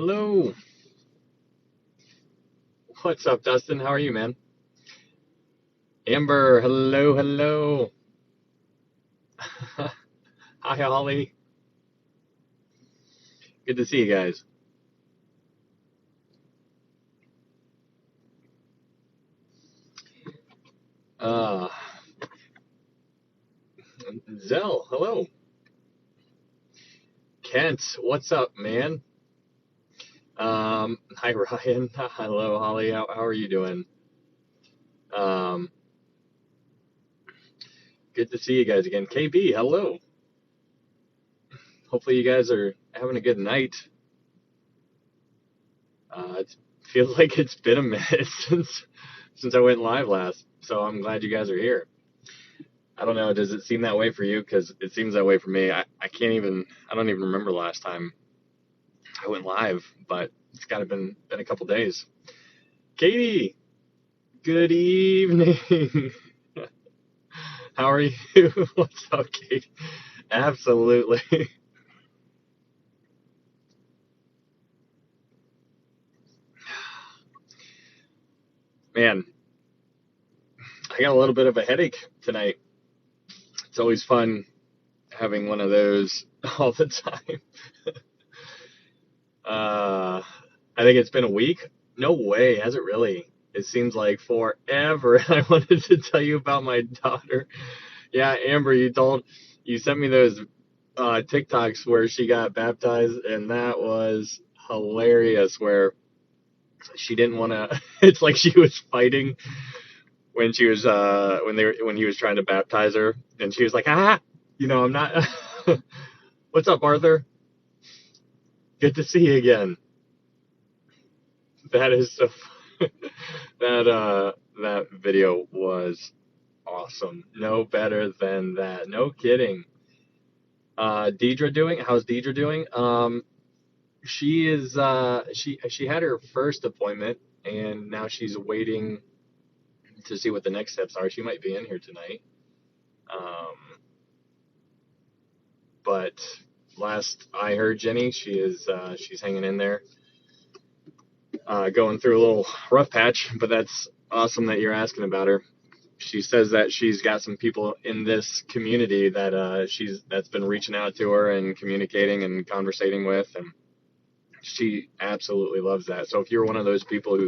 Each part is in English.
Hello. What's up, Dustin? How are you, man? Amber, hello, hello. Hi, Holly. Good to see you guys. Uh, Zell, hello. Kent, what's up, man? Hi, Ryan. Hello, Holly. How are you doing? Um, Good to see you guys again. KB, hello. Hopefully you guys are having a good night. It feels like it's been a minute since I went live last, so I'm glad you guys are here. I don't know. Does it seem that way for you? Because it seems that way for me. I don't even remember last time I went live, but it's got to been a couple days. Katie, good evening. How are you? What's up, Katie? Absolutely. Man, I got a little bit of a headache tonight. It's always fun having one of those all the time. I think it's been a week. No way, has it really? It seems like forever. I wanted to tell you about my daughter. Yeah, Amber, you sent me those TikToks where she got baptized, and that was hilarious. Where she didn't want to. It's like she was fighting when she was when he was trying to baptize her, and she was like, I'm not. What's up, Arthur? Good to see you again. That is so. That video was awesome. No better than that. No kidding. Deidre doing? How's Deidre doing? She is she had her first appointment and now she's waiting to see what the next steps are. She might be in here tonight. Um, but last I heard Jenny, she's hanging in there. Going through a little rough patch, but that's awesome that you're asking about her. She says that she's got some people in this community that that's been reaching out to her and communicating and conversating with, and she absolutely loves that. So if you're one of those people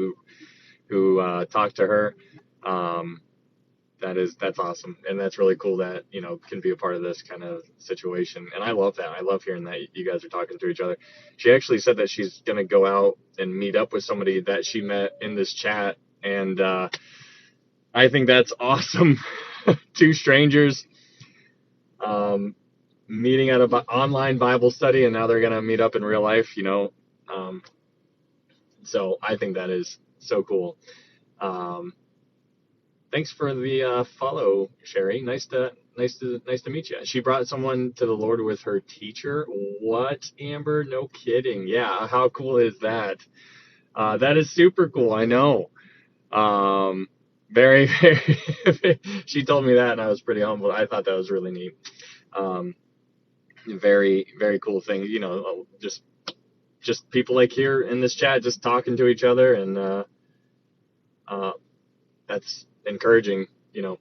who talk to her, um, that's awesome, and that's really cool that can be a part of this kind of situation. And I love that. I love hearing that you guys are talking to each other. She actually said that she's gonna go out and meet up with somebody that she met in this chat, and I think that's awesome. Two strangers meeting at an online Bible study, and now they're gonna meet up in real life. So I think that is so cool. Thanks for the follow, Sherry. Nice to meet you. She brought someone to the Lord with her teacher. What, Amber? No kidding. Yeah, how cool is that? That is super cool. I know. Very, very. She told me that, and I was pretty humbled. I thought that was really neat. Very, very cool thing. Just people like here in this chat, just talking to each other, and that's encouraging,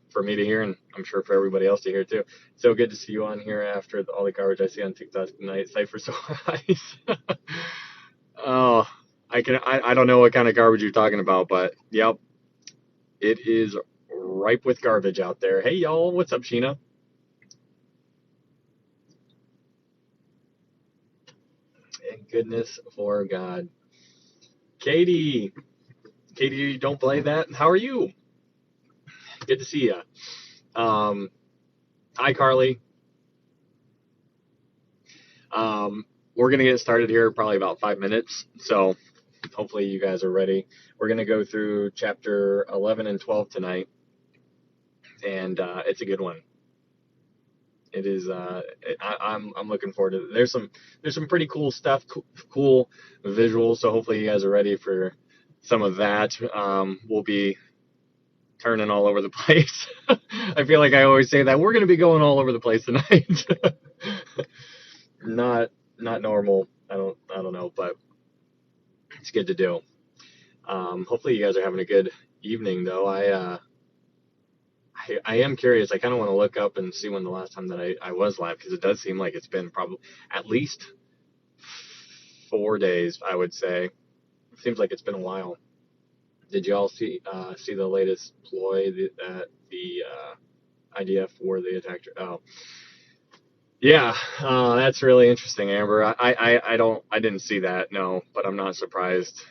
for me to hear, and I'm sure for everybody else to hear too. So good to see you on here after all the garbage I see on TikTok tonight. Cypher so nice. Oh, I don't know what kind of garbage you're talking about, but yep, it is ripe with garbage out there. Hey y'all, what's up, Sheena? Thank goodness for God. Katie, don't play that. How are you? Good to see you. Hi, Carly. We're going to get started here probably about 5 minutes. So hopefully you guys are ready. We're going to go through chapter 11 and 12 tonight. And it's a good one. It is. I'm looking forward to it. There's some pretty cool stuff, cool visuals. So hopefully you guys are ready for some of that. We'll be turning all over the place. I feel like I always say that we're going to be going all over the place tonight. Not normal. I don't know, but It's good to do. Hopefully you guys are having a good evening, though. I am curious. I kind of want to look up and see when the last time that I was live, because it does seem like it's been probably at least 4 days, I would say. It seems like it's been a while. Did you all see the latest ploy that the IDF for the attack? Oh, yeah, that's really interesting, Amber. I didn't see that, no, but I'm not surprised.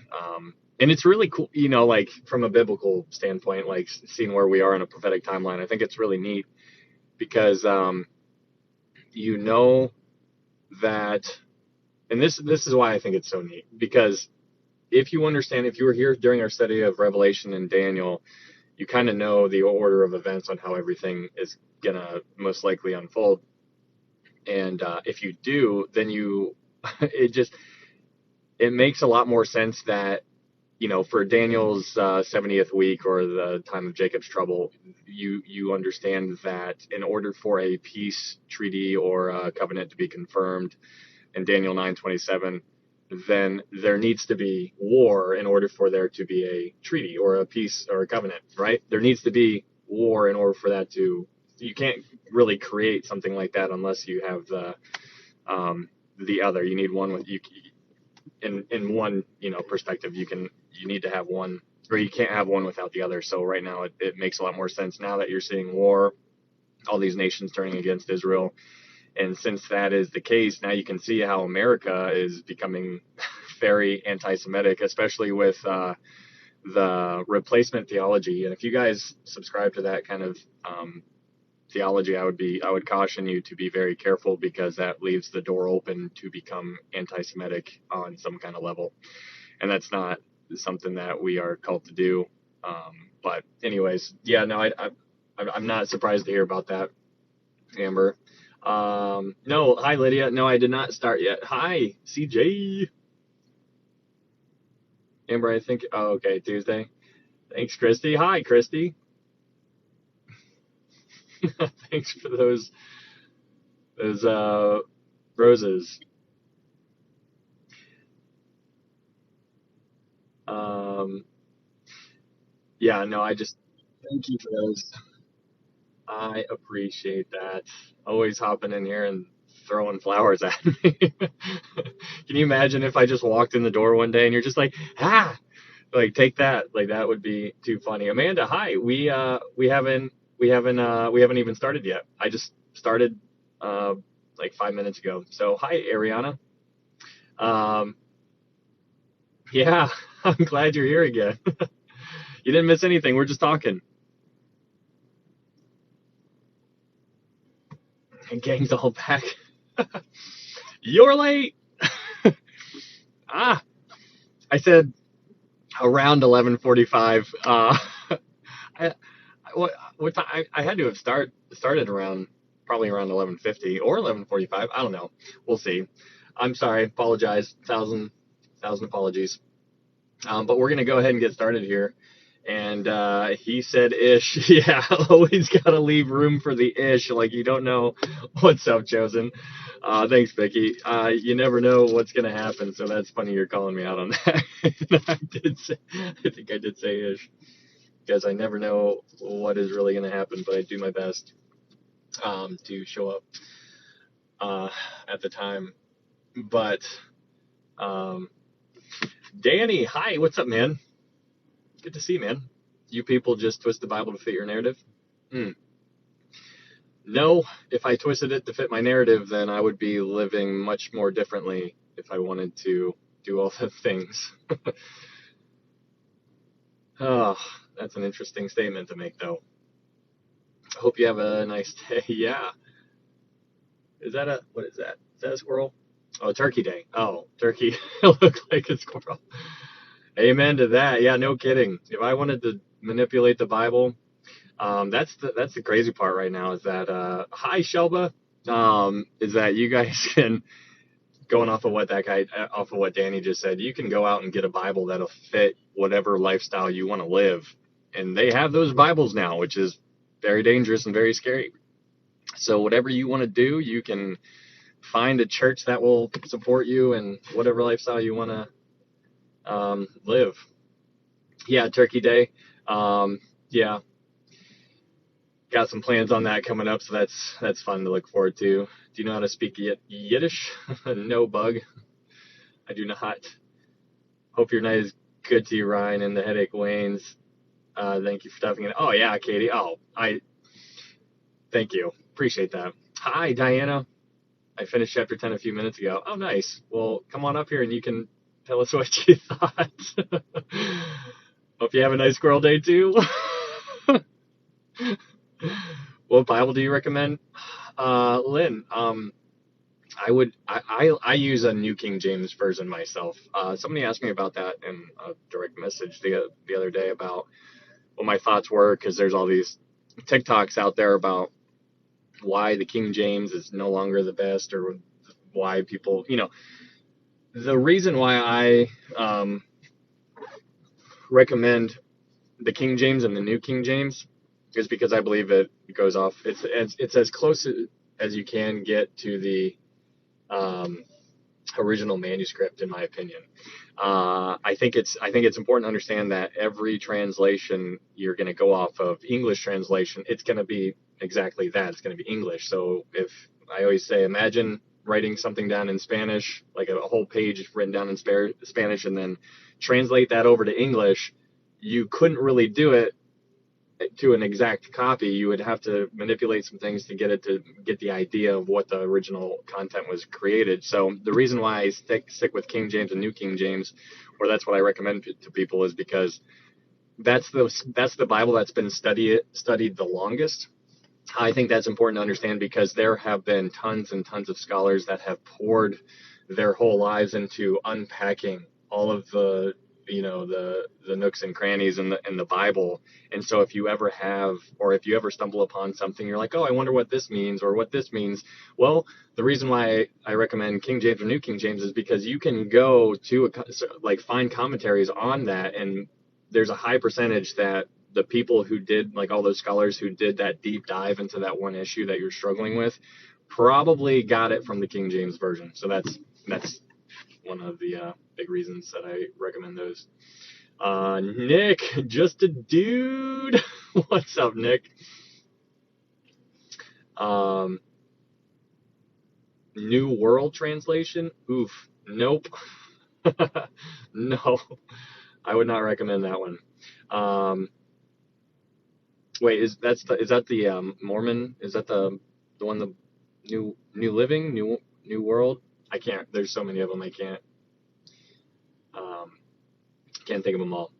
And it's really cool, like from a biblical standpoint, like seeing where we are in a prophetic timeline. I think it's really neat because you know that, and this is why I think it's so neat, because if you were here during our study of Revelation and Daniel, you kind of know the order of events on how everything is gonna most likely unfold. And if you do, then it makes a lot more sense that, for Daniel's 70th week, or the time of Jacob's trouble, you understand that in order for a peace treaty or a covenant to be confirmed in Daniel 9:27, then there needs to be war in order for there to be a treaty or a peace or a covenant, right? There needs to be war in order for that to. You can't really create something like that unless you have the other. You need one with you. In one perspective, you need to have one, or you can't have one without the other. So right now it makes a lot more sense now that you're seeing war, all these nations turning against Israel. And since that is the case, now you can see how America is becoming very anti-Semitic, especially with the replacement theology. And if you guys subscribe to that kind of theology, I would caution you to be very careful, because that leaves the door open to become anti-Semitic on some kind of level, and that's not something that we are called to do. But anyways, yeah, no, I'm not surprised to hear about that, Amber. No, hi Lydia. No, I did not start yet. Hi, CJ. Amber, I think. Oh, okay, Tuesday. Thanks, Christy. Hi, Christy. Thanks for those roses. Yeah, no, I just thank you for those. I appreciate that. Always hopping in here and throwing flowers at me. Can you imagine if I just walked in the door one day and you're just like take that? Like that would be too funny. Amanda, hi. We haven't even started yet. I just started like 5 minutes ago. So hi, Ariana. Um, yeah, I'm glad you're here again. You didn't miss anything. We're just talking. And gang's all back. You're late. Ah, I said around 11:45. I what time? I had to have started around probably around 11:50 or 11:45. I don't know. We'll see. I'm sorry. Apologize. Thousand apologies. But we're gonna go ahead and get started here. And he said ish. Yeah, always gotta leave room for the ish. Like you don't know what's up, Chosen. Thanks, Vicky. You never know what's gonna happen, so that's funny you're calling me out on that. I think I did say ish, because I never know what is really gonna happen, but I do my best to show up at the time. But Danny, hi, what's up, man? Good to see you, man. You people just twist the Bible to fit your narrative? No, if I twisted it to fit my narrative, then I would be living much more differently if I wanted to do all the things. Oh, that's an interesting statement to make, though. I hope you have a nice day. Yeah. What is that? Is that a squirrel? Oh, Turkey Day. Oh, turkey. It looked like a squirrel. Amen to that. Yeah, no kidding. If I wanted to manipulate the Bible, that's the crazy part right now is that hi Shelba, is that you guys can, going off of what Danny just said, you can go out and get a Bible that'll fit whatever lifestyle you want to live, and they have those Bibles now, which is very dangerous and very scary. So whatever you want to do, you can find a church that will support you and whatever lifestyle you want to live. Yeah, Turkey Day. Yeah, got some plans on that coming up, so that's fun to look forward to. Do you know how to speak Yiddish? No bug. I do not. Hope your night is good to you, Ryan, and the headache wanes. Thank you for stuffing it. Oh yeah, Katie. Oh, I thank you. Appreciate that. Hi, Diana. I finished chapter 10 a few minutes ago. Oh, nice. Well, come on up here and you can tell us what you thought. Hope you have a nice squirrel day too. What Bible do you recommend? Lynn, I use a New King James version myself. Somebody asked me about that in a direct message the other day about what my thoughts were, because there's all these TikToks out there about why the King James is no longer the best, or why people, the reason why I recommend the King James and the New King James is because I believe it goes off. It's as close as you can get to the original manuscript, in my opinion. I think it's important to understand that every translation you're going to go off of, English translation, it's going to be exactly that. It's going to be English. So if I always say, imagine writing something down in Spanish, like a whole page written down in Spanish, and then translate that over to English, you couldn't really do it to an exact copy. You would have to manipulate some things to get the idea of what the original content was created. So the reason why I stick with King James and New King James, or that's what I recommend to people, is because that's the Bible that's been studied the longest. I think that's important to understand because there have been tons and tons of scholars that have poured their whole lives into unpacking all of the the nooks and crannies in the Bible. And so if you ever stumble upon something, you're like, oh, I wonder what this means or what this means. Well, the reason why I recommend King James or New King James is because you can go to find commentaries on that, and there's a high percentage that the people who did, like all those scholars who did that deep dive into that one issue that you're struggling with, probably got it from the King James version. So that's one of the big reasons that I recommend those. Nick, just a dude. What's up, Nick? New World Translation? Oof. Nope. No, I would not recommend that one. Wait, is that the Mormon? Is that the one, the New Living, New World? I can't. There's so many of them. I can't think of them all.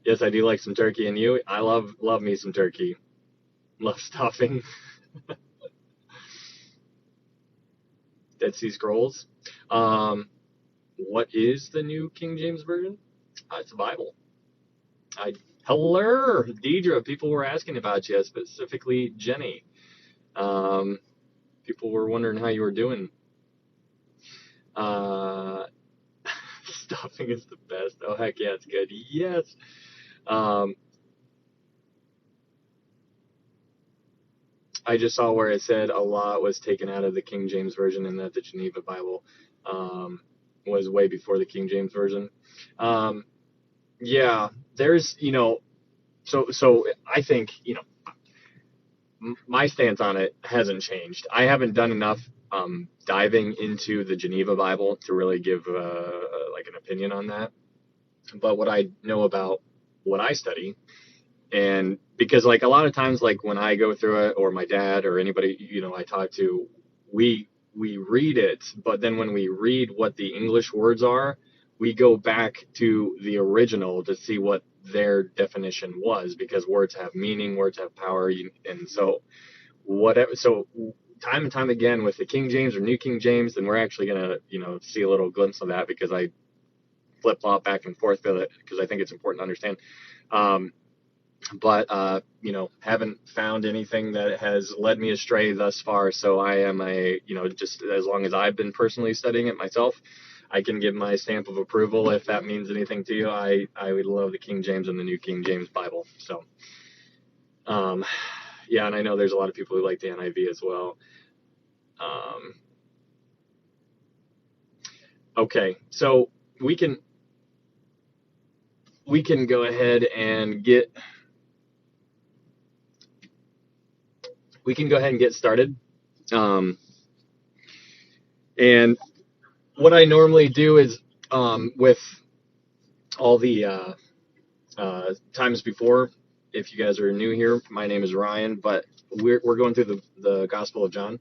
Yes, I do like some turkey, and you? I love me some turkey. Love stuffing. Dead Sea Scrolls. What is the New King James Version? It's the Bible. Hello, Deidre. People were asking about you, specifically Jenny. People were wondering how you were doing. Stuffing is the best. Oh, heck yeah, it's good. Yes. I just saw where it said a lot was taken out of the King James Version, and that the Geneva Bible was way before the King James Version. Yeah, there's, so I think, my stance on it hasn't changed. I haven't done enough diving into the Geneva Bible to really give like an opinion on that. But what I know about what I study, and because like a lot of times, like when I go through it, or my dad or anybody I talk to, we read it, but then when we read what the English words are, we go back to the original to see what their definition was, because words have meaning, words have power, and so whatever. So time and time again with the King James or New King James, and we're actually gonna see a little glimpse of that, because I flip flop back and forth with it because I think it's important to understand. But haven't found anything that has led me astray thus far. So I am just as long as I've been personally studying it myself, I can give my stamp of approval. If that means anything to you, I would love the King James and the New King James Bible. So, yeah, and I know there's a lot of people who like the NIV as well. Okay, so we can. we can go ahead and get started. Um, and what I normally do is, with all the times before, if you guys are new here, my name is Ryan, but we're going through the Gospel of John,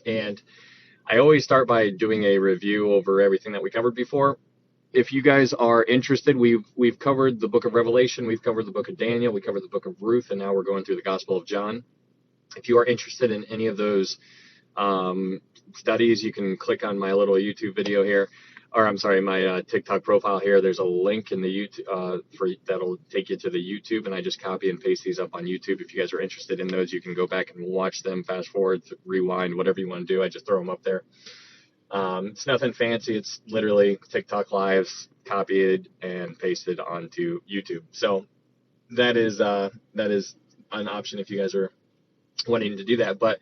and I always start by doing a review over everything that we covered before. If you guys are interested, we've covered the book of Revelation, we've covered the book of Daniel, we covered the book of Ruth, and now we're going through the Gospel of John. If you are interested in any of those studies, you can click on my little YouTube video here, or I'm sorry, my TikTok profile here. There's a link in the YouTube that'll take you to the YouTube, and I just copy and paste these up on YouTube. If you guys are interested in those, you can go back and watch them, fast forward, rewind, whatever you want to do. I just throw them up there. It's nothing fancy. It's literally TikTok lives copied and pasted onto YouTube. So that is an option if you guys are wanting to do that. But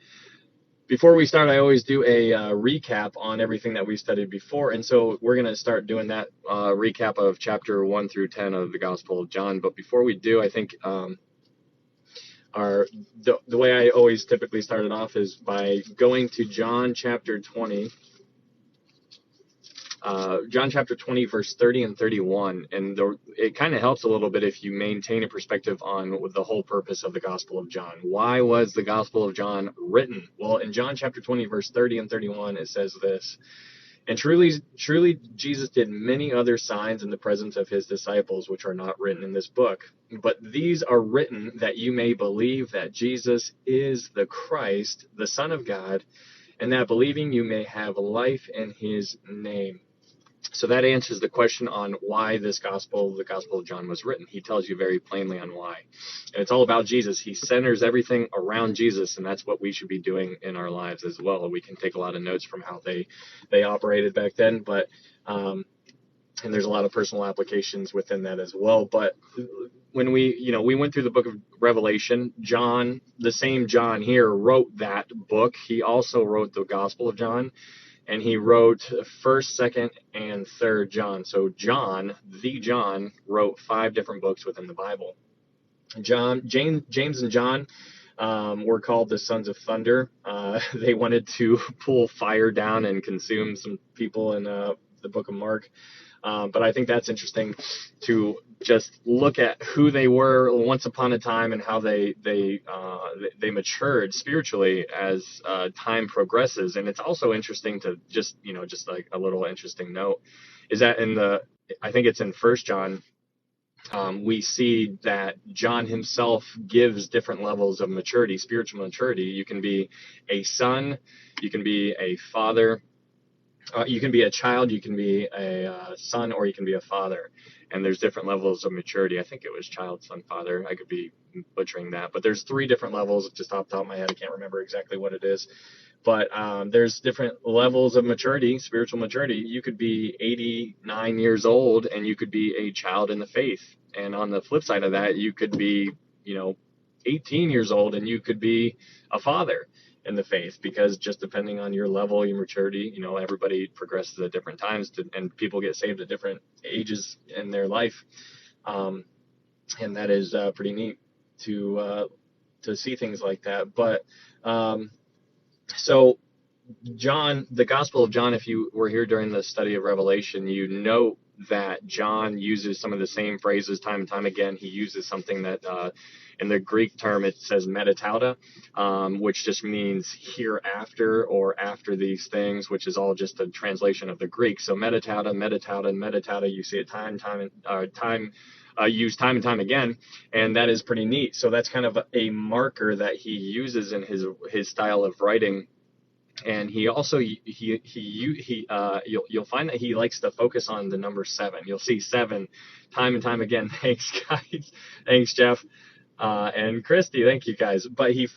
before we start, I always do a recap on everything that we studied before, and so we're going to start doing that recap of chapter 1 through 10 of the Gospel of John. But before we do, I think the way I always typically start it off is by going to John chapter 20. John chapter 20, verse 30 and 31. And it kind of helps a little bit if you maintain a perspective on the whole purpose of the Gospel of John. Why was the Gospel of John written? Well, in John chapter 20, verse 30 and 31, it says this: "And truly, truly, Jesus did many other signs in the presence of his disciples, which are not written in this book. But these are written that you may believe that Jesus is the Christ, the Son of God, and that believing you may have life in his name." So that answers the question on why the Gospel of John was written. He tells you very plainly on why. And it's all about Jesus. He centers everything around Jesus, and that's what we should be doing in our lives as well. We can take a lot of notes from how they operated back then, but and there's a lot of personal applications within that as well. But when we went through the book of Revelation, John, the same John here, wrote that book. He also wrote the Gospel of John. And he wrote 1st, 2nd, and 3rd John. So John, the John, wrote 5 different books within the Bible. James and John were called the sons of thunder. They wanted to pull fire down and consume some people in the book of Mark. But I think that's interesting to just look at who they were once upon a time and how they matured spiritually as time progresses. And it's also interesting to just like a little interesting note is that I think it's in 1st John, we see that John himself gives different levels of maturity, spiritual maturity. You can be a son, you can be a father. You can be a child, you can be a son, or you can be a father. And there's different levels of maturity. I think it was child, son, father. I could be butchering that. But there's 3 different levels. Just off the top of my head, I can't remember exactly what it is. But there's different levels of maturity, spiritual maturity. You could be 89 years old, and you could be a child in the faith. And on the flip side of that, you could be, 18 years old, and you could be a father in the faith, because just depending on your level, your maturity, everybody progresses at different times, and people get saved at different ages in their life, and that is pretty neat to see things like that. But so John, the Gospel of John, if you were here during the study of Revelation, you know that John uses some of the same phrases time and time again. He uses something that in the Greek term it says metatauta, which just means hereafter or after these things, which is all just a translation of the Greek. So metatauta, you see it used time and time again, and that is pretty neat. So that's kind of a marker that he uses in his style of writing. And he also you'll find that he likes to focus on the number 7. You'll see 7 time and time again. Thanks, guys. Thanks, Jeff. And Christy, thank you guys. But he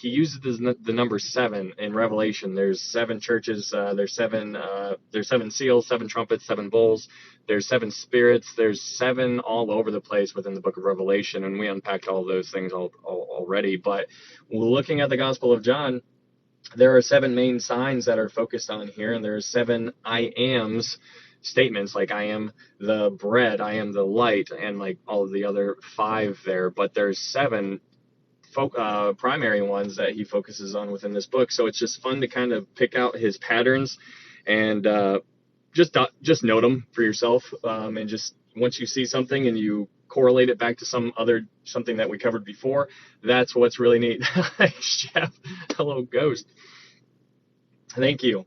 uses the number 7 in Revelation. There's 7 churches. There's 7 seals, 7 trumpets, 7 bowls. There's 7 spirits. There's 7 all over the place within the book of Revelation, and we unpacked all of those things already. But looking at the Gospel of John, there are 7 main signs that are focused on here, and there are 7 I ams, statements like I am the bread, I am the light, and like all of the other 5 there, but there's 7 primary ones that he focuses on within this book. So it's just fun to kind of pick out his patterns and just note them for yourself, and just once you see something and you correlate it back to something that we covered before, that's what's really neat. Chef, hello ghost. Thank you.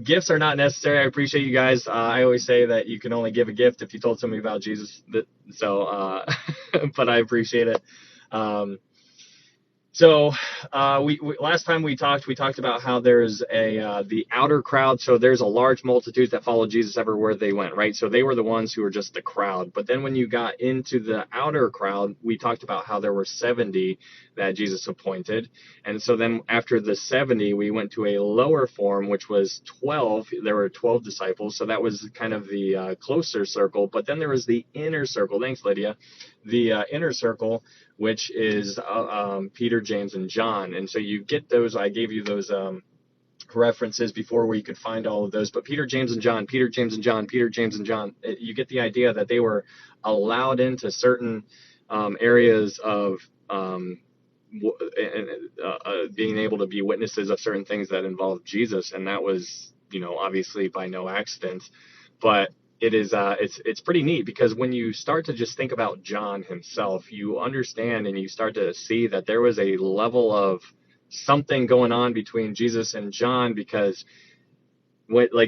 Gifts are not necessary. I appreciate you guys. I always say that you can only give a gift if you told somebody about Jesus. But I appreciate it. We last time we talked about how there's the outer crowd. So there's a large multitude that followed Jesus everywhere they went, right? So they were the ones who were just the crowd. But then when you got into the outer crowd, we talked about how there were 70 that Jesus appointed. And so then after the 70, we went to a lower form, which was 12. There were 12 disciples. So that was kind of the closer circle. But then there was the inner circle. Thanks, Lydia. The inner circle, which is Peter, James, and John. And so you get those. I gave you those references before where you could find all of those. But Peter, James, and John, Peter, James, and John, Peter, James, and John. You get the idea that they were allowed into certain areas of being able to be witnesses of certain things that involved Jesus. And that was, obviously by no accident. But it is it's pretty neat, because when you start to just think about John himself, you understand and you start to see that there was a level of something going on between Jesus and John, because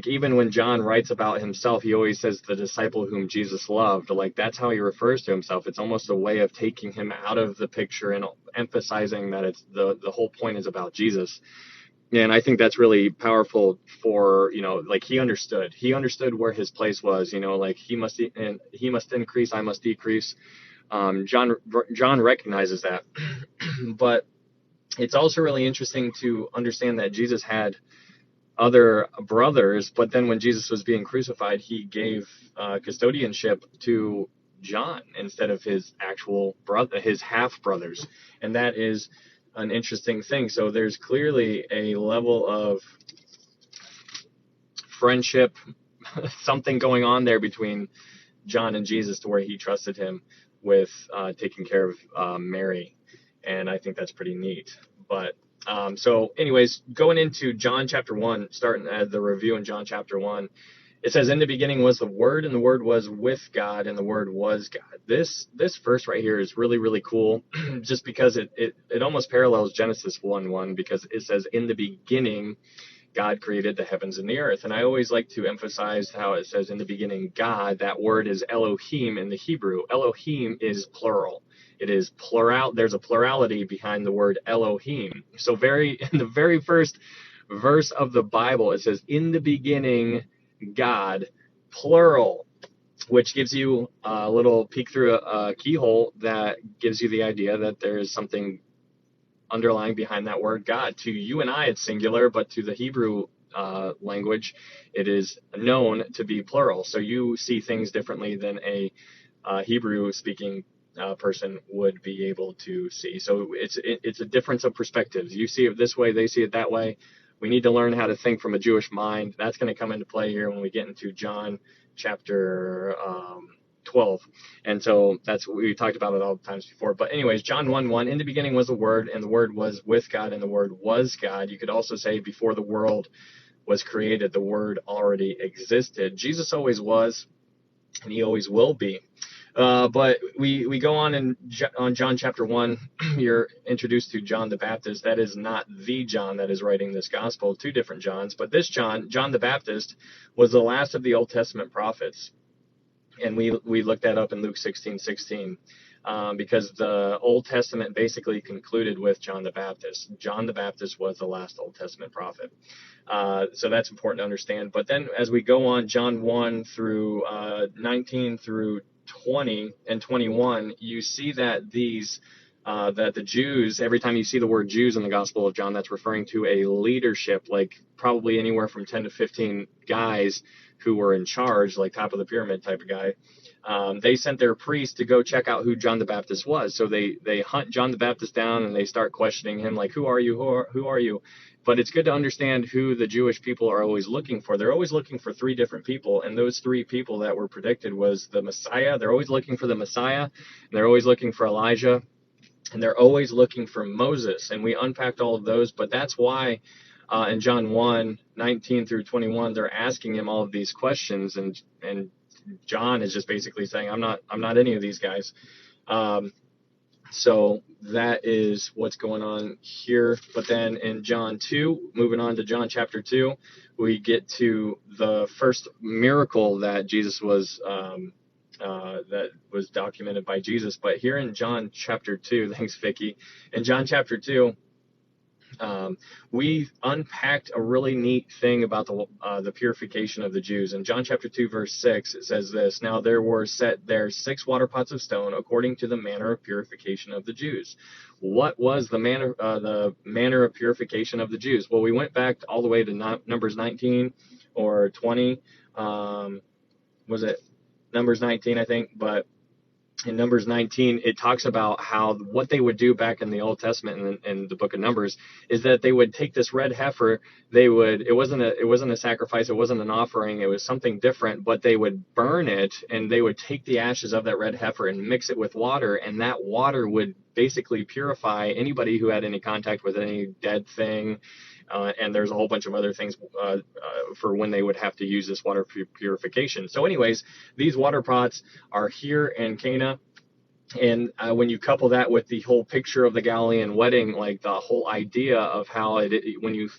even when John writes about himself, he always says the disciple whom Jesus loved. Like, that's how he refers to himself. It's almost a way of taking him out of the picture and emphasizing that it's the whole point is about Jesus. And I think that's really powerful for, he understood where his place was, he must increase, I must decrease. John recognizes that. But it's also really interesting to understand that Jesus had other brothers, but then when Jesus was being crucified, he gave custodianship to John instead of his actual brother, his half brothers. And that is an interesting thing. So there's clearly a level of friendship, something going on there between John and Jesus, to where he trusted him with taking care of Mary. And I think that's pretty neat. But so anyways, going into John chapter 1, starting at the review in John chapter 1, it says, in the beginning was the Word, and the Word was with God, and the Word was God. This verse right here is really, really cool, just because it almost parallels Genesis 1:1, because it says, in the beginning, God created the heavens and the earth. And I always like to emphasize how it says, in the beginning, God. That word is Elohim in the Hebrew. Elohim is plural. It is plural. There's a plurality behind the word Elohim. So in the very first verse of the Bible, it says, in the beginning, God, plural, which gives you a little peek through a keyhole that gives you the idea that there is something underlying behind that word God. To you and I, it's singular, but to the Hebrew language, it is known to be plural. So you see things differently than a Hebrew-speaking person would be able to see. So it's a difference of perspectives. You see it this way, they see it that way. We need to learn how to think from a Jewish mind. That's going to come into play here when we get into John chapter 12. And so we talked about it all the times before. But anyways, John 1:1, in the beginning was the Word, and the Word was with God, and the Word was God. You could also say before the world was created, the Word already existed. Jesus always was, and he always will be. But we go on on John chapter 1, you're introduced to John the Baptist. That is not the John that is writing this gospel, 2 different Johns. But this John the Baptist, was the last of the Old Testament prophets. And we looked that up in Luke 16:16, because the Old Testament basically concluded with John the Baptist. John the Baptist was the last Old Testament prophet. So that's important to understand. But then as we go on, John 1 through 19 through 20 and 21, you see that that the Jews, every time you see the word Jews in the Gospel of John, that's referring to a leadership, like probably anywhere from 10 to 15 guys who were in charge, like top of the pyramid type of guy. they sent their priest to go check out who John the Baptist was. So they hunt John the Baptist down and they start questioning him, like, who are you? Who are you? But it's good to understand who the Jewish people are always looking for. They're always looking for three different people, and those three people that were predicted was the Messiah. They're always looking for the Messiah, and they're always looking for Elijah, and they're always looking for Moses. And we unpacked all of those, but that's why in John 1:19 through 21, they're asking him all of these questions, and John is just basically saying, I'm not any of these guys. So that is what's going on here. But then in John 2, moving on to John chapter 2, we get to the first miracle that Jesus was that was documented by Jesus. But here in John chapter 2, thanks Vicky, in John chapter 2, we unpacked a really neat thing about the purification of the Jews. In John chapter 2, verse 6, it says this: Now there were set there 6 water pots of stone, according to the manner of purification of the Jews. What was the manner of purification of the Jews? Well, we went back all the way to Numbers 19 or 20. Was it Numbers 19, I think? But in Numbers 19, it talks about how what they would do back in the Old Testament and the book of Numbers is that they would take this red heifer. It wasn't a sacrifice. It wasn't an offering. It was something different, but they would burn it, and they would take the ashes of that red heifer and mix it with water, and that water would basically purify anybody who had any contact with any dead thing. And there's a whole bunch of other things for when they would have to use this water purification. So anyways, these water pots are here in Cana. And when you couple that with the whole picture of the Galilean wedding, like the whole idea of how when you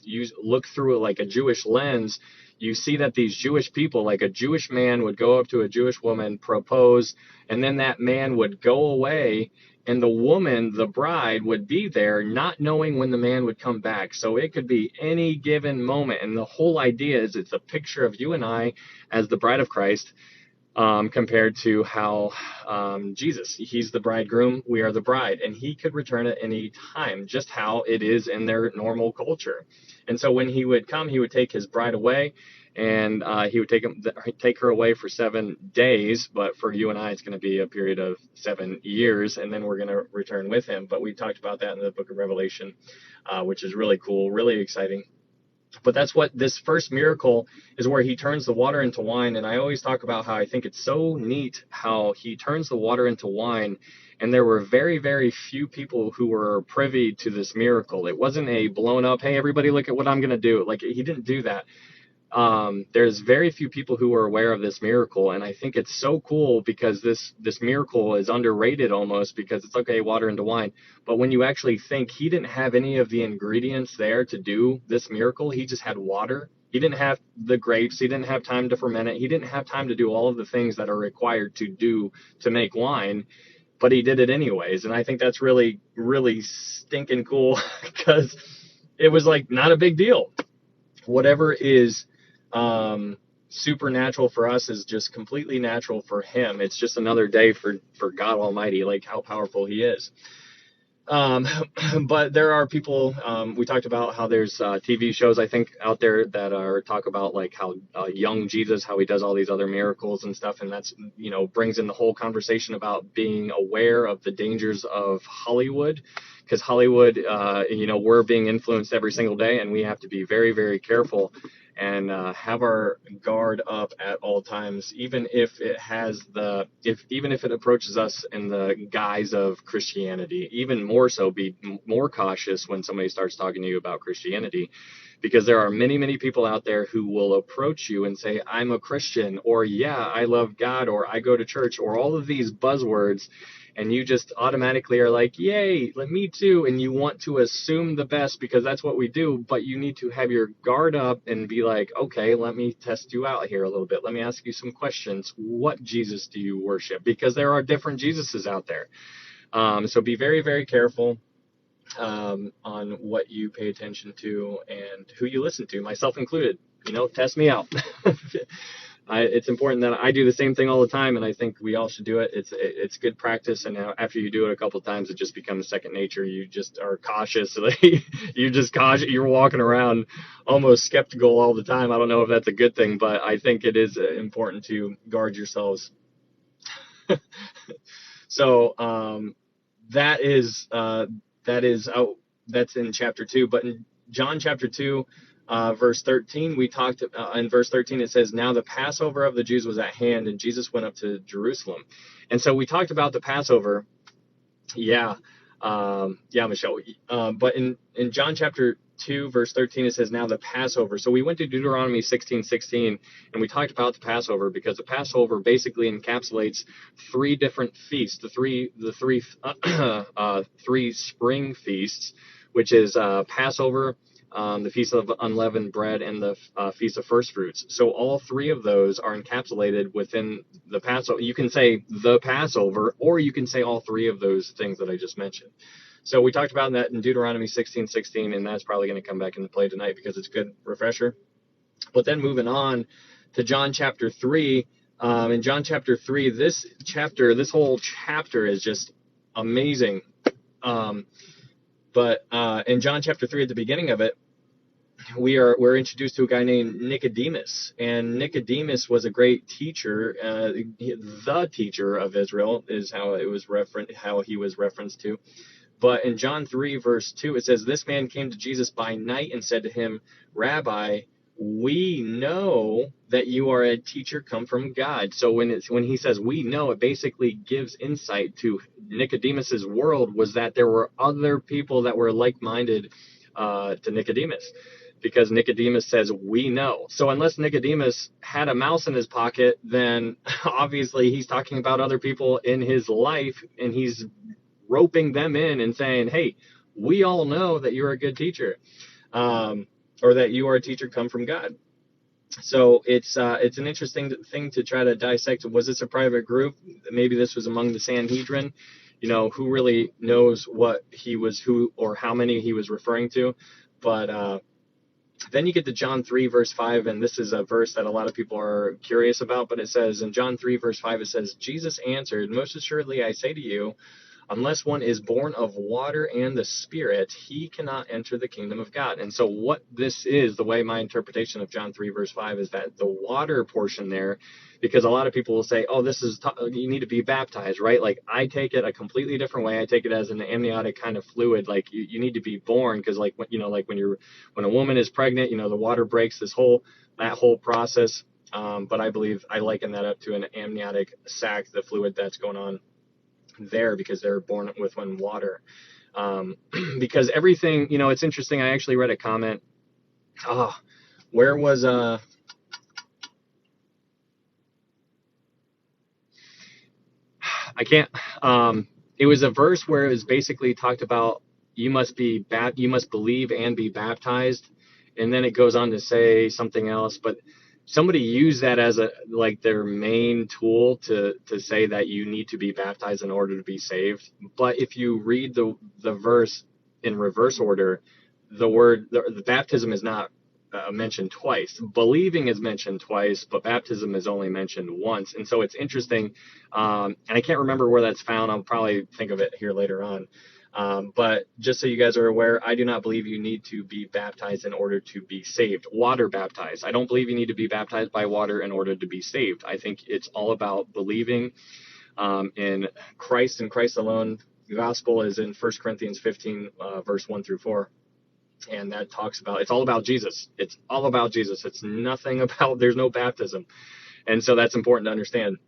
look through it like a Jewish lens, you see that these Jewish people, like a Jewish man would go up to a Jewish woman, propose, and then that man would go away, and the woman, the bride, would be there not knowing when the man would come back. So it could be any given moment. And the whole idea is it's a picture of you and I as the bride of Christ, compared to how Jesus, he's the bridegroom, we are the bride, and he could return at any time, just how it is in their normal culture. And so when he would come, he would take his bride away, and he would take her away for 7 days. But for you and I, it's going to be a period of 7 years, and then we're going to return with him. But we talked about that in the book of Revelation, which is really cool, really exciting. But that's what this first miracle is, where he turns the water into wine. And I always talk about how I think it's so neat how he turns the water into wine. And there were very, very few people who were privy to this miracle. It wasn't a blown up, hey, everybody, look at what I'm going to do. Like, he didn't do that. There's very few people who are aware of this miracle, and I think it's so cool because this miracle is underrated almost, because it's okay, water into wine, but when you actually think, he didn't have any of the ingredients there to do this miracle. He just had water. He didn't have the grapes. He didn't have time to ferment it. He didn't have time to do all of the things that are required to make wine, but he did it anyways. And I think that's really, really stinking cool because it was like not a big deal. Whatever is supernatural for us is just completely natural for him. It's just another day for God Almighty, like how powerful he is. But there are people, we talked about how there's TV shows, I think, out there that are talk about like how young Jesus, how he does all these other miracles and stuff. And that's, brings in the whole conversation about being aware of the dangers of Hollywood. Because Hollywood, we're being influenced every single day, and we have to be very, very careful and have our guard up at all times, even if it approaches us in the guise of Christianity. Even more so, be more cautious when somebody starts talking to you about Christianity, because there are many, many people out there who will approach you and say, I'm a Christian, or yeah, I love God, or I go to church, or all of these buzzwords. And you just automatically are like, yay, me too. And you want to assume the best because that's what we do. But you need to have your guard up and be like, okay, let me test you out here a little bit. Let me ask you some questions. What Jesus do you worship? Because there are different Jesuses out there. So be very, very careful on what you pay attention to and who you listen to, myself included. Test me out. It's important that I do the same thing all the time, and I think we all should do it. It's good practice, and now after you do it a couple of times, it just becomes second nature. You just are cautious. You're just cautious. You're walking around almost skeptical all the time. I don't know if that's a good thing, but I think it is important to guard yourselves So that is that's in chapter 2. But in John chapter 2, verse 13, we talked in verse 13, it says, now the Passover of the Jews was at hand, and Jesus went up to Jerusalem. And so we talked about the Passover. Yeah. Yeah, Michelle. But in John chapter 2, verse 13, it says, now the Passover. So we went to Deuteronomy 16:16, and we talked about the Passover because the Passover basically encapsulates three different feasts, three spring feasts, which is Passover, the Feast of Unleavened Bread, and the Feast of First Fruits. So all three of those are encapsulated within the Passover. You can say the Passover, or you can say all three of those things that I just mentioned. So we talked about that in Deuteronomy 16:16, and that's probably going to come back into play tonight because it's a good refresher. But then moving on to John chapter 3, in John chapter 3, this whole chapter is just amazing. But in John chapter 3, at the beginning of it, we're introduced to a guy named Nicodemus, and Nicodemus was a great teacher. The teacher of Israel is how he was referenced to. But in John 3, verse 2, it says, this man came to Jesus by night and said to him, Rabbi, we know that you are a teacher come from God. So when he says we know, it basically gives insight to Nicodemus's world, was that there were other people that were like-minded to Nicodemus, because Nicodemus says we know. So unless Nicodemus had a mouse in his pocket, then obviously he's talking about other people in his life, and he's roping them in and saying, hey, we all know that you're a good teacher, or that you are a teacher come from God. So it's an interesting thing to try to dissect. Was this a private group? Maybe this was among the Sanhedrin. Who really knows who or how many he was referring to. But then you get to John 3, verse 5, and this is a verse that a lot of people are curious about. But it says in John 3, verse 5, it says, Jesus answered, most assuredly I say to you, unless one is born of water and the Spirit, he cannot enter the kingdom of God. And so what this is, the way my interpretation of John 3, verse 5, is that the water portion there, because a lot of people will say, oh, you need to be baptized, right? Like, I take it a completely different way. I take it as an amniotic kind of fluid. Like, you need to be born, because when a woman is pregnant, the water breaks that whole process. But I liken that up to an amniotic sac, the fluid that's going on there, because they're born with one water. Because everything, it's interesting. I actually read a comment. Where was I can't. It was a verse where it was basically talked about you must believe and be baptized, and then it goes on to say something else. But somebody used that as their main tool to say that you need to be baptized in order to be saved. But if you read the verse in reverse order, the baptism is not mentioned twice. Believing is mentioned twice, but baptism is only mentioned once. And so it's interesting. And I can't remember where that's found. I'll probably think of it here later on. But just so you guys are aware, I do not believe you need to be baptized in order to be saved. Water baptized. I don't believe you need to be baptized by water in order to be saved. I think it's all about believing in Christ and Christ alone. The gospel is in 1 Corinthians 15, verse 1 through 4. And that talks about, it's all about Jesus. It's all about Jesus. It's nothing about, there's no baptism. And so that's important to understand.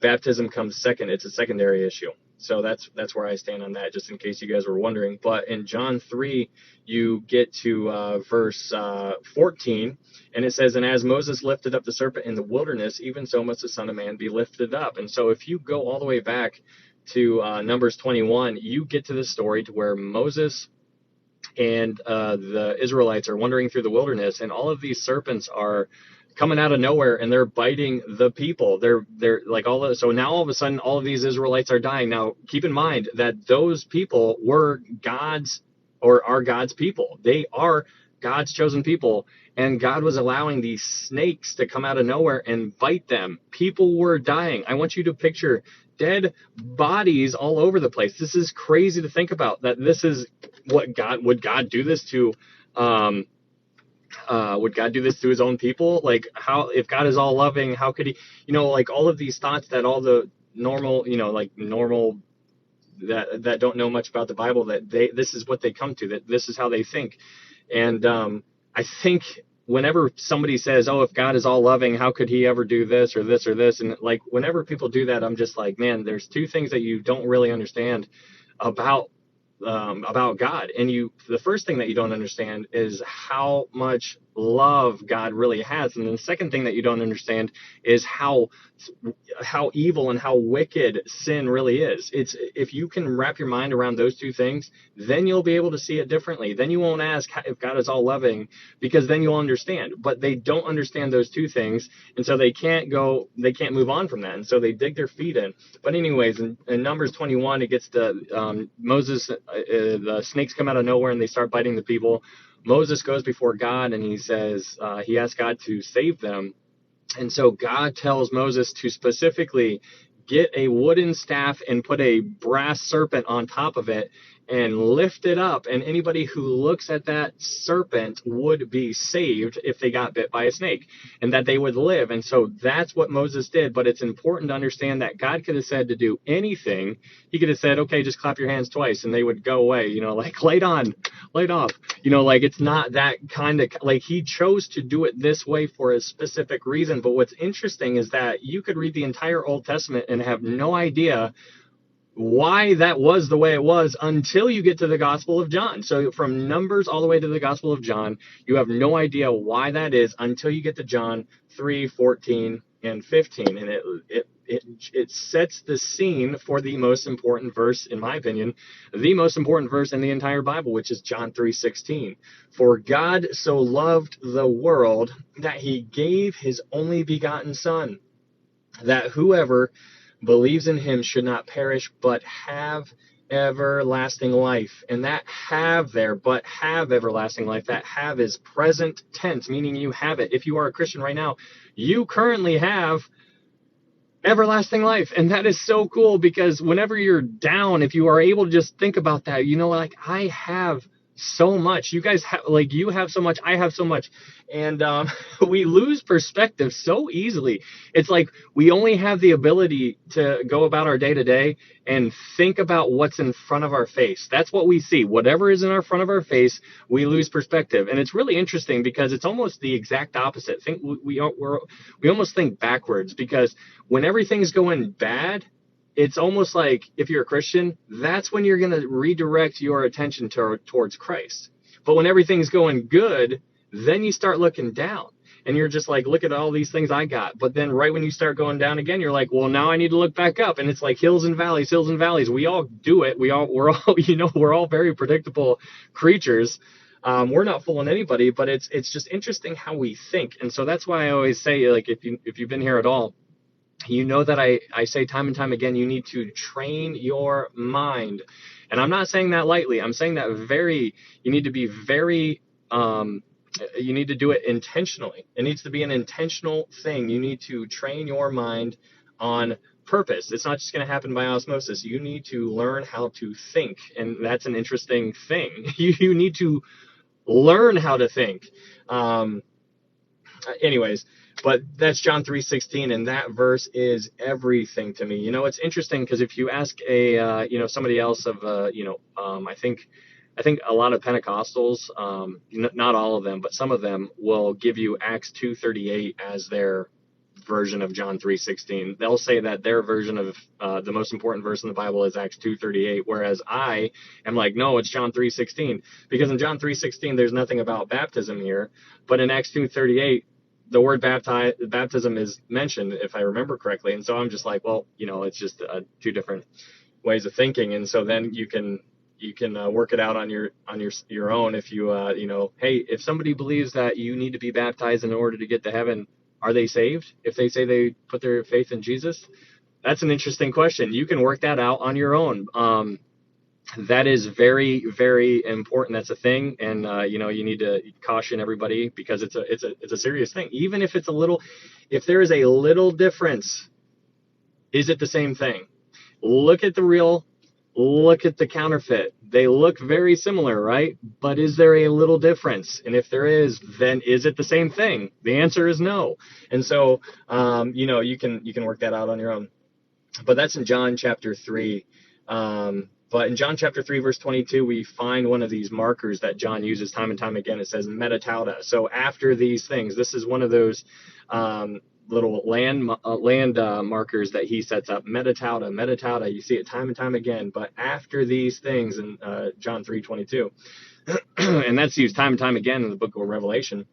Baptism comes second. It's a secondary issue. So that's where I stand on that, just in case you guys were wondering. But in John 3, you get to verse 14, and it says, and as Moses lifted up the serpent in the wilderness, even so must the Son of Man be lifted up. And so if you go all the way back to Numbers 21, you get to the story to where Moses and the Israelites are wandering through the wilderness, and all of these serpents are coming out of nowhere, and they're biting the people. They're like so now all of a sudden all of these Israelites are dying. Now keep in mind that those people were God's, or are God's people. They are God's chosen people, and God was allowing these snakes to come out of nowhere and bite them. People were dying. I want you to picture dead bodies all over the place. This is crazy to think about, that this is what would God do this to Would God do this to his own people? Like, how, if God is all loving, how could he, like all of these thoughts that all the normal, like normal, that don't know much about the Bible, that this is what they come to, that this is how they think. And I think whenever somebody says, oh, if God is all loving, how could he ever do this or this or this? And like, whenever people do that, I'm just like, man, there's two things that you don't really understand about God. And the first thing that you don't understand is how much love God really has. And then the second thing that you don't understand is how evil and how wicked sin really is. It's, if you can wrap your mind around those two things, then you'll be able to see it differently. Then you won't ask if God is all loving, because then you'll understand. But they don't understand those two things, and so they can't move on from that, and so they dig their feet in. But anyways, in Numbers 21, it gets to Moses. The snakes come out of nowhere and they start biting the people. Moses goes before God and he says, he asks God to save them. And so God tells Moses to specifically get a wooden staff and put a brass serpent on top of it and lift it up. And anybody who looks at that serpent would be saved if they got bit by a snake, and that they would live. And so that's what Moses did. But it's important to understand that God could have said to do anything. He could have said, okay, just clap your hands twice and they would go away, like laid off. Like, it's not that kind of, like, he chose to do it this way for a specific reason. But what's interesting is that you could read the entire Old Testament and have no idea why that was the way it was until you get to the Gospel of John. So from Numbers all the way to the Gospel of John, you have no idea why that is until you get to John 3:14 and 15. And it sets the scene for the most important verse, in my opinion, the most important verse in the entire Bible, which is John 3:16. For God so loved the world that he gave his only begotten Son, that whoever believes in him should not perish but have everlasting life. And that have there, but have everlasting life, that have is present tense, meaning you have it. If you are a Christian right now, you currently have everlasting life. And that is so cool, because whenever you're down, if you are able to just think about that, like, I have so much, you guys have, like, you have so much, I have so much. And we lose perspective so easily. It's like we only have the ability to go about our day to day and think about what's in front of our face. That's what we see. Whatever is in our front of our face, we lose perspective. And it's really interesting because it's almost the exact opposite. We almost think backwards, because when everything's going bad, it's almost like, if you're a Christian, that's when you're going to redirect your attention towards Christ. But when everything's going good, then you start looking down and you're just like, look at all these things I got. But then right when you start going down again, you're like, well, now I need to look back up. And it's like hills and valleys, hills and valleys. We all do it. We're all, we're all very predictable creatures. We're not fooling anybody, but it's just interesting how we think. And so that's why I always say, like, if you've been here at all, that I say time and time again, you need to train your mind. And I'm not saying that lightly. I'm saying that you need to be very, you need to do it intentionally. It needs to be an intentional thing. You need to train your mind on purpose. It's not just going to happen by osmosis. You need to learn how to think. And that's an interesting thing. You need to learn how to think. Anyways, but that's John 3:16, and that verse is everything to me. It's interesting because if you ask somebody else of, I think a lot of Pentecostals, not all of them, but some of them will give you Acts 2:38 as their version of John 3:16. They'll say that their version of the most important verse in the Bible is Acts 2:38, whereas I am like, no, it's John 3:16, because in John 3:16 there's nothing about baptism here, but in Acts 2:38 the word baptism is mentioned, if I remember correctly. And so I'm just like, well, it's just two different ways of thinking. And so then you can work it out on your own. If you hey, if somebody believes that you need to be baptized in order to get to heaven, are they saved if they say they put their faith in Jesus? That's an interesting question. You can work that out on your own. That is very, very important. That's a thing. And, you need to caution everybody, because it's a serious thing. Even if if there is a little difference, is it the same thing? Look at the real Look at the counterfeit. They look very similar, right? But is there a little difference? And if there is, then is it the same thing? The answer is no. And so, you can work that out on your own. But that's in John chapter 3. But in John chapter 3, verse 22, we find one of these markers that John uses time and time again. It says metatauta. So after these things, this is one of those little land markers that he sets up. Metatauta. You see it time and time again. But after these things in John 3:22, and that's used time and time again in the book of Revelation.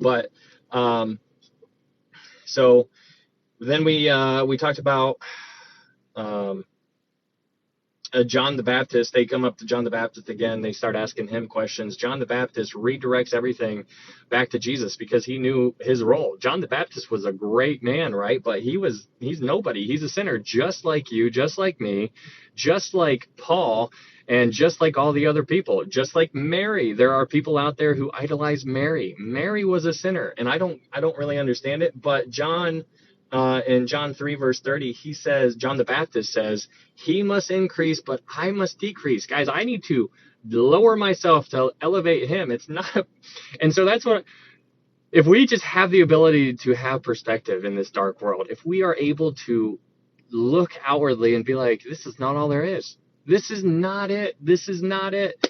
But so then we talked about John the Baptist. They come up to John the Baptist again. They start asking him questions. John the Baptist redirects everything back to Jesus because he knew his role. John the Baptist was a great man, right? But he's nobody. He's a sinner, just like you, just like me, just like Paul, and just like all the other people, just like Mary. There are people out there who idolize Mary. Mary was a sinner, and I don't really understand it. But John, in John 3, verse 30, John the Baptist says, he must increase, but I must decrease. Guys, I need to lower myself to elevate him. It's not. And so that's what, if we just have the ability to have perspective in this dark world, if we are able to look outwardly and be like, this is not all there is. This is not it. This is not it.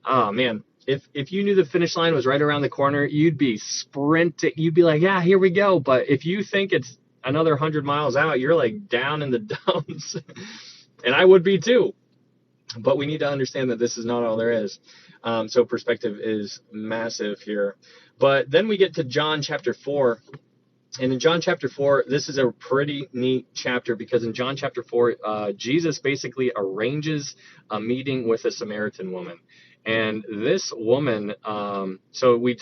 Oh man. If you knew the finish line was right around the corner, you'd be sprinting. You'd be like, yeah, here we go. But if you think it's another 100 miles out, you're like down in the dumps. And I would be too. But we need to understand that this is not all there is. So perspective is massive here. But then we get to John chapter 4. And in John chapter 4, this is a pretty neat chapter because in John chapter 4, Jesus basically arranges a meeting with a Samaritan woman. And this woman, so we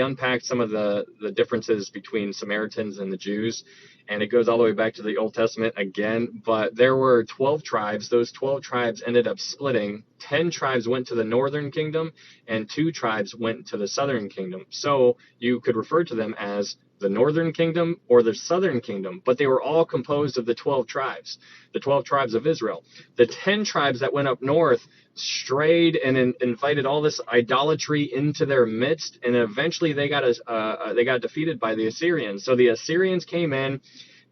unpacked some of the differences between Samaritans and the Jews, and it goes all the way back to the Old Testament again. But there were 12 tribes. Those 12 tribes ended up splitting. 10 tribes went to the northern kingdom, and 2 tribes went to the southern kingdom. So you could refer to them as the northern kingdom or the southern kingdom, but they were all composed of the 12 tribes, the 12 tribes of Israel. The 10 tribes that went up north strayed and invited all this idolatry into their midst, and eventually they got defeated by the Assyrians. So the Assyrians came in,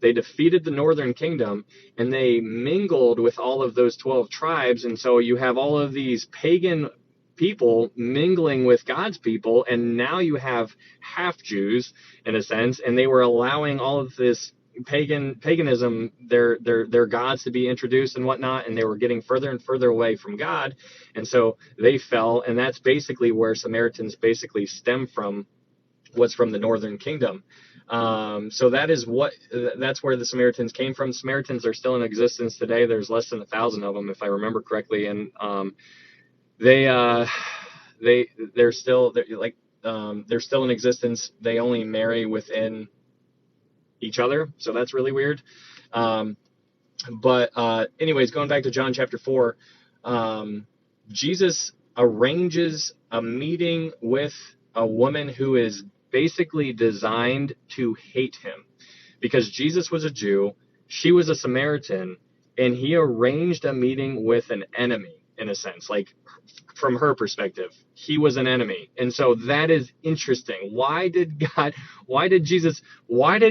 they defeated the northern kingdom, and they mingled with all of those 12 tribes, and so you have all of these pagan people mingling with God's people, and now you have half Jews in a sense, and they were allowing all of this paganism, their gods to be introduced and whatnot, and they were getting further and further away from God, and so they fell. And that's basically where Samaritans basically stem from, what's from the northern kingdom. So that's where the Samaritans came from. Samaritans are still in existence today. There's less than 1,000 of them, if I remember correctly, and they're still in existence. They only marry within each other, so that's really weird. But anyways, going back to John chapter 4, Jesus arranges a meeting with a woman who is basically designed to hate him, because Jesus was a Jew, she was a Samaritan, and he arranged a meeting with an enemy, in a sense. Like, from her perspective, he was an enemy. And so that is interesting. Why did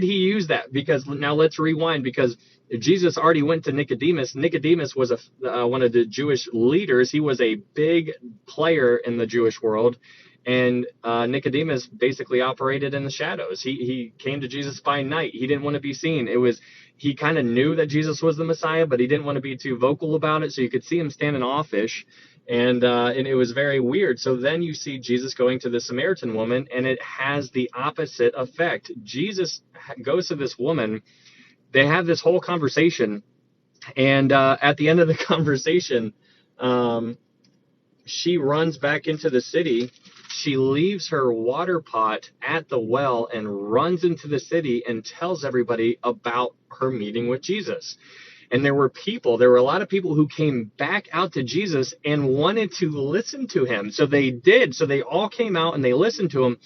he use that? Because now let's rewind, because Jesus already went to Nicodemus. Nicodemus was one of the Jewish leaders. He was a big player in the Jewish world. And Nicodemus basically operated in the shadows. He came to Jesus by night. He didn't want to be seen. He kind of knew that Jesus was the Messiah, but he didn't want to be too vocal about it. So you could see him standing offish. And it was very weird. So then you see Jesus going to the Samaritan woman, and it has the opposite effect. Jesus goes to this woman. They have this whole conversation, and at the end of the conversation, she runs back into the city. She leaves her water pot at the well and runs into the city and tells everybody about her meeting with Jesus. And there were a lot of people who came back out to Jesus and wanted to listen to him. So they did. So they all came out and they listened to him.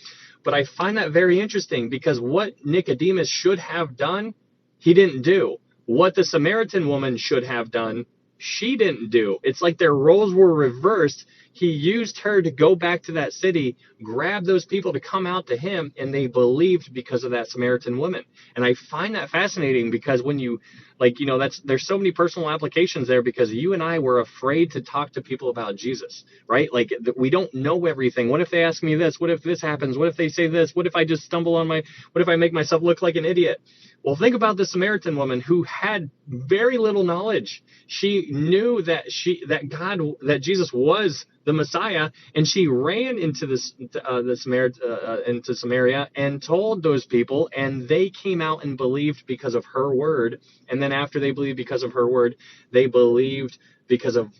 But I find that very interesting, because what Nicodemus should have done, he didn't do. What the Samaritan woman should have done, she didn't do. It's like their roles were reversed. He used her to go back to that city, grab those people to come out to him, and they believed because of that Samaritan woman. And I find that fascinating because when you, like, that's, there's so many personal applications there, because you and I were afraid to talk to people about Jesus, right? Like, we don't know everything. What if they ask me this? What if this happens? What if they say this? What if I just stumble on what if I make myself look like an idiot? Well, think about the Samaritan woman who had very little knowledge. She knew that Jesus was the Messiah, and she ran into into Samaria and told those people, and they came out and believed because of her word. And then after they believed because of her word, they believed because of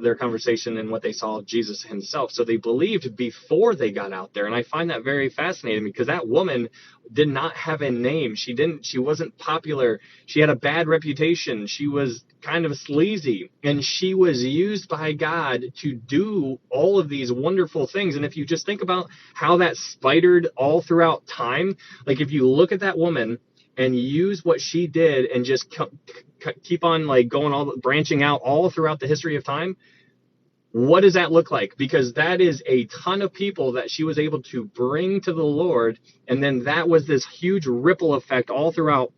their conversation and what they saw of Jesus himself. So they believed before they got out there. And I find that very fascinating, because that woman did not have a name. She wasn't popular. She had a bad reputation. She was kind of sleazy, and she was used by God to do all of these wonderful things. And if you just think about how that spidered all throughout time, like if you look at that woman and use what she did and just keep on like branching out all throughout the history of time, what does that look like? Because that is a ton of people that she was able to bring to the Lord. And then that was this huge ripple effect all throughout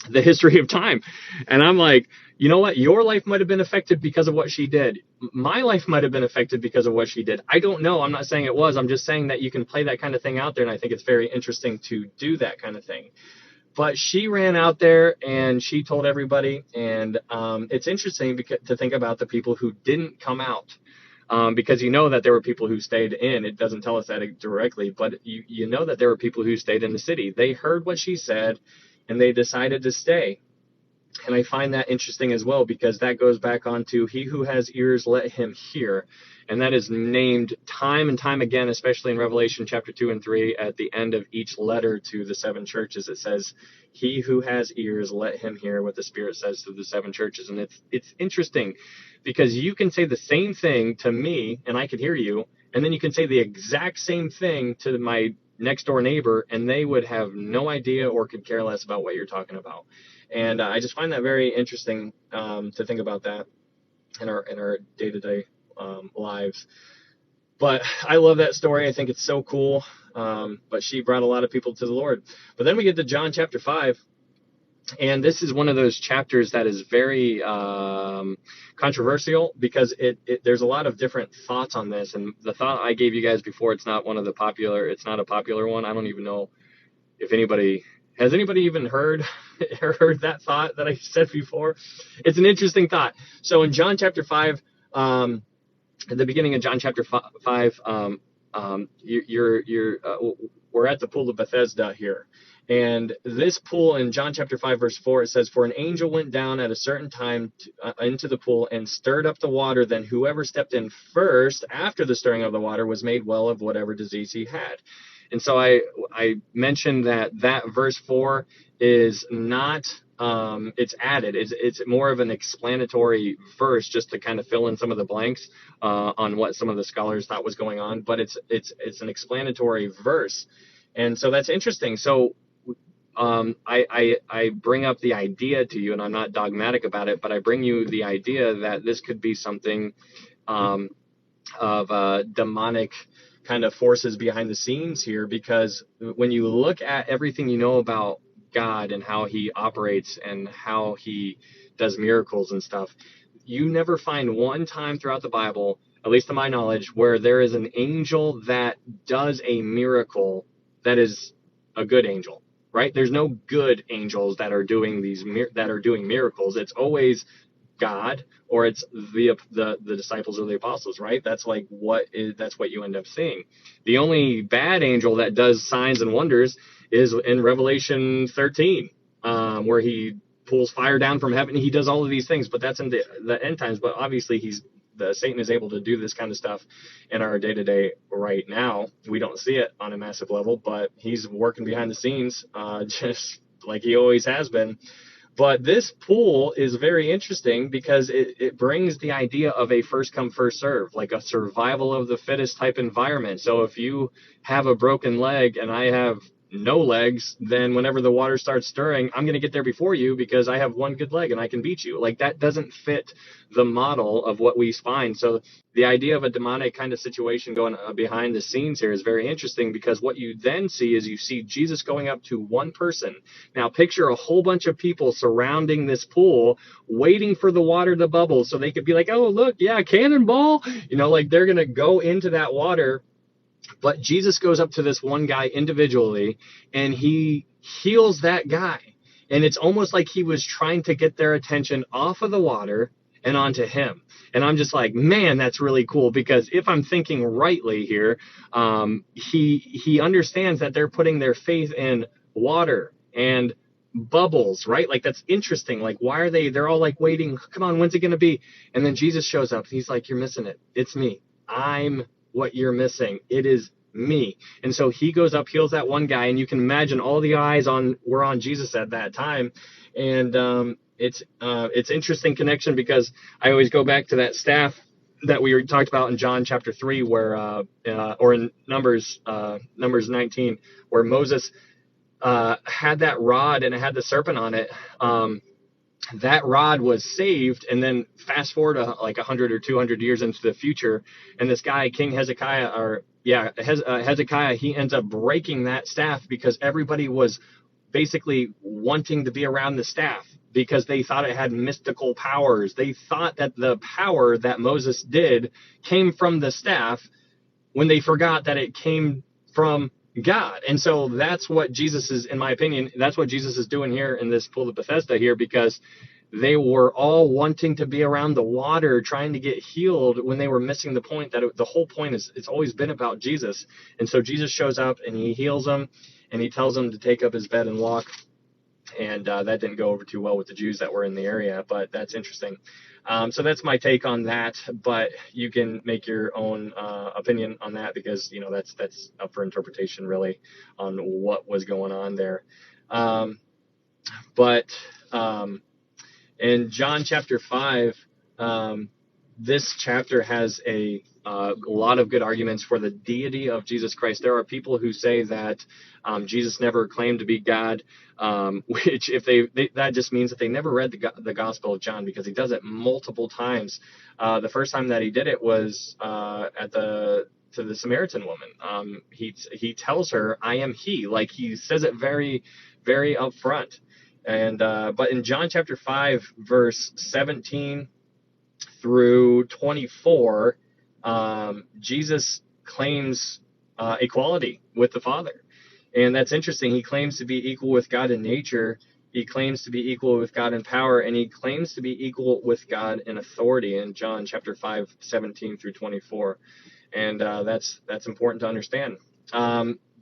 the history of time. And I'm like, you know what? Your life might have been affected because of what she did. My life might have been affected because of what she did. I don't know. I'm not saying it was. I'm just saying that you can play that kind of thing out there. And I think it's very interesting to do that kind of thing. But she ran out there and she told everybody. And it's interesting to think about the people who didn't come out. Because that there were people who stayed in. It doesn't tell us that directly, but you know that there were people who stayed in the city. They heard what she said, and they decided to stay. And I find that interesting as well, because that goes back onto he who has ears, let him hear. And that is named time and time again, especially in Revelation chapter 2 and 3, at the end of each letter to the seven churches. It says, he who has ears, let him hear what the Spirit says to the seven churches. And it's interesting, because you can say the same thing to me and I could hear you, and then you can say the exact same thing to my next door neighbor, and they would have no idea or could care less about what you're talking about. And I just find that very interesting to think about that in our day-to-day lives. But I love that story. I think it's so cool. But she brought a lot of people to the Lord. But then we get to John chapter 5. And this is one of those chapters that is very controversial, because there's a lot of different thoughts on this. And the thought I gave you guys before, it's not a popular one. I don't even know if has anybody even heard that thought that I said before. It's an interesting thought. So in John chapter 5, at the beginning of John chapter 5, we're at the pool of Bethesda here. And this pool in John chapter 5, verse 4, it says, for an angel went down at a certain time into the pool and stirred up the water. Then whoever stepped in first after the stirring of the water was made well of whatever disease he had. And so I mentioned that verse 4 is not, it's added. It's more of an explanatory verse, just to kind of fill in some of the blanks on what some of the scholars thought was going on. But it's an explanatory verse. And so that's interesting. So I bring up the idea to you, and I'm not dogmatic about it, but I bring you the idea that this could be something of demonic kind of forces behind the scenes here, because when you look at everything you know about God and how he operates and how he does miracles and stuff, you never find one time throughout the Bible, at least to my knowledge, where there is an angel that does a miracle that is a good angel, right? There's no good angels that are doing miracles. It's always God, or it's the disciples or the apostles, right? That's what you end up seeing. The only bad angel that does signs and wonders is in Revelation 13, where he pulls fire down from heaven. He does all of these things, but that's in the end times. But obviously Satan is able to do this kind of stuff in our day-to-day right now. We don't see it on a massive level, but he's working behind the scenes, just like he always has been. But this pool is very interesting because it brings the idea of a first come, first serve, like a survival of the fittest type environment. So if you have a broken leg and I have no legs, then whenever the water starts stirring, I'm going to get there before you because I have one good leg and I can beat you. Like, that doesn't fit the model of what we find. So the idea of a demonic kind of situation going behind the scenes here is very interesting, because what you then see is you see Jesus going up to one person. Now picture a whole bunch of people surrounding this pool, waiting for the water to bubble so they could be like, oh, look, yeah, cannonball. Like, they're going to go into that water. But Jesus goes up to this one guy individually and he heals that guy. And it's almost like he was trying to get their attention off of the water and onto him. And I'm just like, man, that's really cool, because if I'm thinking rightly here, he understands that they're putting their faith in water and bubbles, right? Like, that's interesting. Like, why are they're all like waiting, come on, when's it going to be? And then Jesus shows up. He's like, you're missing it. It's me. I'm what you're missing. It is me. And so he goes up, heals that one guy, and you can imagine all the eyes were on Jesus at that time. And it's interesting connection, because I always go back to that staff that we talked about in John chapter 3, where or in Numbers 19, where Moses had that rod and it had the serpent on it. That rod was saved, and then fast forward like 100 or 200 years into the future, and this guy, King Hezekiah, Hezekiah, he ends up breaking that staff because everybody was basically wanting to be around the staff because they thought it had mystical powers. They thought that the power that Moses did came from the staff, when they forgot that it came from God. And so that's what Jesus is, in my opinion, that's what Jesus is doing here in this pool of Bethesda here, because they were all wanting to be around the water, trying to get healed, when they were missing the point that the whole point is, it's always been about Jesus. And so Jesus shows up and he heals them, and he tells them to take up his bed and walk. And that didn't go over too well with the Jews that were in the area, but that's interesting. So that's my take on that, but you can make your own opinion on that, because that's up for interpretation really on what was going on there. But in John chapter 5, this chapter has a lot of good arguments for the deity of Jesus Christ. There are people who say that Jesus never claimed to be God, which if that just means that they never read the Gospel of John, because he does it multiple times. The first time that he did it was to the Samaritan woman. He tells her, I am he. Like, he says it very, very upfront. And but in John chapter 5, verse 17 through 24, Jesus claims equality with the Father. And that's interesting. He claims to be equal with God in nature. He claims to be equal with God in power, and he claims to be equal with God in authority in John chapter 5, 17 through 24. And that's important to understand.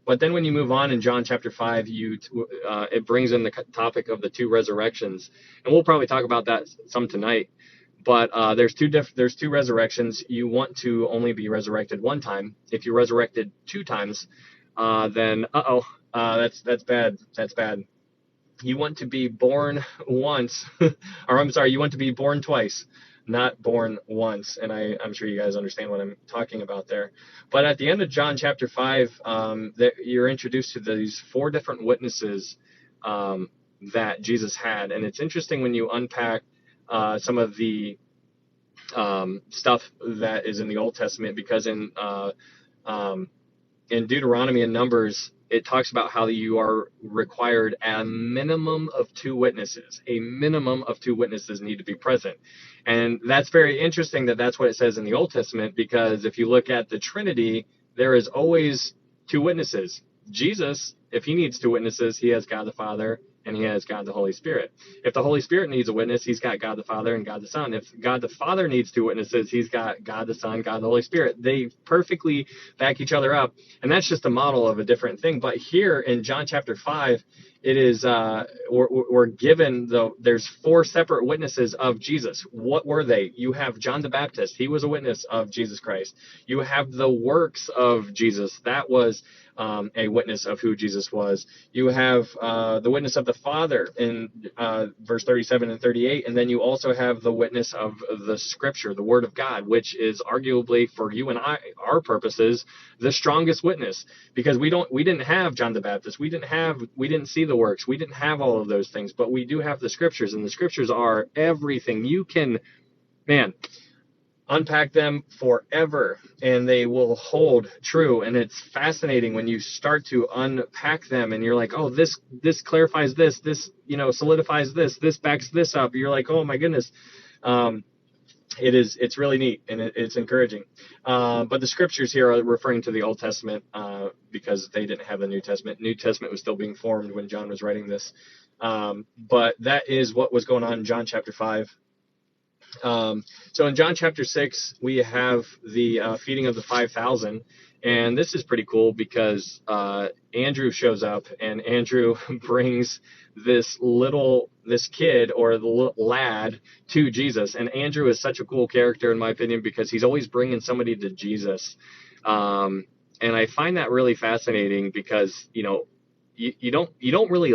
But then when you move on in John chapter 5, it brings in the topic of the two resurrections. And we'll probably talk about that some tonight. But there's two resurrections. You want to only be resurrected one time. If you're resurrected two times, then that's bad. That's bad. You want to be born once, or I'm sorry, you want to be born twice, not born once. And I'm sure you guys understand what I'm talking about there. But at the end of John chapter 5, you're introduced to these four different witnesses that Jesus had. And it's interesting when you unpack some of the stuff that is in the Old Testament, because in Deuteronomy and Numbers, it talks about how you are required a minimum of two witnesses. A minimum of two witnesses need to be present. And that's very interesting that that's what it says in the Old Testament, because if you look at the Trinity, there is always two witnesses. Jesus, if he needs two witnesses, he has God the Father and he has God the Holy Spirit. If the Holy Spirit needs a witness, he's got God the Father and God the Son. If God the Father needs two witnesses, he's got God the Son, God the Holy Spirit. They perfectly back each other up. And that's just a model of a different thing. But here in John chapter 5, It is we're given there's four separate witnesses of Jesus. What were they? You have John the Baptist. He was a witness of Jesus Christ. You have the works of Jesus. That was a witness of who Jesus was. You have the witness of the Father in verse 37 and 38, and then you also have the witness of the Scripture, the Word of God, which is arguably for you and I, our purposes, the strongest witness, because we didn't have John the Baptist, we didn't see the works, we didn't have all of those things, but we do have the Scriptures, and the Scriptures are everything. You can, man, unpack them forever and they will hold true. And it's fascinating when you start to unpack them and you're like, oh, this clarifies this solidifies this backs this up. You're like, oh my goodness. It's really neat and it's encouraging. But the scriptures here are referring to the Old Testament because they didn't have the New Testament. New Testament was still being formed when John was writing this. But that is what was going on in John chapter 5. So in John chapter 6, we have the feeding of the 5,000. And this is pretty cool because Andrew shows up and Andrew brings this kid or the lad to Jesus. And Andrew is such a cool character, in my opinion, because he's always bringing somebody to Jesus. And I find that really fascinating because, you don't really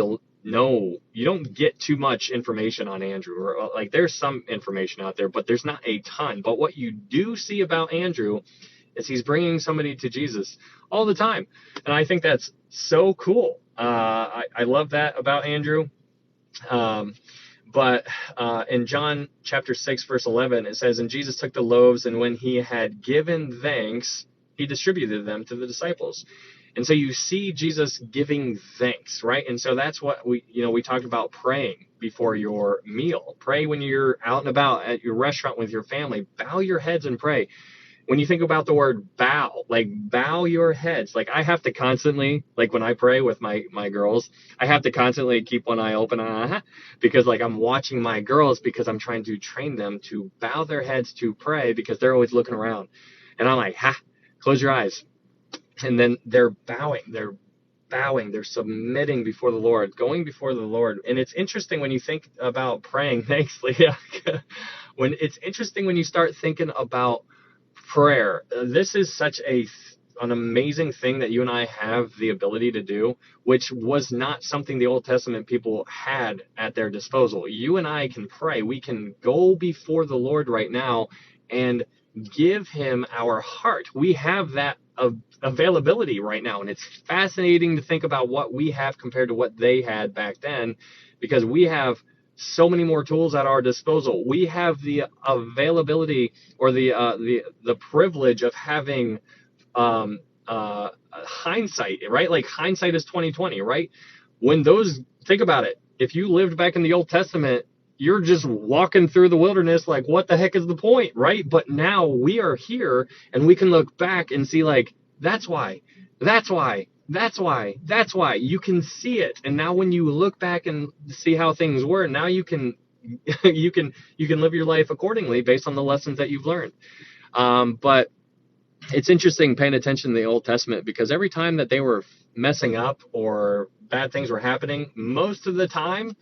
you don't get too much information on Andrew. Or, like, there's some information out there, but there's not a ton. But what you do see about Andrew is he's bringing somebody to Jesus all the time. And I think that's so cool. I love that about Andrew. But in John chapter 6, verse 11, it says, and Jesus took the loaves, and when he had given thanks, he distributed them to the disciples. And so you see Jesus giving thanks, right? And so that's what we talked about, praying before your meal. Pray when you're out and about at your restaurant with your family. Bow your heads and pray. When you think about the word bow, like bow your heads. Like I have to constantly, like when I pray with my girls, I have to constantly keep one eye open because like I'm watching my girls because I'm trying to train them to bow their heads to pray because they're always looking around. And I'm like, close your eyes. And then they're bowing, they're submitting before the Lord, going before the Lord. And it's interesting when you think about praying. Thanks, Leah. It's interesting when you start thinking about prayer. This is such an amazing thing that you and I have the ability to do, which was not something the Old Testament people had at their disposal. You and I can pray. We can go before the Lord right now and give him our heart. We have that availability right now, and it's fascinating to think about what we have compared to what they had back then, because we have so many more tools at our disposal. We have the availability or the privilege of having hindsight, right? Like hindsight is 2020, right? Think about it. If you lived back in the Old Testament, you're just walking through the wilderness like, what the heck is the point, right? But now we are here and we can look back and see like, that's why. You can see it. And now when you look back and see how things were, now you can you can live your life accordingly based on the lessons that you've learned. But it's interesting paying attention to the Old Testament, because every time that they were messing up or bad things were happening, most of the time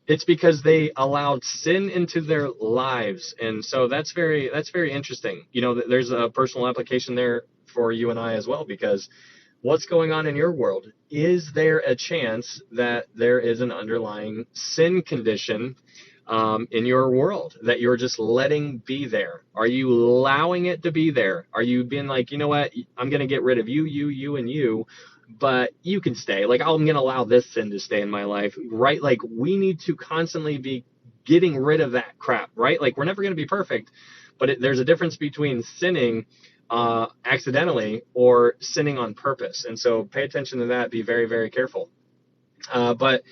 it's because they allowed sin into their lives. And so that's very interesting. There's a personal application there for you and I as well, because what's going on in your world? Is there a chance that there is an underlying sin condition in your world that you're just letting be there? Are you allowing it to be there? Are you being like, you know what, I'm going to get rid of you, and you, but you can stay. Like, I'm going to allow this sin to stay in my life, right? Like, we need to constantly be getting rid of that crap, right? Like, we're never going to be perfect, but there's a difference between sinning accidentally or sinning on purpose. And so pay attention to that. Be very, very careful. But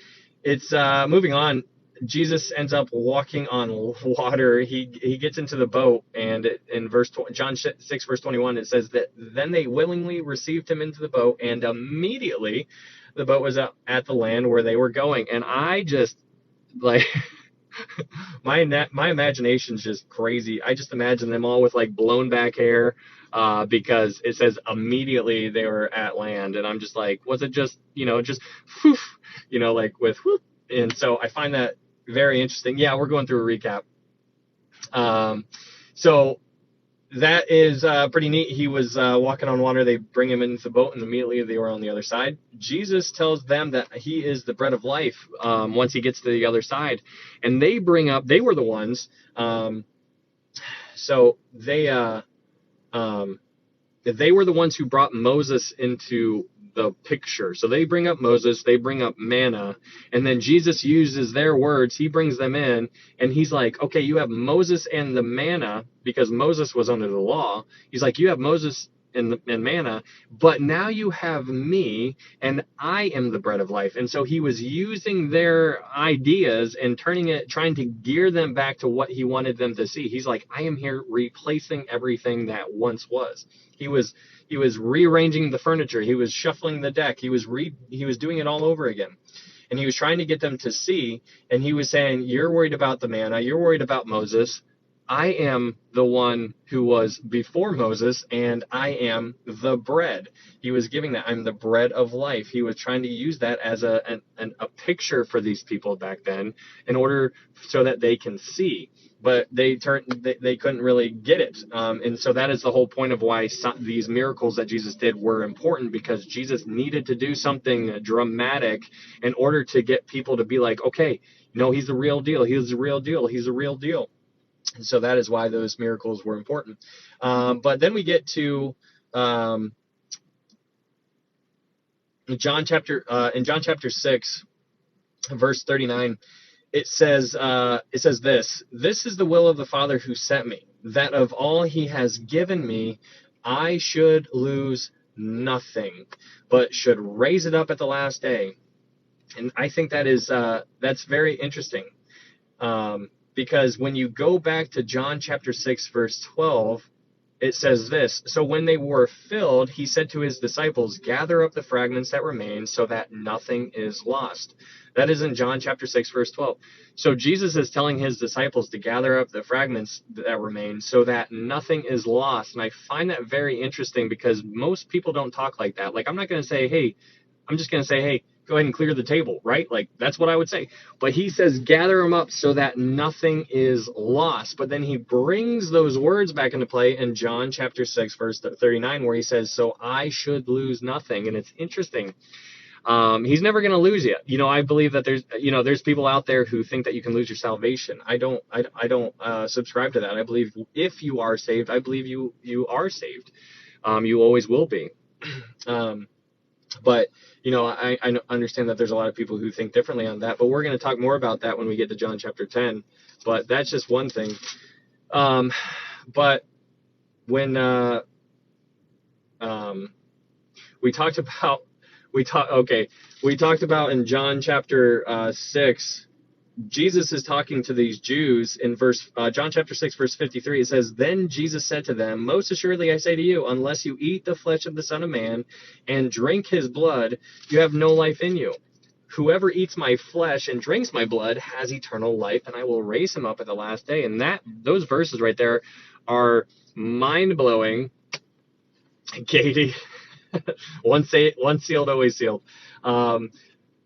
it's moving on. Jesus ends up walking on water. He gets into the boat, and in John 6, verse 21, it says that then they willingly received him into the boat, and immediately the boat was at the land where they were going. And I just, like, my imagination's just crazy. I just imagine them all with like blown back hair, because it says immediately they were at land. And I'm just like, was it just, just whoof, like with whoop? And so I find that very interesting. Yeah, we're going through a recap. So that is pretty neat. He was walking on water. They bring him into the boat, and immediately they were on the other side. Jesus tells them that he is the bread of life once he gets to the other side. And they were the ones. So they were the ones who brought Moses into the picture. So they bring up Moses, they bring up manna, and then Jesus uses their words. He brings them in, and he's like, okay, you have Moses and the manna, because Moses was under the law. He's like, you have Moses and manna, but now you have me, and I am the bread of life. And so he was using their ideas and trying to gear them back to what he wanted them to see. He's like, I am here replacing everything that once was. He was rearranging the furniture. He was shuffling the deck. He was doing it all over again. And he was trying to get them to see, and he was saying, you're worried about the manna, you're worried about Moses. I am the one who was before Moses, and I am the bread. He was giving that. I'm the bread of life. He was trying to use that as a picture for these people back then in order so that they can see. But they couldn't really get it. And so that is the whole point of why these miracles that Jesus did were important, because Jesus needed to do something dramatic in order to get people to be like, okay, he's the real deal. He's the real deal. He's the real deal. And so that is why those miracles were important. But then we get to in John chapter 6, verse 39. It says this is the will of the Father who sent me, that of all he has given me, I should lose nothing, but should raise it up at the last day. And I think that's very interesting. Because when you go back to John chapter 6, verse 12, it says this: so when they were filled, he said to his disciples, gather up the fragments that remain so that nothing is lost. That is in John chapter 6, verse 12. So Jesus is telling his disciples to gather up the fragments that remain so that nothing is lost. And I find that very interesting, because most people don't talk like that. Like, I'm not going to say, hey, I'm just going to say, hey, go ahead and clear the table, right? Like, that's what I would say. But he says, gather them up so that nothing is lost. But then he brings those words back into play in John chapter 6, verse 39, where he says, so I should lose nothing. And it's interesting. He's never going to lose you. I believe that there's people out there who think that you can lose your salvation. I don't subscribe to that. I believe if you are saved, I believe you are saved. You always will be. But I understand that there's a lot of people who think differently on that, but we're going to talk more about that when we get to John chapter 10. But that's just one thing. But when we talked about in John chapter 6, Jesus is talking to these Jews in John chapter 6, verse 53. It says, then Jesus said to them, most assuredly I say to you, unless you eat the flesh of the Son of Man and drink his blood, you have no life in you. Whoever eats my flesh and drinks my blood has eternal life, and I will raise him up at the last day. And those verses right there are mind-blowing. Katie, once sealed, always sealed.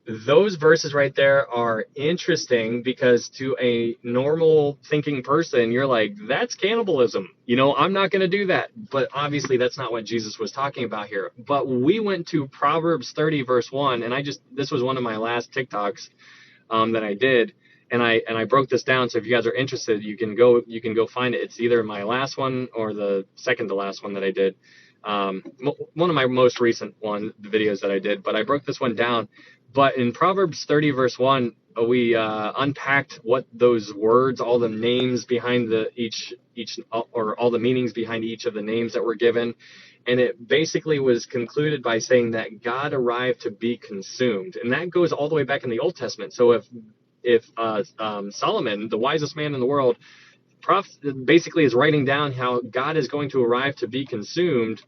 Those verses right there are interesting, because to a normal thinking person, you're like, that's cannibalism. I'm not going to do that. But obviously that's not what Jesus was talking about here. But we went to Proverbs 30, verse 1, and this was one of my last TikToks that I did. And I broke this down. So if you guys are interested, you can go find it. It's either my last one or the second to last one that I did. One of my most recent videos that I did, but I broke this one down. But in Proverbs 30, verse 1, we unpacked what those words, all the names behind all the meanings behind each of the names that were given. And it basically was concluded by saying that God arrived to be consumed. And that goes all the way back in the Old Testament. So if Solomon, the wisest man in the world, basically is writing down how God is going to arrive to be consumed,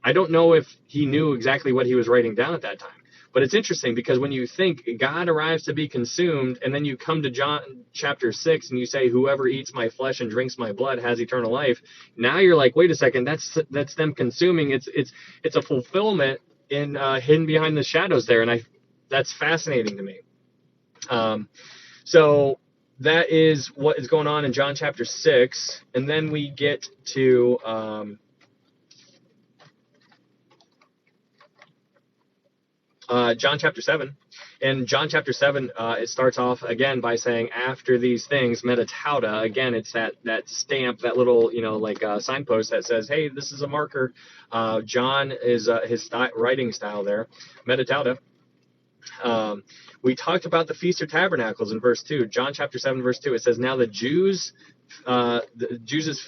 I don't know if he knew exactly what he was writing down at that time. But it's interesting because when you think God arrives to be consumed, and then you come to John chapter 6 and you say, whoever eats my flesh and drinks my blood has eternal life. Now you're like, wait a second, that's them consuming. It's a fulfillment in hidden behind the shadows there, and that's fascinating to me. So that is what is going on in John chapter 6, and then we get to John chapter 7. In John chapter 7, it starts off again by saying, after these things, meta tauta. Again, it's that stamp, that little, like signpost that says, hey, this is a marker. John is his writing style there, meta tauta. We talked about the Feast of Tabernacles in verse 2. John chapter 7, verse 2, it says, now the Jews'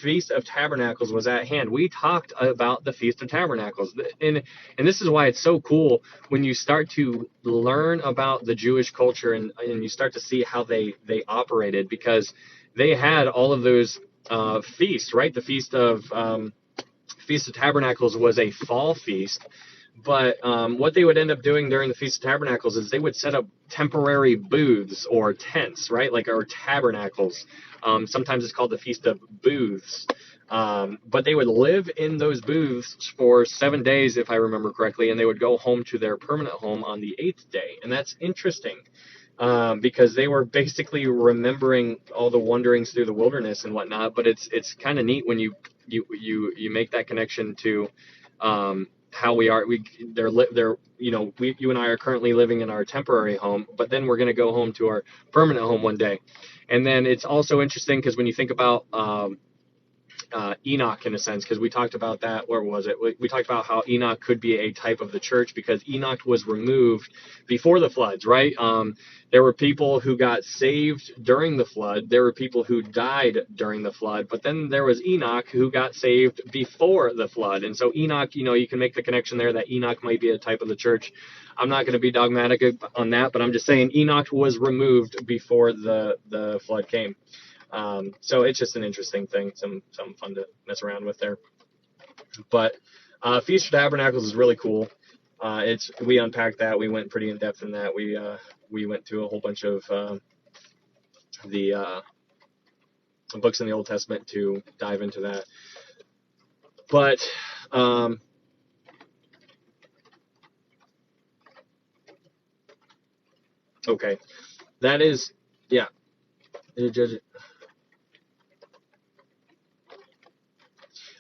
Feast of Tabernacles was at hand. We talked about the Feast of Tabernacles. And this is why it's so cool when you start to learn about the Jewish culture and you start to see how they operated, because they had all of those feasts, right? The Feast of Tabernacles was a fall feast. But what they would end up doing during the Feast of Tabernacles is they would set up temporary booths or tents, right? Or tabernacles. Sometimes it's called the Feast of Booths. But they would live in those booths for 7 days, if I remember correctly, and they would go home to their permanent home on the 8th day. And that's interesting because they were basically remembering all the wanderings through the wilderness and whatnot. But it's kind of neat when you make that connection to how we are. You and I are currently living in our temporary home, but then we're going to go home to our permanent home one day. And then it's also interesting because when you think about Enoch, in a sense, because we talked about that. Where was it? We talked about how Enoch could be a type of the church because Enoch was removed before the floods, right? There were people who got saved during the flood. There were people who died during the flood. But then there was Enoch who got saved before the flood. And so Enoch, you can make the connection there that Enoch might be a type of the church. I'm not going to be dogmatic on that, but I'm just saying Enoch was removed before the flood came. So it's just an interesting thing, some fun to mess around with there. But Feast of Tabernacles is really cool. We unpacked that. We went pretty in depth in that. We went to a whole bunch of the books in the Old Testament to dive into that. But okay, that is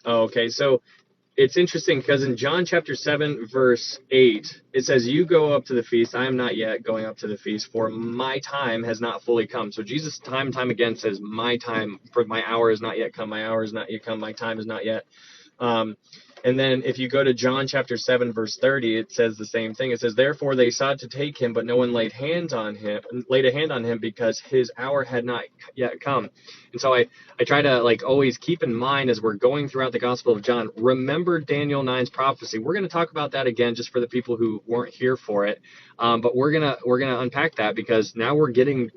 Okay, so it's interesting because in John chapter 7, verse 8, it says, you go up to the feast. I am not yet going up to the feast, for my time has not fully come. So Jesus time and time again says, my time, for my hour is not yet come. My hour is not yet come. My time is not yet. And then if you go to John chapter 7, verse 30, it says the same thing. It says, therefore they sought to take him, but no one laid a hand on him because his hour had not yet come. And so I try to always keep in mind as we're going throughout the Gospel of John, remember Daniel 9's prophecy. We're going to talk about that again just for the people who weren't here for it. But we're gonna unpack that because now we're getting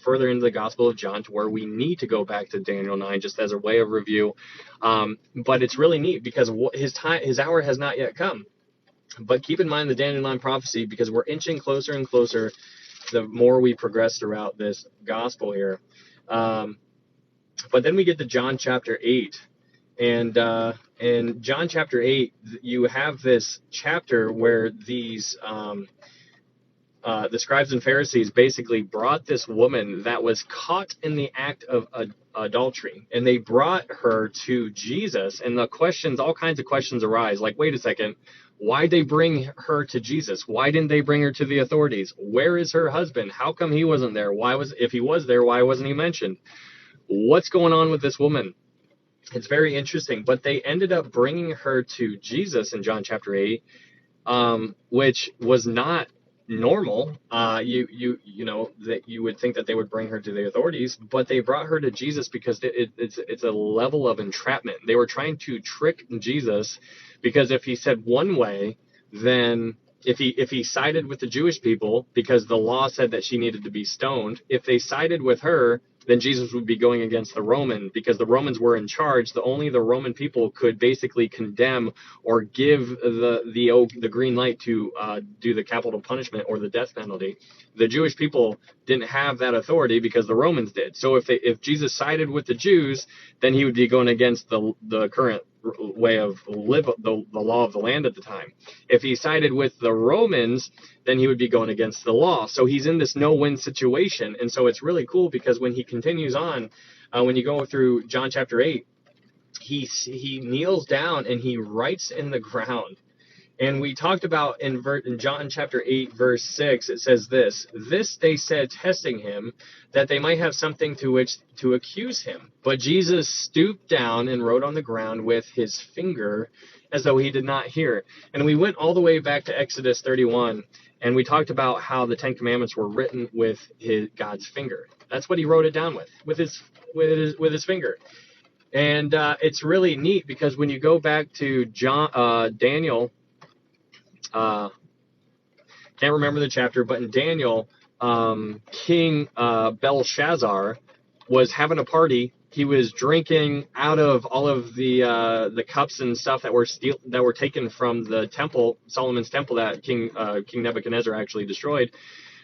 further into the Gospel of John to where we need to go back to Daniel 9 just as a way of review. But it's really neat because his hour has not yet come. But keep in mind the Daniel 9 prophecy because we're inching closer and closer the more we progress throughout this gospel here. But then we get to John chapter 8. And in John chapter 8, you have this chapter where these the scribes and Pharisees basically brought this woman that was caught in the act of adultery, and they brought her to Jesus. And all kinds of questions arise. Like, wait a second, why'd they bring her to Jesus? Why didn't they bring her to the authorities? Where is her husband? How come he wasn't there? If he was there, why wasn't he mentioned? What's going on with this woman? It's very interesting. But they ended up bringing her to Jesus in John chapter 8, which was not normal. You know that you would think that they would bring her to the authorities, but they brought her to Jesus because it's a level of entrapment. They were trying to trick Jesus because if he said one way, then if he sided with the Jewish people because the law said that she needed to be stoned, if they sided with her, then Jesus would be going against the Roman, because the Romans were in charge. Only the Roman people could basically condemn or give the green light to do the capital punishment or the death penalty. The Jewish people didn't have that authority because the Romans did. So if Jesus sided with the Jews, then he would be going against the current way of the law of the land at the time. If he sided with the Romans, then he would be going against the law. So he's in this no-win situation. And so it's really cool, because when he continues on, when you go through John chapter 8, he kneels down and he writes in the ground. And we talked about in John chapter 8, verse 6, it says this: "This they said, testing him, that they might have something to which to accuse him. But Jesus stooped down and wrote on the ground with his finger, as though he did not hear." And we went all the way back to Exodus 31, and we talked about how the Ten Commandments were written with God's finger. That's what he wrote it down with his finger. And it's really neat, because when you go back to Daniel. Can't remember the chapter, but in Daniel, King Belshazzar was having a party. He was drinking out of all of the cups and stuff that were taken from the temple, Solomon's temple, that King Nebuchadnezzar actually destroyed.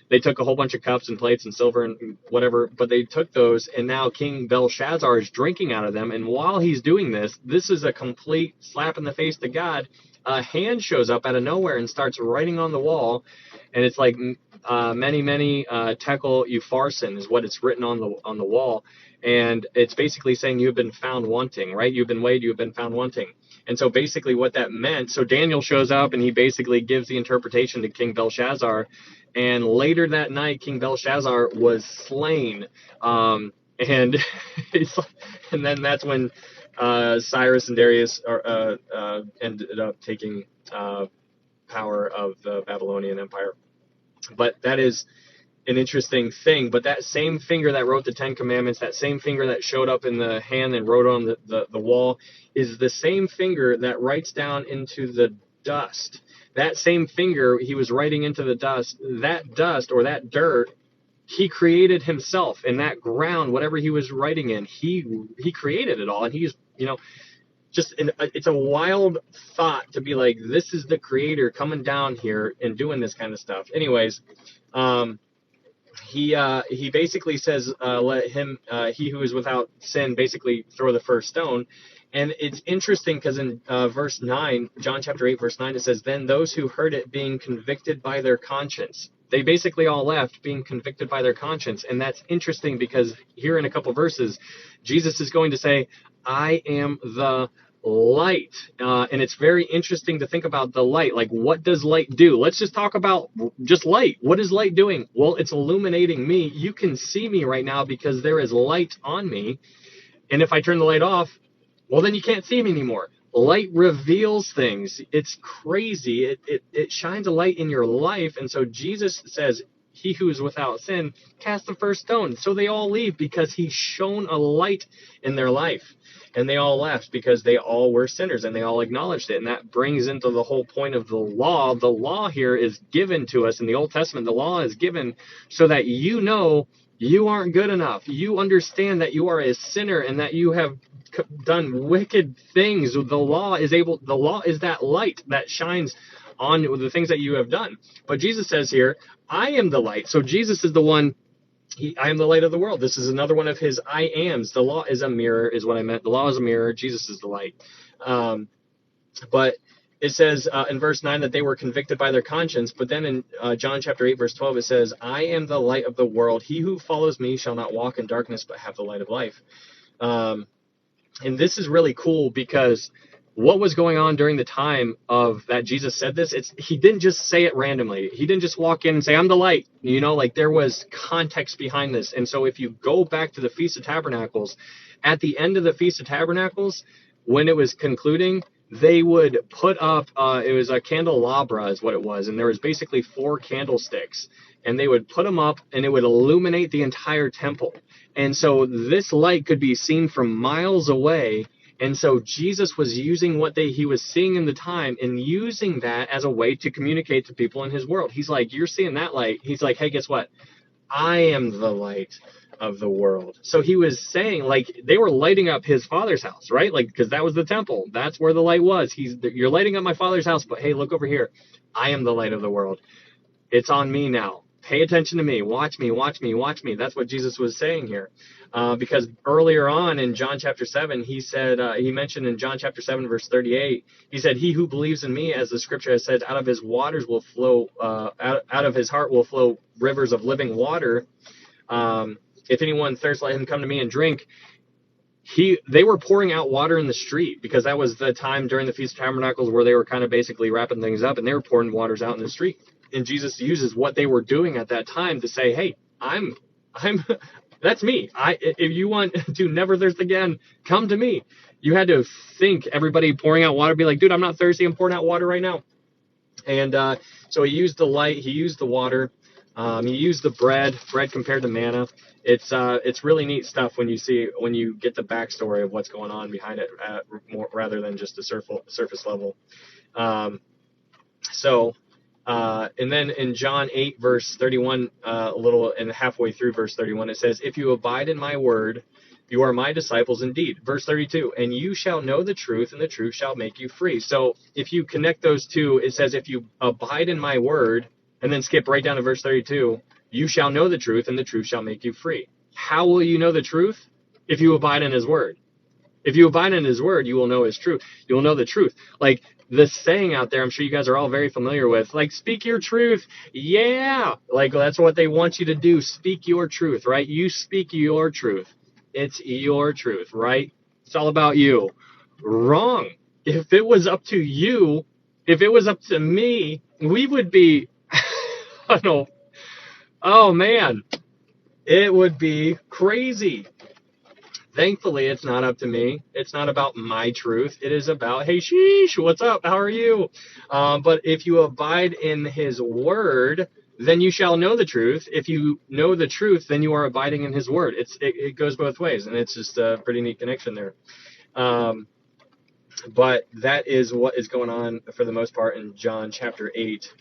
They took a whole bunch of cups and plates and silver and whatever, but they took those, and now King Belshazzar is drinking out of them. And while he's doing this is a complete slap in the face to God. A hand shows up out of nowhere and starts writing on the wall, and it's like many tekel upharsin is what it's written on the wall, and it's basically saying you have been found wanting, right? You've been weighed, you have been found wanting. And so basically what that meant, so Daniel shows up and he basically gives the interpretation to King Belshazzar, and later that night King Belshazzar was slain, and and then that's when Cyrus and Darius ended up taking power of the Babylonian Empire. But that is an interesting thing. But that same finger that wrote the Ten Commandments, that same finger that showed up in the hand and wrote on the wall, is the same finger that writes down into the dust. That same finger he was writing into the dust, or that dirt, he created himself. In that ground, whatever he was writing in, he created it all. And he's, it's a wild thought to be like, this is the creator coming down here and doing this kind of stuff. Anyways, he basically says, let him, he who is without sin, basically throw the first stone. And it's interesting because in verse 9, John chapter 8, verse 9, it says, "Then those who heard it, being convicted by their conscience." They basically all left being convicted by their conscience. And that's interesting because here in a couple verses, Jesus is going to say, "I am the light." And it's very interesting to think about the light. Like, what does light do? Let's just talk about just light. What is light doing? Well, it's illuminating me. You can see me right now because there is light on me. And if I turn the light off, well, then you can't see me anymore. Light reveals things. It's crazy. It shines a light in your life. And so Jesus says, "He who is without sin, cast the first stone." So they all leave because he shone a light in their life. And they all left because they all were sinners and they all acknowledged it. And that brings into the whole point of the law. The law here is given to us in the Old Testament. The law is given so that you know you aren't good enough. You understand that you are a sinner and that you have done wicked things. The law is that light that shines on the things that you have done. But Jesus says here, "I am the light." So Jesus is the one. I am the light of the world. This is another one of his I ams. The law is a mirror, is what I meant. The law is a mirror. Jesus is the light. But it says in verse 9 that they were convicted by their conscience. But then in John chapter 8, verse 12, it says, "I am the light of the world. He who follows me shall not walk in darkness, but have the light of life." And this is really cool because what was going on during the time of that Jesus said this, he didn't just say it randomly. He didn't just walk in and say, "I'm the light." There was context behind this. And so if you go back to the Feast of Tabernacles, at the end of the Feast of Tabernacles, when it was concluding, they would put up, it was a candelabra is what it was. And there was basically 4 candlesticks. And they would put them up and it would illuminate the entire temple. And so this light could be seen from miles away. And so Jesus was using what he was seeing in the time and using that as a way to communicate to people in his world. He's like, "You're seeing that light." He's like, "Hey, guess what? I am the light of the world. So he was saying, like, they were lighting up his father's house, right? Like, because that was the temple. That's where the light was. You're lighting up my father's house, but hey, look over here. I am the light of the world. It's on me now. Pay attention to me. Watch me, watch me, watch me. That's what Jesus was saying here. Because earlier on in John chapter 7, he said, he mentioned in John chapter 7, verse 38, he said, he who believes in me, as the scripture has said, out of his waters will flow, out of his heart will flow rivers of living water. If anyone thirsts, let him come to me and drink. They were pouring out water in the street because that was the time during the Feast of Tabernacles where they were kind of basically wrapping things up, and they were pouring waters out in the street. And Jesus uses what they were doing at that time to say, hey, I'm that's me. If you want to never thirst again, come to me. You had to think everybody pouring out water, be like, dude, I'm not thirsty. I'm pouring out water right now. And so he used the light. He used the water. He used the bread compared to manna. It's really neat stuff when you get the backstory of what's going on behind it, rather than just a surface level. And then in John 8 verse 31, a little and halfway through verse 31, it says, "If you abide in my word, you are my disciples indeed." Verse 32, "And you shall know the truth, and the truth shall make you free." So if you connect those two, it says, if you abide in my word, and then skip right down to verse 32, you shall know the truth, and the truth shall make you free. How will you know the truth? If you abide in his word. If you abide in his word, you will know his truth. You will know the truth. Like this saying out there, I'm sure you guys are all very familiar with, like, speak your truth. Yeah. Like, that's what they want you to do. Speak your truth, right? You speak your truth. It's your truth, right? It's all about you. Wrong. If it was up to you, if it was up to me, we would be, I don't know. Oh man, it would be crazy. Thankfully, it's not up to me. It's not about my truth. It is about, hey, sheesh, what's up? How are you? But if you abide in his word, then you shall know the truth. If you know the truth, then you are abiding in his word. It goes both ways, and it's just a pretty neat connection there. But that is what is going on for the most part in John chapter 8.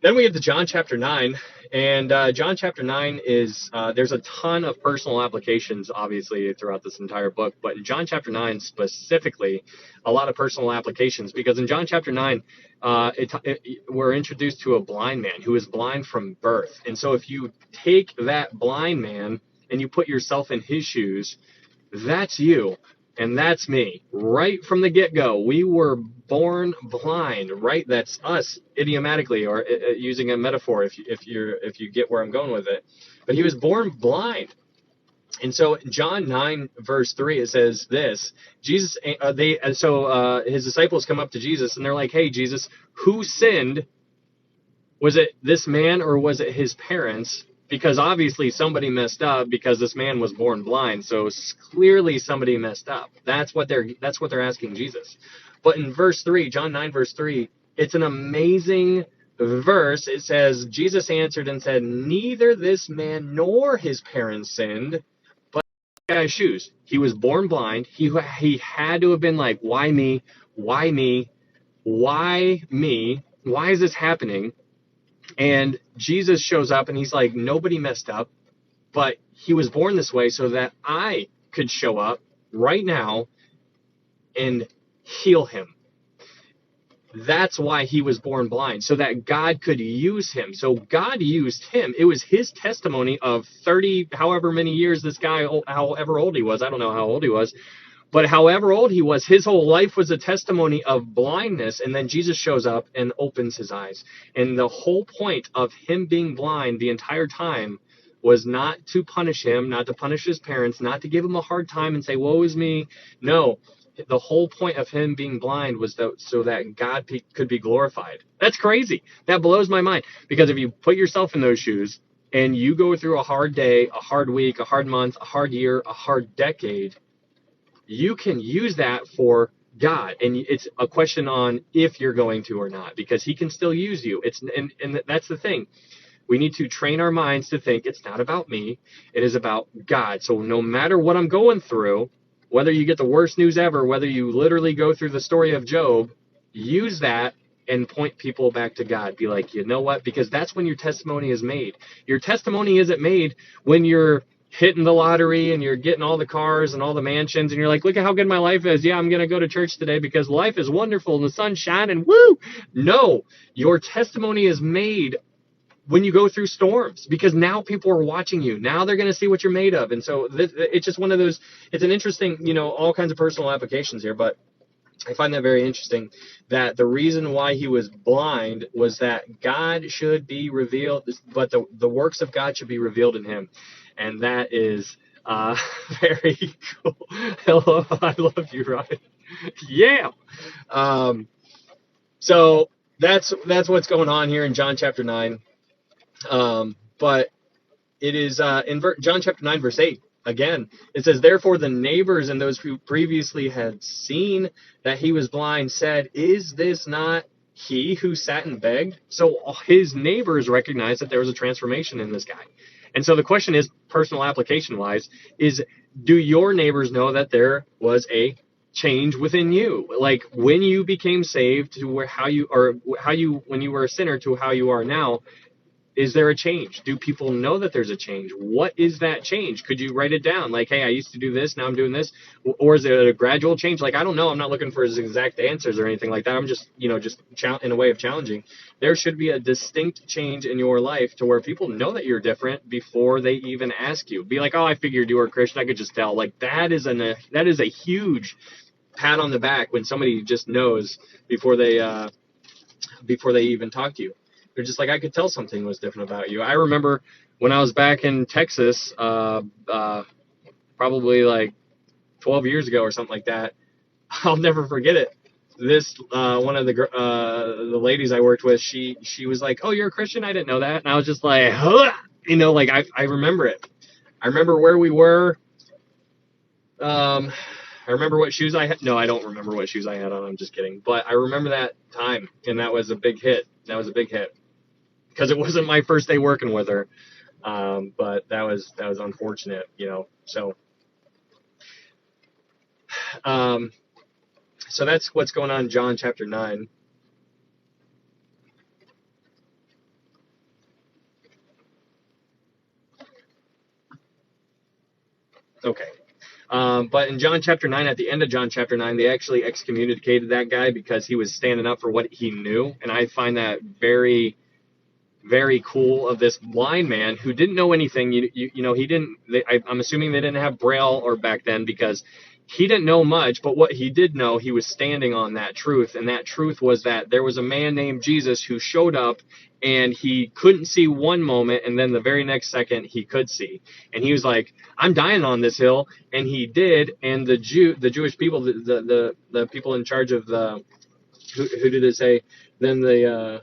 Then we get to John chapter 9, and John chapter 9 is, there's a ton of personal applications, obviously, throughout this entire book, but in John chapter 9 specifically, a lot of personal applications, because in John chapter 9, we're introduced to a blind man who is blind from birth. And so if you take that blind man and you put yourself in his shoes, that's you. And that's me. Right from the get-go, we were born blind, right? That's us, idiomatically, or using a metaphor, if you get where I'm going with it. But he was born blind. And so in John 9, verse 3, it says this, his disciples come up to Jesus, and they're like, hey, Jesus, who sinned? Was it this man, or was it his parents? Because obviously somebody messed up, because this man was born blind. So clearly somebody messed up. That's what they're asking Jesus. But in verse 3, John 9, verse 3, it's an amazing verse. It says, Jesus answered and said, neither this man nor his parents sinned, but the guy's shoes. He was born blind. He had to have been like, why me? Why me? Why me? Why is this happening? And Jesus shows up and he's like, nobody messed up, but he was born this way so that I could show up right now and heal him. That's why he was born blind, so that God could use him. So God used him. It was his testimony of 30, however many years this guy, however old he was, I don't know how old he was, but however old he was, his whole life was a testimony of blindness. And then Jesus shows up and opens his eyes. And the whole point of him being blind the entire time was not to punish him, not to punish his parents, not to give him a hard time and say, woe is me. No, the whole point of him being blind was so that God could be glorified. That's crazy. That blows my mind. Because if you put yourself in those shoes and you go through a hard day, a hard week, a hard month, a hard year, a hard decade, you can use that for God. And it's a question on if you're going to or not, because he can still use you. And that's the thing. We need to train our minds to think it's not about me. It is about God. So no matter what I'm going through, whether you get the worst news ever, whether you literally go through the story of Job, use that and point people back to God. Be like, you know what? Because that's when your testimony is made. Your testimony isn't made when you're hitting the lottery and you're getting all the cars and all the mansions and you're like, look at how good my life is. Yeah, I'm going to go to church today because life is wonderful and the sun's shining. Woo! No, your testimony is made when you go through storms, because now people are watching you. Now they're going to see what you're made of. And so it's just one of those, it's an interesting, all kinds of personal applications here, but I find that very interesting, that the reason why he was blind was that God should be revealed, but the works of God should be revealed in him. And that is very cool. I love you, Ryan. Yeah. So that's what's going on here in John chapter 9. But it is in John chapter 9, verse 8. Again, it says, therefore the neighbors and those who previously had seen that he was blind said, is this not he who sat and begged? So his neighbors recognized that there was a transformation in this guy. And so the question is, personal application wise, is do your neighbors know that there was a change within you? Like when you became saved to when you were a sinner to how you are now, is there a change? Do people know that there's a change? What is that change? Could you write it down? Like, hey, I used to do this, now I'm doing this. Or is it a gradual change? Like, I don't know. I'm not looking for his exact answers or anything like that. I'm just, just in a way of challenging. There should be a distinct change in your life to where people know that you're different before they even ask you. Be like, oh, I figured you were a Christian. I could just tell. Like, that is a huge pat on the back when somebody just knows before they even talk to you. They're just like, I could tell something was different about you. I remember when I was back in Texas, probably like 12 years ago or something like that. I'll never forget it. This one of the ladies I worked with, she was like, oh, you're a Christian? I didn't know that. And I was just like, huh! Like I remember it. I remember where we were. I remember what shoes I had. No, I don't remember what shoes I had on. I'm just kidding. But I remember that time, and that was a big hit. Because it wasn't my first day working with her, but that was unfortunate, So, so that's what's going on in John chapter 9. Okay. But in John chapter 9, at the end of John chapter 9, they actually excommunicated that guy because he was standing up for what he knew, and I find that very, very cool of this blind man who didn't know anything. I'm assuming they didn't have Braille or back then, because he didn't know much, but what he did know, he was standing on that truth, and that truth was that there was a man named Jesus who showed up, and he couldn't see one moment, and then the very next second he could see, and he was like, I'm dying on this hill, and he did. And the Jewish people, the people in charge of who did it say? Then the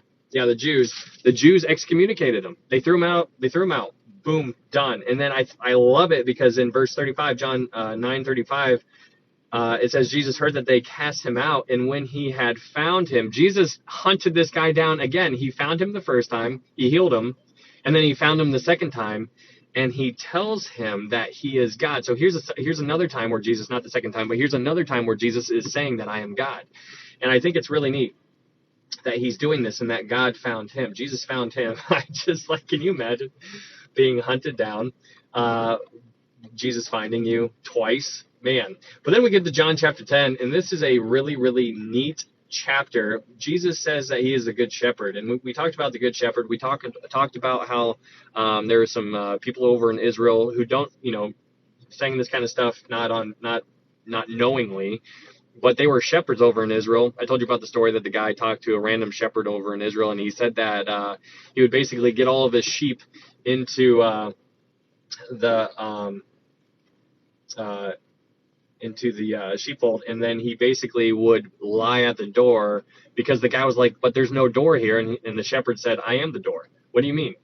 Jews excommunicated him. They threw him out. Boom, done. And then I love it because in verse 35, John 9:35, it says Jesus heard that they cast him out, and when he had found him, Jesus hunted this guy down again. He found him the first time, he healed him, and then he found him the second time, and he tells him that he is God. So here's another time where Jesus, not the second time, but here's another time where Jesus is saying that I am God. And I think it's really neat that he's doing this and that God found him. Jesus found him. I just can you imagine being hunted down, Jesus finding you twice? Man. But then we get to John chapter 10, and this is a really, really neat chapter. Jesus says that he is the good shepherd, and we talked about the good shepherd. We talked about how there are some people over in Israel who don't, saying this kind of stuff not knowingly, but they were shepherds over in Israel. I told you about the story that the guy talked to a random shepherd over in Israel, and he said that he would basically get all of his sheep into the sheepfold, and then he basically would lie at the door because the guy was like, but there's no door here, and the shepherd said, I am the door. What do you mean?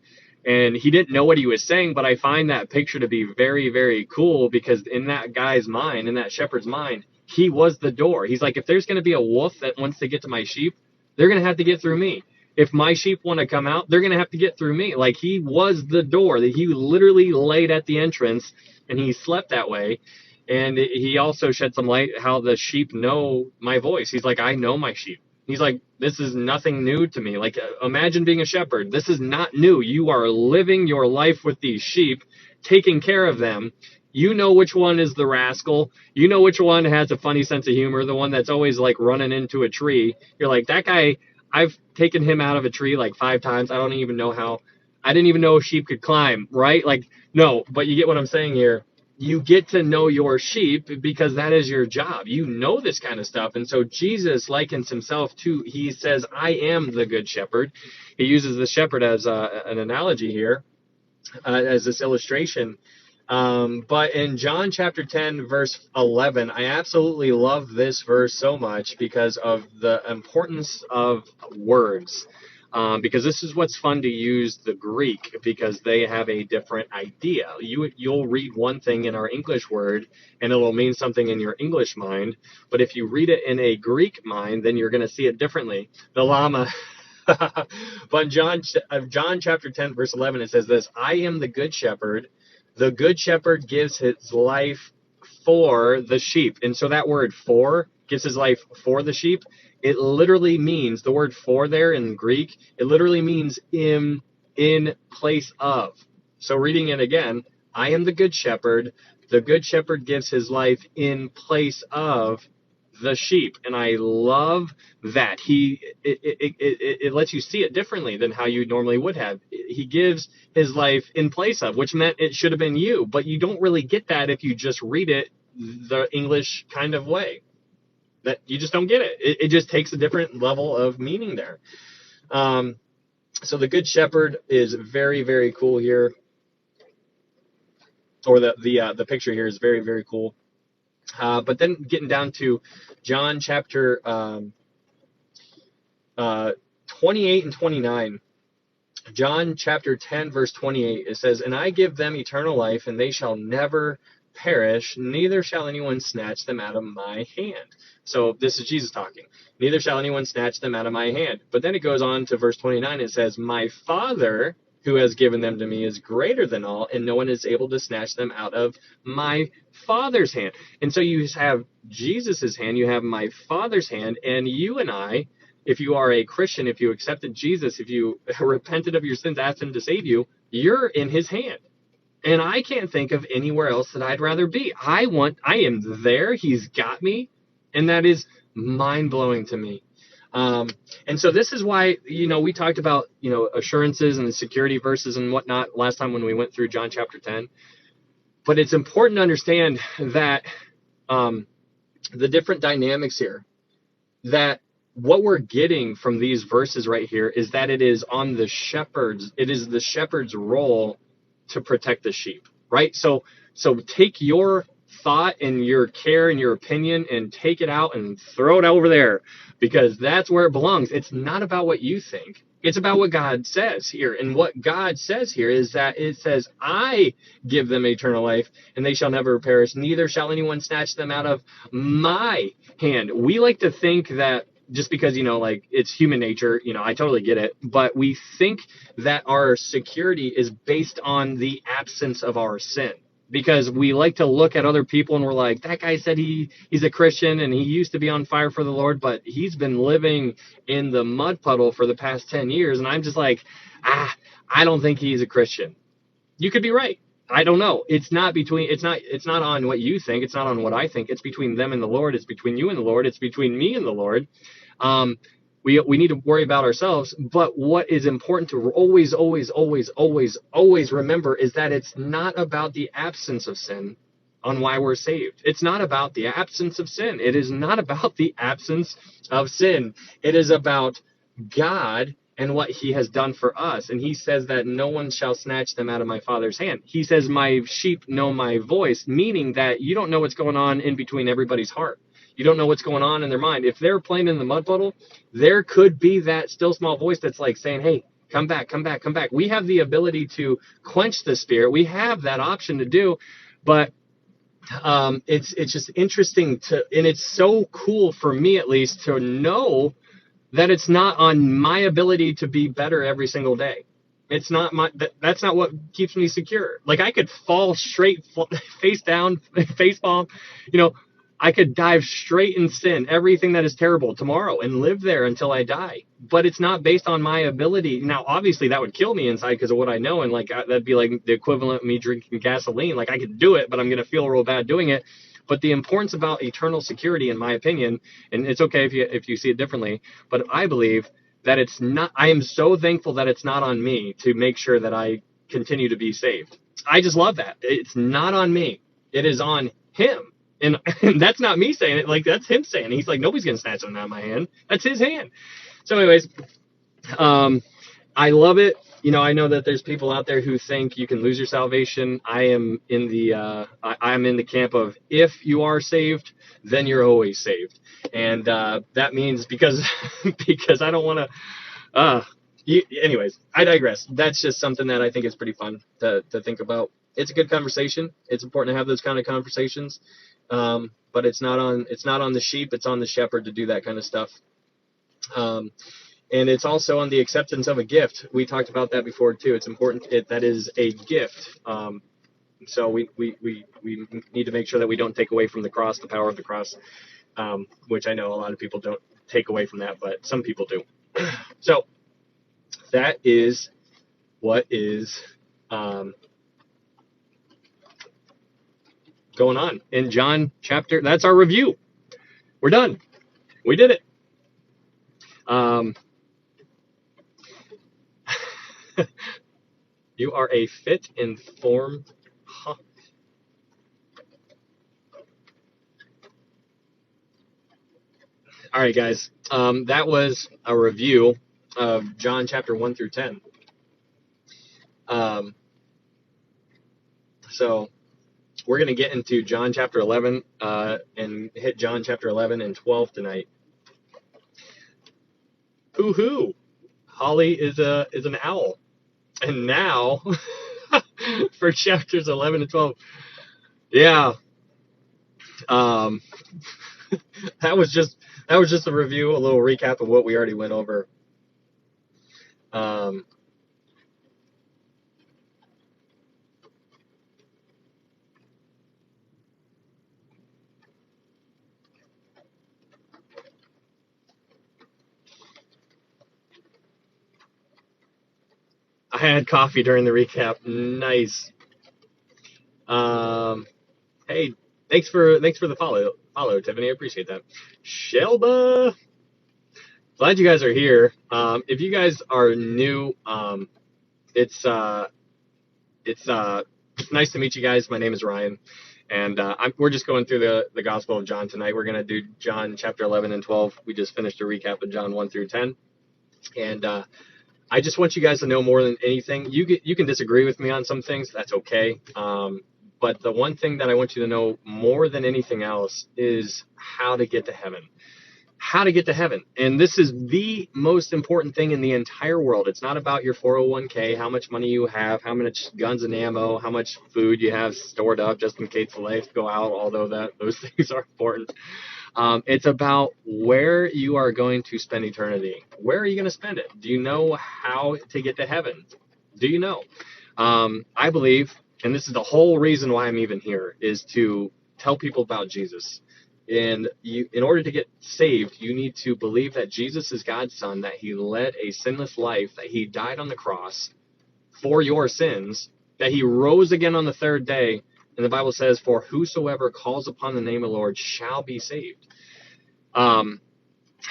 And he didn't know what he was saying, but I find that picture to be very, very cool, because in that guy's mind, in that shepherd's mind, he was the door. He's like, if there's going to be a wolf that wants to get to my sheep, they're going to have to get through me. If my sheep want to come out, they're going to have to get through me. Like, he was the door. He literally laid at the entrance, and he slept that way. And he also shed some light how the sheep know my voice. He's like, I know my sheep. He's like, this is nothing new to me. Like, imagine being a shepherd. This is not new. You are living your life with these sheep, taking care of them. You know which one is the rascal. You know which one has a funny sense of humor, the one that's always like running into a tree. You're like, that guy, I've taken him out of a tree like 5 times. I don't even know how. I didn't even know a sheep could climb, right? Like, no, but you get what I'm saying here. You get to know your sheep because that is your job. You know this kind of stuff. And so Jesus likens himself to, he says, I am the good shepherd. He uses the shepherd as an analogy here, as this illustration. But in John chapter 10, verse 11, I absolutely love this verse so much because of the importance of words. Because this is what's fun to use the Greek, because they have a different idea. You'll read one thing in our English word and it'll mean something in your English mind, but if you read it in a Greek mind, then you're going to see it differently. The llama. But in John chapter 10, verse 11, it says this: I am the good shepherd. The good shepherd gives his life for the sheep. And so that word for, gives his life for the sheep, it literally means, the word for there in Greek, it literally means in place of. So reading it again, I am the good shepherd. The good shepherd gives his life in place of the sheep. And I love that. It lets you see it differently than how you normally would have. He gives his life in place of, which meant it should have been you, but you don't really get that if you just read it the English kind of way. That you just don't get it. It just takes a different level of meaning there. So the good shepherd is very, very cool here. Or the picture here is very, very cool. But then getting down to John chapter 28 and 29. John chapter 10, verse 28, it says, and I give them eternal life, and they shall never perish, neither shall anyone snatch them out of my hand. So this is Jesus talking. Neither shall anyone snatch them out of my hand. But then it goes on to verse 29. It says, my Father who has given them to me is greater than all, and no one is able to snatch them out of my Father's hand. And so you have Jesus's hand, you have my Father's hand, and you and I, if you are a Christian, if you accepted Jesus, if you repented of your sins, asked him to save you, you're in his hand. And I can't think of anywhere else that I'd rather be. I am there. He's got me. And that is mind-blowing to me. And so this is why, we talked about, assurances and the security verses and whatnot last time when we went through John chapter 10. But it's important to understand that the different dynamics here, that what we're getting from these verses right here is that it is the shepherd's role to protect the sheep, right? So take your thought and your care and your opinion and take it out and throw it over there, because that's where it belongs. It's not about what you think. It's about what God says here. And what God says here is that it says, I give them eternal life, and they shall never perish, neither shall anyone snatch them out of my hand. We like to think that just because, it's human nature, I totally get it. But we think that our security is based on the absence of our sin. Because we like to look at other people and we're like, that guy said he's a Christian and he used to be on fire for the Lord, but he's been living in the mud puddle for the past 10 years. And I'm just like, I don't think he's a Christian. You could be right. I don't know. It's not on what you think. It's not on what I think. It's between them and the Lord. It's between you and the Lord. It's between me and the Lord. We need to worry about ourselves. But what is important to always remember is that it's not about the absence of sin on why we're saved. It's not about the absence of sin. It is not about the absence of sin. It is about God and what he has done for us. And he says that no one shall snatch them out of my Father's hand. He says, my sheep know my voice, meaning that you don't know what's going on in between everybody's heart. You don't know what's going on in their mind. If they're playing in the mud puddle, there could be that still small voice that's like saying, hey, come back, come back, come back. We have the ability to quench the spirit. We have that option to do, but it's just interesting and it's so cool for me at least to know that it's not on my ability to be better every single day. It's not that's not what keeps me secure. Like I could fall straight face down, face palm, I could dive straight in sin, everything that is terrible tomorrow, and live there until I die. But it's not based on my ability. Now, obviously, that would kill me inside because of what I know, and like that'd be like the equivalent of me drinking gasoline. Like I could do it, but I'm gonna feel real bad doing it. But the importance about eternal security, in my opinion, and it's okay if you see it differently, but I believe that it's not. I am so thankful that it's not on me to make sure that I continue to be saved. I just love that. It's not on me. It is on him. And that's not me saying it. Like, that's him saying it. He's like, nobody's going to snatch them out of my hand. That's his hand. So anyways, I love it. You know, I know that there's people out there who think you can lose your salvation. I am in the I'm in the camp of, if you are saved, then you're always saved. And that means because I don't want to anyways, I digress. That's just something that I think is pretty fun to think about. It's a good conversation. It's important to have those kind of conversations. But it's not on the sheep. It's on the shepherd to do that kind of stuff. And it's also on the acceptance of a gift. We talked about that before too. It's important that is a gift. So we need to make sure that we don't take away from the cross, the power of the cross, which I know a lot of people don't take away from that, but some people do. So that is what is going on in John chapter. That's our review. We're done. We did it. You are a fit and form. Huh. All right, guys. That was a review of John chapter 1 through 10. So we're going to get into John chapter 11 and hit John chapter 11 and 12 tonight. Hoo-hoo. Holly is an owl. And now for chapters 11 and 12. Yeah. That was just a review, a little recap of what we already went over. I had coffee during the recap. Nice. Hey, thanks for the follow, Tiffany. I appreciate that. Shelba, glad you guys are here. If you guys are new, it's nice to meet you guys. My name is Ryan, and we're just going through the Gospel of John tonight. We're gonna do John chapter 11 and 12. We just finished a recap of John 1 through 10, and I just want you guys to know more than anything. You can disagree with me on some things. That's okay. But the one thing that I want you to know more than anything else is how to get to heaven. How to get to heaven. And this is the most important thing in the entire world. It's not about your 401k, how much money you have, how much guns and ammo, how much food you have stored up just in case the lights go out, although those things are important. It's about where you are going to spend eternity. Where are you going to spend it? Do you know how to get to heaven? Do you know? I believe, and this is the whole reason why I'm even here, is to tell people about Jesus. And in order to get saved, you need to believe that Jesus is God's son, that he led a sinless life, that he died on the cross for your sins, that he rose again on the third day. And the Bible says, for whosoever calls upon the name of the Lord shall be saved.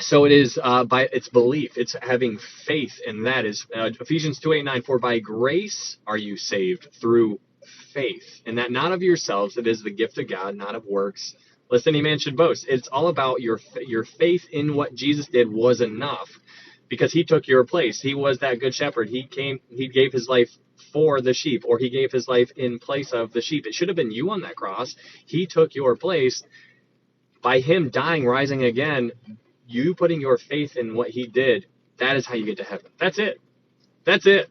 So it is by its belief. It's having faith, and that is Ephesians 2:8-9. For by grace are you saved through faith, and that not of yourselves. It is the gift of God, not of works, lest any man should boast. It's all about your faith in what Jesus did was enough, because he took your place. He was that good shepherd. He gave his life for the sheep, or he gave his life in place of the sheep. It should have been you on that cross. He took your place. By him dying, rising again, you putting your faith in what he did, that is how you get to heaven. That's it. That's it.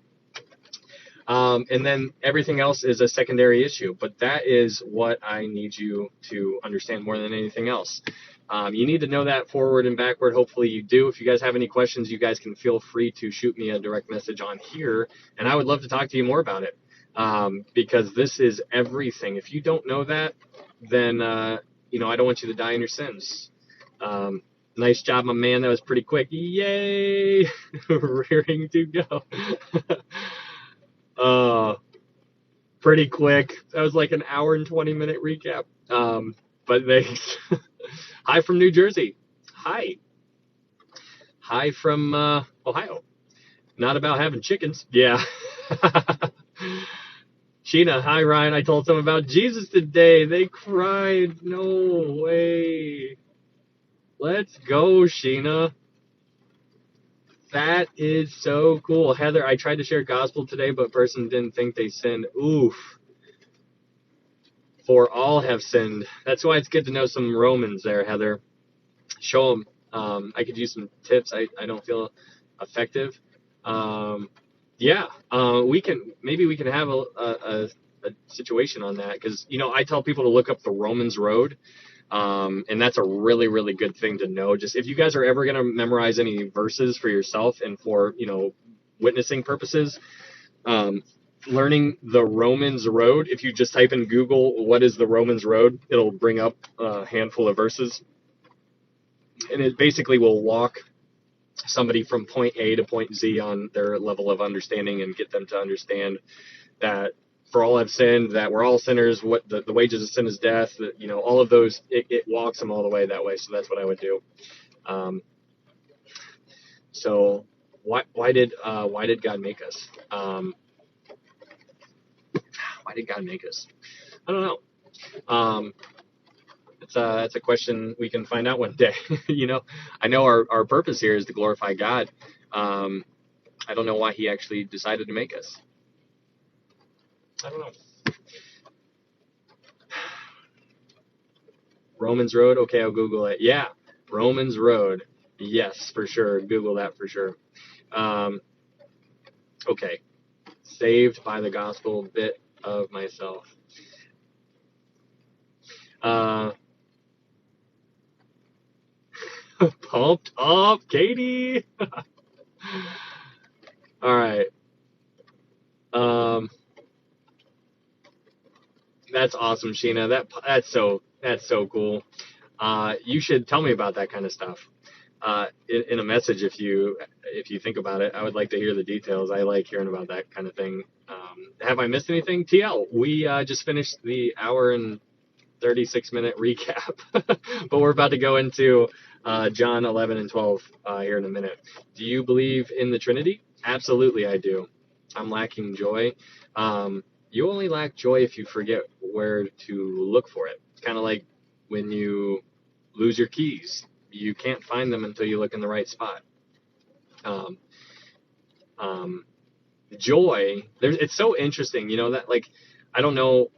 And then everything else is a secondary issue. But that is what I need you to understand more than anything else. You need to know that forward and backward. Hopefully you do. If you guys have any questions, you guys can feel free to shoot me a direct message on here. And I would love to talk to you more about it, because this is everything. If you don't know that, then I don't want you to die in your sins. Nice job, my man. That was pretty quick. Yay! Rearing to go. Pretty quick. That was like an hour and 20-minute recap. But thanks. Hi from New Jersey. Hi. Hi from Ohio. Not about having chickens. Yeah. Sheena, hi Ryan. I told them about Jesus today. They cried. No way. Let's go, Sheena. That is so cool. Heather, I tried to share gospel today, but person didn't think they sinned. Oof. For all have sinned. That's why it's good to know some Romans there, Heather. Show them. I could use some tips. I don't feel effective. Yeah, we can have a situation on that, because I tell people to look up the Romans Road, and that's a really, really good thing to know. Just if you guys are ever going to memorize any verses for yourself and for witnessing purposes, learning the Romans Road. If you just type in Google what is the Romans Road, it'll bring up a handful of verses, and it basically will walk somebody from point A to point Z on their level of understanding and get them to understand that for all have sinned, that we're all sinners, what the wages of sin is death, that, all of those, it walks them all the way that way. So that's what I would do. So why did God make us? Why did God make us? I don't know. It's a question we can find out one day. I know our purpose here is to glorify God. I don't know why he actually decided to make us. I don't know. Romans Road. Okay, I'll Google it. Yeah, Romans Road. Yes, for sure. Google that for sure. Okay. Saved by the gospel, bit of myself. Pumped up, Katie. All right. That's awesome, Sheena. That's so cool. You should tell me about that kind of stuff. In a message, if you think about it. I would like to hear the details. I like hearing about that kind of thing. Have I missed anything? TL, we just finished the hour and 36-minute recap, but we're about to go into John 11 and 12 here in a minute. Do you believe in the Trinity? Absolutely, I do. I'm lacking joy. You only lack joy if you forget where to look for it. It's kind of like when you lose your keys. You can't find them until you look in the right spot. Joy, it's so interesting, that, like, I don't know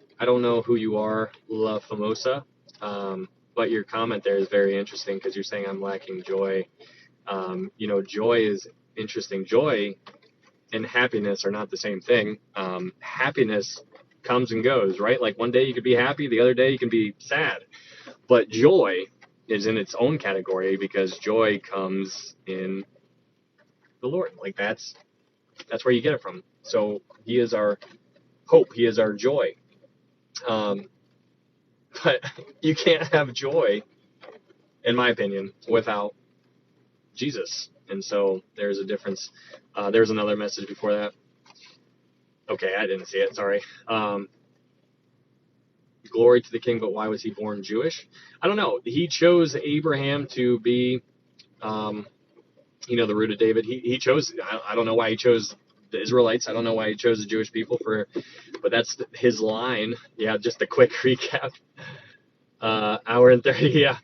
who you are, La Famosa, but your comment there is very interesting, because you're saying I'm lacking joy. Joy is interesting. Joy and happiness are not the same thing. Happiness comes and goes, right? Like one day you could be happy, the other day you can be sad. But joy is in its own category, because joy comes in the Lord. Like that's where you get it from. So he is our hope. He is our joy. But you can't have joy, in my opinion, without Jesus. And so there's a difference. There's another message before that. Okay, I didn't see it. Sorry. Glory to the King, but why was he born Jewish? I don't know. He chose Abraham to be, the root of David. He chose. I don't know why he chose the Israelites. I don't know why he chose the Jewish people but that's his line. Yeah, just a quick recap. Hour and 30. Yeah.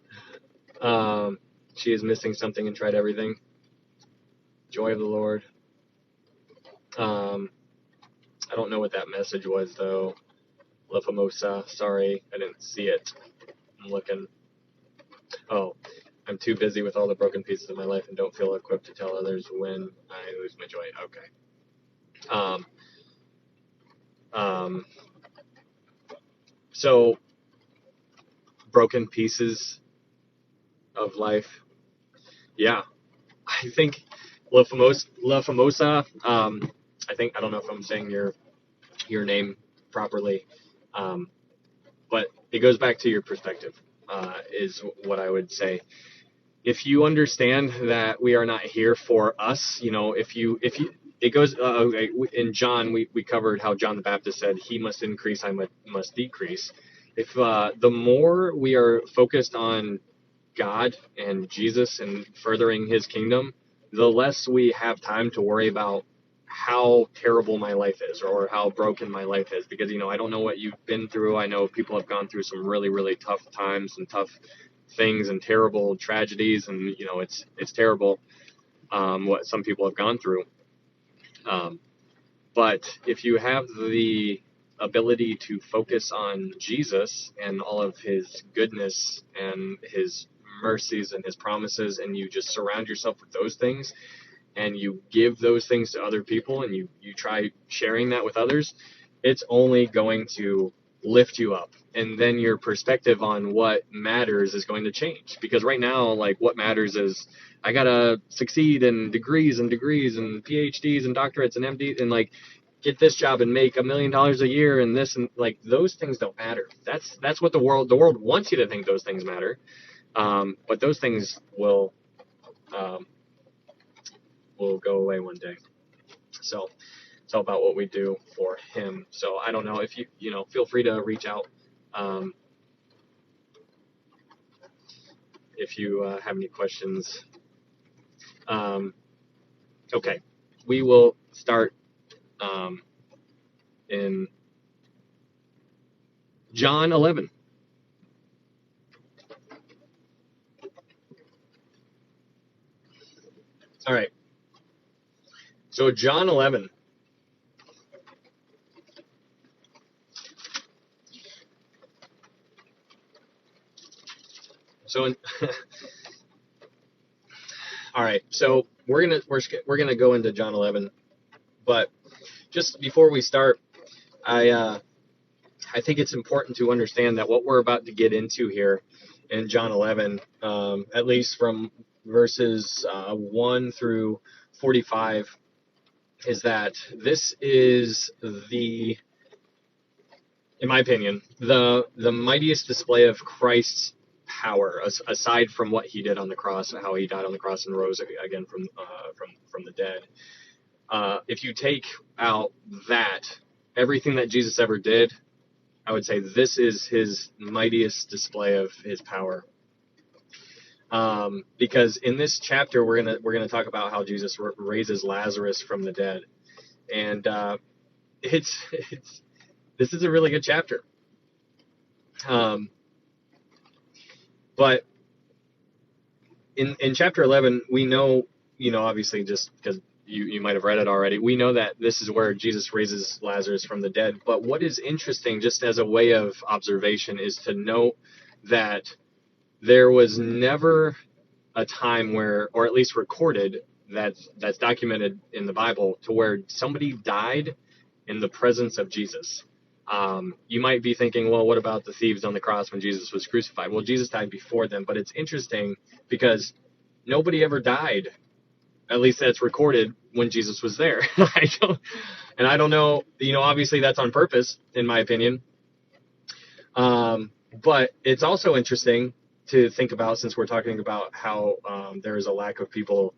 She is missing something and tried everything. Joy of the Lord. I don't know what that message was though. La Famosa. Sorry, I didn't see it. I'm looking. Oh, I'm too busy with all the broken pieces of my life and don't feel equipped to tell others when I lose my joy. Okay. So broken pieces of life. Yeah, I think La Famosa. I don't know if I'm saying your name properly, but it goes back to your perspective. is what I would say. If you understand that we are not here for us, if you it goes okay, in John, we covered how John the Baptist said, he must increase, I must decrease. If the more we are focused on God and Jesus and furthering his kingdom, the less we have time to worry about how terrible my life is or how broken my life is. Because, I don't know what you've been through. I know people have gone through some really, really tough times and tough things and terrible tragedies. And, it's terrible what some people have gone through. But if you have the ability to focus on Jesus and all of his goodness and his mercies and his promises, and you just surround yourself with those things, and you give those things to other people, and you try sharing that with others, it's only going to lift you up. And then your perspective on what matters is going to change. Because right now, like, what matters is I gotta succeed in degrees and PhDs and doctorates and MDs and like get this job and make $1 million a year and this, and like those things don't matter. That's what the world wants you to think those things matter. But those things will go away one day. So it's all about what we do for him. So I don't know if you feel free to reach out if you have any questions. Okay, we will start in John 11. All right. So John 11. So all right. So we're gonna go into John 11, but just before we start, I think it's important to understand that what we're about to get into here in John 11, at least from verses 1 through 45, is that this is in my opinion, the mightiest display of Christ's power, aside from what he did on the cross, how he died on the cross and rose again from the dead. If you take out that, everything that Jesus ever did, I would say this is his mightiest display of his power. Because in this chapter, we're gonna talk about how Jesus raises Lazarus from the dead, and this is a really good chapter. But in chapter 11, we know, obviously, just because you might have read it already, we know that this is where Jesus raises Lazarus from the dead. But what is interesting, just as a way of observation, is to note that there was never a time where, or at least recorded, that's documented in the Bible, to where somebody died in the presence of Jesus. You might be thinking, well, what about the thieves on the cross when Jesus was crucified? Well, Jesus died before them, but it's interesting because nobody ever died, at least that's recorded, when Jesus was there. I don't know, obviously that's on purpose, in my opinion. But it's also interesting to think about, since we're talking about how there is a lack of people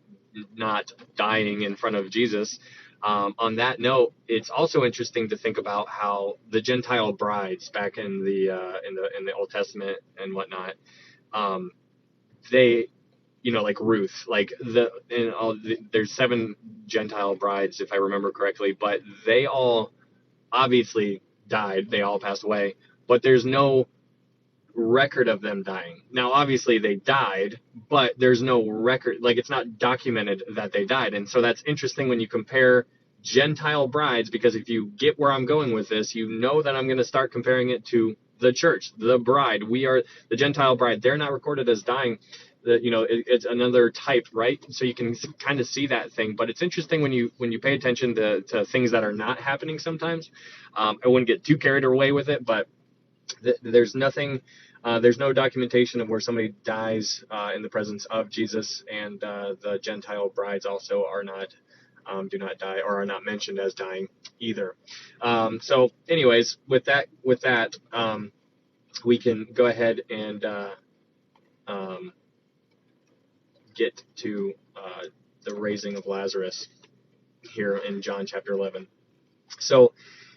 not dying in front of Jesus. On that note, it's also interesting to think about how the Gentile brides back in the Old Testament and whatnot, they, like Ruth, like there's 7 Gentile brides, if I remember correctly, but they all obviously died. They all passed away, but there's no record of them dying. Now, obviously they died, but there's no record, like it's not documented that they died. And so that's interesting when you compare Gentile brides, because if you get where I'm going with this, you know that I'm going to start comparing it to the church, the bride. We are the Gentile bride. They're not recorded as dying. It's another type, right? So you can kind of see that thing. But it's interesting when you pay attention to things that are not happening sometimes. I wouldn't get too carried away with it, but there's nothing. There's no documentation of where somebody dies in the presence of Jesus, and the Gentile brides also do not die, or are not mentioned as dying either. So anyways, with that, we can go ahead and um, get to the raising of Lazarus here in John chapter 11. So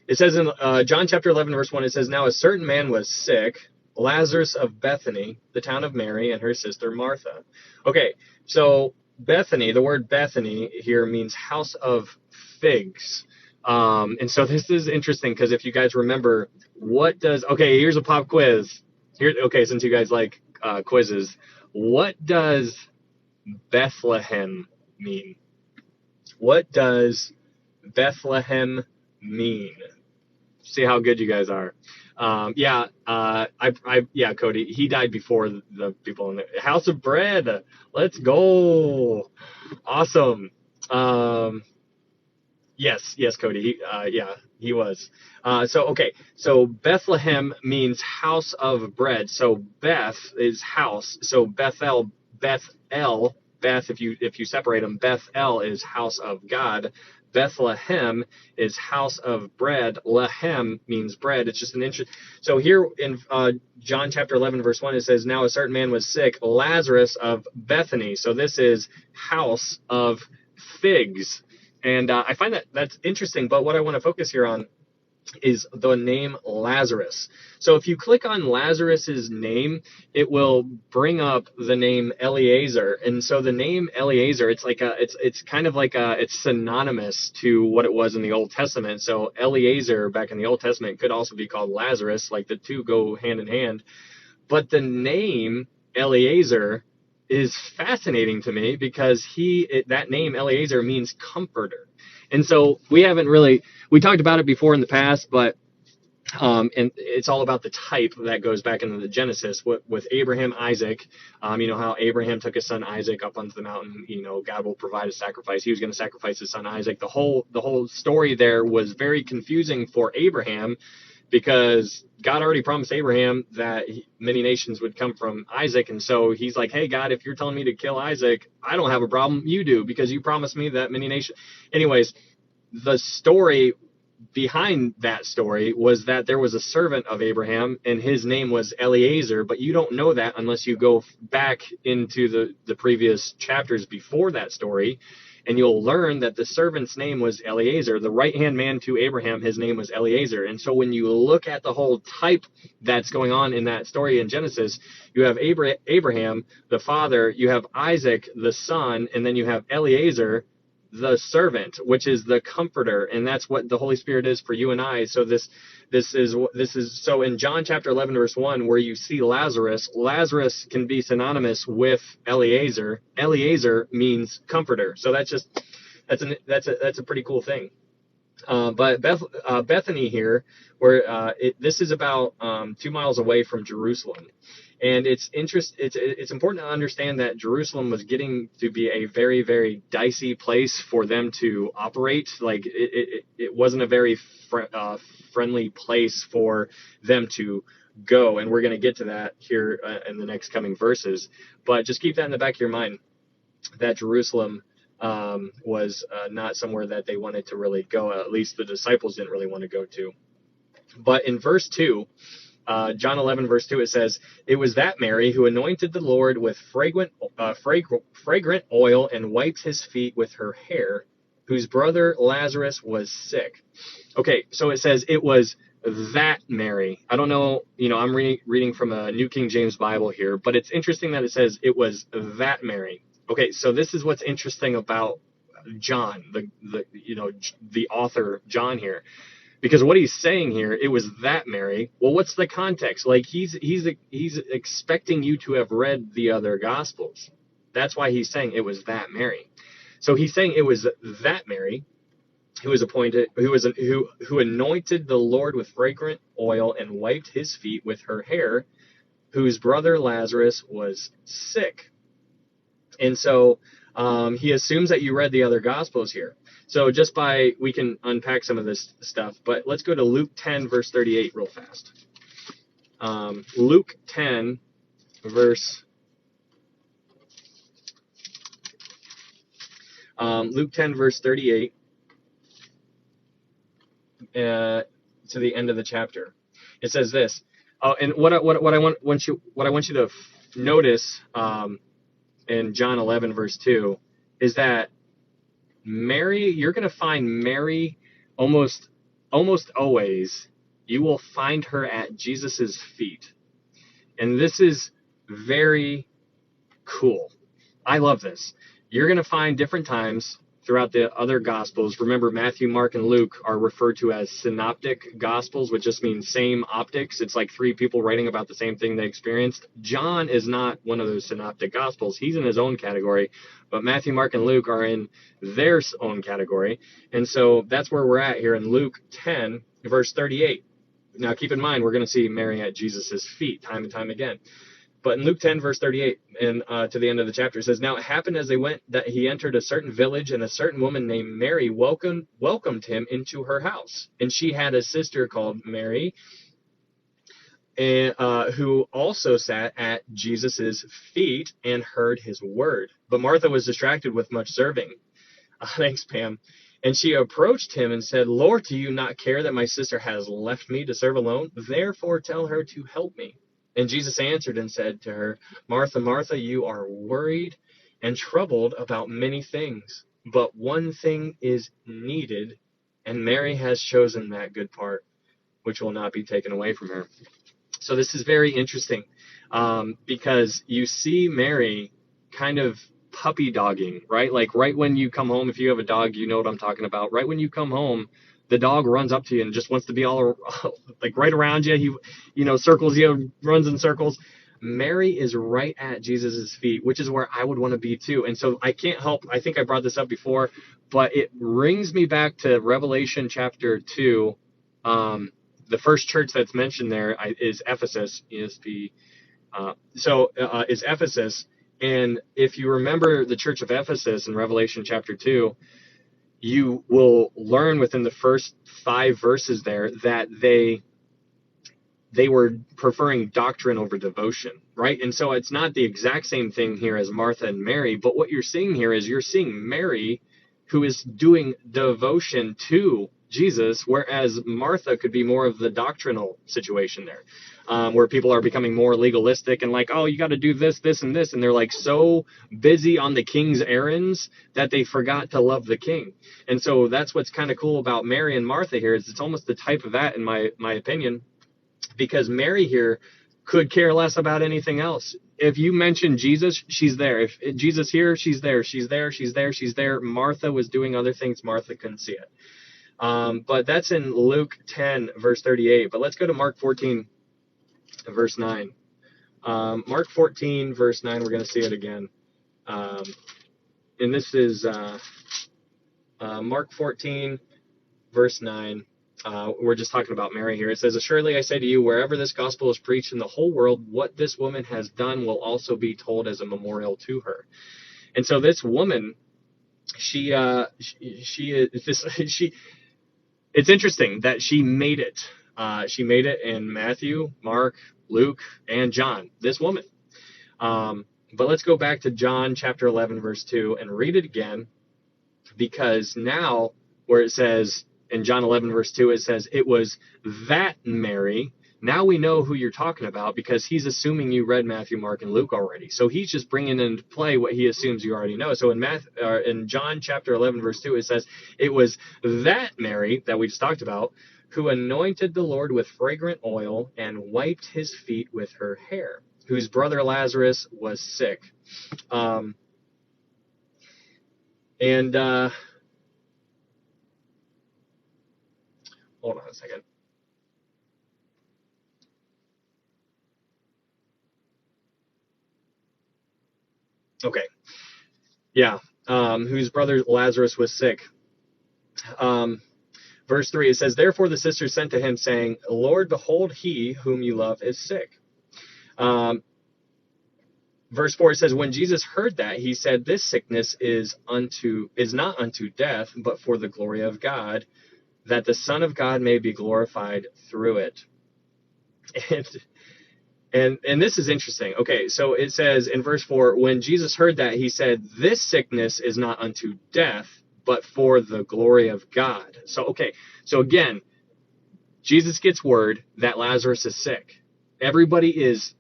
it says in John chapter 11, verse 1, it says, "Now a certain man was sick, Lazarus of Bethany, the town of Mary, and her sister Martha." Okay, so Bethany, the word Bethany here means house of figs. And so this is interesting because if you guys remember, okay, here's a pop quiz. Okay, since you guys like quizzes, what does Bethlehem mean? What does Bethlehem mean? See how good you guys are. Yeah, Cody, he died before the people in the House of Bread. Let's go. Awesome. Yes, Cody. He was. So Bethlehem means house of bread. So Beth is house. So Bethel, Beth, if you separate them, Bethel is house of God. Bethlehem is house of bread. Lehem means bread. It's just an interest. So here in John chapter 11, verse 1, it says, "Now a certain man was sick, Lazarus of Bethany." So this is house of figs. And I find that's interesting. But what I want to focus here on is the name Lazarus. So if you click on Lazarus's name, it will bring up the name Eliezer. And so the name Eliezer, it's kind of like it's synonymous to what it was in the Old Testament. So Eliezer back in the Old Testament could also be called Lazarus, like the two go hand in hand. But the name Eliezer is fascinating to me because that name Eliezer means comforter. And so we talked about it before in the past, but and it's all about the type that goes back into the Genesis with Abraham, Isaac. You know how Abraham took his son Isaac up onto the mountain. You know, God will provide a sacrifice. He was going to sacrifice his son Isaac. The whole story there was very confusing for Abraham, because God already promised Abraham that many nations would come from Isaac. And so he's like, "Hey, God, if you're telling me to kill Isaac, I don't have a problem. You do, because you promised me that many nations." Anyways, the story behind that story was that there was a servant of Abraham, and his name was Eliezer, but you don't know that unless you go back into the previous chapters before that story. And you'll learn that the servant's name was Eliezer, the right-hand man to Abraham. His name was Eliezer. And so when you look at the whole type that's going on in that story in Genesis, you have Abraham, the father, you have Isaac, the son, and then you have Eliezer, the servant, which is the comforter. And that's what the Holy Spirit is for you and I. So this is so in John chapter 11 verse 1, where you see Lazarus can be synonymous with Eliezer. Eliezer means comforter. So that's a pretty cool thing. But Bethany here, where this is about 2 miles away from Jerusalem. And it's important to understand that Jerusalem was getting to be a very, very dicey place for them to operate. Like it wasn't a very friendly place for them to go. And we're going to get to that here in the next coming verses. But just keep that in the back of your mind, that Jerusalem was not somewhere that they wanted to really go. At least the disciples didn't really want to go to. But in verse 2, John 11, verse 2, it says, "It was that Mary who anointed the Lord with fragrant oil and wiped his feet with her hair, whose brother Lazarus was sick." Okay, so it says it was that Mary. I don't know, I'm reading from a New King James Bible here, but it's interesting that it says it was that Mary. Okay, so this is what's interesting about John, the author John here. Because what he's saying here, it was that Mary. Well, what's the context? Like he's expecting you to have read the other Gospels. That's why he's saying it was that Mary. So he's saying it was that Mary who was appointed, who anointed the Lord with fragrant oil and wiped his feet with her hair, whose brother Lazarus was sick. And so he assumes that you read the other Gospels here. So we can unpack some of this stuff, but let's go to Luke 10, verse 38 real fast. Luke 10, verse 38 to the end of the chapter. It says this. Oh, and what I want you to notice in John 11, verse 2, is that Mary, you're going to find Mary almost always, you will find her at Jesus's feet. And this is very cool. I love this. You're going to find different times throughout the other Gospels. Remember, Matthew, Mark, and Luke are referred to as synoptic Gospels, which just means same optics. It's like three people writing about the same thing they experienced. John is not one of those synoptic Gospels. He's in his own category, but Matthew, Mark, and Luke are in their own category. And so that's where we're at here in Luke 10, verse 38. Now, keep in mind, we're going to see Mary at Jesus' feet time and time again. But in Luke 10, verse 38, and to the end of the chapter, it says, "Now it happened as they went that he entered a certain village, and a certain woman named Mary welcomed him into her house. And she had a sister called Mary, who also sat at Jesus' feet and heard his word. But Martha was distracted with much serving." Thanks, Pam. "And she approached him and said, 'Lord, do you not care that my sister has left me to serve alone? Therefore tell her to help me.' And Jesus answered and said to her, 'Martha, Martha, you are worried and troubled about many things, but one thing is needed, and Mary has chosen that good part, which will not be taken away from her.'" So this is very interesting because you see Mary kind of puppy dogging, right? Like right when you come home, if you have a dog, you know what I'm talking about. Right when you come home, the dog runs up to you and just wants to be all like right around you. He, circles you, runs in circles. Mary is right at Jesus's feet, which is where I would want to be too. And so I can't help, I think I brought this up before, but it brings me back to Revelation chapter 2. The first church that's mentioned there is Ephesus, ESP. Is Ephesus. And if you remember the church of Ephesus in Revelation chapter 2, you will learn within the first 5 verses there that they were preferring doctrine over devotion, right? And so it's not the exact same thing here as Martha and Mary, but what you're seeing here is you're seeing Mary who is doing devotion to Jesus, whereas Martha could be more of the doctrinal situation there, where people are becoming more legalistic and like, oh, you got to do this, this, and this. And they're like so busy on the king's errands that they forgot to love the king. And so that's what's kind of cool about Mary and Martha here is it's almost the type of that, in my opinion, because Mary here could care less about anything else. If you mention Jesus, she's there. If Jesus here, she's there. She's there. She's there. She's there. Martha was doing other things. Martha couldn't see it. But that's in Luke 10, verse 38. But let's go to Mark 14, verse 9. Mark 14, verse 9, we're going to see it again. And this is Mark 14, verse 9. We're just talking about Mary here. It says, "Assuredly I say to you, wherever this gospel is preached in the whole world, what this woman has done will also be told as a memorial to her." And so this woman, it's interesting that she made it. She made it in Matthew, Mark, Luke, and John, this woman. But let's go back to John chapter 11, verse 2 and read it again, because now where it says in John 11, verse 2, it says, "It was that Mary." Now we know who you're talking about because he's assuming you read Matthew, Mark, and Luke already. So he's just bringing into play what he assumes you already know. So in John chapter 11, verse 2, it says, "It was that Mary," that we just talked about, "who anointed the Lord with fragrant oil and wiped his feet with her hair, whose brother Lazarus was sick." Hold on a second. Okay. Yeah. Whose brother Lazarus was sick. Verse 3, it says, "Therefore the sisters sent to him, saying, 'Lord, behold, he whom you love is sick.'" Verse 4, it says, "When Jesus heard that, he said, 'This sickness is not unto death, but for the glory of God, that the Son of God may be glorified through it.'" And this is interesting. Okay, so it says in verse 4, when Jesus heard that, he said, "This sickness is not unto death, but for the glory of God." So again, Jesus gets word that Lazarus is sick. Everybody is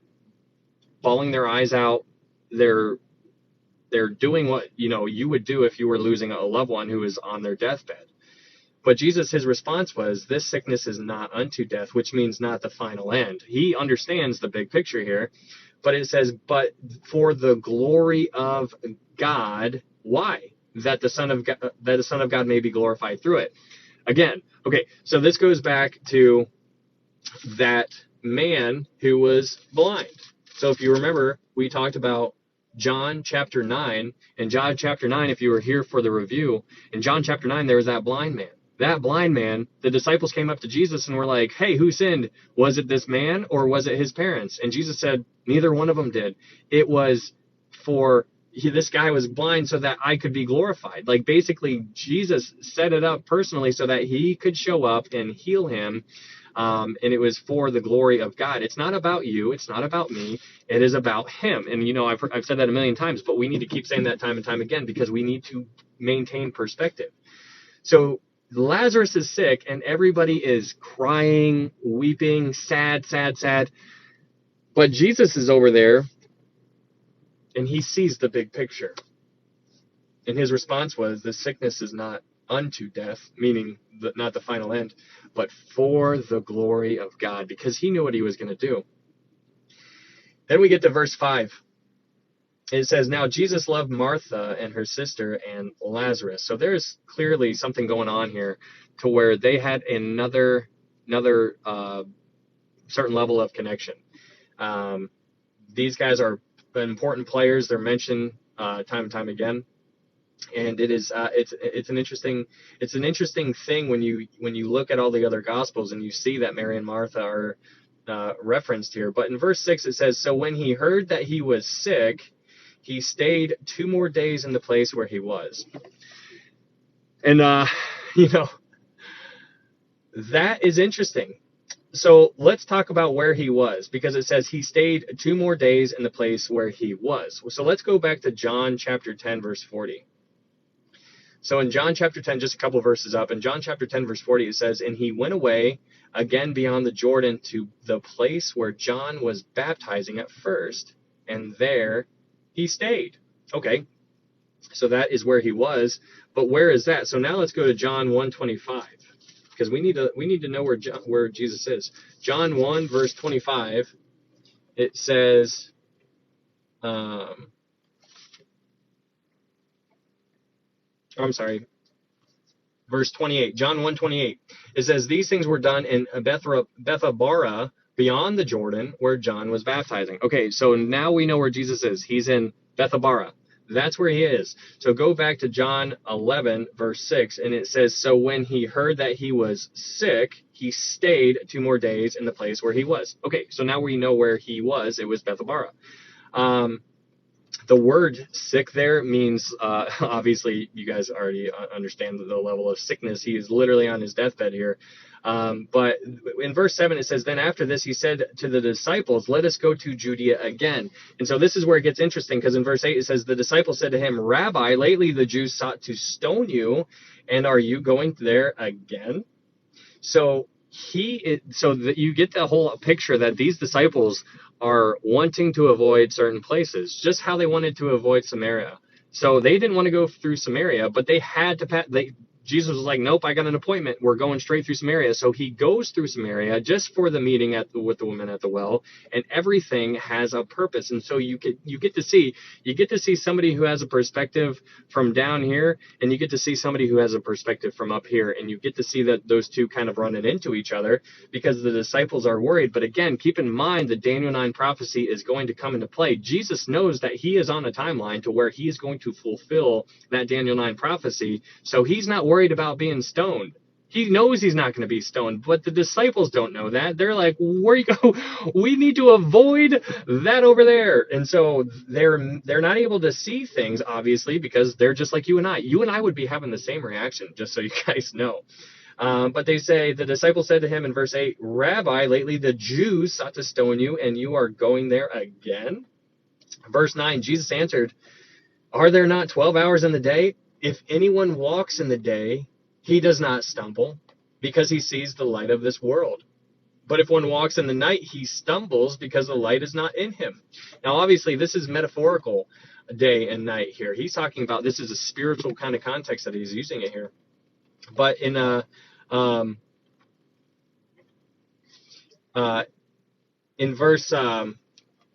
bawling their eyes out. They're doing what you would do if you were losing a loved one who is on their deathbed. But Jesus, his response was, this sickness is not unto death, which means not the final end. He understands the big picture here, but it says, but for the glory of God. Why? That the Son of God may be glorified through it. Again, okay, so this goes back to that man who was blind. So if you remember, we talked about John chapter 9. In John chapter 9, if you were here for the review, in John chapter 9, there was that blind man. That blind man, the disciples came up to Jesus and were like, hey, who sinned? Was it this man or was it his parents? And Jesus said, neither one of them did. It was this guy was blind so that I could be glorified. Like basically, Jesus set it up personally so that he could show up and heal him. And it was for the glory of God. It's not about you. It's not about me. It is about him. And, I've said that a million times, but we need to keep saying that time and time again because we need to maintain perspective. So Lazarus is sick and everybody is crying, weeping, sad, sad, sad. But Jesus is over there and he sees the big picture. And his response was, the sickness is not unto death, meaning not the final end, but for the glory of God, because he knew what he was going to do. Then we get to verse 5. It says, now Jesus loved Martha and her sister and Lazarus. So there's clearly something going on here to where they had another certain level of connection. These guys are important players. They're mentioned time and time again. And it is it's an interesting thing when you look at all the other gospels and you see that Mary and Martha are referenced here. But in verse 6 it says, so when he heard that he was sick, he stayed 2 more days in the place where he was. And that is interesting. So let's talk about where he was, because it says he stayed 2 more days in the place where he was. So let's go back to John chapter 10 verse 40. So in John chapter 10, just a couple verses up, in John chapter 10, verse 40, it says, and he went away again beyond the Jordan to the place where John was baptizing at first, and there he stayed. Okay, so that is where he was, but where is that? So now let's go to John 1:25, because we need to know where Jesus is. John 1, verse 25, it says, verse 28, John 1:28. It says, these things were done in Bethabara, beyond the Jordan, where John was baptizing. Okay, so now we know where Jesus is. He's in Bethabara. That's where he is. So go back to John 11, verse 6, and it says, so when he heard that he was sick, he stayed 2 more days in the place where he was. Okay, so now we know where he was. It was Bethabara. The word sick there means, obviously, you guys already understand the level of sickness. He is literally on his deathbed here. But in verse 7, it says, then after this, he said to the disciples, let us go to Judea again. And so this is where it gets interesting, because in verse 8, it says, the disciples said to him, Rabbi, lately the Jews sought to stone you, and are you going there again? So you get the whole picture that these disciples are wanting to avoid certain places, just how they wanted to avoid Samaria. So they didn't want to go through Samaria, but they had to Jesus was like, nope, I got an appointment. We're going straight through Samaria. So he goes through Samaria just for the meeting with the woman at the well, and everything has a purpose. And so you get to see somebody who has a perspective from down here, and you get to see somebody who has a perspective from up here, and you get to see that those two kind of run into each other because the disciples are worried. But again, keep in mind the Daniel 9 prophecy is going to come into play. Jesus knows that he is on a timeline to where he is going to fulfill that Daniel 9 prophecy. So he's not worried about being stoned. He knows he's not going to be stoned, but the disciples don't know that. They're like, where you go? We need to avoid that over there. And so they're not able to see things, obviously, because they're just like you and I. You and I would be having the same reaction, just so you guys know. But the disciples said to him in verse 8, Rabbi, lately the Jews sought to stone you, and you are going there again? Verse 9, Jesus answered, are there not 12 hours in the day? If anyone walks in the day, he does not stumble, because he sees the light of this world. But if one walks in the night, he stumbles because the light is not in him. Now, obviously, this is metaphorical day and night here. He's talking about this is a spiritual kind of context that he's using it here. But um, in verse 10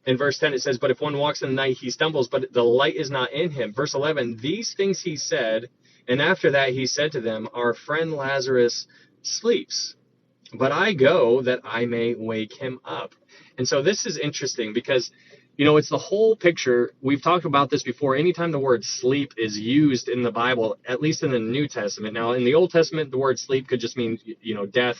it says, but if one walks in the night, he stumbles, but the light is not in him. Verse 11, these things he said, and after that he said to them, our friend Lazarus sleeps, but I go that I may wake him up. And so this is interesting because, it's the whole picture. We've talked about this before. Anytime the word sleep is used in the Bible, at least in the New Testament. Now, in the Old Testament, the word sleep could just mean, death.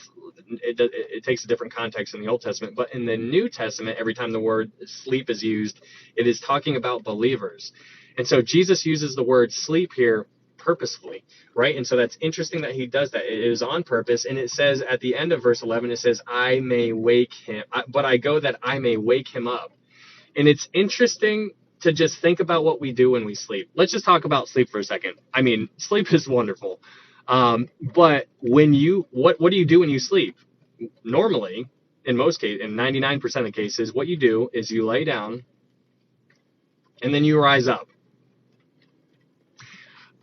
It takes a different context in the Old Testament. But in the New Testament, every time the word sleep is used, it is talking about believers. And so Jesus uses the word sleep here purposefully, right? And so that's interesting that he does that. It is on purpose. And it says at the end of verse 11, it says, I may wake him, but I go that I may wake him up. And it's interesting to just think about what we do when we sleep. Let's just talk about sleep for a second. I mean, sleep is wonderful. But what do you do when you sleep? Normally, in most cases, in 99% of the cases, what you do is you lay down and then you rise up.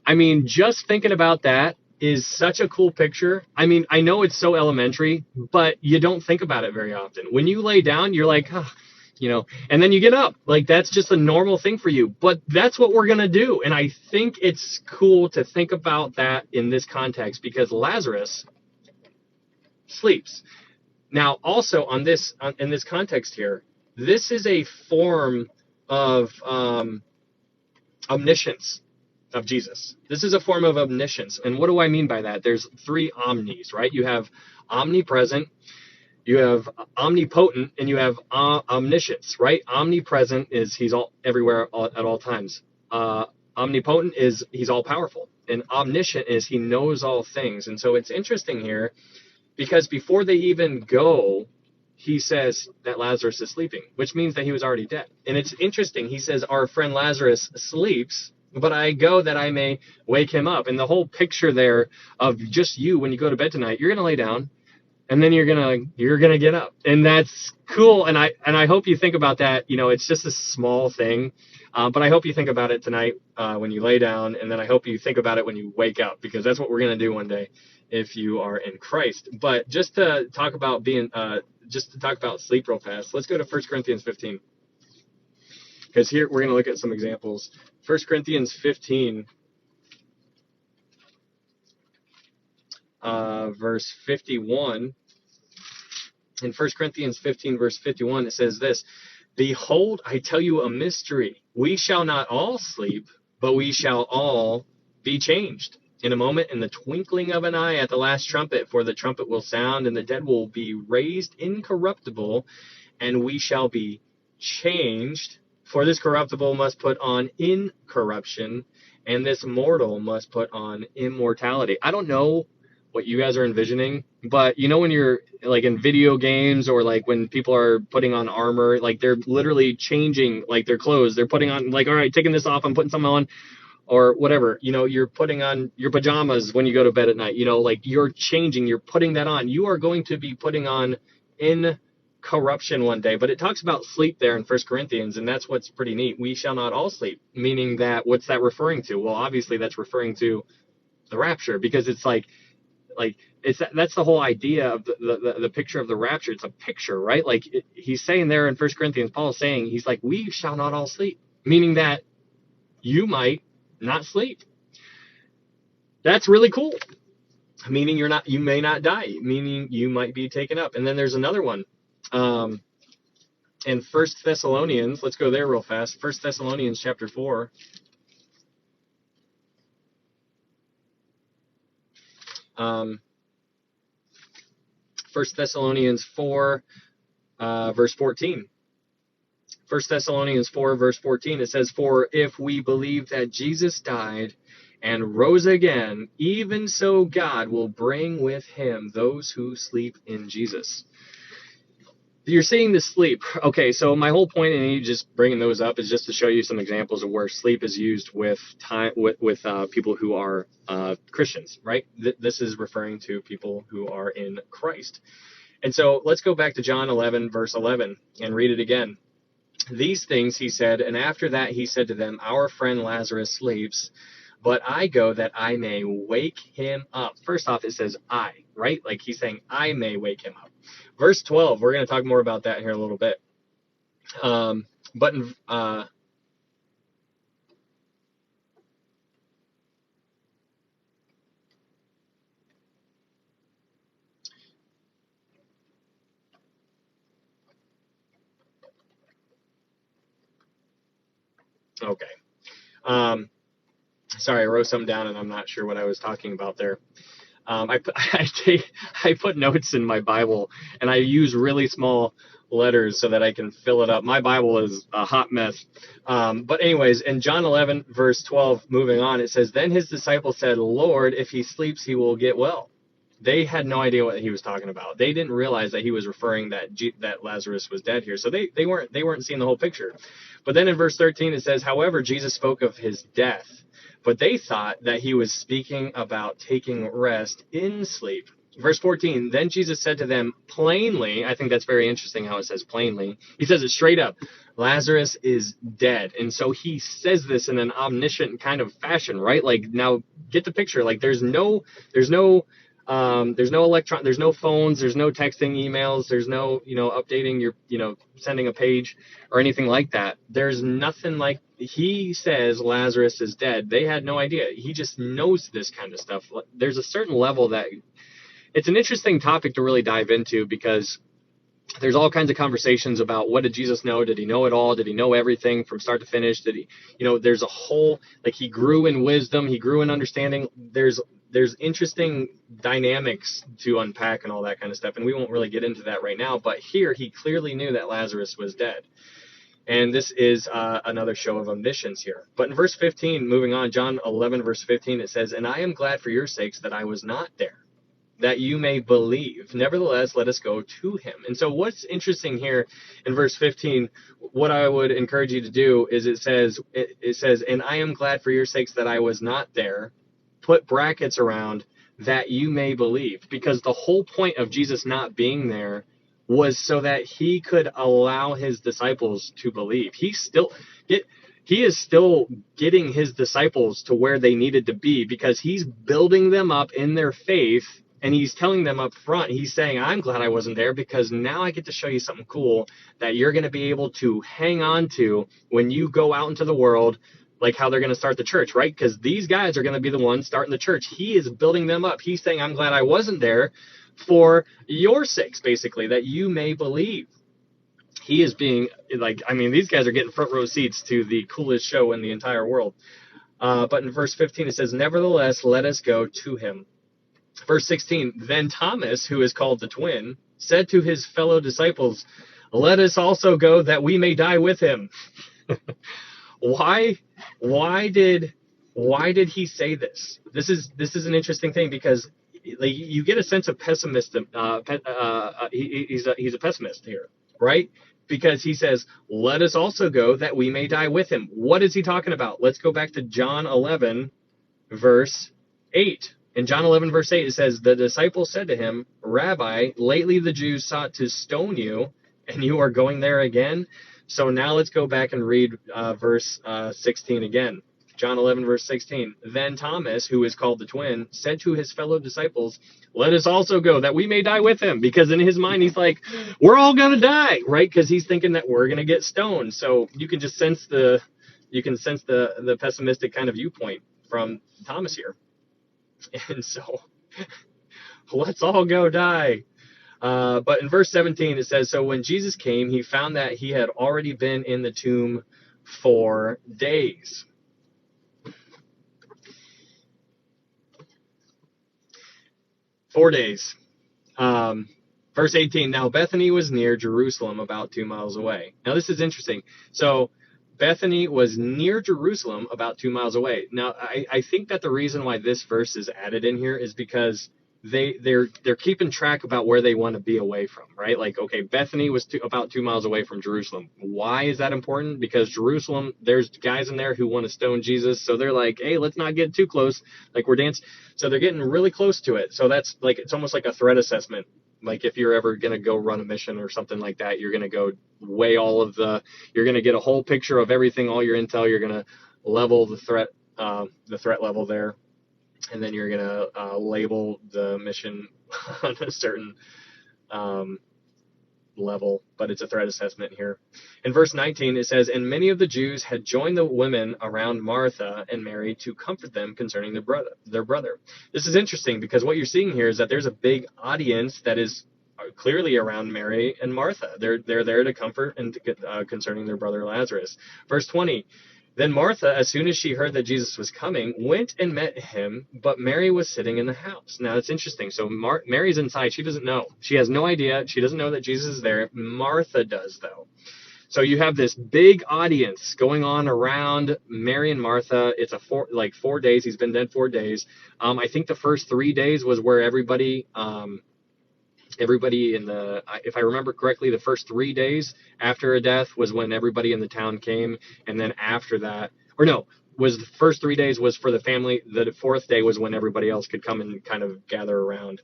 I mean, just thinking about that is such a cool picture. I mean, I know it's so elementary, but you don't think about it very often. When you lay down, you're like, and then you get up. Like, that's just a normal thing for you. But that's what we're going to do. And I think it's cool to think about that in this context because Lazarus sleeps. Now, also in this context here, this is a form of omniscience of Jesus. This is a form of omniscience. And what do I mean by that? There's three omnis, right? You have omnipresent, you have omnipotent, and you have omniscience, right? Omnipresent is he's all everywhere at all times. Omnipotent is he's all powerful. And omniscient is he knows all things. And so it's interesting here because before they even go, he says that Lazarus is sleeping, which means that he was already dead. And it's interesting. He says, our friend Lazarus sleeps, but I go that I may wake him up. And the whole picture there of just you, when you go to bed tonight, you're going to lay down and then you're going to get up. And that's cool. And I hope you think about that. It's just a small thing. But I hope you think about it tonight when you lay down. And then I hope you think about it when you wake up, because that's what we're going to do one day if you are in Christ. But just to talk about sleep real fast, let's go to 1 Corinthians 15. Because here we're going to look at some examples. 1 Corinthians 15, verse 51. In 1 Corinthians 15, verse 51, it says this, behold, I tell you a mystery. We shall not all sleep, but we shall all be changed. In a moment, in the twinkling of an eye, at the last trumpet, for the trumpet will sound, and the dead will be raised incorruptible, and we shall be changed. For this corruptible must put on incorruption, and this mortal must put on immortality. I don't know what you guys are envisioning, but when you're like in video games or like when people are putting on armor, like they're literally changing like their clothes. They're putting on like, all right, taking this off, I'm putting something on. Or whatever, you're putting on your pajamas when you go to bed at night, like you're changing, you're putting that on. You are going to be putting on incorruption one day. But it talks about sleep there in 1 Corinthians, and that's what's pretty neat. We shall not all sleep, meaning that what's that referring to? Well, obviously that's referring to the rapture, because it's that's the whole idea of the picture of the rapture. It's a picture, right? Like he's saying there in 1 Corinthians, Paul is saying, he's like, we shall not all sleep, meaning that you might not sleep. That's really cool. Meaning you may not die, meaning you might be taken up. And then there's another one. In 1 Thessalonians, let's go there real fast. 1 Thessalonians chapter 4. 1 Thessalonians 4, verse 14. 1 Thessalonians 4, verse 14, it says, for if we believe that Jesus died and rose again, even so God will bring with him those who sleep in Jesus. You're seeing the sleep. Okay, so my whole point in you just bringing those up is just to show you some examples of where sleep is used with people who are Christians, right? This is referring to people who are in Christ. And so let's go back to John 11, verse 11, and read it again. These things he said, and after that he said to them, our friend Lazarus sleeps, but I go that I may wake him up. First off, it says I, right? Like he's saying, I may wake him up. Verse 12, we're going to talk more about that here in a little bit. But in, okay. Sorry, I wrote something down and I'm not sure what I was talking about there. I put notes in my Bible and I use really small letters so that I can fill it up. My Bible is a hot mess. But anyways, in John 11, verse 12, moving on, it says, then his disciples said, Lord, if he sleeps, he will get well. They had no idea what he was talking about. They didn't realize that he was referring that Lazarus was dead here. So they weren't seeing the whole picture. But then in verse 13, it says, however, Jesus spoke of his death. But they thought that he was speaking about taking rest in sleep. Verse 14, then Jesus said to them plainly, I think that's very interesting how it says plainly. He says it straight up, Lazarus is dead. And so he says this in an omniscient kind of fashion, right? Like, now get the picture. Like, there's no electron, there's no phones, there's no texting, emails, there's no, updating your, sending a page or anything like that. There's nothing like, he says Lazarus is dead. They had no idea. He just knows this kind of stuff. There's a certain level that it's an interesting topic to really dive into, because there's all kinds of conversations about what did Jesus know? Did he know it all? Did he know everything from start to finish? Did he, there's a whole, like, he grew in wisdom, he grew in understanding. There's interesting dynamics to unpack and all that kind of stuff, and we won't really get into that right now. But here, he clearly knew that Lazarus was dead. And this is another show of omniscience here. But in verse 15, moving on, John 11, verse 15, it says, and I am glad for your sakes that I was not there, that you may believe. Nevertheless, let us go to him. And so what's interesting here in verse 15, what I would encourage you to do is it says, and I am glad for your sakes that I was not there. Put brackets around that you may believe, because the whole point of Jesus not being there was so that he could allow his disciples to believe. He is still getting his disciples to where they needed to be, because he's building them up in their faith, and he's telling them up front, he's saying, I'm glad I wasn't there, because now I get to show you something cool that you're going to be able to hang on to when you go out into the world, like how they're going to start the church, right? Because these guys are going to be the ones starting the church. He is building them up. He's saying, I'm glad I wasn't there for your sakes, basically, that you may believe. He is being, like, I mean, these guys are getting front row seats to the coolest show in the entire world. But in verse 15, it says, nevertheless, let us go to him. Verse 16, then Thomas, who is called the twin, said to his fellow disciples, let us also go that we may die with him. Why did he say this? This is an interesting thing, because like, you get a sense of pessimism. He's a pessimist here, right? Because he says, let us also go that we may die with him. What is he talking about? Let's go back to John 11, verse 8. In John 11, verse 8, it says, the disciples said to him, Rabbi, lately the Jews sought to stone you, and you are going there again? So now let's go back and read verse 16 again. John 11, verse 16. Then Thomas, who is called the twin, said to his fellow disciples, let us also go that we may die with him. Because in his mind, he's like, we're all going to die, right? Because he's thinking that we're going to get stoned. So you can just sense the pessimistic kind of viewpoint from Thomas here. And so let's all go die. But in verse 17, it says, so when Jesus came, he found that he had already been in the tomb 4 days. Verse 18, now Bethany was near Jerusalem, about 2 miles away. Now this is interesting. So Bethany was near Jerusalem, about 2 miles away. Now I think that the reason why this verse is added in here is because they're keeping track about where they want to be away from, right? Like, okay, Bethany was about 2 miles away from Jerusalem. Why is that important? Because Jerusalem, there's guys in there who want to stone Jesus, so they're like, hey, let's not get too close, like we're dancing. So they're getting really close to it. So that's like, it's almost like a threat assessment. like if you're ever going to go run a mission or something like that, you're going to go weigh you're going to get a whole picture of everything, all your intel. You're going to level the threat level there, and then you're going to label the mission on a certain level, but it's a threat assessment here. In verse 19, it says, and many of the Jews had joined the women around Martha and Mary to comfort them concerning their brother. This is interesting because what you're seeing here is that there's a big audience that is clearly around Mary and Martha. They're there to comfort and concerning their brother Lazarus. Verse 20, then Martha, as soon as she heard that Jesus was coming, went and met him, but Mary was sitting in the house. Now, it's interesting. So Mary's inside. She doesn't know. She has no idea. She doesn't know that Jesus is there. Martha does, though. So you have this big audience going on around Mary and Martha. It's 4 days. He's been dead 4 days. I think the first 3 days was where everybody if I remember correctly, the first 3 days after a death was when everybody in the town came. And then after that, was the first 3 days was for the family. The fourth day was when everybody else could come and kind of gather around.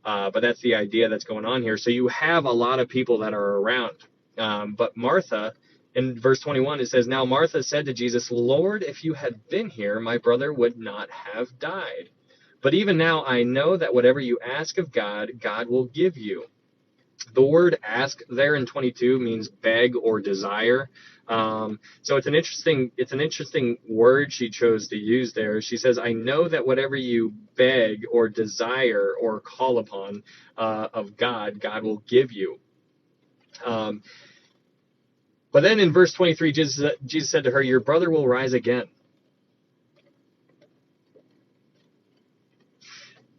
But that's the idea that's going on here. So you have a lot of people that are around. But Martha, in verse 21, it says, now Martha said to Jesus, Lord, if you had been here, my brother would not have died. But even now I know that whatever you ask of God, God will give you. The word ask there in 22 means beg or desire. So it's an interesting word she chose to use there. She says, I know that whatever you beg or desire or call upon of God, God will give you. But then in verse 23, Jesus said to her, your brother will rise again.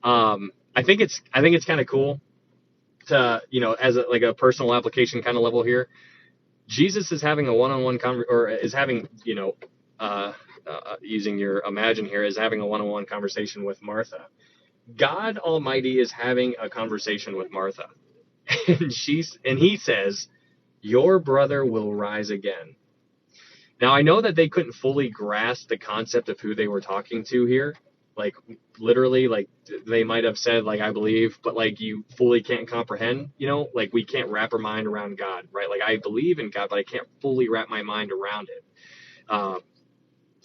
I think it's kind of cool to, as a personal application kind of level here. Jesus is having a one-on-one using your imagine here, is having a one-on-one conversation with Martha. God Almighty is having a conversation with Martha, and he says, your brother will rise again. Now I know that they couldn't fully grasp the concept of who they were talking to here. Like literally, like they might have said, like, I believe, but like you fully can't comprehend, like we can't wrap our mind around God, right? Like I believe in God, but I can't fully wrap my mind around it.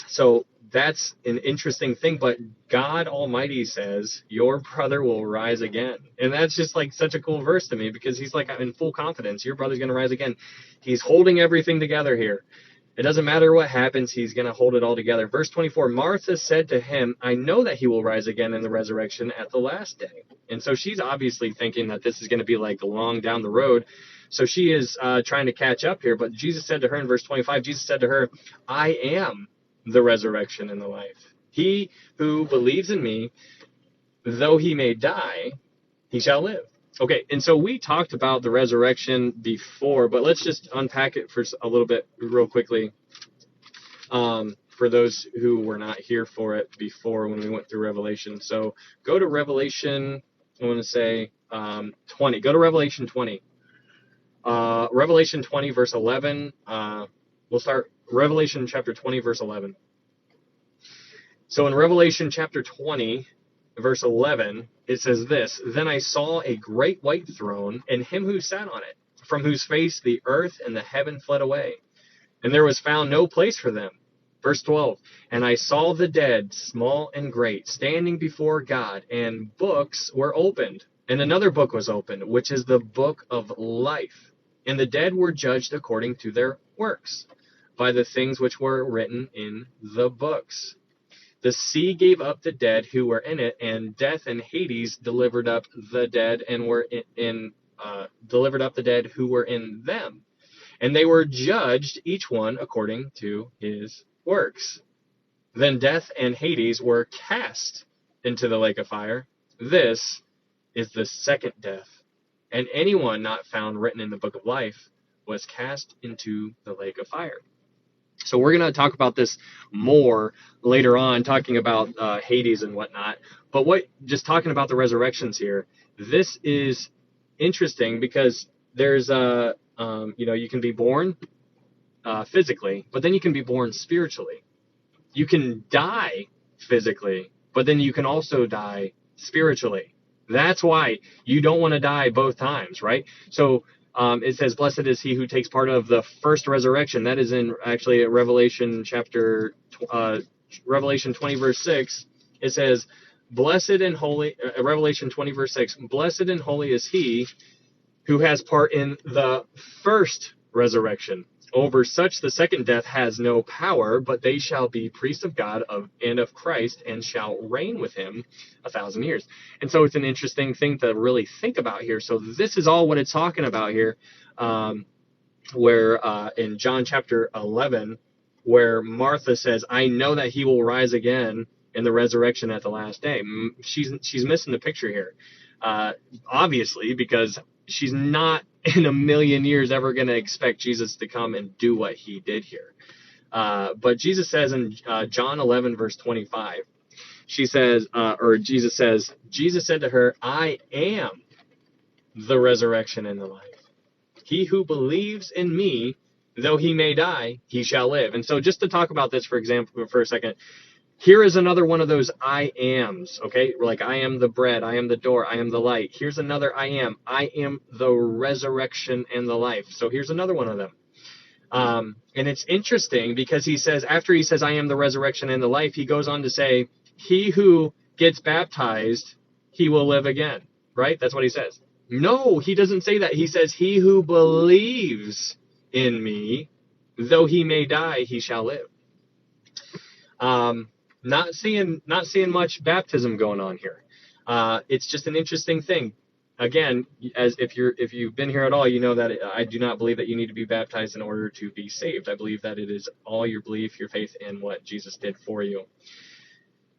So that's an interesting thing, but God Almighty says your brother will rise again. And that's just like such a cool verse to me, because he's like, I'm in full confidence. Your brother's going to rise again. He's holding everything together here. It doesn't matter what happens, he's going to hold it all together. Verse 24, Martha said to him, I know that he will rise again in the resurrection at the last day. And so she's obviously thinking that this is going to be like long down the road. So she is trying to catch up here. But Jesus said to her in verse 25, Jesus said to her, I am the resurrection and the life. He who believes in me, though he may die, he shall live. Okay, and so we talked about the resurrection before, but let's just unpack it for a little bit real quickly. For those who were not here for it before when we went through Revelation. So go to Revelation, I want to say 20. Go to Revelation 20. Revelation 20, verse 11. We'll start Revelation chapter 20, verse 11. So in Revelation chapter 20, verse 11, it says this, Then I saw a great white throne, and him who sat on it, from whose face the earth and the heaven fled away, and there was found no place for them. Verse 12, And I saw the dead, small and great, standing before God, and books were opened. And another book was opened, which is the book of life. And the dead were judged according to their works, by the things which were written in the books. The sea gave up the dead who were in it, and death and Hades delivered up the dead and were delivered up the dead who were in them. And they were judged, each one according to his works. Then death and Hades were cast into the lake of fire. This is the second death. And anyone not found written in the book of life was cast into the lake of fire. So we're going to talk about this more later on, talking about Hades and whatnot. But just talking about the resurrections here, this is interesting because there's you can be born physically, but then you can be born spiritually. You can die physically, but then you can also die spiritually. That's why you don't want to die both times, right? So it says, "Blessed is he who takes part of the first resurrection." That is in actually Revelation Revelation 20 verse 6. It says, "Blessed and holy." Revelation 20 verse 6. "Blessed and holy is he who has part in the first resurrection. Over such the second death has no power, but they shall be priests of God and of Christ, and shall reign with him 1,000 years." And so it's an interesting thing to really think about here. So this is all what it's talking about here, where in John chapter 11, where Martha says, "I know that he will rise again in the resurrection at the last day." She's missing the picture here, obviously, because she's not in a million years ever going to expect Jesus to come and do what he did here. But Jesus says in John 11, verse 25, Jesus said to her, "I am the resurrection and the life. He who believes in me, though he may die, he shall live." And so just to talk about this, for example, for a second, here is another one of those I ams, okay? Like, I am the bread, I am the door, I am the light. Here's another I am. I am the resurrection and the life. So here's another one of them. And it's interesting because after he says, "I am the resurrection and the life," he goes on to say, "He who gets baptized, he will live again," right? That's what he says. No, he doesn't say that. He says, "He who believes in me, though he may die, he shall live." Not seeing much baptism going on here. It's just an interesting thing. Again, as if you've been here at all, you know that I do not believe that you need to be baptized in order to be saved. I believe that it is all your belief, your faith in what Jesus did for you.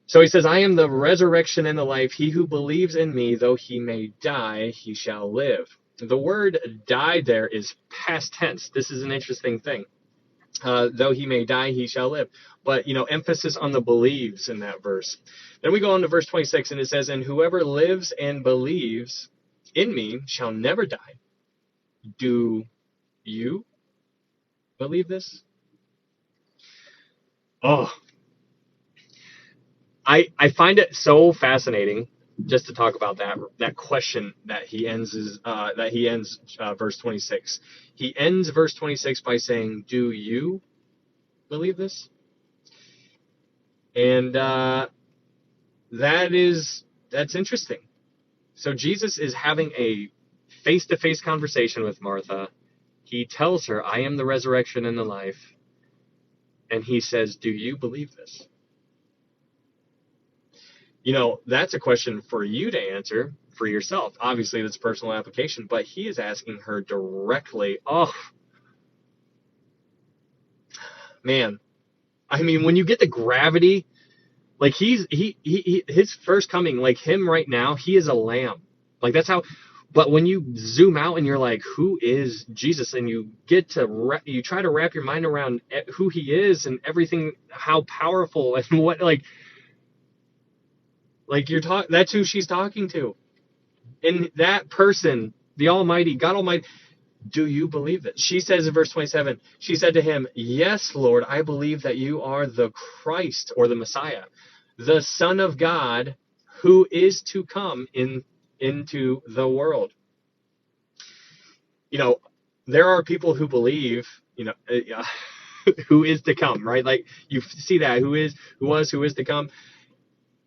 So he says, "I am the resurrection and the life. He who believes in me, though he may die, he shall live." The word "die" there is past tense. This is an interesting thing. Though he may die, he shall live. But, emphasis on the believes in that verse. Then we go on to verse 26, and it says, "And whoever lives and believes in me shall never die." Do you believe this? Oh, I find it so fascinating just to talk about that question that he ends verse 26. He ends verse 26 by saying, "Do you believe this?" And that's interesting. So Jesus is having a face-to-face conversation with Martha. He tells her, "I am the resurrection and the life." And he says, "Do you believe this?" That's a question for you to answer for yourself. Obviously, that's personal application, but he is asking her directly. Oh, man. I mean, when you get the gravity, like his first coming, like him right now, he is a lamb. Like that's how. But when you zoom out and you're like, who is Jesus? And you get to you try to wrap your mind around who he is and everything, how powerful and what that's who she's talking to. And that person, the Almighty, God Almighty, do you believe it? She says in verse 27, she said to him, "Yes, Lord, I believe that you are the Christ," or the Messiah, "the Son of God, who is to come into the world." There are people who believe, who is to come, right? Like you see that, who was, who is to come.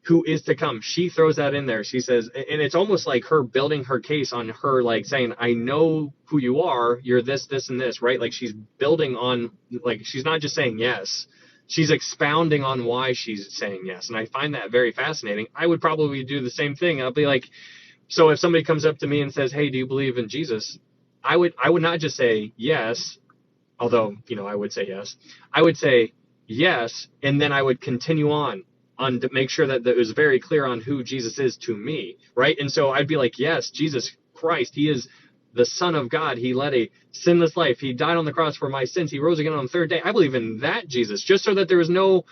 Who is to come. She throws that in there. She says, and it's almost like her building her case on her, like saying, "I know who you are. You're this, this, and this," right? Like she's building on, like she's not just saying yes. She's expounding on why she's saying yes. And I find that very fascinating. I would probably do the same thing. I'll be like, so if somebody comes up to me and says, "Hey, do you believe in Jesus?" I would not just say yes, although, I would say yes. I would say yes, and then I would continue on to make sure that it was very clear on who Jesus is to me, right? And so I'd be like, yes, Jesus Christ, he is the Son of God. He led a sinless life. He died on the cross for my sins. He rose again on the third day. I believe in that Jesus, just so that there was no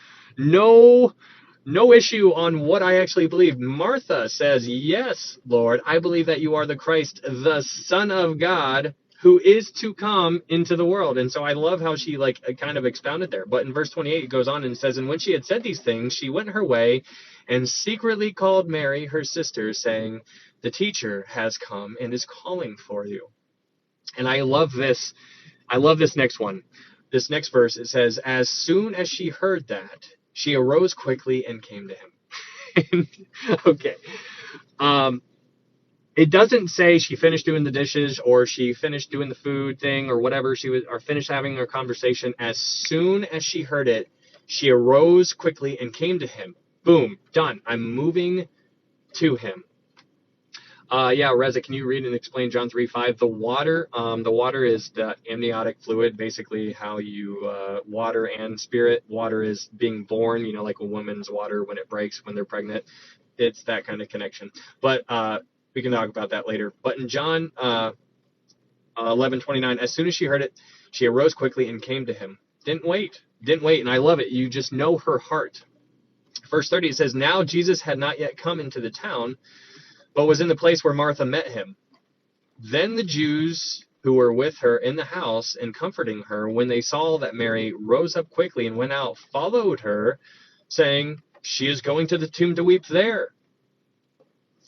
issue on what I actually believe. Martha says, "Yes, Lord, I believe that you are the Christ, the Son of God, who is to come into the world. And so I love how she like kind of expounded there. But in verse 28, it goes on and says, and when she had said these things, she went her way and secretly called Mary, her sister, saying, the teacher has come and is calling for you. And I love this. I love this next one. This next verse, it says, as soon as she heard that, she arose quickly and came to him. Okay. It doesn't say she finished doing the dishes or she finished doing the food thing or whatever she was, or finished having her conversation. As soon as she heard it, she arose quickly and came to him. Boom, done. I'm moving to him. Yeah, Reza, can you read and explain John 3:5? The water is the amniotic fluid, basically how you water and spirit. Water is being born, like a woman's water when it breaks when they're pregnant. It's that kind of connection. But we can talk about that later. But in John 11:29, as soon as she heard it, she arose quickly and came to him. Didn't wait. And I love it. You just know her heart. Verse 30, it says, now Jesus had not yet come into the town, but was in the place where Martha met him. Then the Jews who were with her in the house and comforting her, when they saw that Mary rose up quickly and went out, followed her, saying, she is going to the tomb to weep there.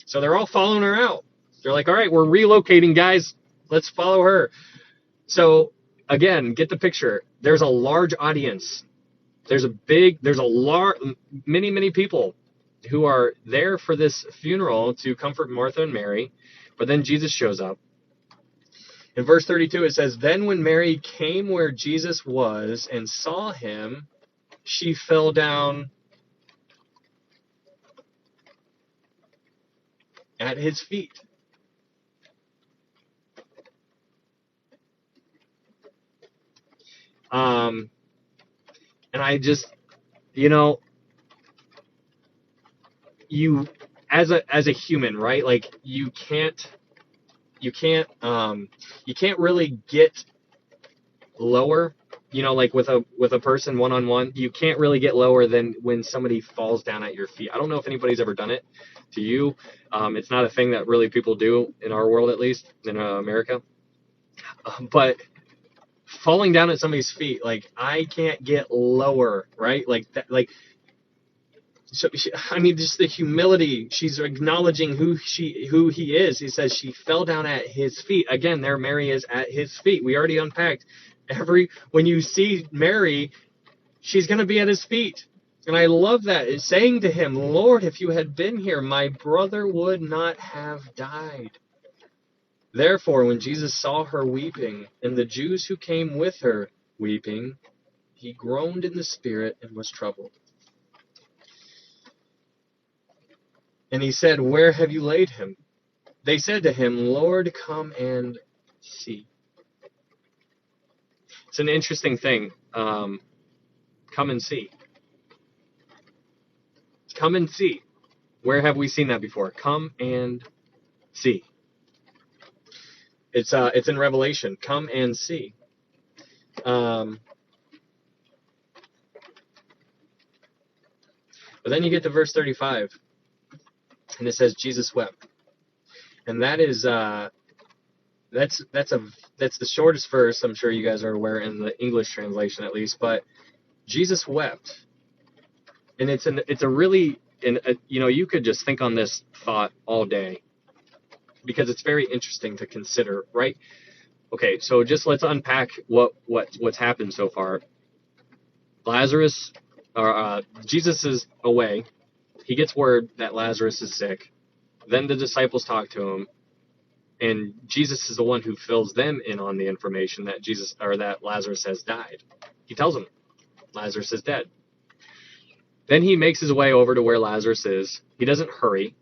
So they're all following her out. They're like, all right, we're relocating, guys. Let's follow her. So again, get the picture. There's a large audience. Many people who are there for this funeral to comfort Martha and Mary. But then Jesus shows up. In verse 32, it says, then when Mary came where Jesus was and saw him, she fell down at his feet. And I just, you as a human, right? Like you can't really get lower, like with a person one-on-one, you can't really get lower than when somebody falls down at your feet. I don't know if anybody's ever done it to you. It's not a thing that really people do in our world, at least in America. But falling down at somebody's feet, like I can't get lower, right? Like that, like, so just the humility. She's acknowledging who he is. He says she fell down at his feet. Again, there Mary is at his feet. We already unpacked when you see Mary, she's going to be at his feet. And I love that. It's saying to him, Lord, if you had been here, my brother would not have died. Therefore, when Jesus saw her weeping, and the Jews who came with her weeping, he groaned in the spirit and was troubled. And he said, where have you laid him? They said to him, Lord, come and see. It's an interesting thing. Come and see. Come and see. Where have we seen that before? Come and see. It's in Revelation. Come and see. But then you get to verse 35, and it says Jesus wept, and that is that's the shortest verse. I'm sure you guys are aware in the English translation at least. But Jesus wept, and it's a really, you could just think on this thought all day, because it's very interesting to consider, right? Okay, so just let's unpack what's happened so far. Jesus is away. He gets word that Lazarus is sick. Then the disciples talk to him, and Jesus is the one who fills them in on the information that Lazarus has died. He tells them Lazarus is dead. Then he makes his way over to where Lazarus is. He doesn't hurry.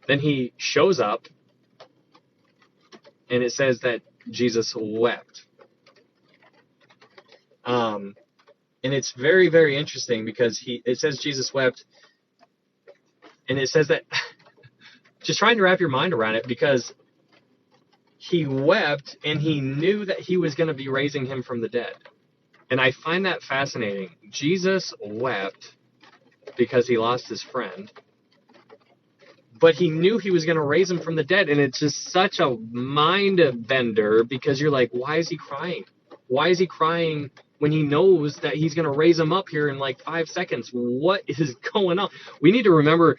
Then he shows up, and it says that Jesus wept. And it's very, very interesting because it says Jesus wept, and it says that, just trying to wrap your mind around it, because he wept and he knew that he was going to be raising him from the dead. And I find that fascinating. Jesus wept because he lost his friend, but he knew he was going to raise him from the dead. And it's just such a mind bender, because you're like, why is he crying? Why is he crying when he knows that he's going to raise him up here in like 5 seconds? What is going on? We need to remember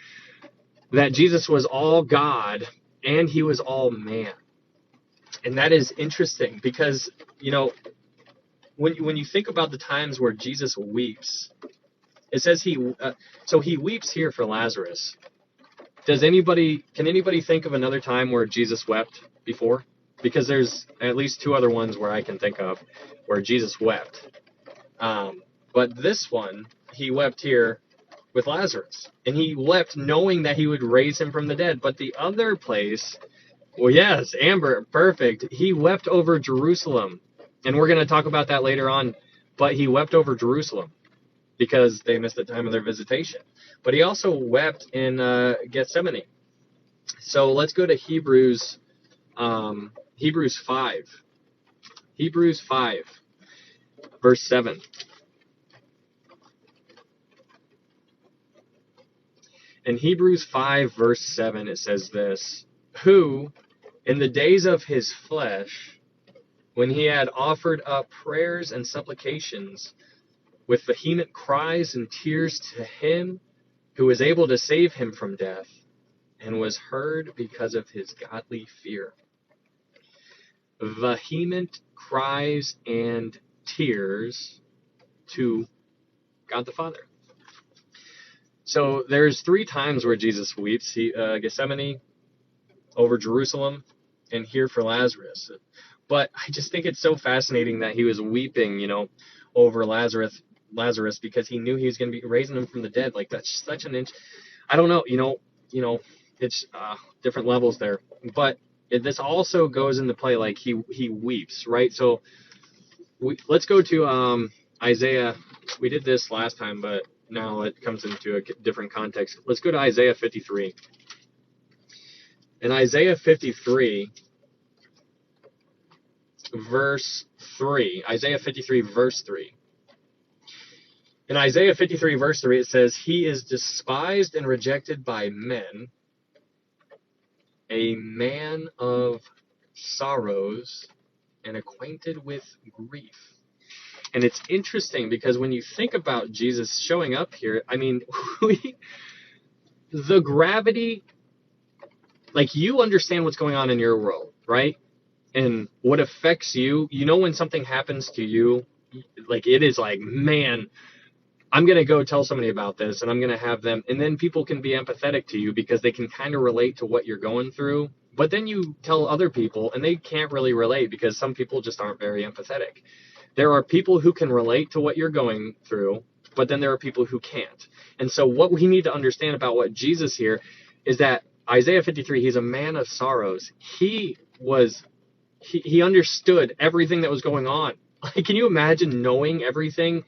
that Jesus was all God and he was all man. And that is interesting because, when you think about the times where Jesus weeps, it says he weeps here for Lazarus. Can anybody think of another time where Jesus wept before? Because there's at least 2 other ones where I can think of where Jesus wept. But this one, he wept here with Lazarus. And he wept knowing that he would raise him from the dead. But the other place, well, yes, Amber, perfect. He wept over Jerusalem. And we're going to talk about that later on. But he wept over Jerusalem because they missed the time of their visitation. But he also wept in Gethsemane. So let's go to Hebrews 5. Hebrews 5, verse 7. In Hebrews 5, verse 7, it says this: who, in the days of his flesh, when he had offered up prayers and supplications with vehement cries and tears to him who was able to save him from death, and was heard because of his godly fear. Vehement cries and tears to God the Father. So there's 3 times where Jesus weeps: Gethsemane, over Jerusalem, and here for Lazarus. But I just think it's so fascinating that he was weeping, over Lazarus because he knew he was going to be raising him from the dead. Like, that's such an I don't know, it's different levels there. But this also goes into play, like he weeps, right? So let's go to Isaiah. We did this last time, but now it comes into a different context. Let's go to Isaiah 53. In Isaiah 53, verse 3. Isaiah 53, verse 3. In Isaiah 53, verse 3, it says, he is despised and rejected by men, a man of sorrows and acquainted with grief. And it's interesting because when you think about Jesus showing up here, I mean, the gravity, like, you understand what's going on in your world, right? And what affects you, when something happens to you, like, it is like, man, I'm going to go tell somebody about this, and I'm going to have them, and then people can be empathetic to you because they can kind of relate to what you're going through. But then you tell other people, and they can't really relate because some people just aren't very empathetic. There are people who can relate to what you're going through, but then there are people who can't. And so what we need to understand about what Jesus here is that Isaiah 53, he's a man of sorrows. He understood everything that was going on. Like, can you imagine knowing everything,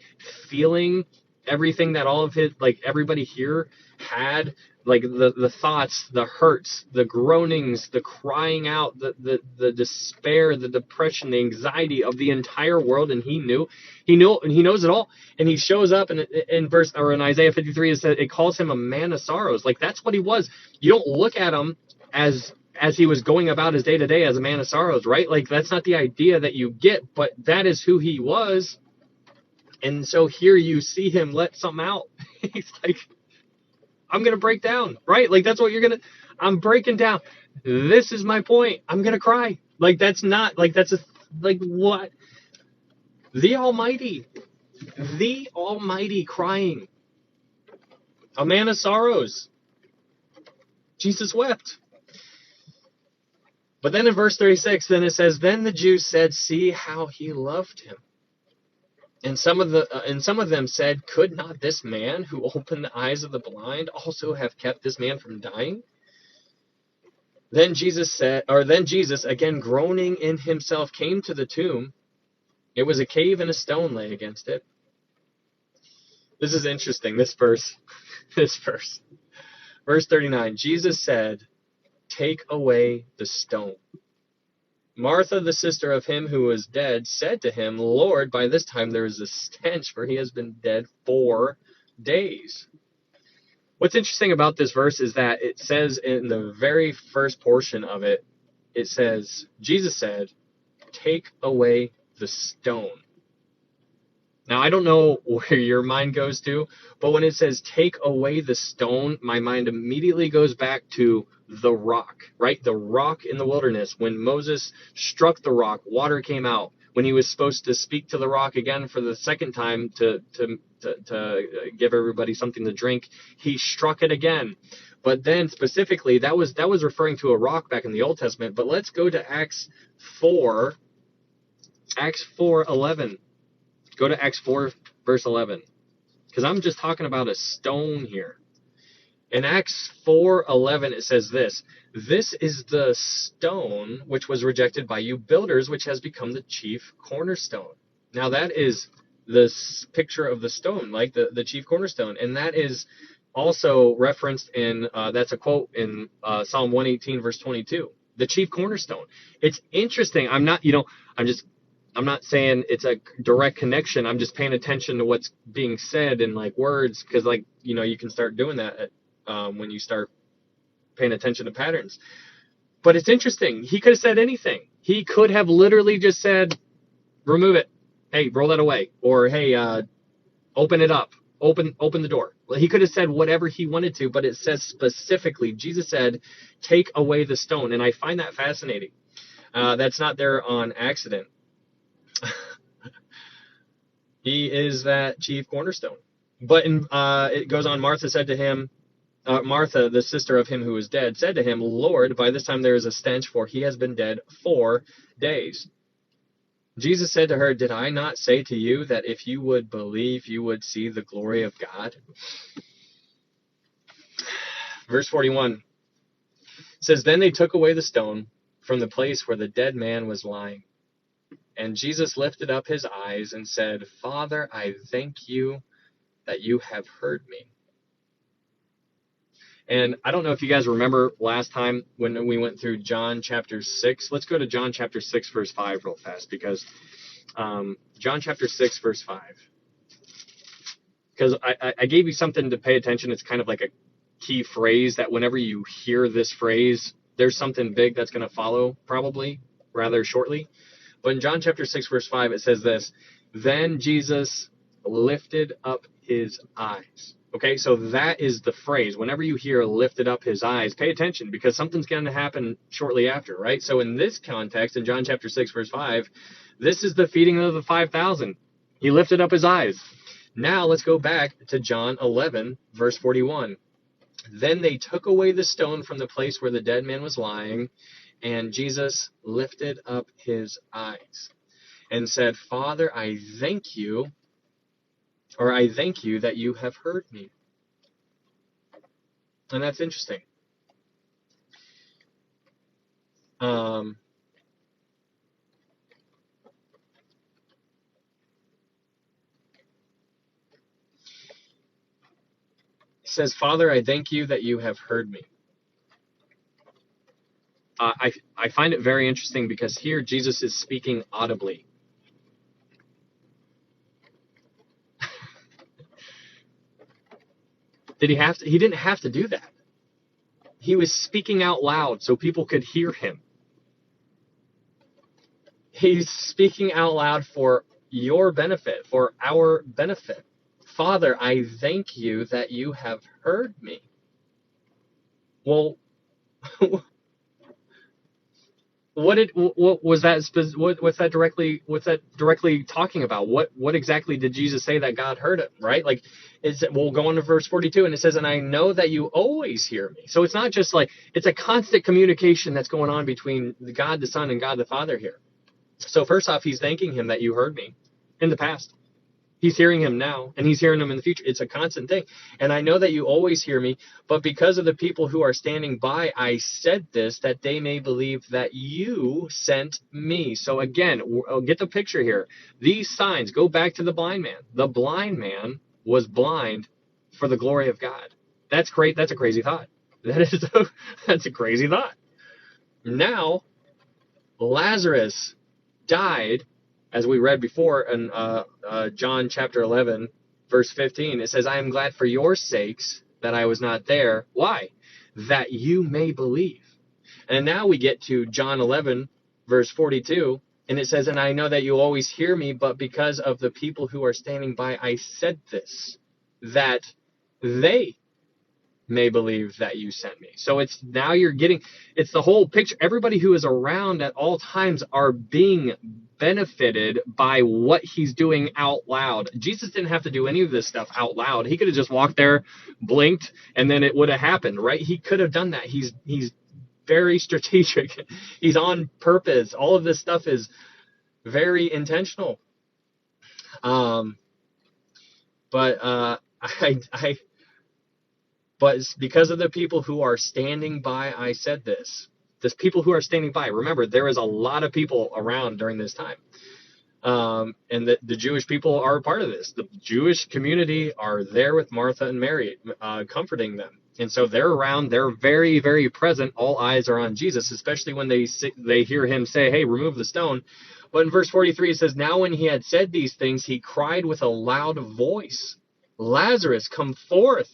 feeling everything that all of his, like, everybody here had, like the thoughts, the hurts, the groanings, the crying out, the despair, the depression, the anxiety of the entire world, and he knows it all. And he shows up in Isaiah 53, it calls him a man of sorrows. Like, that's what he was. You don't look at him as he was going about his day to day as a man of sorrows, right? Like, that's not the idea that you get, but that is who he was. And so here you see him let something out. He's like, I'm going to break down, right? Like, that's what I'm breaking down. This is my point. I'm going to cry. Like, that's not, like, what? The Almighty crying. A man of sorrows. Jesus wept. But then in verse 36, then it says, then the Jews said, see how he loved him. And some of them said, could not this man who opened the eyes of the blind also have kept this man from dying? Then Jesus, again groaning in himself, came to the tomb. It was a cave, and a stone lay against it. This is interesting, this verse. Verse 39, Jesus said, take away the stone. Martha, the sister of him who was dead, said to him, Lord, by this time there is a stench, for he has been dead 4 days. What's interesting about this verse is that it says in the very first portion of it, it says, Jesus said, take away the stone. Now, I don't know where your mind goes to, but when it says take away the stone, my mind immediately goes back to the rock, right? The rock in the wilderness. When Moses struck the rock, water came out. When he was supposed to speak to the rock again for the second time to give everybody something to drink, he struck it again. But then specifically, that was referring to a rock back in the Old Testament. But let's go to Acts 4:11. Go to Acts 4, verse 11, because I'm just talking about a stone here. In Acts 4:11, it says this, this is the stone which was rejected by you builders, which has become the chief cornerstone. Now that is the picture of the stone, like the chief cornerstone. And that is also referenced in, that's a quote in Psalm 118, verse 22, the chief cornerstone. It's interesting. I'm not saying it's a direct connection. I'm just paying attention to what's being said in like words, because you can start doing that when you start paying attention to patterns. But it's interesting. He could have said anything. He could have literally just said, remove it. Hey, roll that away. Or, hey, open it up. Open the door. Well, he could have said whatever he wanted to, but it says specifically, Jesus said, take away the stone. And I find that fascinating. That's not there on accident. He is that chief cornerstone. But it goes on, Martha said to him, Martha, the sister of him who was dead, said to him, Lord, by this time there is a stench, for he has been dead 4 days. Jesus said to her, did I not say to you that if you would believe, you would see the glory of God? Verse 41 says, then they took away the stone from the place where the dead man was lying. And Jesus lifted up his eyes and said, Father, I thank you that you have heard me. And I don't know if you guys remember last time when we went through John chapter 6. Let's go to John chapter 6, verse 5 real fast, because John chapter 6, verse 5. Because I gave you something to pay attention. It's kind of like a key phrase that whenever you hear this phrase, there's something big that's going to follow probably rather shortly. But in John chapter 6, verse 5, it says this, then Jesus lifted up his eyes. Okay, so that is the phrase. Whenever you hear lifted up his eyes, pay attention, because something's going to happen shortly after, right? So in this context, in John chapter 6, verse 5, this is the feeding of the 5,000. He lifted up his eyes. Now let's go back to John 11, verse 41. Then they took away the stone from the place where the dead man was lying, and Jesus lifted up his eyes and said, Father, I thank you that you have heard me. And that's interesting. It says, Father, I thank you that you have heard me. I find it very interesting because here Jesus is speaking audibly. Did he have to? He didn't have to do that. He was speaking out loud so people could hear him. He's speaking out loud for your benefit, for our benefit. Father, I thank you that you have heard me. Well, what's that directly talking about? What exactly did Jesus say that God heard him, right? Like, we'll go on to verse 42, and it says, and I know that you always hear me. So it's not just like, it's a constant communication that's going on between God the Son and God the Father here. So first off, he's thanking him that you heard me in the past. He's hearing him now, and he's hearing him in the future. It's a constant thing. And I know that you always hear me, but because of the people who are standing by, I said this, that they may believe that you sent me. So again, get the picture here. These signs, go back to the blind man. The blind man was blind for the glory of God. That's great. That's a crazy thought. That's a crazy thought. Now, Lazarus died, as we read before in John chapter 11, verse 15. It says, I am glad for your sakes that I was not there. Why? That you may believe. And now we get to John 11, verse 42, and it says, and I know that you always hear me, but because of the people who are standing by, I said this, that they may believe that you sent me. So it's now you're getting, it's the whole picture. Everybody who is around at all times are being benefited by what he's doing out loud. Jesus didn't have to do any of this stuff out loud. He could have just walked there, blinked, and then it would have happened, right? He could have done that. He's very strategic. He's on purpose. All of this stuff is very intentional. But it's because of the people who are standing by, I said this. There's people who are standing by. Remember, there is a lot of people around during this time. And the Jewish people are a part of this. The Jewish community are there with Martha and Mary, comforting them. And so they're around. They're very, very present. All eyes are on Jesus, especially when they hear him say, hey, remove the stone. But in verse 43, it says, now when he had said these things, he cried with a loud voice, Lazarus, come forth.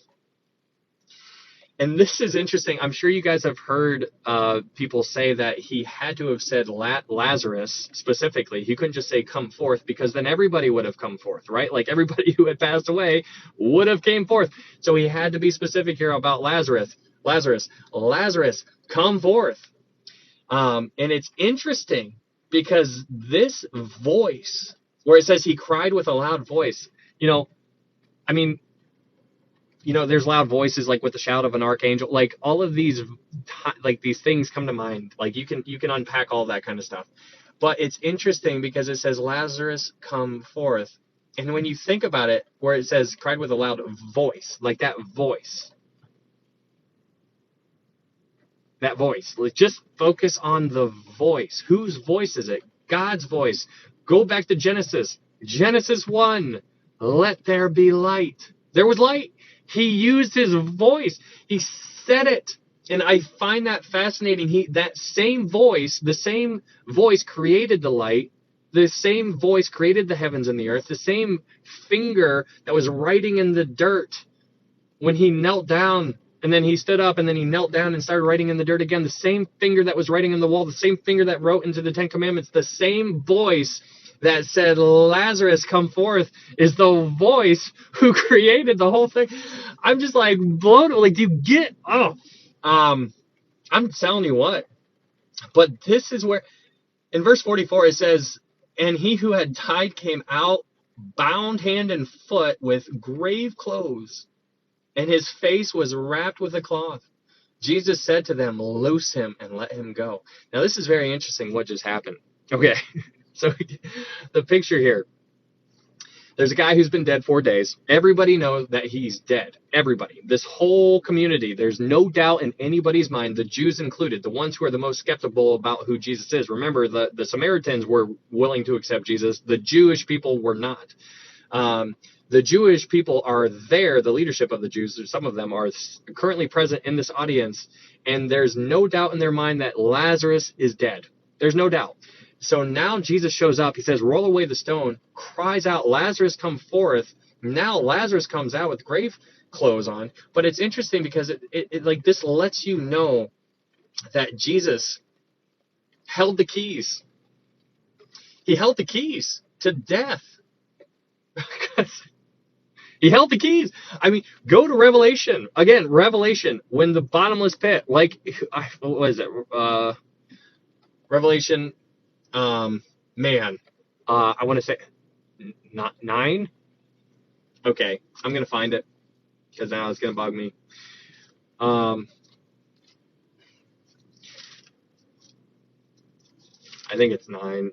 And this is interesting. I'm sure you guys have heard people say that he had to have said Lazarus specifically. He couldn't just say come forth, because then everybody would have come forth, right? Like everybody who had passed away would have came forth. So he had to be specific here about Lazarus, come forth. And it's interesting because this voice, where it says he cried with a loud voice, there's loud voices like with the shout of an archangel, like all of these, like these things come to mind. Like you can unpack all that kind of stuff. But it's interesting because it says Lazarus come forth. And when you think about it, where it says cried with a loud voice, like that voice, like just focus on the voice. Whose voice is it? God's voice. Go back to Genesis 1. Let there be light. There was light. He used his voice. He said it. And I find that fascinating. The same voice created the light. The same voice created the heavens and the earth. The same finger that was writing in the dirt when he knelt down, and then he stood up, and then he knelt down and started writing in the dirt again. The same finger that was writing in the wall, the same finger that wrote into the Ten Commandments, the same voice that said, Lazarus, come forth, is the voice who created the whole thing. I'm just like blown. Like, do you get? I'm telling you what. But this is where, in verse 44, it says, and he who had died came out, bound hand and foot with grave clothes, and his face was wrapped with a cloth. Jesus said to them, loose him and let him go. Now, this is very interesting what just happened. Okay. So the picture here, there's a guy who's been dead 4 days. Everybody knows that he's dead. Everybody. This whole community, there's no doubt in anybody's mind, the Jews included, the ones who are the most skeptical about who Jesus is. Remember, the Samaritans were willing to accept Jesus. The Jewish people were not. The Jewish people are there, the leadership of the Jews, some of them are currently present in this audience, and there's no doubt in their mind that Lazarus is dead. There's no doubt. So now Jesus shows up. He says, roll away the stone, cries out, Lazarus, come forth. Now Lazarus comes out with grave clothes on. But it's interesting because it like this lets you know that Jesus held the keys. He held the keys to death. He held the keys. I mean, go to Revelation. Again, Revelation, when the bottomless pit, like, what is it? Revelation, I want to say, not 9? Okay, I'm going to find it, because now it's going to bug me. I think it's 9.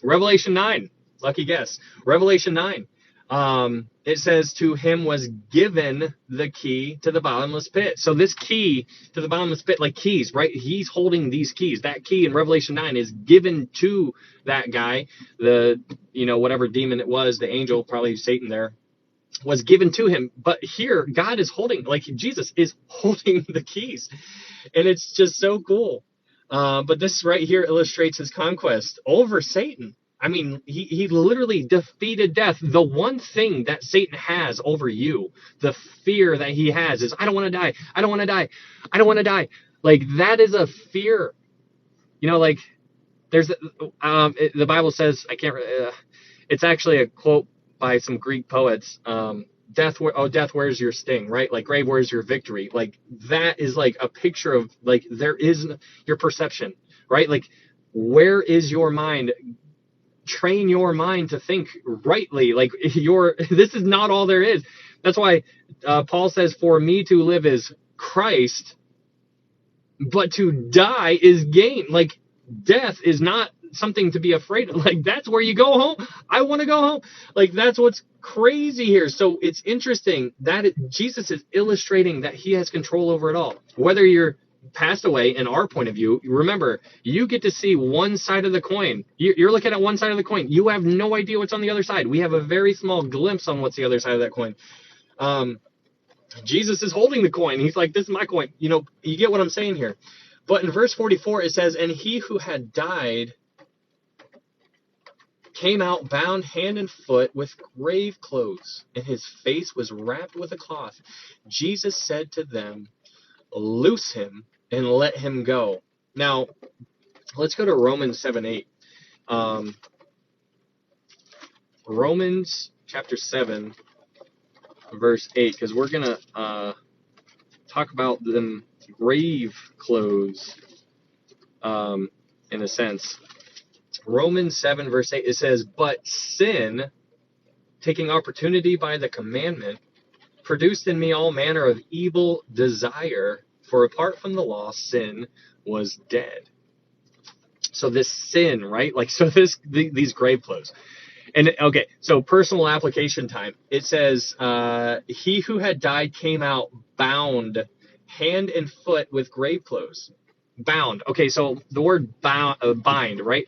Revelation 9. Lucky guess. Revelation 9. It says, to him was given the key to the bottomless pit. So this key to the bottomless pit, like keys, right? He's holding these keys. That key in Revelation 9 is given to that guy. Whatever demon it was, the angel, probably Satan there, was given to him. But here, God is holding, like Jesus is holding the keys. And it's just so cool. But this right here illustrates his conquest over Satan. I mean, he literally defeated death. The one thing that Satan has over you, the fear that he has is, I don't want to die. I don't want to die. I don't want to die. Like, that is a fear. You know, like, there's, the Bible says, I can't, it's actually a quote by some Greek poets. Death, death, where's your sting, right? Like, grave, where's your victory? Like, that is like a picture of, like, there is your perception, right? Like, where is your mind? Train your mind to think rightly. Like, this is not all there is. That's why Paul says, for me to live is Christ, but to die is gain. Like, death is not something to be afraid of. Like, that's where you go home. I want to go home. Like, that's what's crazy here. So it's interesting that Jesus is illustrating that he has control over it all. Whether you're passed away, in our point of view, remember, you get to see one side of the coin. You're looking at one side of the coin. You have no idea what's on the other side. We have a very small glimpse on what's the other side of that coin. Jesus is holding the coin. He's like, this is my coin. You know, you get what I'm saying here. But in verse 44, it says, and he who had died came out bound hand and foot with grave clothes, and his face was wrapped with a cloth. Jesus said to them, loose him and let him go. Now, let's go to Romans 7:8. Romans chapter 7, verse 8, because we're going to talk about them grave clothes in a sense. Romans 7, verse 8, it says, but sin, taking opportunity by the commandment, produced in me all manner of evil desire, for apart from the law, sin was dead. So this sin, right? Like, so these grave clothes. And, okay, so personal application time. It says, he who had died came out bound hand and foot with grave clothes. Bound. Okay, so the word bind, right?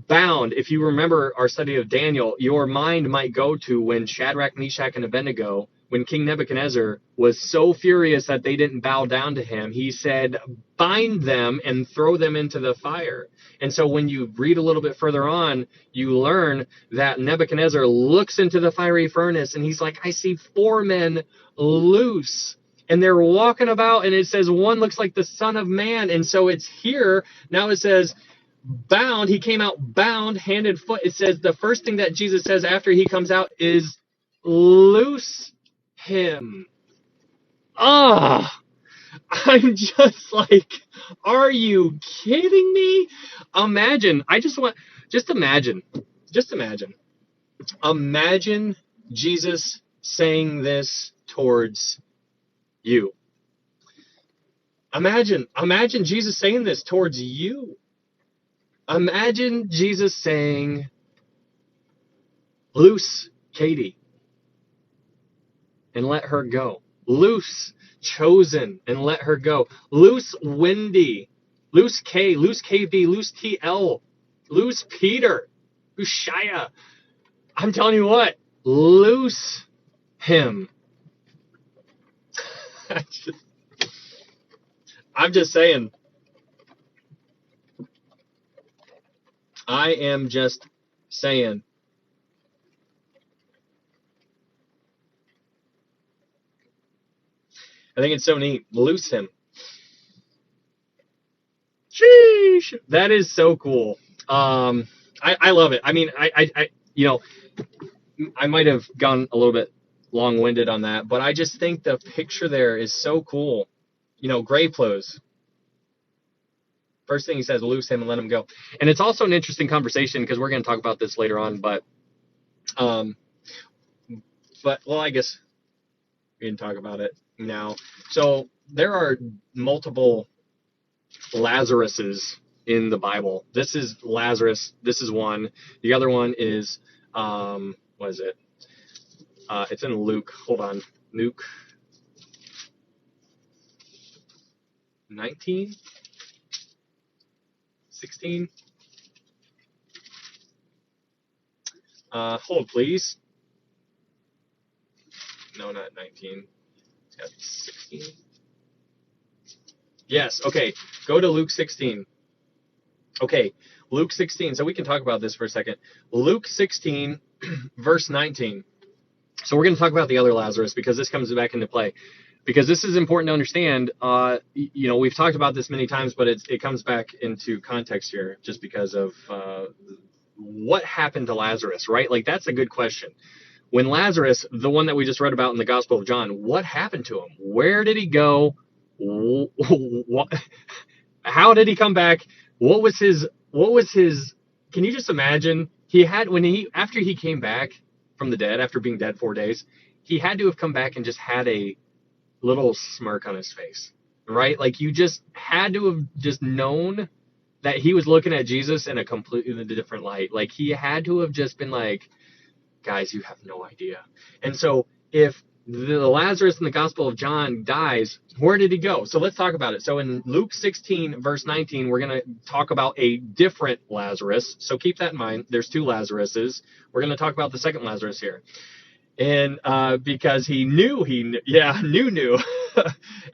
Bound, if you remember our study of Daniel, your mind might go to when Shadrach, Meshach, and Abednego, when King Nebuchadnezzar was so furious that they didn't bow down to him, he said, bind them and throw them into the fire. And so when you read a little bit further on, you learn that Nebuchadnezzar looks into the fiery furnace and he's like, I see 4 men loose. And they're walking about, and it says one looks like the Son of Man. And so it's here. Now it says, bound, he came out bound hand and foot. It says the first thing that Jesus says after he comes out is loose him. I'm just like, are you kidding me? Imagine Jesus saying this towards you. Imagine Jesus saying this towards you. Imagine Jesus saying, loose Katie and let her go. Loose Chosen and let her go. Loose Wendy. Loose K. Loose KB. Loose TL. Loose Peter. Loose Shia. I'm telling you what. Loose him. I'm just saying. I am just saying. I think it's so neat. Loose him. Sheesh. That is so cool. I love it. I mean, I I might have gone a little bit long-winded on that, but I just think the picture there is so cool. You know, grave clothes. First thing he says, loose him and let him go. And it's also an interesting conversation because we're going to talk about this later on, but well, I guess we can talk about it now. So there are multiple Lazaruses in the Bible. This is Lazarus. This is one. The other one is, what is it? It's in Luke. Hold on. Luke 19? 16? Hold, please. No, not 19. It's got to be 16. Yes, okay. Go to Luke 16. Okay. Luke 16. So we can talk about this for a second. Luke 16, verse 19. So we're going to talk about the other Lazarus because this comes back into play. Because this is important to understand. We've talked about this many times, but it comes back into context here just because of what happened to Lazarus, right? Like, that's a good question. When Lazarus, the one that we just read about in the Gospel of John, what happened to him? Where did he go? How did he come back? What was his, can you just imagine? After he came back from the dead, after being dead 4 days, he had to have come back and just had a little smirk on his face, right? Like, you just had to have just known that he was looking at Jesus in a completely different light. Like, he had to have just been like, guys, you have no idea. And so if the Lazarus in the Gospel of John dies, where did he go? So let's talk about it. So in Luke 16, verse 19, we're going to talk about a different Lazarus. So keep that in mind. There's two Lazaruses. We're going to talk about the second Lazarus here. And because he knew.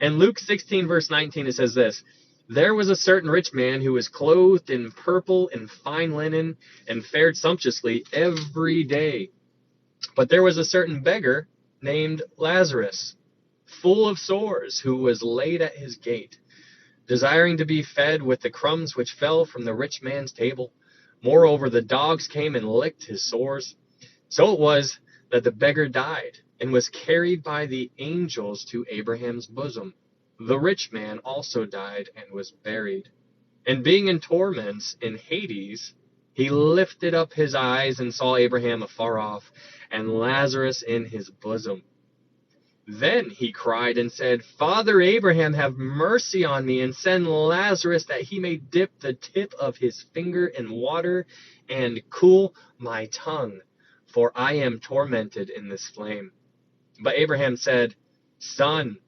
In Luke 16, verse 19, it says this: there was a certain rich man who was clothed in purple and fine linen and fared sumptuously every day. But there was a certain beggar named Lazarus, full of sores, who was laid at his gate, desiring to be fed with the crumbs which fell from the rich man's table. Moreover, the dogs came and licked his sores. So it was that the beggar died and was carried by the angels to Abraham's bosom. The rich man also died and was buried. And being in torments in Hades, he lifted up his eyes and saw Abraham afar off, and Lazarus in his bosom. Then he cried and said, Father Abraham, have mercy on me, and send Lazarus that he may dip the tip of his finger in water and cool my tongue, for I am tormented in this flame. But Abraham said, Son,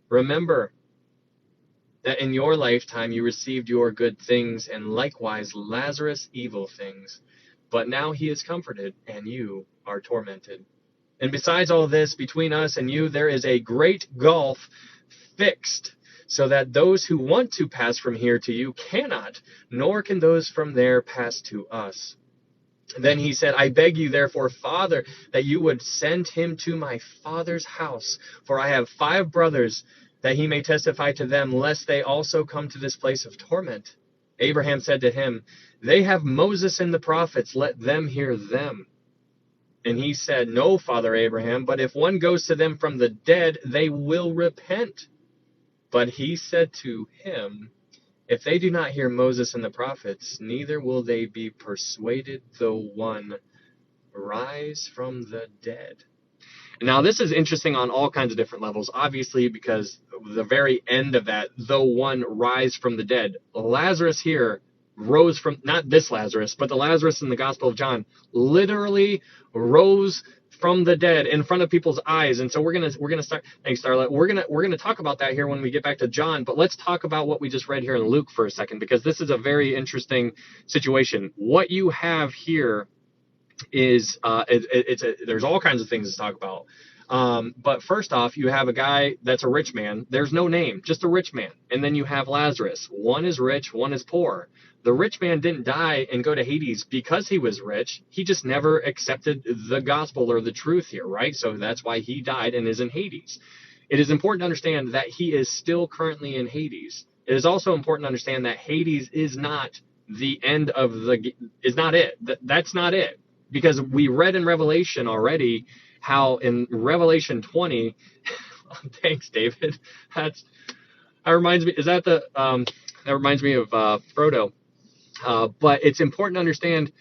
remember that in your lifetime you received your good things, and likewise Lazarus evil things. But now he is comforted, and you are tormented. And besides all this, between us and you there is a great gulf fixed, so that those who want to pass from here to you cannot, nor can those from there pass to us. Then he said, I beg you, therefore, Father, that you would send him to my father's house, for I have 5 brothers, that he may testify to them, lest they also come to this place of torment. Abraham said to him, They have Moses and the prophets, let them hear them. And he said, No, Father Abraham, but if one goes to them from the dead, they will repent. But he said to him, If they do not hear Moses and the prophets, neither will they be persuaded though one rise from the dead. Now, this is interesting on all kinds of different levels, obviously, because the very end of that, though one rise from the dead, Lazarus here rose from, not this Lazarus, but the Lazarus in the Gospel of John, literally rose from the dead in front of people's eyes. And so we're gonna start. Thanks, Starlet. We're gonna talk about that here when we get back to John. But let's talk about what we just read here in Luke for a second, because this is a very interesting situation. What you have here is there's all kinds of things to talk about. But first off, you have a guy that's a rich man. There's no name, just a rich man. And then you have Lazarus. One is rich, one is poor. The rich man didn't die and go to Hades because he was rich. He just never accepted the gospel or the truth here, right? So that's why he died and is in Hades. It is important to understand that he is still currently in Hades. It is also important to understand that Hades is not the end of is not it. That's not it. Because we read in Revelation already how in Revelation 20, thanks, David. That reminds me. That reminds me of Frodo. But it's important to understand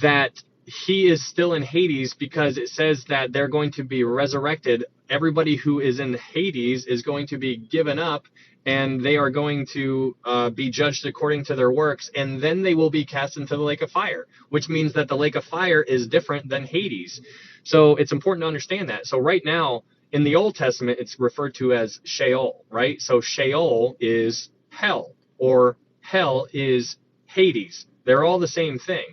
that he is still in Hades because it says that they're going to be resurrected. Everybody who is in Hades is going to be given up, and they are going to be judged according to their works, and then they will be cast into the lake of fire, which means that the lake of fire is different than Hades. So it's important to understand that. So right now, in the Old Testament, it's referred to as Sheol, right? So Sheol is hell, or hell is Hades. They're all the same thing.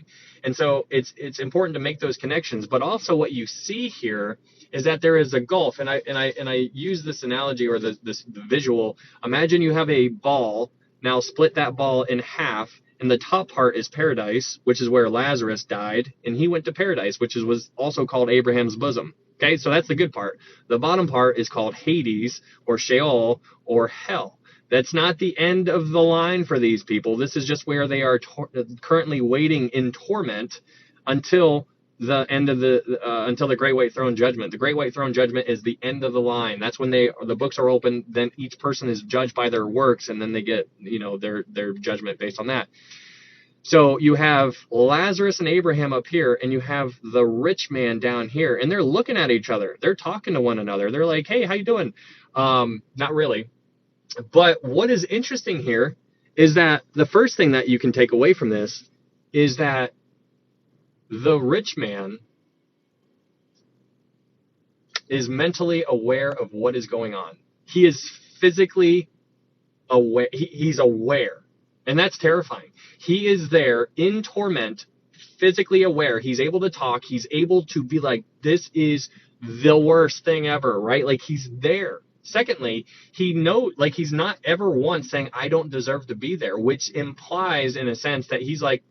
And so it's important to make those connections. But also what you see here is that there is a gulf. And I use this analogy or this visual. Imagine you have a ball. Now split that ball in half And the top part is paradise, which is where Lazarus died, and he went to paradise, which was also called Abraham's bosom. Okay, so that's the good part. The bottom part is called Hades or Sheol or hell. That's not the end of the line for these people. This is just where they are currently waiting in torment until the end of until the Great White Throne Judgment. The Great White Throne Judgment is the end of the line. That's when the books are open. Then each person is judged by their works, and then they get their judgment based on that. So you have Lazarus and Abraham up here, and you have the rich man down here, and they're looking at each other. They're talking to one another. They're like, "Hey, how you doing?" Not really. But what is interesting here is that the first thing that you can take away from this is that the rich man is mentally aware of what is going on. He is physically aware. He's aware. And that's terrifying. He is there in torment, physically aware. He's able to talk. He's able to be like, this is the worst thing ever, right? Like, he's there. Secondly, he's not ever once saying, I don't deserve to be there, which implies in a sense that he's like,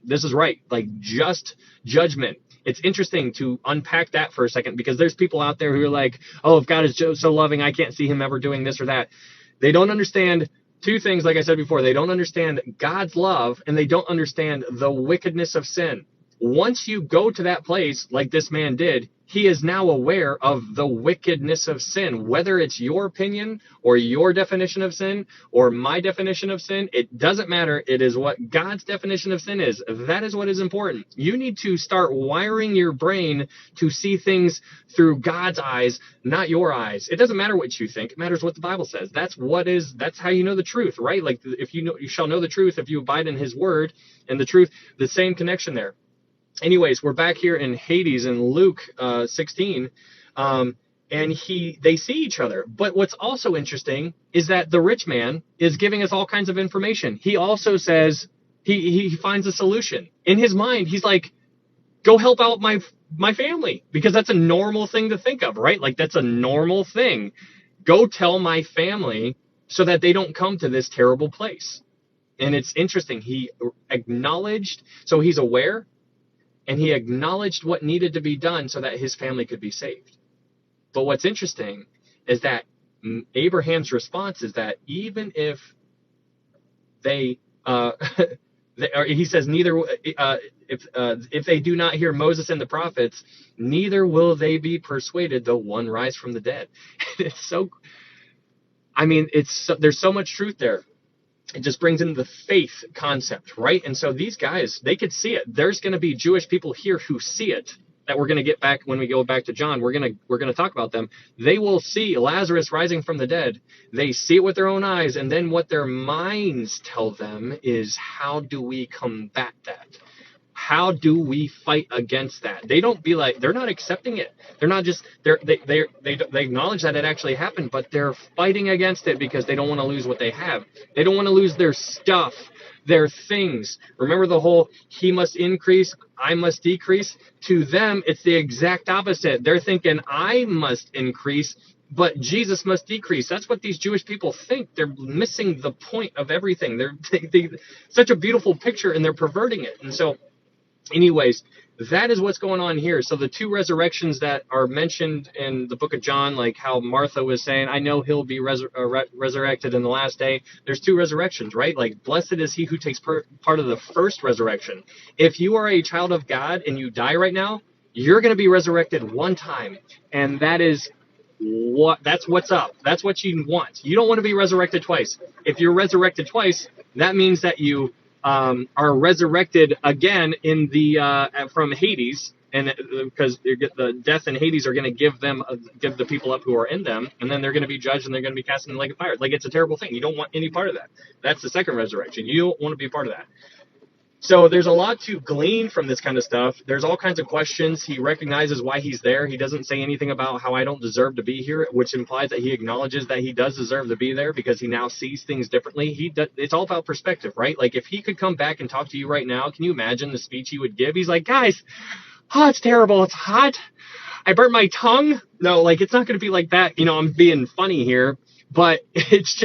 this is right. Like, just judgment. It's interesting to unpack that for a second, because there's people out there who are like, oh, if God is so loving, I can't see him ever doing this or that. They don't understand two things. Like I said before, they don't understand God's love, and they don't understand the wickedness of sin. Once you go to that place, like this man did, he is now aware of the wickedness of sin. Whether it's your opinion or your definition of sin or my definition of sin, it doesn't matter. It is what God's definition of sin is. That is what is important. You need to start wiring your brain to see things through God's eyes, not your eyes. It doesn't matter what you think. It matters what the Bible says. That's how you know the truth, right? Like, if you shall know the truth if you abide in his word, and the truth, the same connection there. Anyways, we're back here in Hades in Luke 16, and they see each other. But what's also interesting is that the rich man is giving us all kinds of information. He also says he finds a solution. In his mind, he's like, go help out my family, because that's a normal thing to think of, right? Like, that's a normal thing. Go tell my family so that they don't come to this terrible place. And it's interesting. He acknowledged, so he's aware, and he acknowledged what needed to be done so that his family could be saved. But what's interesting is that Abraham's response is that even if he says, neither if they do not hear Moses and the prophets, neither will they be persuaded though one rise from the dead. It's so, there's so much truth there. It just brings in the faith concept, right? And so these guys, they could see it. There's going to be Jewish people here who see it, that we're going to get back when we go back to John. We're going to talk about them. They will see Lazarus rising from the dead. They see it with their own eyes, and then what their minds tell them is, how do we combat that? How do we fight against that? They don't be like, they're not accepting it. They're not just, they acknowledge that it actually happened, but they're fighting against it because they don't want to lose what they have. They don't want to lose their stuff, their things. Remember the whole, he must increase, I must decrease? To them, it's the exact opposite. They're thinking, I must increase, but Jesus must decrease. That's what these Jewish people think. They're missing the point of everything. They're such a beautiful picture, and they're perverting it. And so, anyways, that is what's going on here. So the two resurrections that are mentioned in the book of John, like how Martha was saying, I know he'll be resurrected in the last day. There's two resurrections, right? Like, blessed is he who takes part of the first resurrection. If you are a child of God and you die right now, you're going to be resurrected one time. And that's what's up. That's what you want. You don't want to be resurrected twice. If you're resurrected twice, that means that you are resurrected again in from Hades, and because the death in Hades are going to give the people up who are in them, and then they're going to be judged and they're going to be cast in the lake of fire. Like, it's a terrible thing. You don't want any part of that. That's the second resurrection. You don't want to be a part of that. So there's a lot to glean from this kind of stuff. There's all kinds of questions. He recognizes why he's there. He doesn't say anything about how I don't deserve to be here, which implies that he acknowledges that he does deserve to be there because he now sees things differently. It's all about perspective, right? Like, if he could come back and talk to you right now, can you imagine the speech he would give? He's like, guys, it's terrible. It's hot. I burnt my tongue. No, like, it's not going to be like that. I'm being funny here, but it's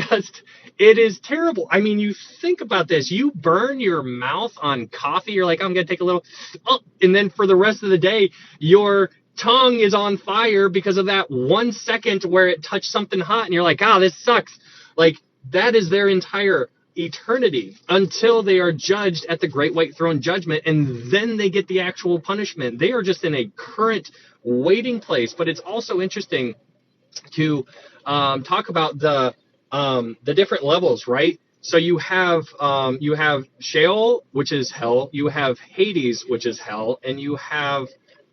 It is terrible. I mean, you think about this. You burn your mouth on coffee. You're like, I'm going to take a little, oh, and then for the rest of the day, your tongue is on fire because of that 1 second where it touched something hot, and you're like, this sucks. Like, that is their entire eternity until they are judged at the great white throne judgment, and then they get the actual punishment. They are just in a current waiting place. But it's also interesting to talk about the different levels, right? So you have Sheol, which is hell. You have Hades, which is hell, and you have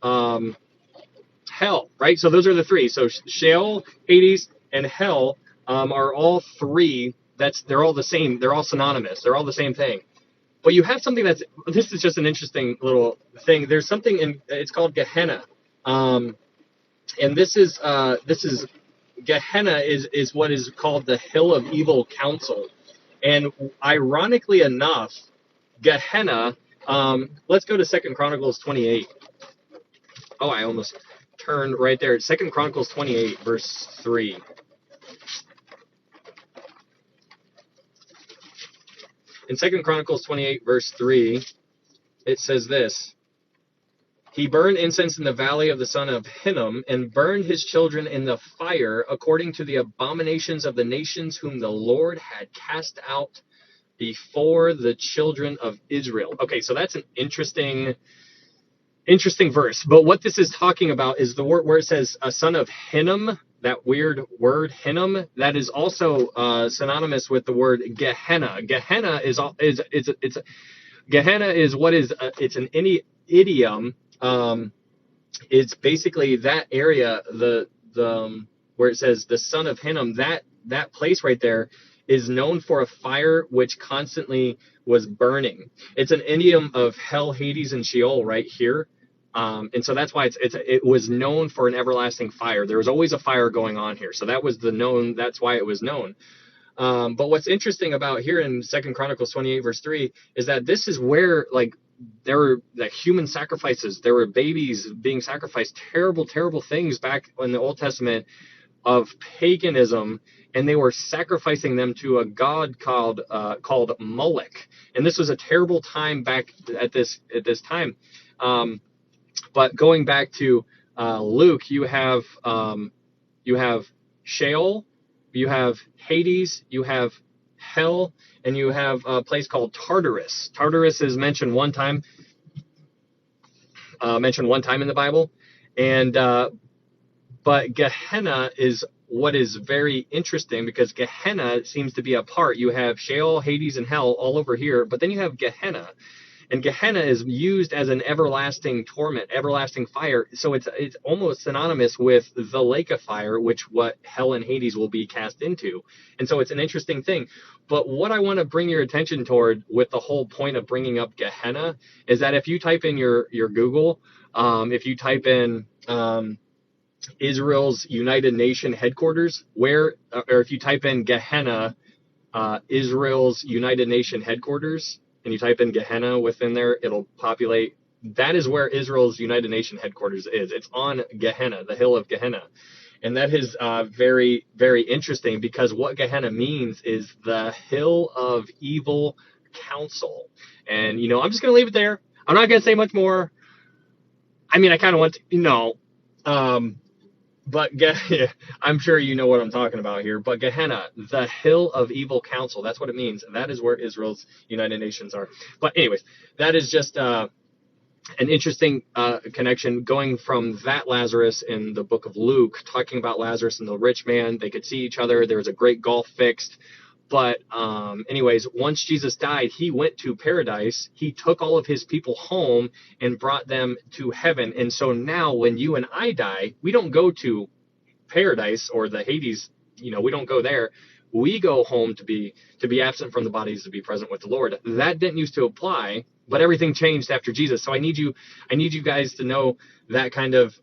hell, right? So those are the three. So Sheol, Hades, and hell are all three. They're all the same. They're all synonymous. They're all the same thing. But you have something this is just an interesting little thing. There's something it's called Gehenna, and this is Gehenna is what is called the Hill of Evil Counsel. And ironically enough, Gehenna, let's go to 2 Chronicles 28. Oh, I almost turned right there. 2 Chronicles 28, verse 3. In 2 Chronicles 28, verse 3, it says this: He burned incense in the valley of the son of Hinnom, and burned his children in the fire, according to the abominations of the nations whom the Lord had cast out before the children of Israel. Okay, so that's an interesting verse. But what this is talking about is the word where it says a son of Hinnom, that weird word Hinnom, that is also synonymous with the word Gehenna. Gehenna Gehenna is what is it's an idiom. It's basically that area, the where it says the son of Hinnom, that place right there is known for a fire which constantly was burning. It's an idiom of hell, Hades, and Sheol right here. And so that's why it was known for an everlasting fire. There was always a fire going on here. So that's why it was known. But what's interesting about here in 2 Chronicles 28, verse 3, is that this is where, like, there were human sacrifices. There were babies being sacrificed, terrible, terrible things back in the Old Testament of paganism, and they were sacrificing them to a god called Moloch. And this was a terrible time back at this time. But going back to Luke, you have Sheol, you have Hades, you have hell, and you have a place called Tartarus. Tartarus is mentioned one time in the Bible, and but Gehenna is what is very interesting, because Gehenna seems to be a part. You have Sheol, Hades, and hell all over here, but then you have Gehenna. And Gehenna is used as an everlasting torment, everlasting fire. So it's almost synonymous with the lake of fire, what hell and Hades will be cast into. And so it's an interesting thing. But what I want to bring your attention toward with the whole point of bringing up Gehenna is that if you type in your Google, if you type in Israel's United Nation headquarters, or if you type in Gehenna, Israel's United Nation headquarters, and you type in Gehenna within there, it'll populate. That is where Israel's United Nation headquarters is. It's on Gehenna, the hill of Gehenna. And that is very, very interesting, because what Gehenna means is the hill of evil counsel. And, I'm just going to leave it there. I'm not going to say much more. I mean, I kind of want to, but I'm sure you know what I'm talking about here. But Gehenna, the hill of evil counsel, that's what it means. That is where Israel's United Nations are. But anyways, that is just an interesting connection, going from that Lazarus in the book of Luke, talking about Lazarus and the rich man. They could see each other. There was a great gulf fixed. But anyways, once Jesus died, he went to paradise. He took all of his people home and brought them to heaven. And so now when you and I die, we don't go to paradise or the Hades. We don't go there. We go home to be absent from the bodies, to be present with the Lord. That didn't used to apply, but everything changed after Jesus. So I need you guys to know that kind of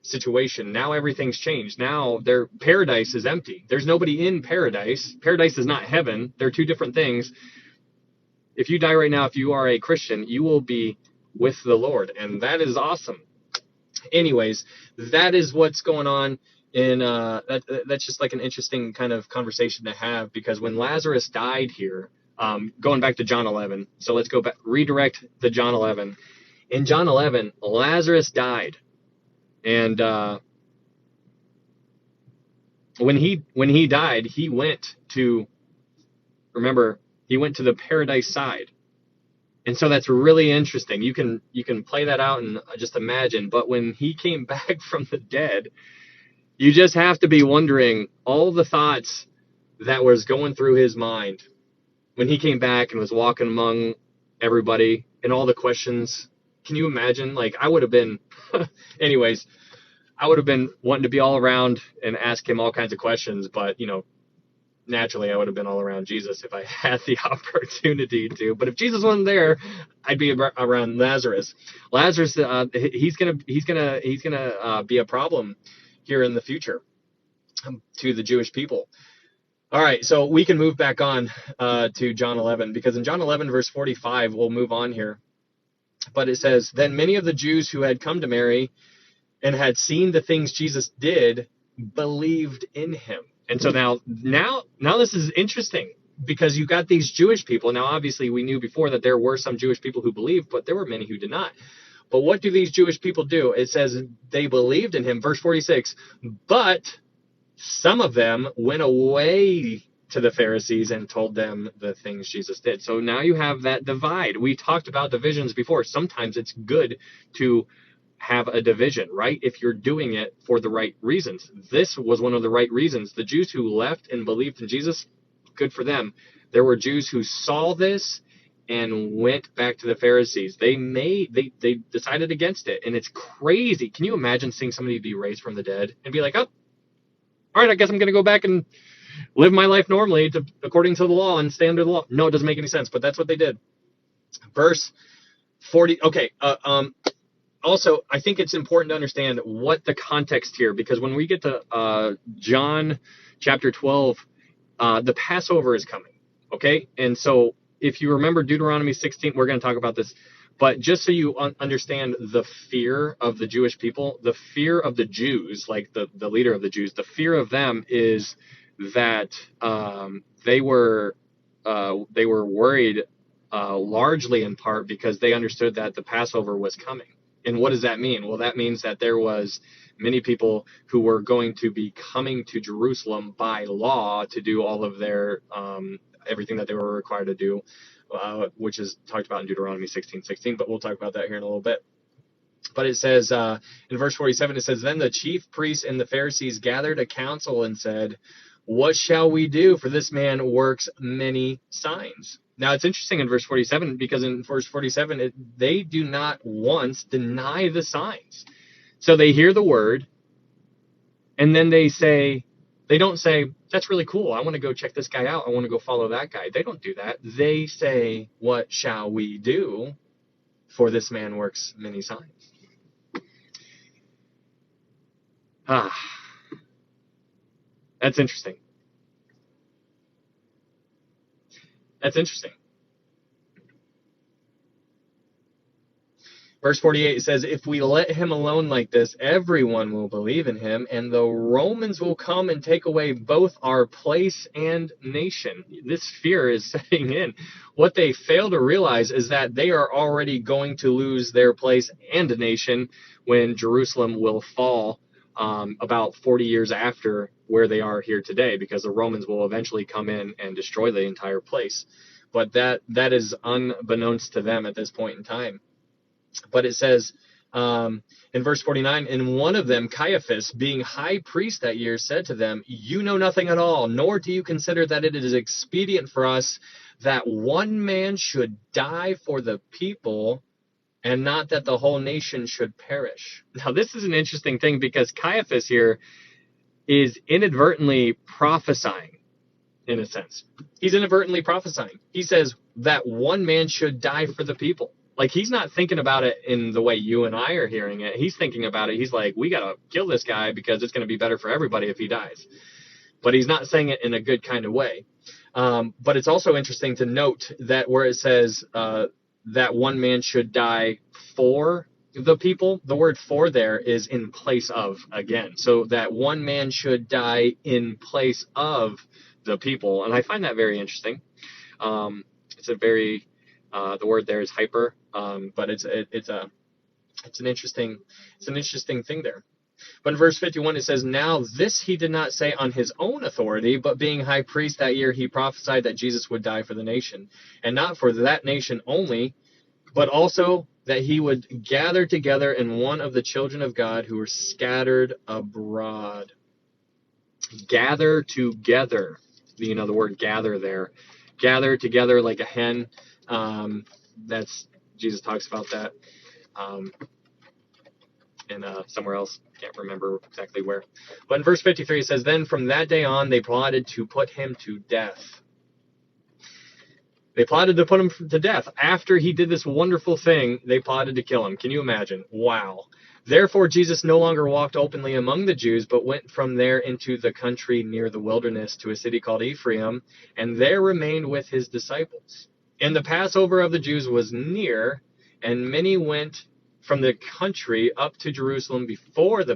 situation. Now everything's changed. Now paradise is empty. There's nobody in paradise. Paradise is not heaven. They're two different things. If you die right now, if you are a Christian, you will be with the Lord, and that is awesome. Anyways, that is what's going on And that's just like an interesting kind of conversation to have, because when Lazarus died here, going back to John 11. So let's go back, redirect to John 11. In John 11, Lazarus died, and when he died, he went to, remember, he went to the paradise side. And so that's really interesting. You can play that out and just imagine. But when he came back from the dead, you just have to be wondering all the thoughts that was going through his mind when he came back and was walking among everybody, and all the questions. Can you imagine? Like, I would have been, anyways, I would have been wanting to be all around and ask him all kinds of questions. But, naturally, I would have been all around Jesus if I had the opportunity to. But if Jesus wasn't there, I'd be around Lazarus. Lazarus, he's gonna be a problem here in the future to the Jewish people. All right, so we can move back on to John 11, because in John 11, verse 45, we'll move on here. But it says, "Then many of the Jews who had come to Mary and had seen the things Jesus did believed in him." And so now this is interesting, because you got these Jewish people. Now, obviously, we knew before that there were some Jewish people who believed, but there were many who did not. But what do these Jewish people do? It says they believed in him. Verse 46, "But some of them went away to the Pharisees and told them the things Jesus did." So now you have that divide. We talked about divisions before. Sometimes it's good to have a division, right? If you're doing it for the right reasons. This was one of the right reasons. The Jews who left and believed in Jesus, good for them. There were Jews who saw this and went back to the Pharisees. They decided against it, and it's crazy. Can you imagine seeing somebody be raised from the dead and be like, "Oh, all right, I guess I'm going to go back and live my life normally according to the law and stay under the law"? No, it doesn't make any sense, but that's what they did. Verse 40. Okay. Also, I think it's important to understand what the context here, because when we get to John chapter 12, the Passover is coming, okay? And so if you remember Deuteronomy 16, we're going to talk about this, but just so you understand the fear of the Jewish people, the fear of the Jews, like the leader of the Jews, the fear of them is that they were worried largely in part because they understood that the Passover was coming. And what does that mean? Well, that means that there was many people who were going to be coming to Jerusalem by law to do all of their everything that they were required to do, which is talked about in Deuteronomy 16:16. But we'll talk about that here in a little bit. But it says in verse 47, it says, "Then the chief priests and the Pharisees gathered a council and said, 'What shall we do? For this man works many signs.'" Now, it's interesting in verse 47, because in verse 47, they do not once deny the signs. So they hear the word, and then they don't say, "That's really cool. I want to go check this guy out. I want to go follow that guy." They don't do that. They say, "What shall we do? For this man works many signs." That's interesting. That's interesting. Verse 48 says, "If we let him alone like this, everyone will believe in him, and the Romans will come and take away both our place and nation." This fear is setting in. What they fail to realize is that they are already going to lose their place and nation when Jerusalem will fall about 40 years after where they are here today, because the Romans will eventually come in and destroy the entire place. But that is unbeknownst to them at this point in time. But it says in verse 49, "And one of them, Caiaphas, being high priest that year, said to them, 'You know nothing at all, nor do you consider that it is expedient for us that one man should die for the people, and not that the whole nation should perish.'" Now, this is an interesting thing, because Caiaphas here is inadvertently prophesying, in a sense. He's inadvertently prophesying. He says that one man should die for the people. Like, he's not thinking about it in the way you and I are hearing it. He's thinking about it. He's like, we got to kill this guy because it's going to be better for everybody if he dies. But he's not saying it in a good kind of way. But it's also interesting to note that where it says that one man should die for the people. The word for there is in place of again. So that one man should die in place of the people. And I find that very interesting. It's a very, the word there is hyper, but it's an interesting thing there. But in verse 51, it says, "Now this he did not say on his own authority, but being high priest that year, he prophesied that Jesus would die for the nation, and not for that nation only, but also that he would gather together in one of the children of God who were scattered abroad." Gather together. The word gather there. Gather together like a hen. That's Jesus talks about that. And somewhere else, can't remember exactly where. But in verse 53, it says, "Then from that day on, they plotted to put him to death." They plotted to put him to death. After he did this wonderful thing, they plotted to kill him. Can you imagine? Wow. "Therefore, Jesus no longer walked openly among the Jews, but went from there into the country near the wilderness to a city called Ephraim, and there remained with his disciples. And the Passover of the Jews was near, and many went from the country up to Jerusalem before the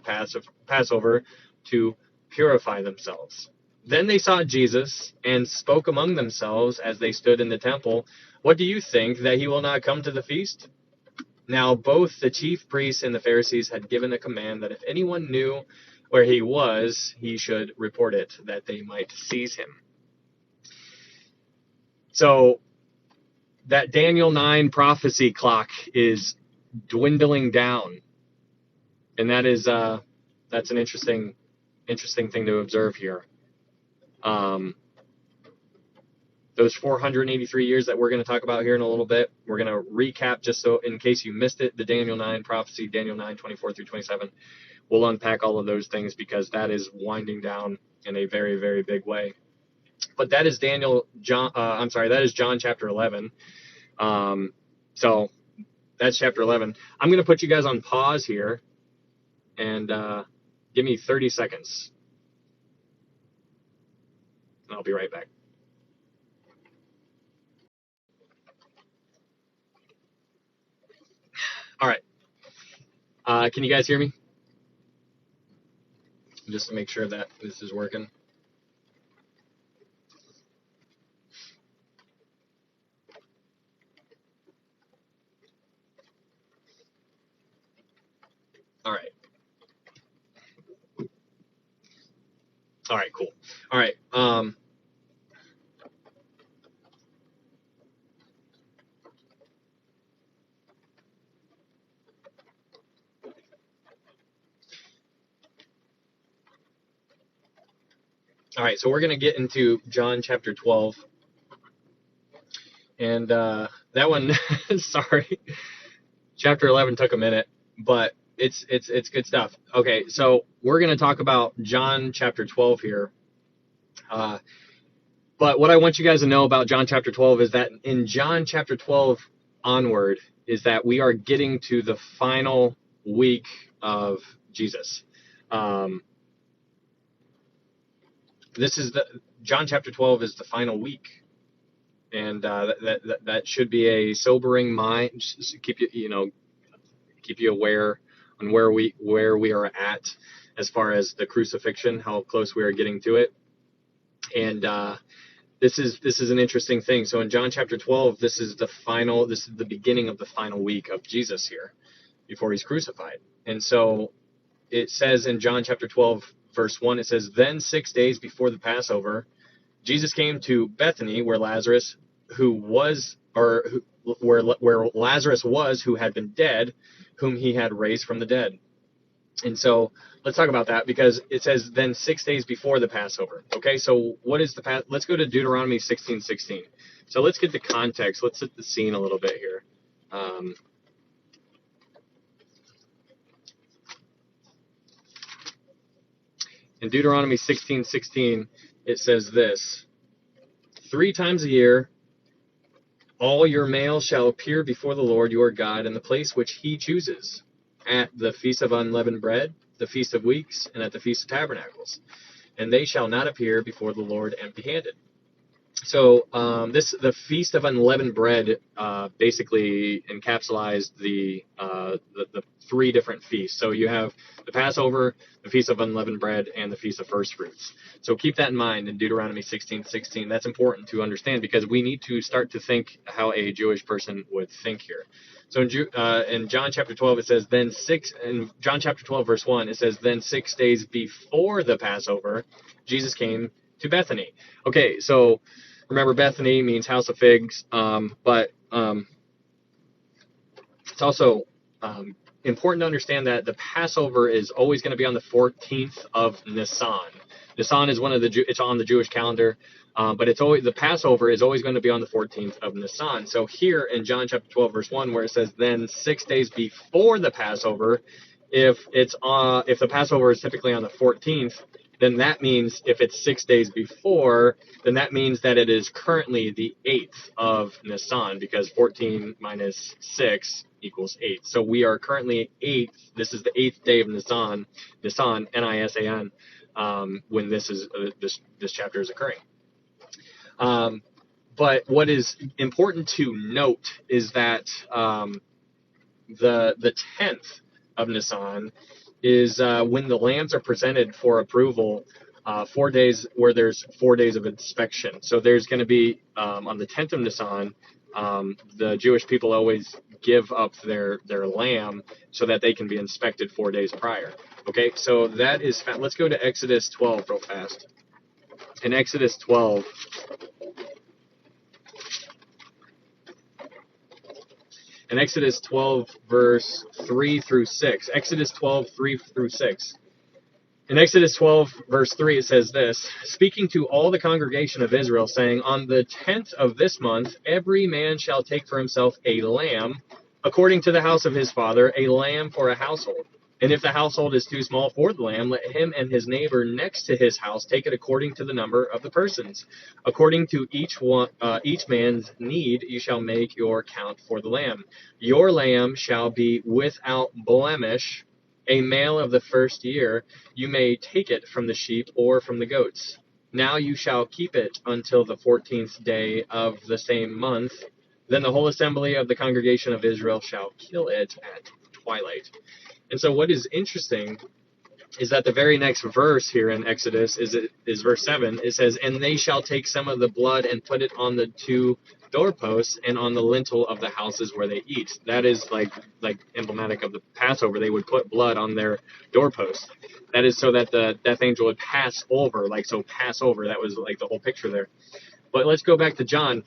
Passover to purify themselves. Then they saw Jesus and spoke among themselves as they stood in the temple, 'What do you think, that he will not come to the feast?' Now both the chief priests and the Pharisees had given a command that if anyone knew where he was, he should report it, that they might seize him." So that Daniel 9 prophecy clock is dwindling down, and that's an interesting thing to observe here. Those 483 years that we're going to talk about here in a little bit, we're going to recap just so in case you missed it, the Daniel 9 prophecy, Daniel 9, 24 through 27. We'll unpack all of those things because that is winding down in a very, very big way. But that is that is John chapter 11. So that's chapter 11. I'm going to put you guys on pause here and give me 30 seconds. And I'll be right back. All right. Can you guys hear me? Just to make sure that this is working. All right. All right, cool. All right. All right, so we're going to get into John chapter 12. And that one, sorry, chapter 11 took a minute, but it's good stuff. Okay, so we're going to talk about John chapter 12 here. But what I want you guys to know about John chapter 12 is that in John chapter 12 onward is that we are getting to the final week of Jesus. John chapter 12 is the final week. And that should be a sobering mind. Just keep you aware on where we are at as far as the crucifixion, how close we are getting to it. And this is an interesting thing. So in John chapter 12, this is the beginning of the final week of Jesus here before he's crucified. And so it says in John chapter 12 verse 1, it says, "Then 6 days before the Passover, Jesus came to Bethany, where Lazarus was, who had been dead, whom he had raised from the dead." And so let's talk about that because it says then 6 days before the Passover. Okay, so what is the let's go to Deuteronomy 16:16. So let's get the context. Let's set the scene a little bit here. In Deuteronomy 16:16, it says this: "3 times a year, all your males shall appear before the Lord your God in the place which he chooses, at the Feast of Unleavened Bread, the Feast of Weeks, and at the Feast of Tabernacles. And they shall not appear before the Lord empty-handed. So the Feast of Unleavened Bread basically encapsulates the three different feasts. So you have the Passover, the Feast of Unleavened Bread, and the Feast of First Fruits. So keep that in mind in Deuteronomy 16:16. That's important to understand because we need to start to think how a Jewish person would think here. So in John chapter 12 it says in John chapter 12 verse 1 it says then 6 days before the Passover Jesus came to Bethany. Okay, so remember, Bethany means house of figs, but it's also important to understand that the Passover is always going to be on the 14th of Nisan. Nisan is it's on the Jewish calendar, but it's always the Passover is always going to be on the 14th of Nisan. So here in John chapter 12 verse 1, where it says then 6 days before the Passover, if the Passover is typically on the 14th, then that means if it's 6 days before, then that means that it is currently the 8th of Nisan, because 14 minus 6 equals 8. So we are currently 8th. This is the 8th day of Nisan, Nisan, when this chapter is occurring. But what is important to note is that the 10th of Nisan is when the lambs are presented for approval, 4 days where there's 4 days of inspection. So there's going to be on the 10th of Nisan, the Jewish people always give up their lamb so that they can be inspected 4 days prior. Okay, so that is let's go to Exodus 12 real fast. In Exodus 12. In Exodus 12, verse 3 through 6. Exodus 12, 3 through 6. In Exodus 12, verse 3, it says this, speaking to all the congregation of Israel, saying, on the 10th of this month, every man shall take for himself a lamb, according to the house of his father, a lamb for a household. And if the household is too small for the lamb, let him and his neighbor next to his house take it according to the number of the persons. According to each man's need, you shall make your count for the lamb. Your lamb shall be without blemish, a male of the first year. You may take it from the sheep or from the goats. Now you shall keep it until the 14th day of the same month. Then the whole assembly of the congregation of Israel shall kill it at twilight. And so what is interesting is that the very next verse here in Exodus is verse 7. It says, and they shall take some of the blood and put it on the two doorposts and on the lintel of the houses where they eat. That is like emblematic of the Passover. They would put blood on their doorposts. That is so that the death angel would pass over, pass over. That was like the whole picture there. But let's go back to John.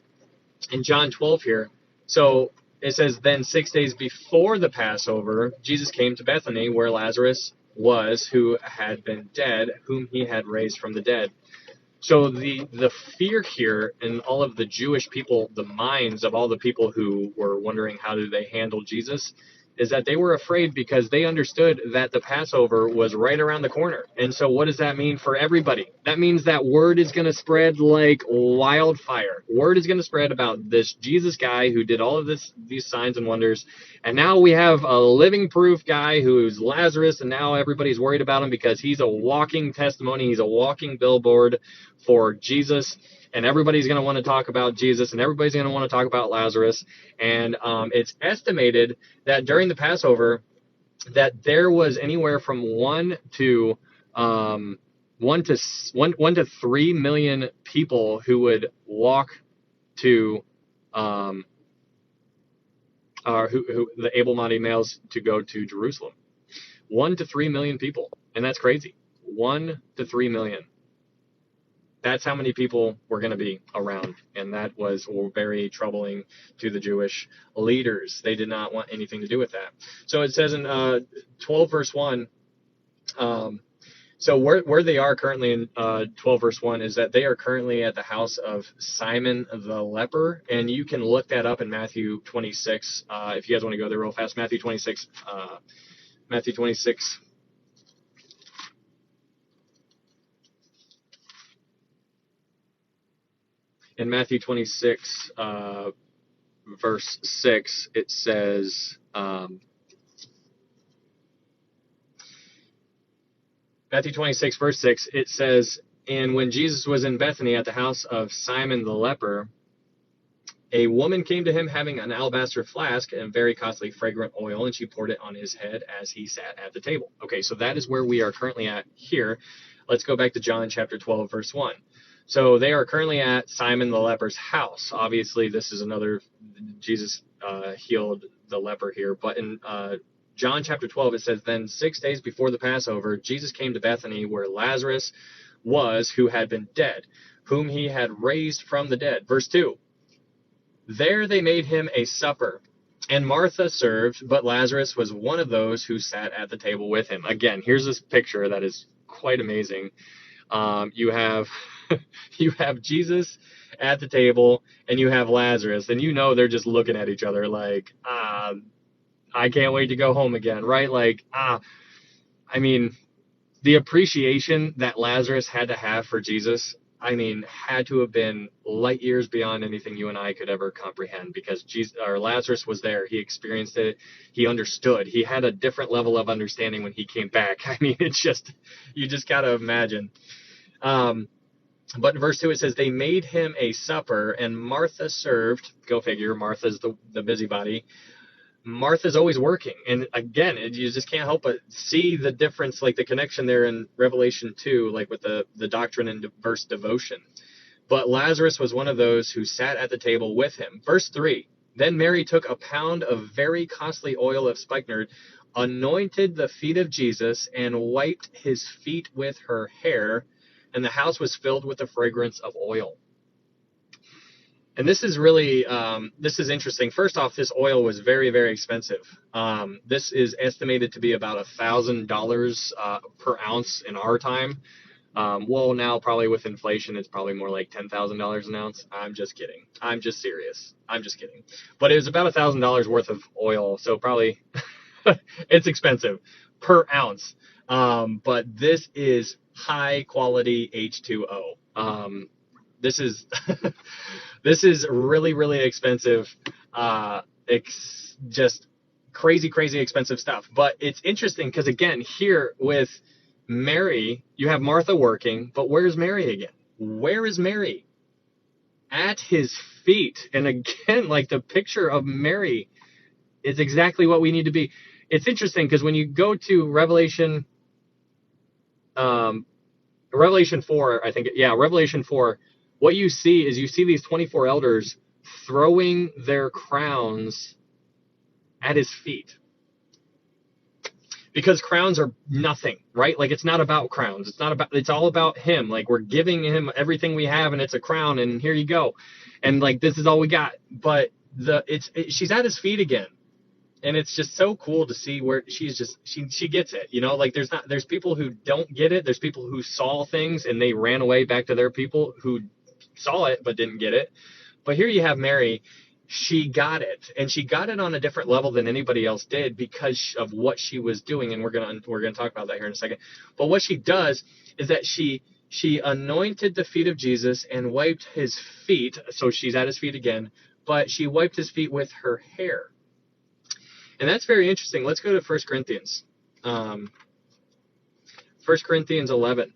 In John 12 here. So it says, then 6 days before the Passover, Jesus came to Bethany, where Lazarus was, who had been dead, whom he had raised from the dead. So the fear here in all of the Jewish people, the minds of all the people who were wondering how do they handle Jesus, is that they were afraid because they understood that the Passover was right around the corner. And so what does that mean for everybody? That means that word is going to spread like wildfire. Word is going to spread about this Jesus guy who did all of these signs and wonders. And now we have a living proof guy who's Lazarus, and now everybody's worried about him because he's a walking testimony. He's a walking billboard for Jesus. And everybody's going to want to talk about Jesus, and everybody's going to want to talk about Lazarus. And it's estimated that during the Passover, that there was anywhere from 1 to 3 million people who would walk to, who the able-bodied males to go to Jerusalem. 1 to 3 million people, and that's crazy. 1 to 3 million. That's how many people were going to be around, and that was very troubling to the Jewish leaders. They did not want anything to do with that. So it says in 12 verse 1, so where they are currently in 12 verse 1 is that they are currently at the house of Simon the leper, and you can look that up in Matthew 26 if you guys want to go there real fast. Matthew 26. In Matthew 26, verse 6, it says, Matthew 26, verse 6, it says, And when Jesus was in Bethany at the house of Simon the leper, a woman came to him having an alabaster flask and very costly fragrant oil, and she poured it on his head as he sat at the table. Okay, so that is where we are currently at here. Let's go back to John chapter 12, verse 1. So they are currently at Simon the leper's house. Obviously, this is another, Jesus healed the leper here. But in John chapter 12, it says, Then 6 days before the Passover, Jesus came to Bethany where Lazarus was, who had been dead, whom he had raised from the dead. Verse 2. There they made him a supper, and Martha served, but Lazarus was one of those who sat at the table with him. Again, here's this picture that is quite amazing. You have you have Jesus at the table, and you have Lazarus, and you know they're just looking at each other like, I can't wait to go home again, right? Like, I mean, the appreciation that Lazarus had to have for Jesus, I mean, had to have been light years beyond anything you and I could ever comprehend, because Jesus, or Lazarus was there. He experienced it. He understood. He had a different level of understanding when he came back. I mean, it's just, you just got to imagine. But in verse 2, it says, they made him a supper, and Martha served. Go figure, Martha's the busybody. Martha's always working. And again, you just can't help but see the difference, like the connection there in Revelation 2, like with the doctrine and verse devotion. But Lazarus was one of those who sat at the table with him. Verse 3, then Mary took a pound of very costly oil of spikenard, anointed the feet of Jesus, and wiped his feet with her hair, and the house was filled with the fragrance of oil. And this is really, this is interesting. First off, this oil was very, very expensive. This is estimated to be about $1,000 per ounce in our time. Well, now probably with inflation, it's probably more like $10,000 an ounce. I'm just kidding. I'm just serious. I'm just kidding. But it was about $1,000 worth of oil, so probably it's expensive per ounce. But this is high quality H2O. This is this is really, really expensive, just crazy, crazy expensive stuff. But it's interesting because, again, here with Mary, you have Martha working, but where's Mary again? Where is Mary? At his feet. And again, like the picture of Mary is exactly what we need to be. It's interesting because when you go to Revelation 4, I think, Revelation 4, what you see is these 24 elders throwing their crowns at his feet. Because crowns are nothing, right? Like, it's not about crowns. It's all about him. Like, we're giving him everything we have, and it's a crown, and here you go. And like, this is all we got. But she's at his feet again. And it's just so cool to see where she gets it, you know, like there's people who don't get it. There's people who saw things and they ran away back to their people who saw it but didn't get it. But here you have Mary. She got it, and she got it on a different level than anybody else did because of what she was doing. And we're gonna talk about that here in a second. But what she does is that she anointed the feet of Jesus and wiped his feet. So she's at his feet again, but she wiped his feet with her hair. And that's very interesting. Let's go to 1 Corinthians. 1 Corinthians 11.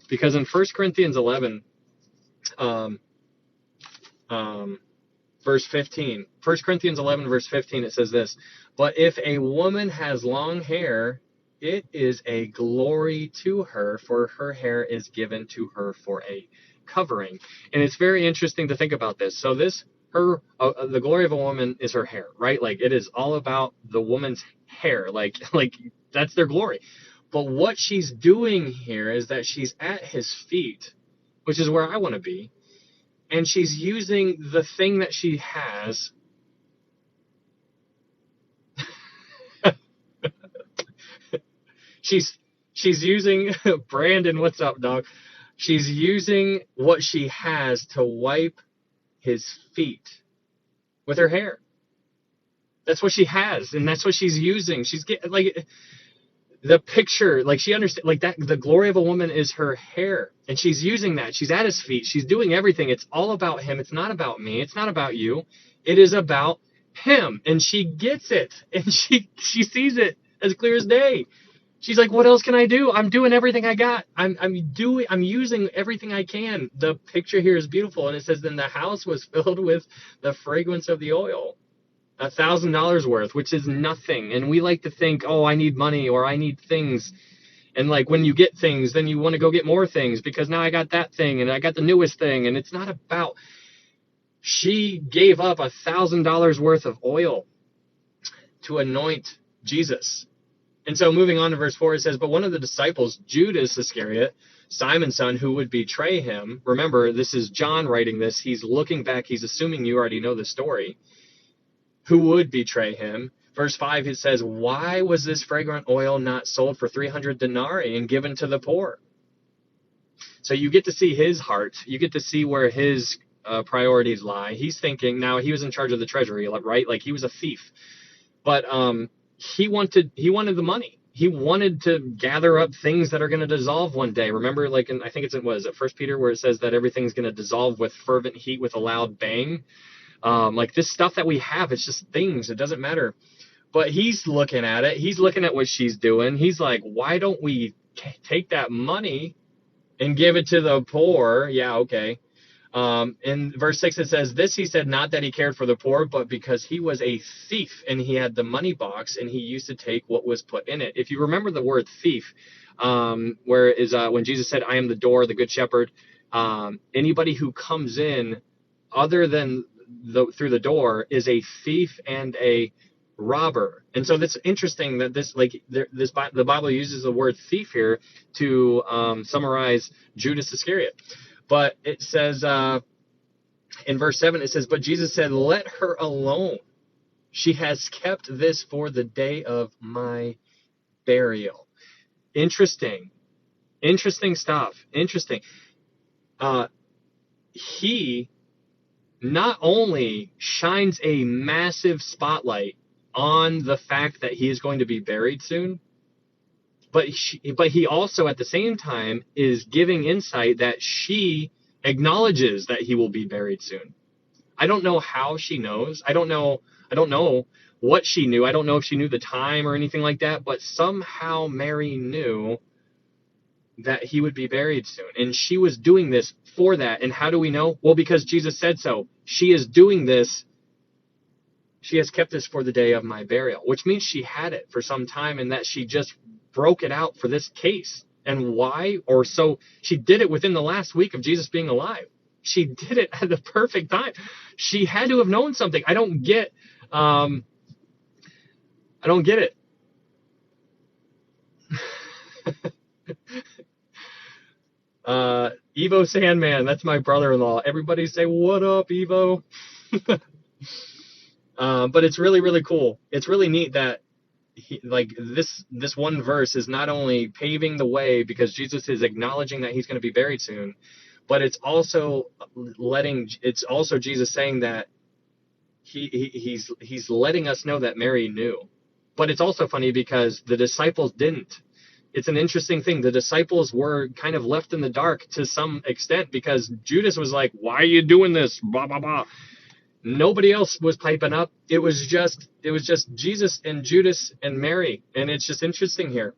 Because in 1 Corinthians 11, verse 15, 1 Corinthians 11, verse 15, it says this, but if a woman has long hair, it is a glory to her, for her hair is given to her for a covering. And it's very interesting to think about this. So the glory of a woman is her hair, right? Like, it is all about the woman's hair. Like that's their glory. But what she's doing here is that she's at his feet, which is where I want to be, and she's using the thing that she has. she's using Brandon, what's up, dog? She's using what she has to wipe his feet with her hair. That's what she has, and that's what she's using. She's getting, like, the picture, like, she understands, like, that the glory of a woman is her hair, and she's using that. She's at his feet. She's doing everything. It's all about him. It's not about me. It's not about you. It is about him, and she gets it, and she sees it as clear as day. She's like, what else can I do? I'm doing everything I got. I'm using everything I can. The picture here is beautiful. And it says, then the house was filled with the fragrance of the oil. $1,000 worth, which is nothing. And we like to think, oh, I need money or I need things. And like when you get things, then you want to go get more things because now I got that thing and I got the newest thing. And it's not about, she gave up $1,000 worth of oil to anoint Jesus. And so moving on to verse 4, it says, but one of the disciples, Judas Iscariot, Simon's son, who would betray him. Remember, this is John writing this. He's looking back. He's assuming you already know the story. Who would betray him? Verse 5, it says, why was this fragrant oil not sold for 300 denarii and given to the poor? So you get to see his heart. You get to see where his priorities lie. He's thinking, now he was in charge of the treasury, right? Like he was a thief. But he wanted the money. He wanted to gather up things that are going to dissolve one day. Remember, like I think it's in, what is it, 1 Peter, where it says that everything's going to dissolve with fervent heat with a loud bang. Like this stuff that we have, it's just things. It doesn't matter. But he's looking at it. He's looking at what she's doing. He's like, why don't we take that money and give it to the poor? Yeah, okay. In verse 6, it says, this he said, not that he cared for the poor, but because he was a thief and he had the money box and he used to take what was put in it. If you remember the word thief, where it is when Jesus said, I am the door, the good shepherd, anybody who comes in other than through the door is a thief and a robber. And so that's interesting that the Bible uses the word thief here to summarize Judas Iscariot. But it says in verse 7, it says, but Jesus said, let her alone. She has kept this for the day of my burial. Interesting stuff. Interesting. He not only shines a massive spotlight on the fact that he is going to be buried soon, but he also at the same time is giving insight that she acknowledges that he will be buried soon. I don't know how she knows. I don't know what she knew. I don't know if she knew the time or anything like that, but somehow Mary knew that he would be buried soon. And she was doing this for that. And how do we know? Well, because Jesus said so. She is doing this. She has kept this for the day of my burial, which means she had it for some time and that she just broke it out for this case. And why? Or so she did it within the last week of Jesus being alive. She did it at the perfect time. She had to have known something. I don't get it. Evo Sandman, that's my brother-in-law. Everybody say, what up, Evo? But it's really, really cool. It's really neat that this one verse is not only paving the way because Jesus is acknowledging that he's going to be buried soon, but it's also Jesus saying that he's letting us know that Mary knew. But it's also funny because the disciples didn't. It's an interesting thing. The disciples were kind of left in the dark to some extent because Judas was like, why are you doing this? Blah, blah, blah. Nobody else was piping up. It was just Jesus and Judas and Mary. And it's just interesting here.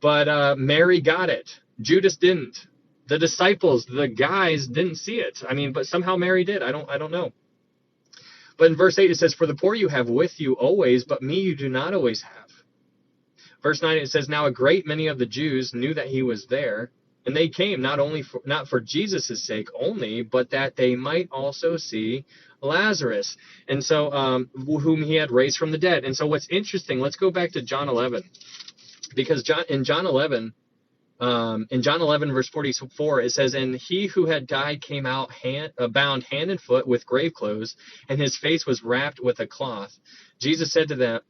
But Mary got it. Judas didn't. The disciples, the guys, didn't see it. I mean, but somehow Mary did. I don't know. But in verse 8 it says, for the poor you have with you always, but me you do not always have. Verse 9 it says, now a great many of the Jews knew that he was there, and they came not for Jesus' sake only, but that they might also see Lazarus, and so whom he had raised from the dead. And so what's interesting, let's go back to John 11, because in John 11 verse 44 it says, and he who had died came out bound hand and foot with grave clothes, and his face was wrapped with a cloth. Jesus said to them,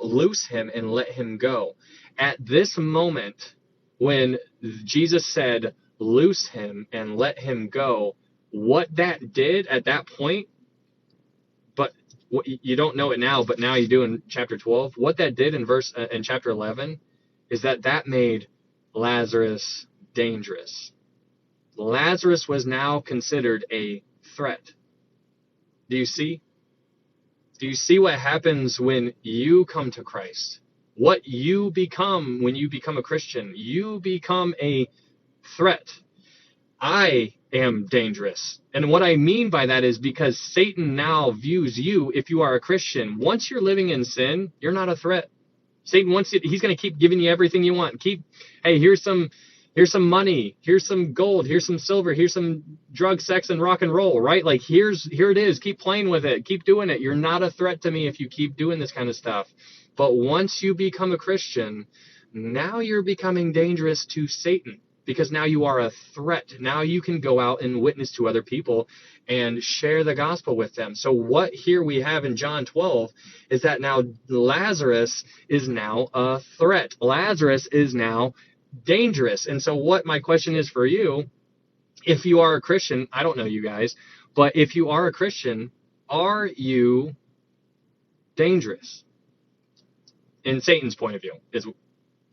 loose him and let him go. At this moment, when Jesus said, loose him and let him go, what that did at that point, but you don't know it now, but now you do in chapter 12, what that did in chapter 11 is that made Lazarus dangerous. Lazarus was now considered a threat. Do you see? Do you see what happens when you come to Christ? what you become when you become a Christian. You become a threat. I am dangerous. And what I mean by that is because Satan now views you, if you are a Christian, once you're living in sin, you're not a threat. Satan wants it, he's going to keep giving you everything you want. Hey, here's some money, here's some gold, here's some silver, here's some drug, sex, and rock and roll, right? Like here it is. Keep playing with it. Keep doing it. You're not a threat to me if you keep doing this kind of stuff. But once you become a Christian, now you're becoming dangerous to Satan, because now you are a threat. Now you can go out and witness to other people and share the gospel with them. So what here we have in John 12 is that now Lazarus is now a threat. Lazarus is now dangerous. And so what my question is for you, if you are a Christian, I don't know you guys, but if you are a Christian, are you dangerous? In Satan's point of view,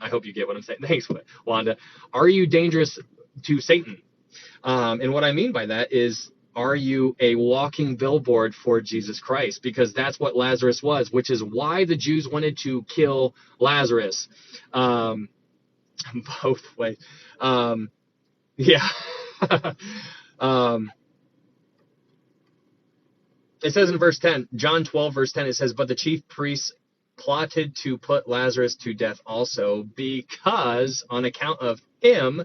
I hope you get what I'm saying. Thanks, Wanda. Are you dangerous to Satan? And what I mean by that is, are you a walking billboard for Jesus Christ? Because that's what Lazarus was, which is why the Jews wanted to kill Lazarus. Both ways. Yeah. It says in verse 10, John 12, verse 10, it says, but the chief priests plotted to put Lazarus to death also, because on account of him,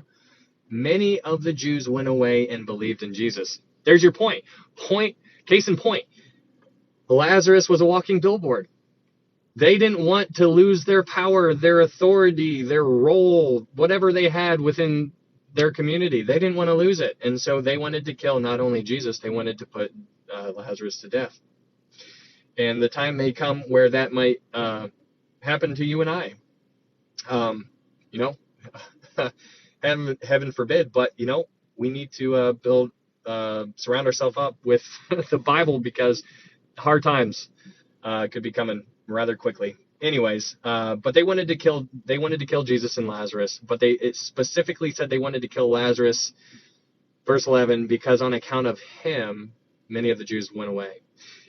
many of the Jews went away and believed in Jesus. There's your point. Case in point. Lazarus was a walking billboard. They didn't want to lose their power, their authority, their role, whatever they had within their community. They didn't want to lose it. And so they wanted to kill not only Jesus, they wanted to put Lazarus to death. And the time may come where that might happen to you and I. Heaven forbid, but, we need to surround ourselves up with the Bible, because hard times could be coming rather quickly. Anyways, but they wanted to kill Jesus and Lazarus, but it specifically said they wanted to kill Lazarus, verse 11, because on account of him, many of the Jews went away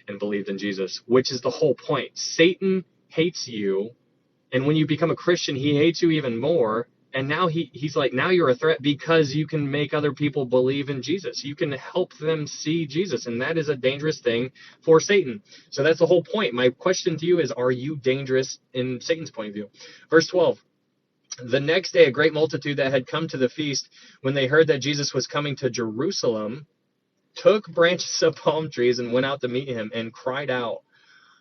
and believed in Jesus, which is the whole point. Satan hates you, and when you become a Christian, he hates you even more. And now he's like, now you're a threat because you can make other people believe in Jesus. You can help them see Jesus, and that is a dangerous thing for Satan. So that's the whole point. My question to you is, are you dangerous in Satan's point of view? Verse 12, the next day, a great multitude that had come to the feast, when they heard that Jesus was coming to Jerusalem, took branches of palm trees and went out to meet him and cried out,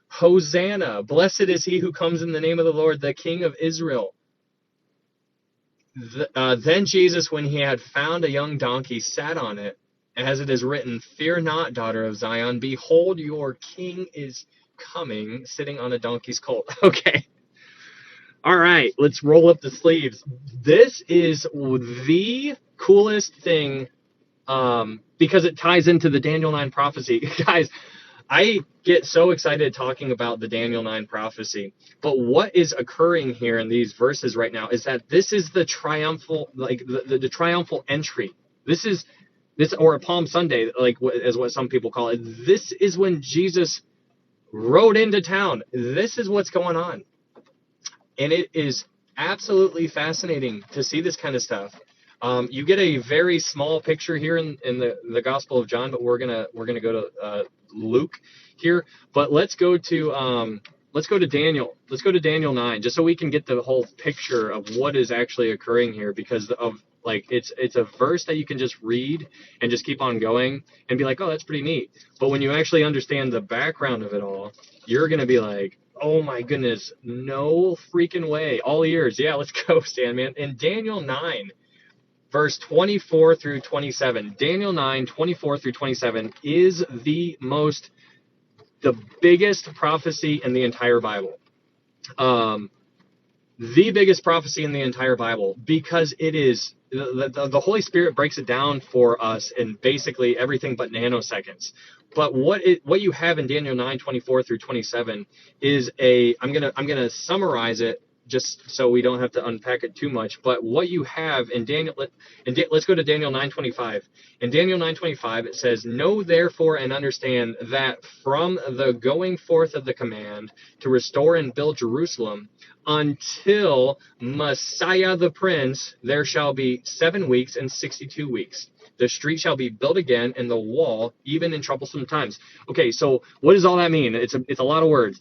Hosanna, blessed is he who comes in the name of the Lord, the King of Israel. Then Jesus, when he had found a young donkey, sat on it, as it is written, fear not, daughter of Zion, behold, your king is coming, sitting on a donkey's colt. Okay. All right, let's roll up the sleeves. This is the coolest thing, because it ties into the Daniel 9 prophecy. Guys, I get so excited talking about the Daniel 9 prophecy, but what is occurring here in these verses right now is that this is the triumphal, like the triumphal entry. This, or a Palm Sunday, like is what some people call it. This is when Jesus rode into town. This is what's going on, and it is absolutely fascinating to see this kind of stuff. You get a very small picture here in the Gospel of John, but we're gonna go to Luke here. But let's go to Daniel. Let's go to Daniel 9, just so we can get the whole picture of what is actually occurring here, because of it's a verse that you can just read and just keep on going and be like, oh, that's pretty neat. But when you actually understand the background of it all, you're gonna be like, oh my goodness, no freaking way. All ears. Yeah, let's go, Stan, man. In Daniel 9, verse 24 through 27, Daniel 9, 24 through 27 is the biggest prophecy in the entire Bible. The biggest prophecy in the entire Bible, because it is, the Holy Spirit breaks it down for us in basically everything but nanoseconds. But what you have in Daniel 9, 24 through 27 is I'm gonna summarize it just so we don't have to unpack it too much. But what you have in Daniel, let's go to Daniel 9:25. In Daniel 9:25, it says, "Know therefore and understand that from the going forth of the command to restore and build Jerusalem until Messiah the Prince, there shall be 7 weeks and 62 weeks. The street shall be built again, and the wall, even in troublesome times." Okay, so what does all that mean? It's a lot of words.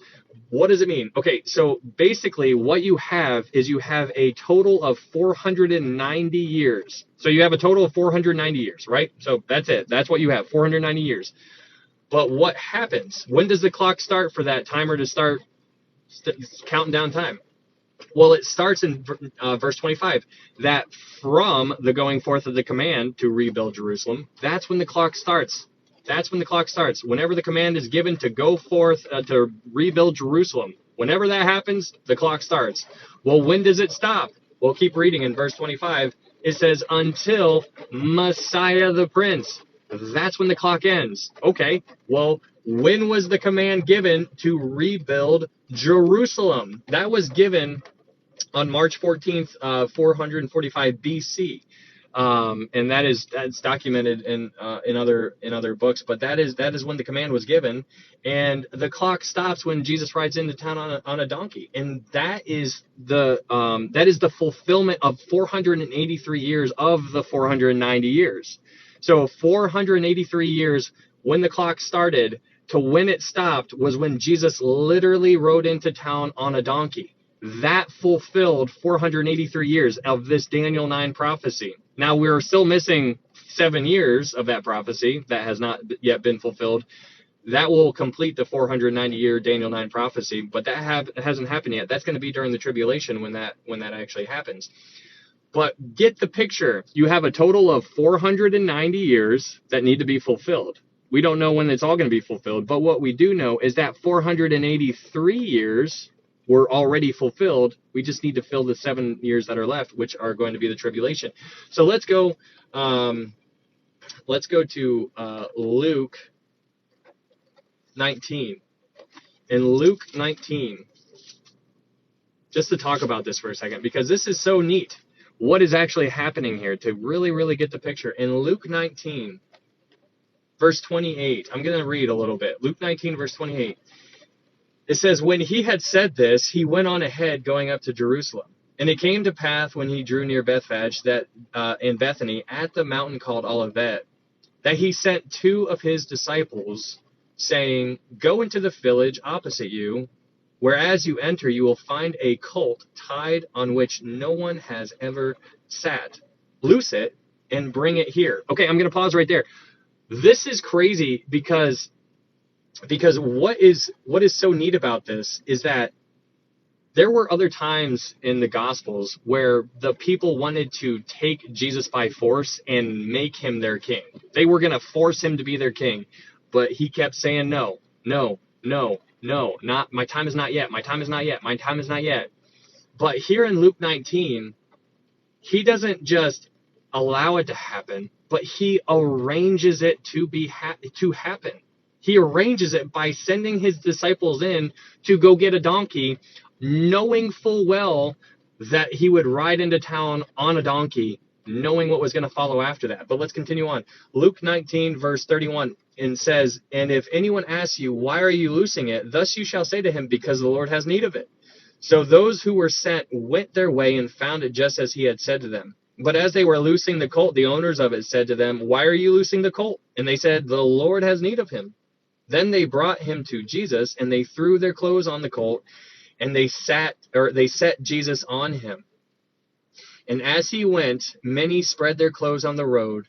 What does it mean? Okay, so basically what you have is you have a total of 490 years. So you have a total of 490 years, right? So that's it. That's what you have, 490 years. But what happens? When does the clock start for that timer to start counting down time? Well, it starts in verse 25, that from the going forth of the command to rebuild Jerusalem, that's when the clock starts. That's when the clock starts. Whenever the command is given to go forth to rebuild Jerusalem, whenever that happens, the clock starts. Well, when does it stop? Well, keep reading in verse 25. It says, until Messiah the Prince. That's when the clock ends. Okay, well, when was the command given to rebuild Jerusalem? That was given on March 14th, 445 BC. And that's documented in other books, but that is when the command was given, and the clock stops when Jesus rides into town on a donkey, and that is the fulfillment of 483 years of the 490 years. So 483 years when the clock started to when it stopped was when Jesus literally rode into town on a donkey. That fulfilled 483 years of this Daniel 9 prophecy. Now, we're still missing 7 years of that prophecy that has not yet been fulfilled. That will complete the 490-year Daniel 9 prophecy, but that hasn't happened yet. That's going to be during the tribulation when that actually happens. But get the picture. You have a total of 490 years that need to be fulfilled. We don't know when it's all going to be fulfilled, but what we do know is that 483 years were already fulfilled. We just need to fill the 7 years that are left, which are going to be the tribulation. So let's go to Luke 19. In Luke 19, just to talk about this for a second, because this is so neat. What is actually happening here to really, really get the picture? In Luke 19, verse 28, I'm going to read a little bit. Luke 19, verse 28. It says, when he had said this, he went on ahead going up to Jerusalem. And it came to pass when he drew near Bethphage, that in Bethany, at the mountain called Olivet, that he sent 2 of his disciples, saying, go into the village opposite you, where as you enter you will find a colt tied on which no one has ever sat. Loose it and bring it here. Okay, I'm going to pause right there. This is crazy because what is so neat about this is that there were other times in the Gospels where the people wanted to take Jesus by force and make him their king. They were going to force him to be their king, but he kept saying no, not my time is not yet, my time is not yet, my time is not yet. But here in Luke 19, he doesn't just allow it to happen, but he arranges it to happen. He arranges it by sending his disciples in to go get a donkey, knowing full well that he would ride into town on a donkey, knowing what was going to follow after that. But let's continue on. Luke 19, verse 31, and says, and if anyone asks you, why are you loosing it? Thus you shall say to him, because the Lord has need of it. So those who were sent went their way and found it just as he had said to them. But as they were loosing the colt, the owners of it said to them, why are you loosing the colt? And they said, the Lord has need of him. Then they brought him to Jesus, and they threw their clothes on the colt, and they set Jesus on him. And as he went, many spread their clothes on the road.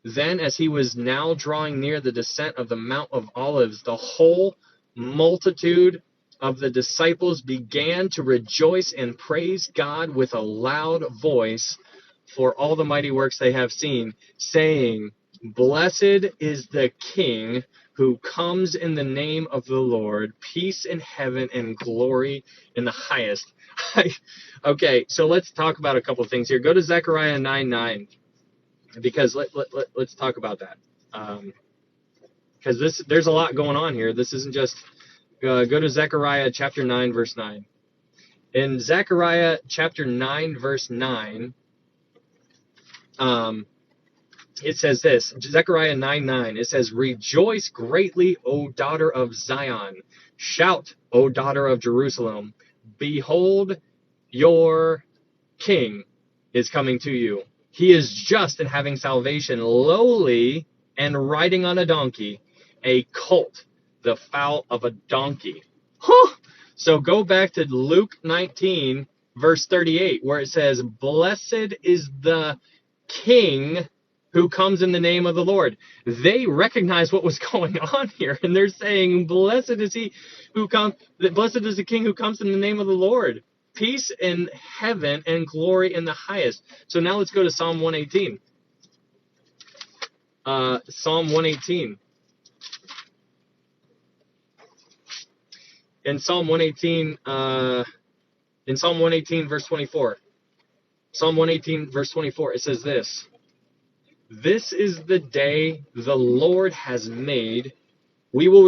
Then, as he was now drawing near the descent of the Mount of Olives, the whole multitude of the disciples began to rejoice and praise God with a loud voice for all the mighty works they have seen, saying, blessed is the King who comes in the name of the Lord, peace in heaven and glory in the highest. Okay, so let's talk about a couple of things here. Go to Zechariah 9:9, because let's talk about that. Because there's a lot going on here. This isn't just, go to Zechariah chapter 9, verse 9. In Zechariah chapter 9, verse 9, it says this, Zechariah 9:9. It says, "Rejoice greatly, O daughter of Zion. Shout, O daughter of Jerusalem. Behold, your king is coming to you. He is just and having salvation, lowly and riding on a donkey, a colt, the foal of a donkey." Huh! So go back to Luke 19, verse 38, where it says, "Blessed is the king who comes in the name of the Lord." They recognize what was going on here, and they're saying, "Blessed is he who comes, blessed is the king who comes in the name of the Lord. Peace in heaven and glory in the highest." So now let's go to Psalm 118. Psalm 118. In Psalm 118, verse 24. Psalm 118, verse 24, it says this, "This is the day the Lord has made. We will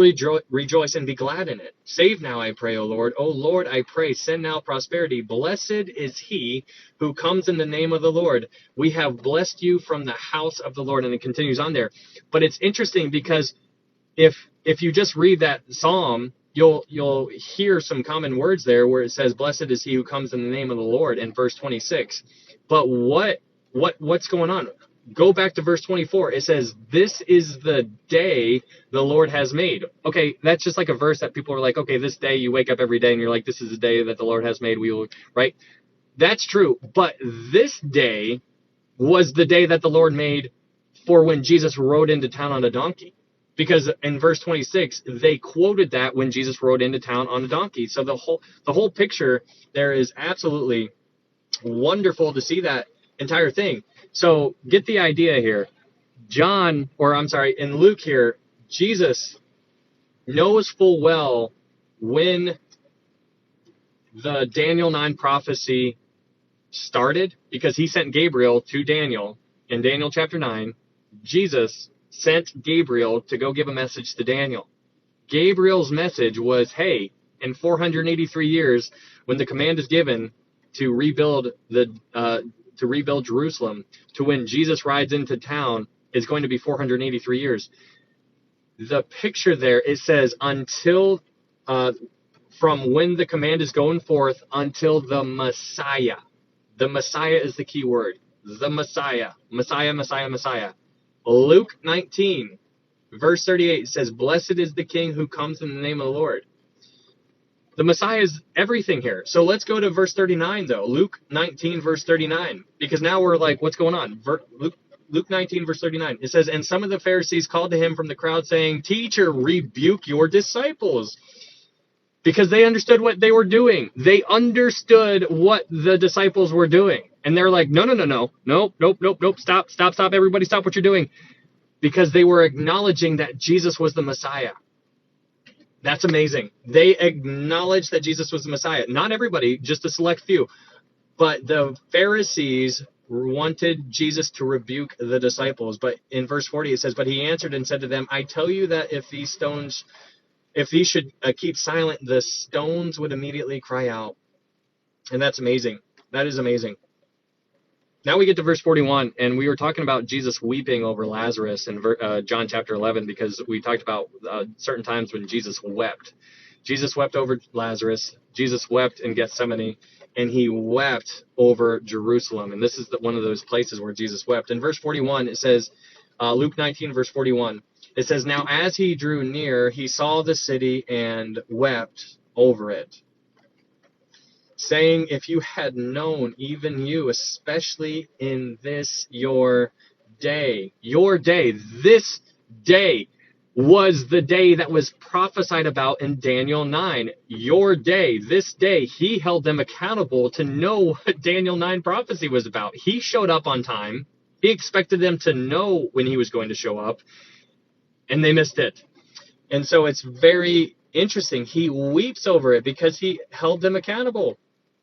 rejoice and be glad in it. Save now, I pray, O Lord. O Lord, I pray, send now prosperity. Blessed is he who comes in the name of the Lord. We have blessed you from the house of the Lord." And it continues on there. But it's interesting because if you just read that psalm, you'll hear some common words there where it says, "Blessed is he who comes in the name of the Lord" in verse 26. But what's going on? Go back to verse 24. It says, "This is the day the Lord has made." Okay, that's just like a verse that people are like, okay, this day, you wake up every day and you're like, this is the day that the Lord has made. We will, right? That's true. But this day was the day that the Lord made for when Jesus rode into town on a donkey. Because in verse 26, they quoted that when Jesus rode into town on a donkey. So the whole picture there is absolutely wonderful to see that entire thing. So get the idea here. In Luke here, Jesus knows full well when the Daniel 9 prophecy started, because he sent Gabriel to Daniel in Daniel chapter 9. Jesus sent Gabriel to go give a message to Daniel. Gabriel's message was, hey, in 483 years, when the command is given to rebuild Jerusalem, to when Jesus rides into town, is going to be 483 years. The picture there, it says until from when the command is going forth until the Messiah. The Messiah is the key word. The Messiah. Messiah. Luke 19, verse 38 says, "Blessed is the King who comes in the name of the Lord." The Messiah is everything here. So let's go to verse 39, though. Luke 19, verse 39. Because now we're like, what's going on? Luke 19, verse 39. It says, "And some of the Pharisees called to him from the crowd, saying, 'Teacher, rebuke your disciples.'" Because they understood what they were doing. They understood what the disciples were doing. And they're like, no. Nope. Stop. Everybody stop what you're doing. Because they were acknowledging that Jesus was the Messiah. That's amazing. They acknowledged that Jesus was the Messiah. Not everybody, just a select few. But the Pharisees wanted Jesus to rebuke the disciples. But in verse 40 it says, "But he answered and said to them, I tell you that if these should keep silent, the stones would immediately cry out." And that's amazing. That is amazing. Now we get to verse 41, and we were talking about Jesus weeping over Lazarus in John chapter 11, because we talked about certain times when Jesus wept. Jesus wept over Lazarus. Jesus wept in Gethsemane, and he wept over Jerusalem. And this is one of those places where Jesus wept. In verse 41, it says, Luke 19, verse 41, it says, "Now as he drew near, he saw the city and wept over it, saying, if you had known, even you, especially in this your day." This day was the day that was prophesied about in Daniel 9. Your day, this day, he held them accountable to know what Daniel 9 prophecy was about. He showed up on time. He expected them to know when he was going to show up, and they missed it. And so it's very interesting. He weeps over it because he held them accountable.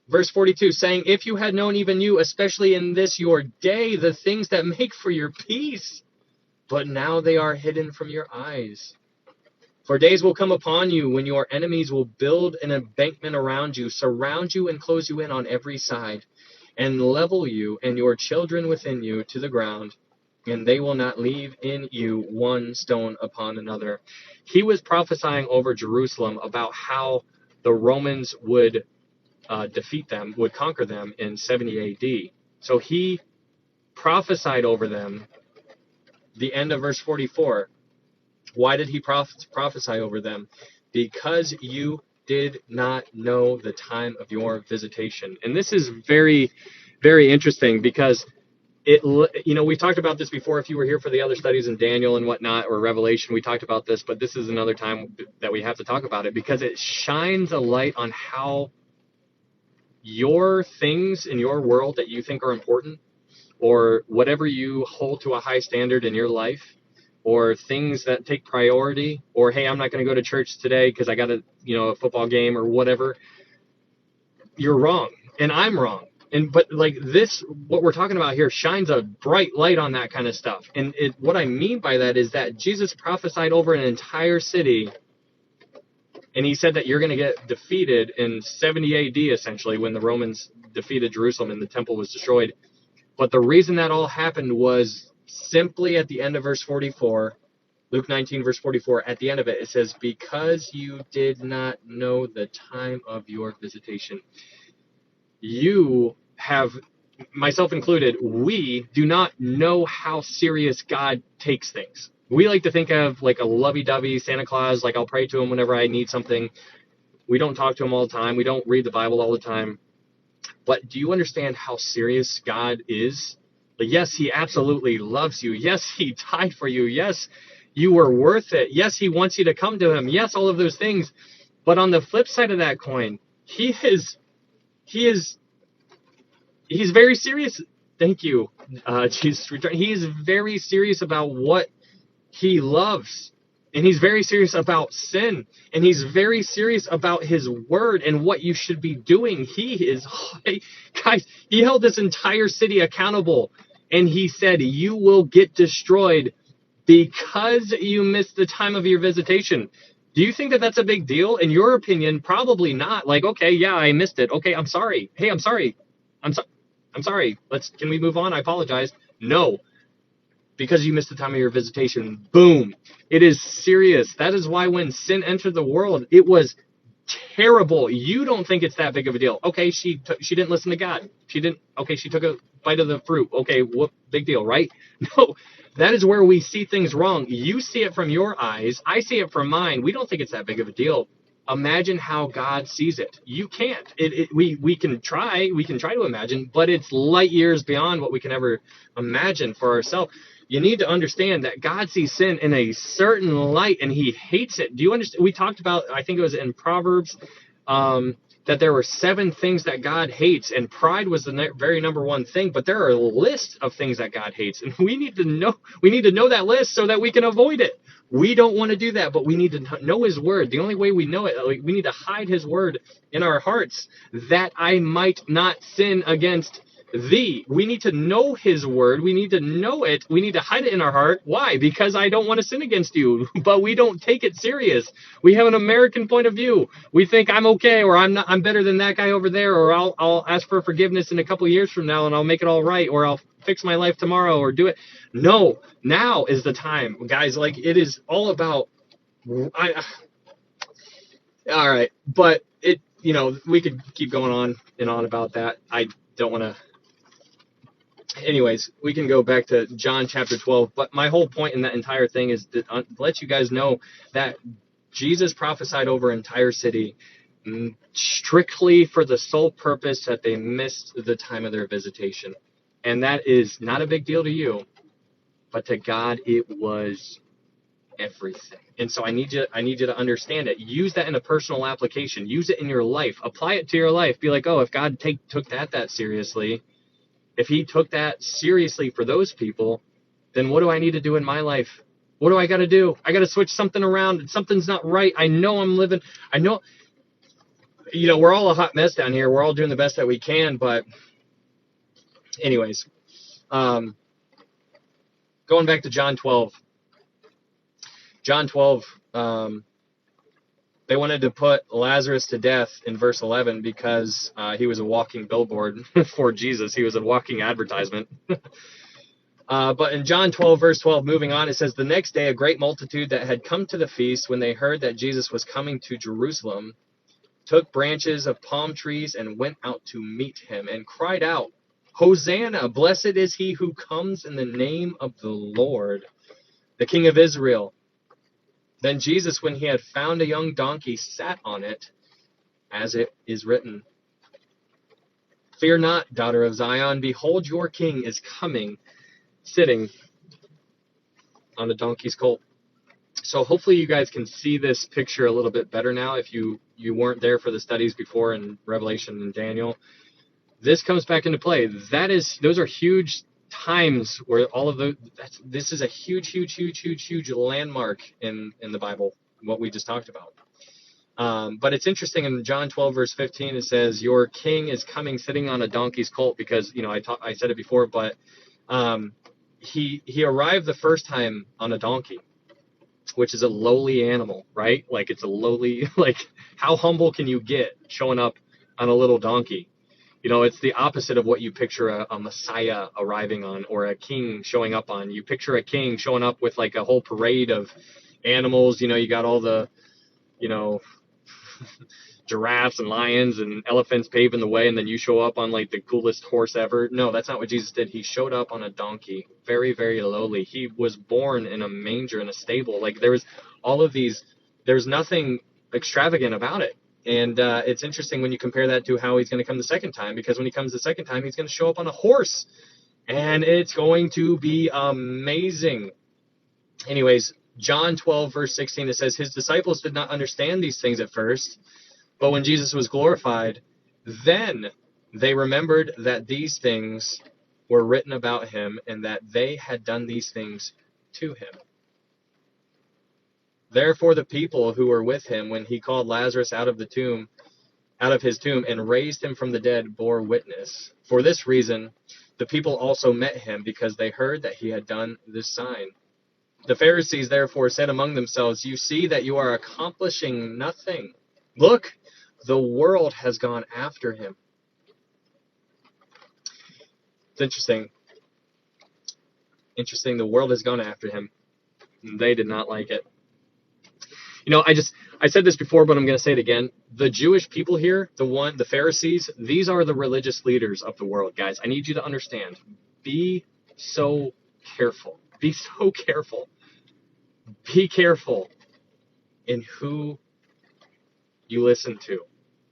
Verse 42, saying, "If you had known, even you, especially in this your day, the things that make for your peace, but now they are hidden from your eyes." For days will come upon you when your enemies will build an embankment around you, surround you and close you in on every side, and level you and your children within you to the ground, and they will not leave in you one stone upon another. He was prophesying over Jerusalem about how the Romans would defeat them, would conquer them in 70 AD. So he prophesied over them. The end of verse 44. Why did he prophesy over them? Because you did not know the time of your visitation. And this is very, very interesting because we talked about this before. If you were here for the other studies in Daniel and whatnot, or Revelation, we talked about this, but this is another time that we have to talk about it because it shines a light on how your things in your world that you think are important, or whatever you hold to a high standard in your life, or things that take priority, or, hey, I'm not going to go to church today because I got a football game or whatever. You're wrong. And I'm wrong. But like this, what we're talking about here shines a bright light on that kind of stuff. And what I mean by that is that Jesus prophesied over an entire city, and he said that you're going to get defeated in 70 AD, essentially, when the Romans defeated Jerusalem and the temple was destroyed. But the reason that all happened was simply at the end of verse 44, Luke 19, verse 44, at the end of it, it says, because you did not know the time of your visitation. You have, myself included, we do not know how serious God takes things. We like to think of like a lovey-dovey Santa Claus, like I'll pray to him whenever I need something. We don't talk to him all the time. We don't read the Bible all the time. But do you understand how serious God is? Yes, he absolutely loves you. Yes, he died for you. Yes, you were worth it. Yes, he wants you to come to him. Yes, all of those things. But on the flip side of that coin, he's very serious. Thank you, Jesus. He is very serious about what he loves. And he's very serious about sin. And he's very serious about his word and what you should be doing. Guys, he held this entire city accountable. And he said, you will get destroyed because you missed the time of your visitation. Do you think that that's a big deal? In your opinion, probably not. Like, okay, yeah, I missed it. Okay, I'm sorry. Hey, I'm sorry. I'm sorry. Can we move on? I apologize. No. Because you missed the time of your visitation. Boom. It is serious. That is why when sin entered the world, it was terrible. You don't think it's that big of a deal. Okay, she didn't listen to God. She took a bite of the fruit. Okay, what big deal, right? No, that is where we see things wrong. You see it from your eyes. I see it from mine. We don't think it's that big of a deal. Imagine how God sees it. You can't. We can try to imagine, but it's light years beyond what we can ever imagine for ourselves. You need to understand that God sees sin in a certain light, and he hates it. Do you understand? We talked about, I think it was in Proverbs, that there were 7 things that God hates, and pride was the very number one thing. But there are a list of things that God hates, and we need to know that list so that we can avoid it. We don't want to do that, but we need to know his word. The only way we know it, we need to hide his word in our hearts, that I might not sin against thee. We need to know his word. We need to know it. We need to hide it in our heart. Why? Because I don't want to sin against you. But we don't take it serious. We have an American point of view. We think I'm okay, or I'm better than that guy over there, or I'll ask for forgiveness in a couple years from now and I'll make it all right, or I'll fix my life tomorrow, or do it. No, now is the time, guys. Like, it is all about all right, but we could keep going on and on about that. I don't want to. Anyways, we can go back to John chapter 12. But my whole point in that entire thing is to let you guys know that Jesus prophesied over an entire city strictly for the sole purpose that they missed the time of their visitation. And that is not a big deal to you, but to God it was everything. And so I need you to understand it. Use that in a personal application. Use it in your life. Apply it to your life. Be like, oh, if God took that seriously, if he took that seriously for those people, then what do I need to do in my life? What do I got to do? I got to switch something around. Something's not right. I know we're all a hot mess down here. We're all doing the best that we can. But anyways, going back to John 12. John 12, They wanted to put Lazarus to death in verse 11 because he was a walking billboard for Jesus. He was a walking advertisement. But in John 12, verse 12, moving on, it says, the next day a great multitude that had come to the feast, when they heard that Jesus was coming to Jerusalem, took branches of palm trees and went out to meet him and cried out, Hosanna, blessed is he who comes in the name of the Lord, the King of Israel. Then Jesus, when he had found a young donkey, sat on it, as it is written, Fear not, daughter of Zion, behold, your king is coming, sitting on a donkey's colt. So hopefully you guys can see this picture a little bit better now if you weren't there for the studies before in Revelation and Daniel. This comes back into play. Those are huge times where all of this is a huge landmark in the Bible, what we just talked about. But it's interesting in John 12 verse 15 it says, your king is coming sitting on a donkey's colt, because I said it before, but he arrived the first time on a donkey, which is a lowly animal, right? Like it's a lowly, like how humble can you get showing up on a little donkey? It's the opposite of what you picture a Messiah arriving on, or a king showing up on. You picture a king showing up with like a whole parade of animals. You got all the, giraffes and lions and elephants paving the way, and then you show up on like the coolest horse ever. No, that's not what Jesus did. He showed up on a donkey, very, very lowly. He was born in a manger, in a stable. Like there was all of these, there's nothing extravagant about it. And it's interesting when you compare that to how he's going to come the second time, because when he comes the second time, he's going to show up on a horse, and it's going to be amazing. Anyways, John 12, verse 16, it says, his disciples did not understand these things at first, but when Jesus was glorified, then they remembered that these things were written about him, and that they had done these things to him. Therefore the people who were with him when he called Lazarus out of his tomb, and raised him from the dead, bore witness. For this reason, the people also met him, because they heard that he had done this sign. The Pharisees therefore said among themselves, you see that you are accomplishing nothing. Look, the world has gone after him. It's interesting. The world has gone after him. They did not like it. I said this before, but I'm going to say it again. The Jewish people here, the Pharisees, these are the religious leaders of the world, guys. I need you to understand. Be so careful. Be so careful. Be careful in who you listen to,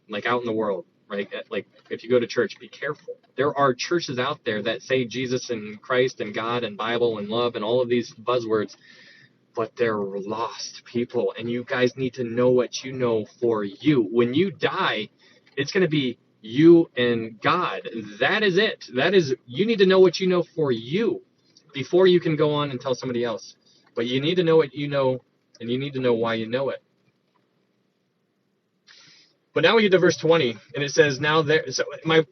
like out in the world, right? Like if you go to church, be careful. There are churches out there that say Jesus and Christ and God and Bible and love and all of these buzzwords, but they're lost people, and you guys need to know what you know for you. When you die, it's going to be you and God. That is it. You need to know what you know for you before you can go on and tell somebody else. But you need to know what you know, and you need to know why you know it. But now we get to verse 20, and it says, now there. So my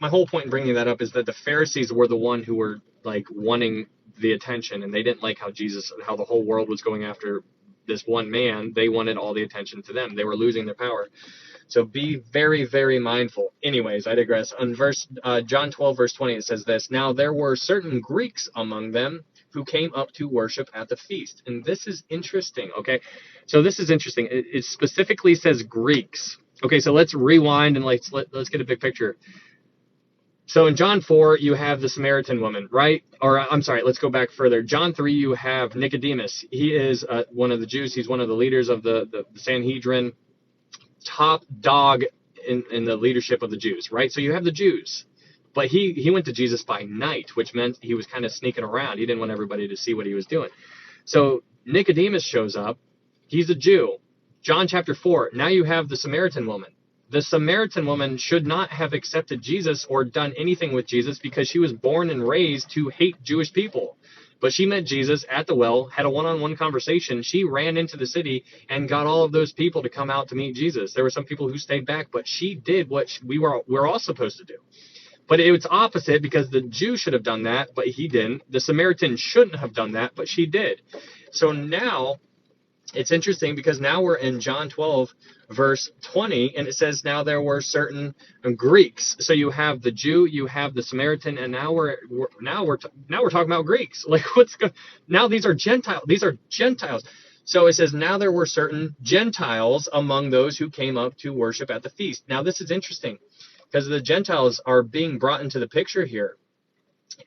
whole point in bringing that up is that the Pharisees were the one who were like wanting the attention, and they didn't like how the whole world was going after this one man. They wanted all the attention to them. They were losing their power. So be very, very mindful. Anyways, I digress. On John 12, verse 20, it says this, now there were certain Greeks among them who came up to worship at the feast. And this is interesting, okay? So this is interesting. It specifically says Greeks. Okay, so let's rewind and let's get a big picture. So in John 4, you have the Samaritan woman, right? Or I'm sorry, let's go back further. John 3, you have Nicodemus. He is one of the Jews. He's one of the leaders of the Sanhedrin, top dog in the leadership of the Jews, right? So you have the Jews. But he went to Jesus by night, which meant he was kind of sneaking around. He didn't want everybody to see what he was doing. So Nicodemus shows up. He's a Jew. John chapter 4, now you have the Samaritan woman. The Samaritan woman should not have accepted Jesus or done anything with Jesus because she was born and raised to hate Jewish people. But she met Jesus at the well, had a one-on-one conversation. She ran into the city and got all of those people to come out to meet Jesus. There were some people who stayed back, but she did what we're all supposed to do. But it was opposite, because the Jew should have done that, but he didn't. The Samaritan shouldn't have done that, but she did. So now It's interesting because now we're in John 12, verse 20, and it says, now there were certain Greeks. So you have the Jew, you have the Samaritan, and now we're talking about Greeks. Like now these are Gentiles. These are Gentiles. So it says, now there were certain Gentiles among those who came up to worship at the feast. Now this is interesting because the Gentiles are being brought into the picture here.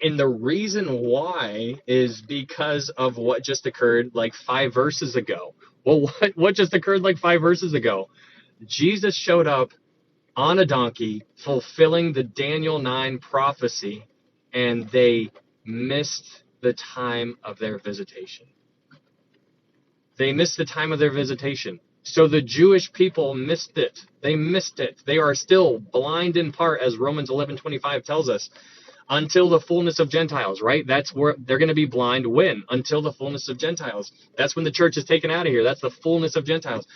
And the reason why is because of what just occurred like 5 verses ago. Well, what just occurred like 5 verses ago? Jesus showed up on a donkey, fulfilling the Daniel 9 prophecy, and they missed the time of their visitation. They missed the time of their visitation. So the Jewish people missed it. They missed it. They are still blind in part, as Romans 11:25 tells us, until the fullness of Gentiles, right? That's where they're going to be blind when? Until the fullness of Gentiles. That's when the church is taken out of here. That's the fullness of Gentiles.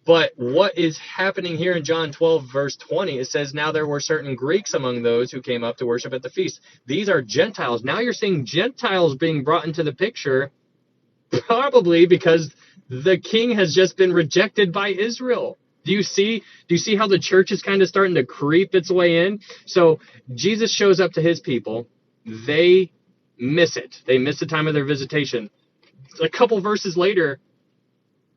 But what is happening here in John 12, verse 20, it says, now there were certain Greeks among those who came up to worship at the feast. These are Gentiles. Now you're seeing Gentiles being brought into the picture, probably because the king has just been rejected by Israel. Do you see how the church is kind of starting to creep its way in? So Jesus shows up to his people. They miss it. They miss the time of their visitation. A couple verses later,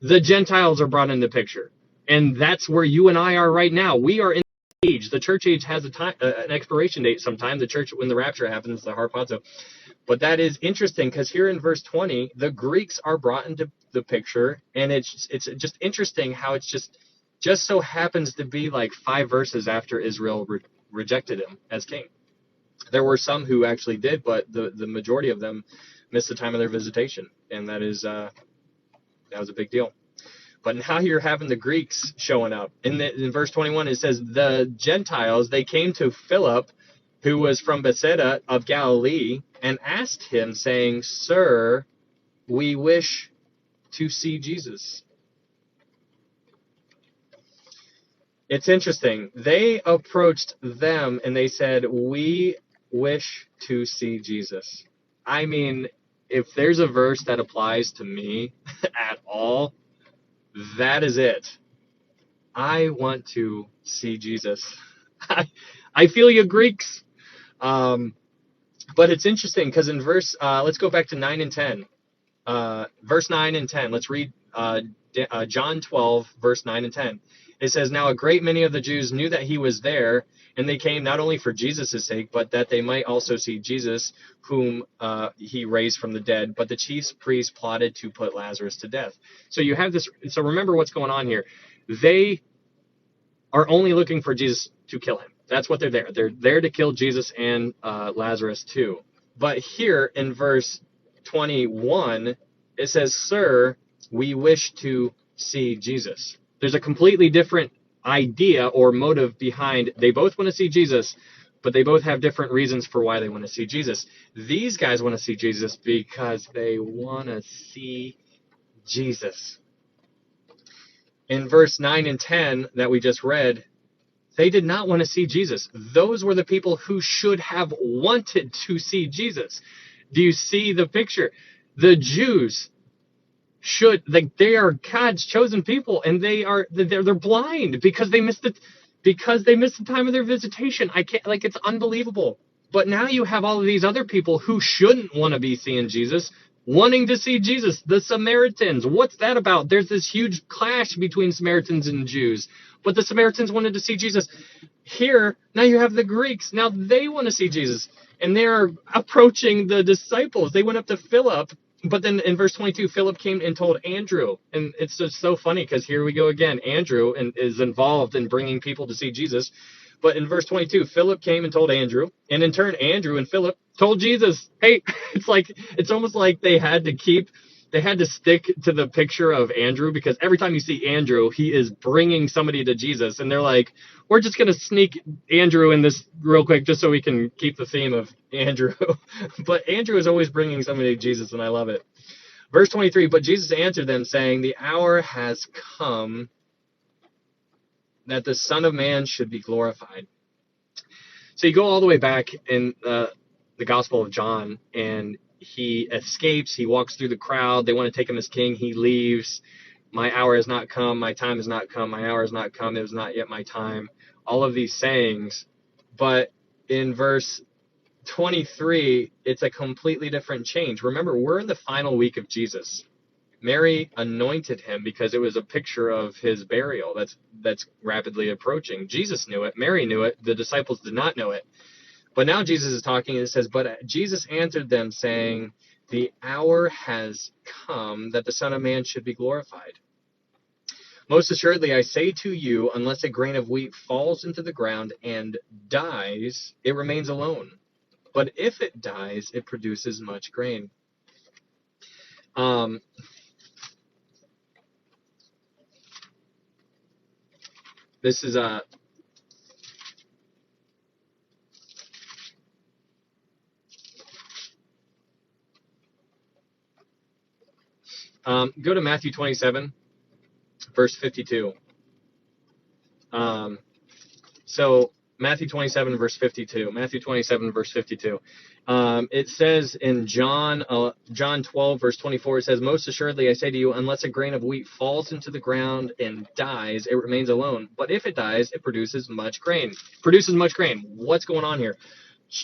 the Gentiles are brought in the picture. And that's where you and I are right now. We are in the age. The church age has an expiration date sometime. The church, when the rapture happens, the harpazo. But that is interesting because here in verse 20, the Greeks are brought into the picture. And it's just interesting how it's just so happens to be like 5 verses after Israel rejected him as king. There were some who actually did, but the majority of them missed the time of their visitation. And that was a big deal. But now you're having the Greeks showing up. In verse 21, it says, the Gentiles, they came to Philip, who was from Bethsaida of Galilee, and asked him, saying, Sir, we wish to see Jesus. It's interesting. They approached them and they said, we wish to see Jesus. I mean, if there's a verse that applies to me at all, that is it. I want to see Jesus. I feel you, Greeks. But it's interesting because in let's go back to 9 and 10. Verse 9 and 10. Let's read John 12, verse 9 and 10. It says, now a great many of the Jews knew that he was there, and they came not only for Jesus' sake, but that they might also see Jesus, whom he raised from the dead. But the chief priests plotted to put Lazarus to death. So you have this. So remember what's going on here. They are only looking for Jesus to kill him. That's what they're there. They're there to kill Jesus and Lazarus too. But here in verse 21, it says, Sir, we wish to see Jesus. There's a completely different idea or motive behind. They both want to see Jesus, but they both have different reasons for why they want to see Jesus. These guys want to see Jesus because they want to see Jesus. In verse 9 and 10 that we just read, they did not want to see Jesus. Those were the people who should have wanted to see Jesus. Do you see the picture? The Jews they are God's chosen people, and they're blind because they missed the time of their visitation. It's unbelievable. But now you have all of these other people who shouldn't want to be seeing Jesus, wanting to see Jesus. The Samaritans. What's that about? There's this huge clash between Samaritans and Jews, but the Samaritans wanted to see Jesus. Here, now you have the Greeks. Now they want to see Jesus, and they're approaching the disciples. They went up to Philip. But then in verse 22, Philip came and told Andrew. And it's just so funny because here we go again. Andrew is involved in bringing people to see Jesus. But in verse 22, Philip came and told Andrew. And in turn, Andrew and Philip told Jesus. Hey, it's almost like they had to stick to the picture of Andrew, because every time you see Andrew, he is bringing somebody to Jesus. And they're like, we're just going to sneak Andrew in this real quick just so we can keep the theme of Andrew. But Andrew is always bringing somebody to Jesus, and I love it. Verse 23, but Jesus answered them, saying, the hour has come that the Son of Man should be glorified. So you go all the way back in the Gospel of John, and he escapes. He walks through the crowd. They want to take him as king. He leaves. My hour has not come. My time has not come. My hour has not come. It is not yet my time. All of these sayings. But in verse 23, it's a completely different change. Remember, we're in the final week of Jesus. Mary anointed him because it was a picture of his burial that's rapidly approaching. Jesus knew it. Mary knew it. The disciples did not know it. But now Jesus is talking, and it says, "But Jesus answered them, saying, the hour has come that the Son of Man should be glorified. Most assuredly, I say to you, unless a grain of wheat falls into the ground and dies, it remains alone. But if it dies, it produces much grain." This is go to Matthew 27, verse 52. So Matthew 27, verse 52. Matthew 27, verse 52. It says in John 12, verse 24, it says, "Most assuredly, I say to you, unless a grain of wheat falls into the ground and dies, it remains alone. But if it dies, it produces much grain." Produces much grain. What's going on here?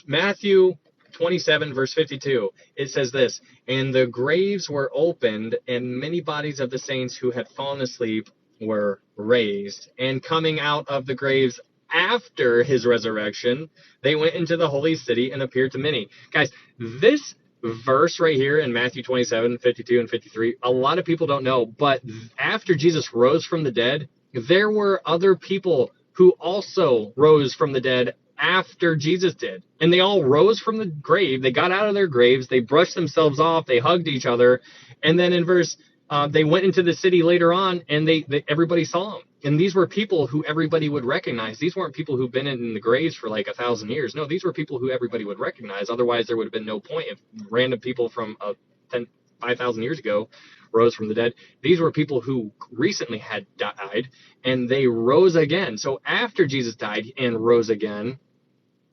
Matthew 27, verse 52. It says this, "And the graves were opened, and many bodies of the saints who had fallen asleep were raised. And coming out of the graves after his resurrection, they went into the holy city and appeared to many." Guys, this verse right here in Matthew 27, 52, and 53, a lot of people don't know, but after Jesus rose from the dead, there were other people who also rose from the dead after Jesus did. And they all rose from the grave. They got out of their graves. They brushed themselves off. They hugged each other. And then in verse, they went into the city later on, and everybody saw them. And these were people who everybody would recognize. These weren't people who've been in the graves for like 1,000 years. No, these were people who everybody would recognize. Otherwise, there would have been no point if random people from 5,000 years ago rose from the dead. These were people who recently had died, and they rose again. So after Jesus died and rose again,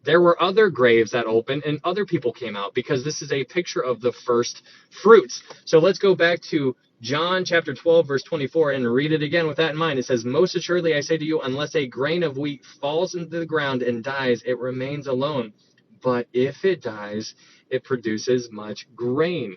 there were other graves that opened and other people came out, because this is a picture of the first fruits. So let's go back to John chapter 12, verse 24, and read it again with that in mind. It says, "Most assuredly, I say to you, unless a grain of wheat falls into the ground and dies, it remains alone. But if it dies, it produces much grain."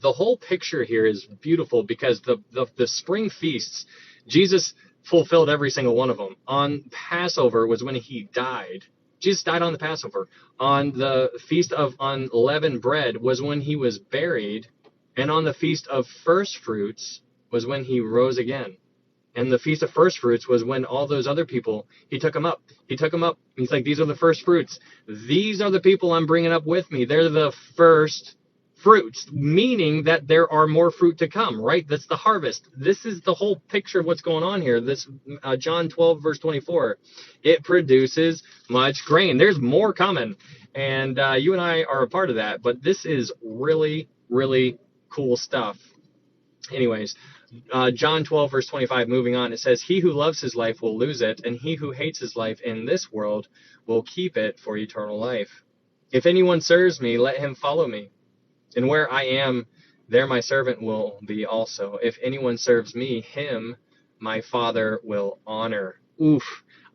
The whole picture here is beautiful, because the spring feasts, Jesus fulfilled every single one of them. On Passover was when he died. Jesus died on the Passover. On the Feast of Unleavened Bread was when he was buried. And on the Feast of First Fruits was when he rose again. And the Feast of First Fruits was when all those other people, he took them up. He took them up. He's like, these are the first fruits. These are the people I'm bringing up with me. They're the first fruits, meaning that there are more fruit to come, right? That's the harvest. This is the whole picture of what's going on here. This John 12, verse 24, it produces much grain. There's more coming, and you and I are a part of that, but this is really, really cool stuff. Anyways, John 12, verse 25, moving on, it says, "He who loves his life will lose it, and he who hates his life in this world will keep it for eternal life. If anyone serves me, let him follow me. And where I am, there my servant will be also. If anyone serves me, him my Father will honor." Oof.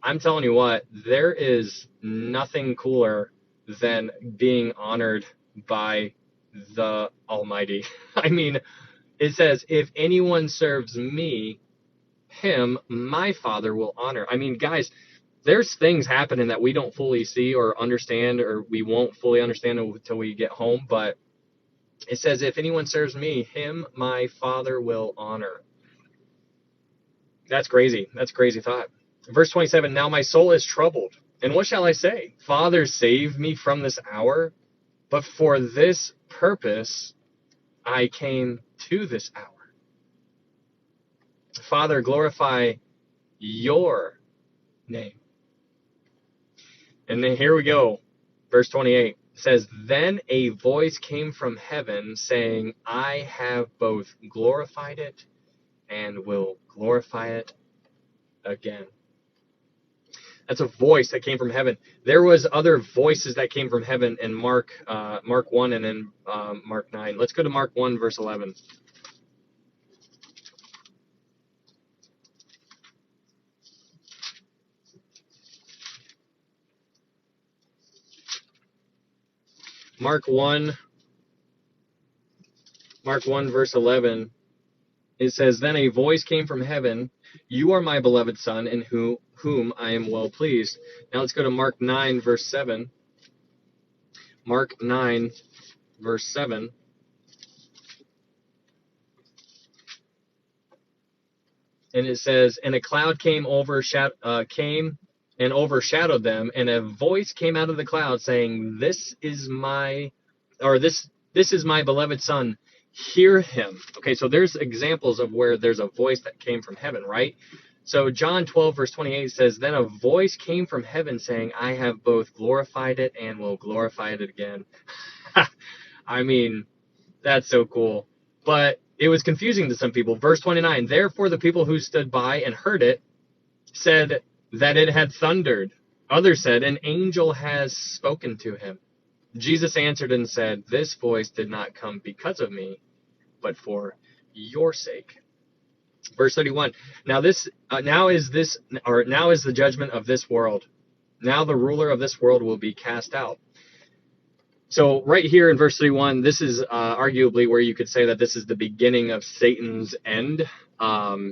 I'm telling you what, there is nothing cooler than being honored by the Almighty. I mean, it says, if anyone serves me, him my Father will honor. I mean, guys, there's things happening that we don't fully see or understand, or we won't fully understand until we get home, but it says, if anyone serves me, him my Father will honor. That's crazy. That's a crazy thought. Verse 27, "Now my soul is troubled. And what shall I say? Father, save me from this hour. But for this purpose I came to this hour. Father, glorify your name." And then here we go. Verse 28 says, "Then a voice came from heaven saying, I have both glorified it and will glorify it again." That's a voice that came from heaven. There was other voices that came from heaven in Mark 1 and in Mark 9. Let's go to Mark 1, verse 11. Mark 1, verse 11. It says, "Then a voice came from heaven, 'You are my beloved Son, in whom I am well pleased.'" Now let's go to Mark 9, verse 7. Mark 9, verse 7. And it says, "And a cloud came and overshadowed them, and a voice came out of the cloud saying, this is my beloved Son, hear him." Okay, so there's examples of where there's a voice that came from heaven, right? So John 12, verse 28 says, "Then a voice came from heaven saying, I have both glorified it and will glorify it again." I mean, that's so cool. But it was confusing to some people. Verse 29, "Therefore the people who stood by and heard it said that it had thundered. Others said, an angel has spoken to him. Jesus answered and said, this voice did not come because of me, but for your sake." Verse 31, now is the judgment of this world. Now the ruler of this world will be cast out. So right here in verse 31, this is arguably where you could say that this is the beginning of Satan's end,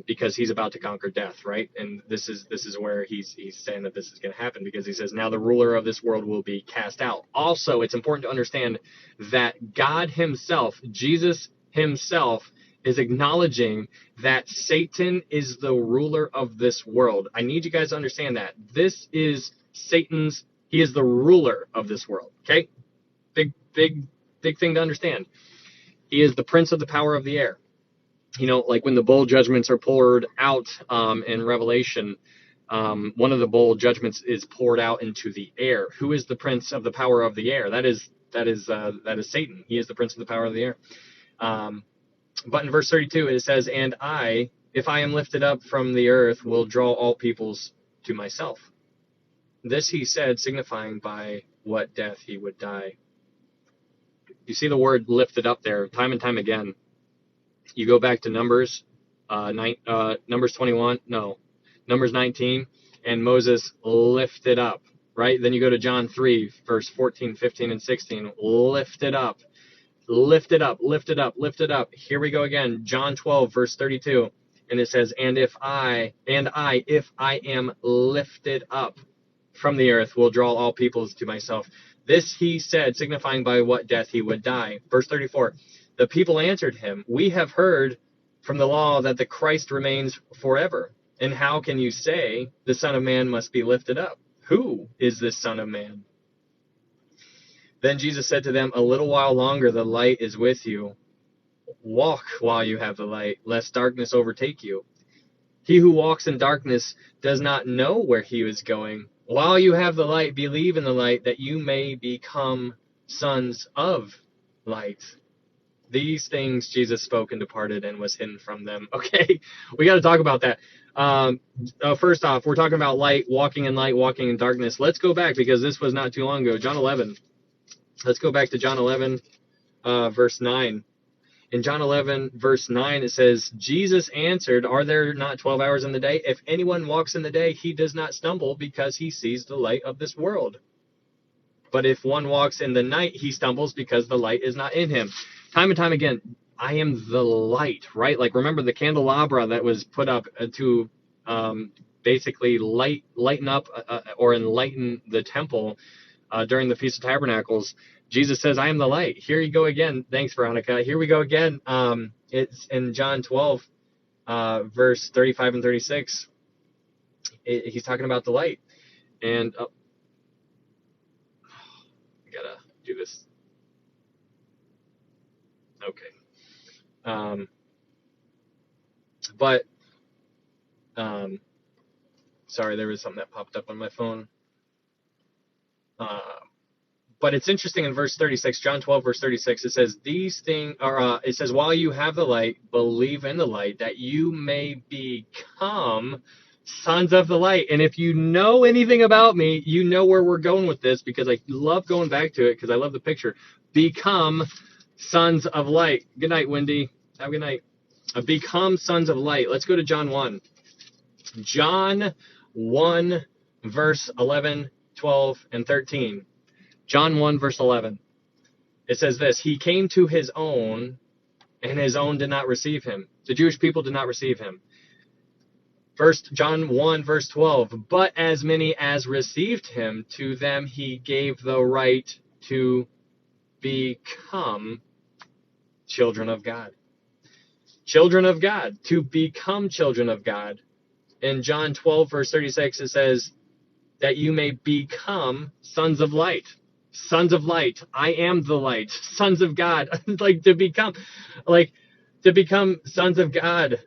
because he's about to conquer death, right? And this is where he's saying that this is going to happen, because he says, now the ruler of this world will be cast out. Also, it's important to understand that God himself, Jesus himself, is acknowledging that Satan is the ruler of this world. I need you guys to understand that. This is he is the ruler of this world, okay? Big thing to understand. He is the prince of the power of the air. You know, like when the bowl judgments are poured out in Revelation, one of the bowl judgments is poured out into the air. Who is the prince of the power of the air? That is Satan. He is the prince of the power of the air. But in verse 32 it says, "And I, if I am lifted up from the earth, will draw all peoples to myself." This he said, signifying by what death he would die. You see the word lifted up there time and time again. You go back to Numbers 19, and Moses lifted up, right? Then you go to John 3, verse 14, 15, and 16, lifted up, lifted up, lifted up, lifted up. Here we go again, John 12, verse 32, and it says, if I am lifted up from the earth, will draw all peoples to myself. This he said, signifying by what death he would die. Verse 34, the people answered him, "We have heard from the law that the Christ remains forever. And how can you say the Son of Man must be lifted up? Who is this Son of Man?" Then Jesus said to them, "A little while longer the light is with you. Walk while you have the light, lest darkness overtake you. He who walks in darkness does not know where he is going. While you have the light, believe in the light, that you may become sons of light." These things Jesus spoke and departed and was hidden from them. Okay, we got to talk about that. First off, we're talking about light, walking in darkness. Let's go back, because this was not too long ago. John 11. Let's go back to John 11, verse 9. In John 11, verse 9, it says, Jesus answered, "Are there not 12 hours in the day? If anyone walks in the day, he does not stumble, because he sees the light of this world. But if one walks in the night, he stumbles, because the light is not in him." Time and time again, I am the light, right? Like, remember the candelabra that was put up to basically lighten up or enlighten the temple during the Feast of Tabernacles. Jesus says, "I am the light." Here you go again. Thanks, Veronica. Here we go again. It's in John 12, verse 35 and 36. He's talking about the light. And I gotta do this. Okay. Sorry, there was something that popped up on my phone. But it's interesting in verse 36, John 12, verse 36, it says, it says, "While you have the light, believe in the light, that you may become Sons of the light. And if you know anything about me, you know where we're going with this, because I love going back to it because I love the picture. Become sons of light. Good night, Wendy. Have a good night. Become sons of light. Let's go to John 1. John 1, verse 11, 12, and 13. John 1, verse 11. It says this: He came to his own, and his own did not receive him. The Jewish people did not receive him. First John 1, verse 12. But as many as received him, to them he gave the right to become children of God. Children of God. To become children of God. In John 12, verse 36, it says that you may become sons of light. Sons of light. I am the light. Sons of God. to become sons of God.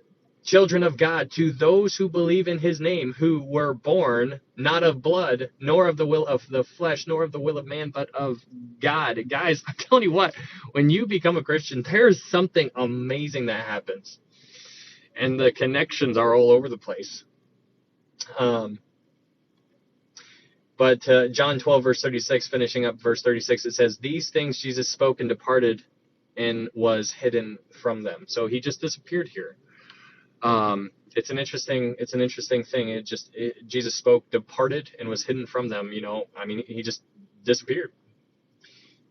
Children of God, to those who believe in his name, who were born not of blood, nor of the will of the flesh, nor of the will of man, but of God. Guys, I'm telling you what, when you become a Christian, there's something amazing that happens. And the connections are all over the place. But John 12, verse 36, finishing up verse 36, it says, These things Jesus spoke and departed and was hidden from them. So he just disappeared here. It's an interesting thing. Jesus spoke, departed, and was hidden from them. He just disappeared.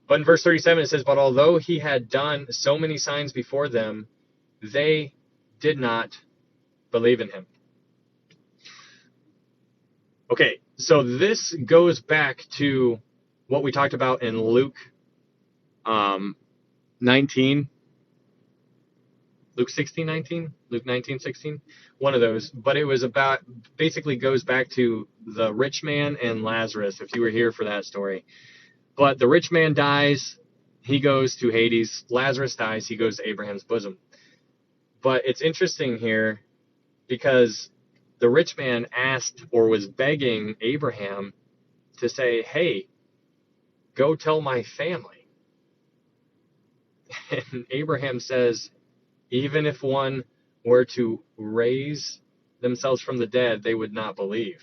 But in verse 37, it says, But although he had done so many signs before them, they did not believe in him. Okay, so this goes back to what we talked about in Luke 19. Luke 16:19, Luke 19:16, one of those. But it was basically goes back to the rich man and Lazarus, if you were here for that story. But the rich man dies, he goes to Hades. Lazarus dies, he goes to Abraham's bosom. But it's interesting here because the rich man asked or was begging Abraham to say, hey, go tell my family. And Abraham says, even if one were to raise themselves from the dead, they would not believe.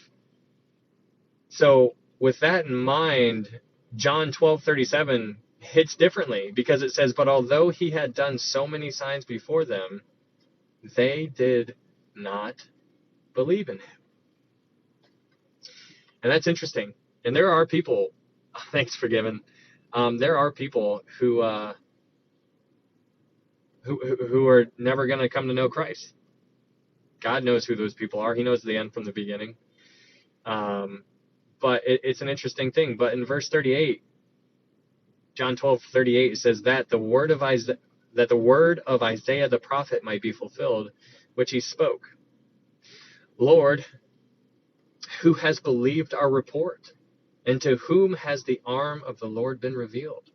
So with that in mind, John 12:37 hits differently, because it says, But although he had done so many signs before them, they did not believe in him. And that's interesting. And there are people, thanks for giving, there are people who are never going to come to know Christ. God knows who those people are. He knows the end from the beginning. But it's an interesting thing. But in verse 38, John 12:38, it says that the word of Isaiah the prophet might be fulfilled, which he spoke. Lord, who has believed our report? And to whom has the arm of the Lord been revealed?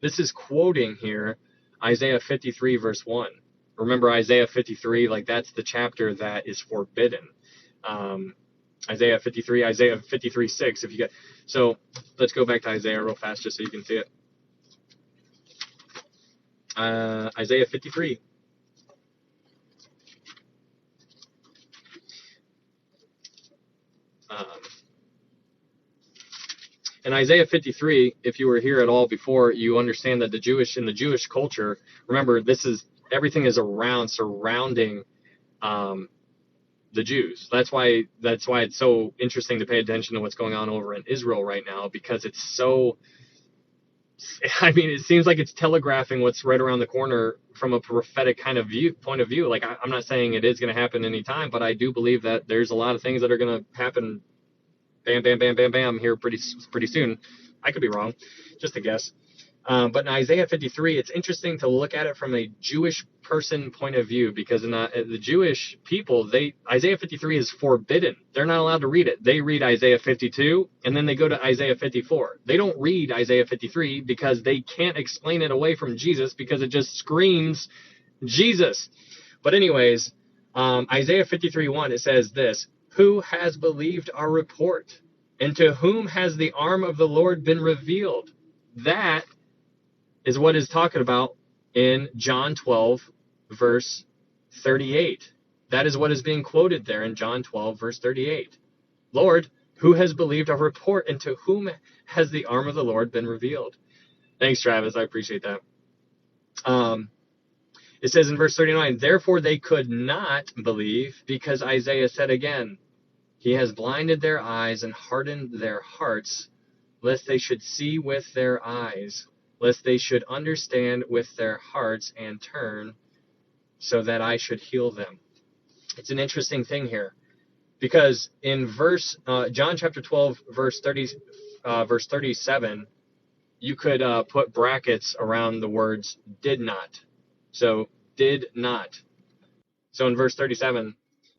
This is quoting here Isaiah 53, verse 1. Remember Isaiah 53, that's the chapter that is forbidden. Isaiah 53, 6. So let's go back to Isaiah real fast just so you can see it. Isaiah 53. In Isaiah 53, if you were here at all before, you understand that in the Jewish culture, remember, everything is surrounding the Jews. That's why it's so interesting to pay attention to what's going on over in Israel right now, because it's so, it seems like it's telegraphing what's right around the corner from a prophetic kind of point of view. I'm not saying it is going to happen anytime, but I do believe that there's a lot of things that are going to happen bam, bam, bam, bam, bam here pretty soon. I could be wrong, just a guess. But in Isaiah 53, it's interesting to look at it from a Jewish person point of view, because in the Jewish people, Isaiah 53 is forbidden. They're not allowed to read it. They read Isaiah 52, and then they go to Isaiah 54. They don't read Isaiah 53 because they can't explain it away from Jesus, because it just screams Jesus. But anyways, Isaiah 53:1, it says this: Who has believed our report? And to whom has the arm of the Lord been revealed? That is what is talking about in John 12, verse 38. That is what is being quoted there in John 12, verse 38. Lord, who has believed our report, and to whom has the arm of the Lord been revealed? Thanks, Travis. I appreciate that. It says in verse 39, therefore they could not believe, because Isaiah said again, he has blinded their eyes and hardened their hearts, lest they should see with their eyes, lest they should understand with their hearts and turn, so that I should heal them. It's an interesting thing here, because in John chapter 12, verse 37, you could put brackets around the words did not. So, did not. So in verse 37,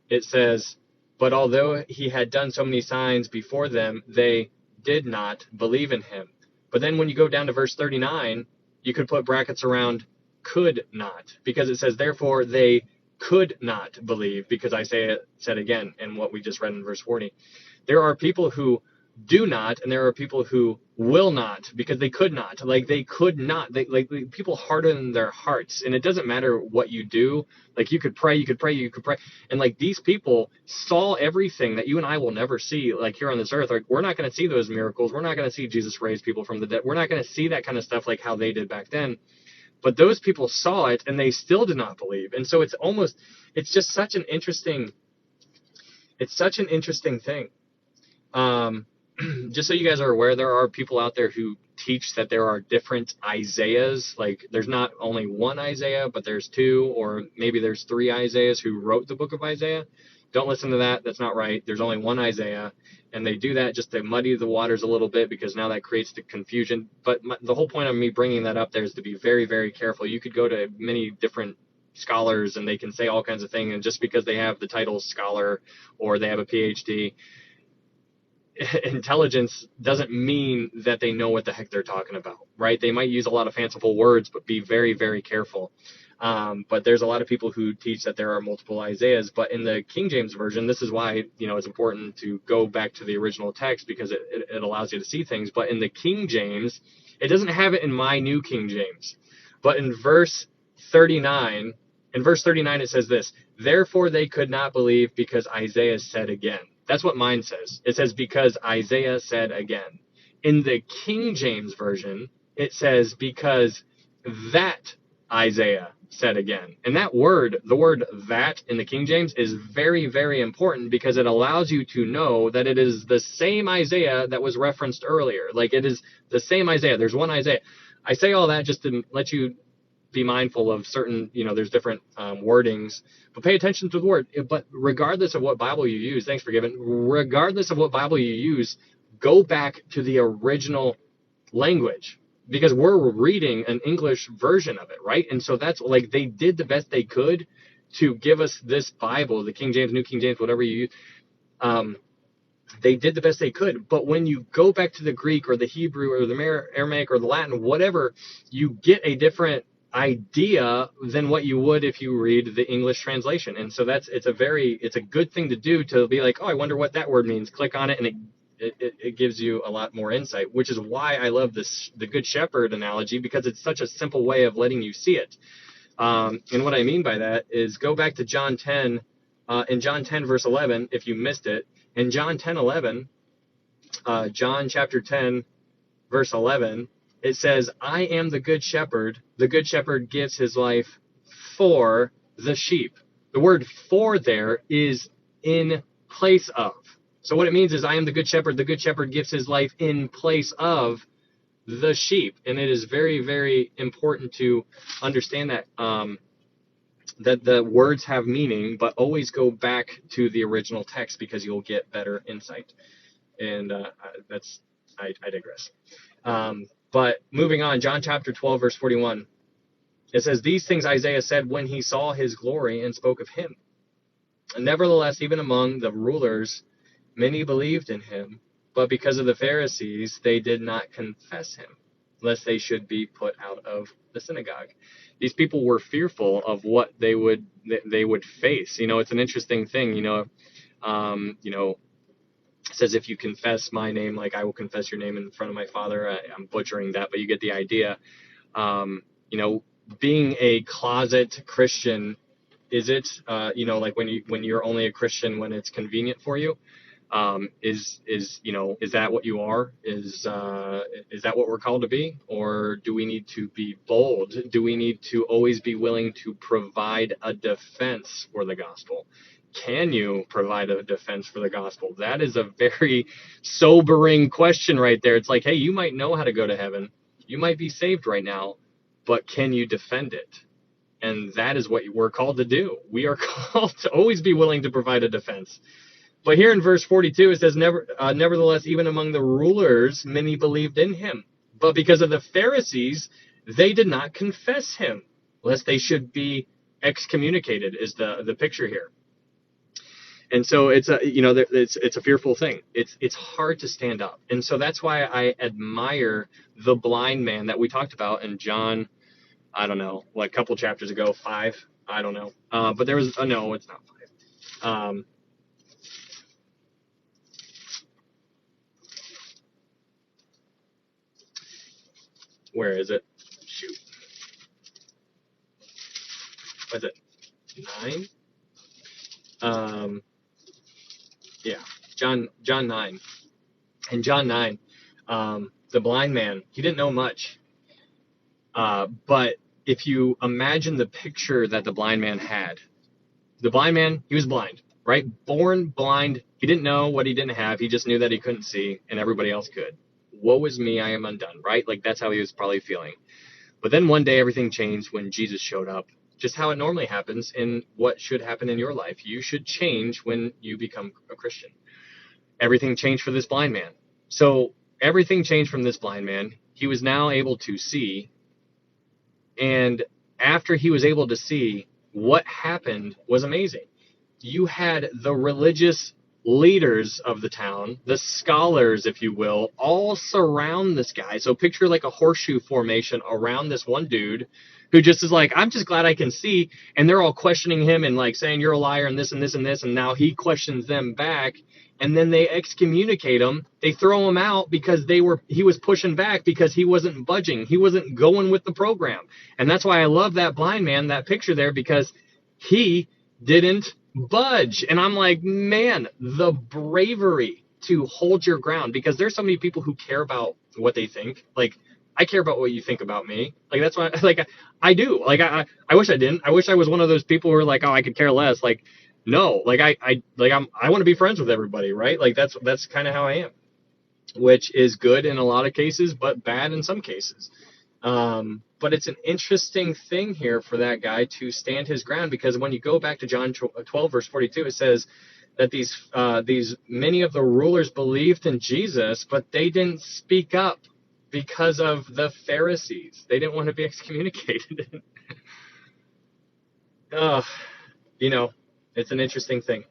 it says, but although he had done so many signs before them, they did not believe in him. But then when you go down to verse 39, you could put brackets around could not, because it says, therefore they could not believe, because Isaiah said again in what we just read in verse 40. There are people who do not, and there are people who will not, because they could not. Like, they could not. People harden their hearts, and it doesn't matter what you do. Like, you could pray, and like, these people saw everything that you and I will never see, like, here on this earth. Like, we're not going to see those miracles. We're not going to see Jesus raise people from the dead. We're not going to see that kind of stuff like how they did back then. But those people saw it, and they still did not believe. And so it's just such an interesting thing. Just so you guys are aware, there are people out there who teach that there are different Isaiahs. Like, there's not only one Isaiah, but there's two, or maybe there's three Isaiahs who wrote the book of Isaiah. Don't listen to that. That's not right. There's only one Isaiah, and they do that just to muddy the waters a little bit, because now that creates the confusion. But the whole point of me bringing that up there is to be very, very careful. You could go to many different scholars, and they can say all kinds of things, and just because they have the title scholar or they have a PhD, intelligence doesn't mean that they know what the heck they're talking about, right? They might use a lot of fanciful words, but be very, very careful. But there's a lot of people who teach that there are multiple Isaiahs. But in the King James Version, this is why, it's important to go back to the original text, because it allows you to see things. But in the King James, it doesn't have it in my New King James. But in verse 39, it says this, therefore they could not believe, because Isaiah said again. That's what mine says. It says, because Isaiah said again. In the King James Version, it says, because that Isaiah said again. And that word, the word that in the King James, is very, very important, because it allows you to know that it is the same Isaiah that was referenced earlier. Like, it is the same Isaiah. There's one Isaiah. I say all that just to let you be mindful of certain, there's different wordings, but pay attention to the word. But regardless of what Bible you use, thanks for giving, regardless of what Bible you use, go back to the original language, because we're reading an English version of it, right? And so that's like, they did the best they could to give us this Bible, the King James, New King James, whatever you use. They did the best they could. But when you go back to the Greek or the Hebrew or the Aramaic or the Latin, whatever, you get a different idea than what you would if you read the English translation. And so it's a good thing to do, to be like, oh, I wonder what that word means. Click on it, and it gives you a lot more insight, which is why I love the Good Shepherd analogy, because it's such a simple way of letting you see it. And what I mean by that is, go back to John 10, in John 10 verse 11, if you missed it. In John 10:11, John chapter 10 verse 11, it says, I am the good shepherd. The good shepherd gives his life for the sheep. The word for there is in place of. So what it means is, I am the good shepherd. The good shepherd gives his life in place of the sheep. And it is very, very important to understand that, that the words have meaning, but always go back to the original text, because you'll get better insight. And I digress. But moving on, John chapter 12, verse 41, it says, these things Isaiah said when he saw his glory and spoke of him. And nevertheless, even among the rulers, many believed in him, but because of the Pharisees, they did not confess him, lest they should be put out of the synagogue. These people were fearful of what they would face. It's an interesting thing. It says, if you confess my name, like, I will confess your name in front of my Father. I'm butchering that, but you get the idea. Being a closet Christian Is it, like when you're only a Christian when it's convenient for you? Is that what you are? Is that what we're called to be? Or do we need to be bold? Do we need to always be willing to provide a defense for the gospel? Can you provide a defense for the gospel? That is a very sobering question right there. It's like, hey, you might know how to go to heaven. You might be saved right now, but can you defend it? And that is what we're called to do. We are called to always be willing to provide a defense. But here in verse 42, it says, nevertheless, even among the rulers, many believed in him. But because of the Pharisees, they did not confess him, lest they should be excommunicated, is the picture here. And so it's a fearful thing. It's hard to stand up. And so that's why I admire the blind man that we talked about in John, I don't know, like a couple chapters ago, 5, I don't know. But there was, no, it's not 5. Where is it? Shoot. What is it? 9? Yeah, John 9. In John 9, the blind man, he didn't know much. But if you imagine the picture that the blind man had, the blind man, he was blind, right? Born blind. He didn't know what he didn't have. He just knew that he couldn't see, and everybody else could. Woe is me, I am undone, right? Like, that's how he was probably feeling. But then one day everything changed when Jesus showed up, just how it normally happens in what should happen in your life. You should change when you become a Christian. Everything changed for this blind man. So everything changed from this blind man. He was now able to see. And after he was able to see, what happened was amazing. You had the religious leaders of the town, the scholars, if you will, all surround this guy. So picture like a horseshoe formation around this one dude who just is like, I'm just glad I can see. And they're all questioning him and like saying, you're a liar and this and this and this. And now he questions them back. And then they excommunicate him. They throw him out because he was pushing back because he wasn't budging. He wasn't going with the program. And that's why I love that blind man, that picture there, because he didn't budge. And I'm like, man, the bravery to hold your ground, because there's so many people who care about what they think. Like, I care about what you think about me. Like, that's why, like, I do. Like, I wish I didn't. I wish I was one of those people who are like, oh, I could care less. Like, no, like I want to be friends with everybody, right? Like that's kind of how I am, which is good in a lot of cases, but bad in some cases. But it's an interesting thing here for that guy to stand his ground, because when you go back to John 12 verse 42, it says that these many of the rulers believed in Jesus, but they didn't speak up because of the Pharisees. They didn't want to be excommunicated. It's an interesting thing.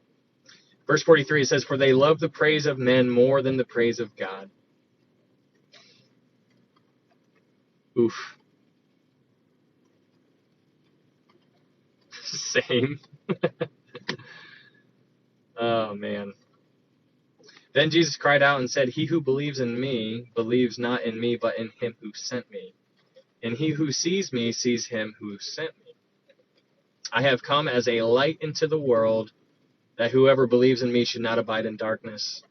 Verse 43, it says, for they love the praise of men more than the praise of God. Oof. Same. Oh, man. Then Jesus cried out and said, he who believes in me believes not in me, but in him who sent me. And he who sees me sees him who sent me. I have come as a light into the world, that whoever believes in me should not abide in darkness.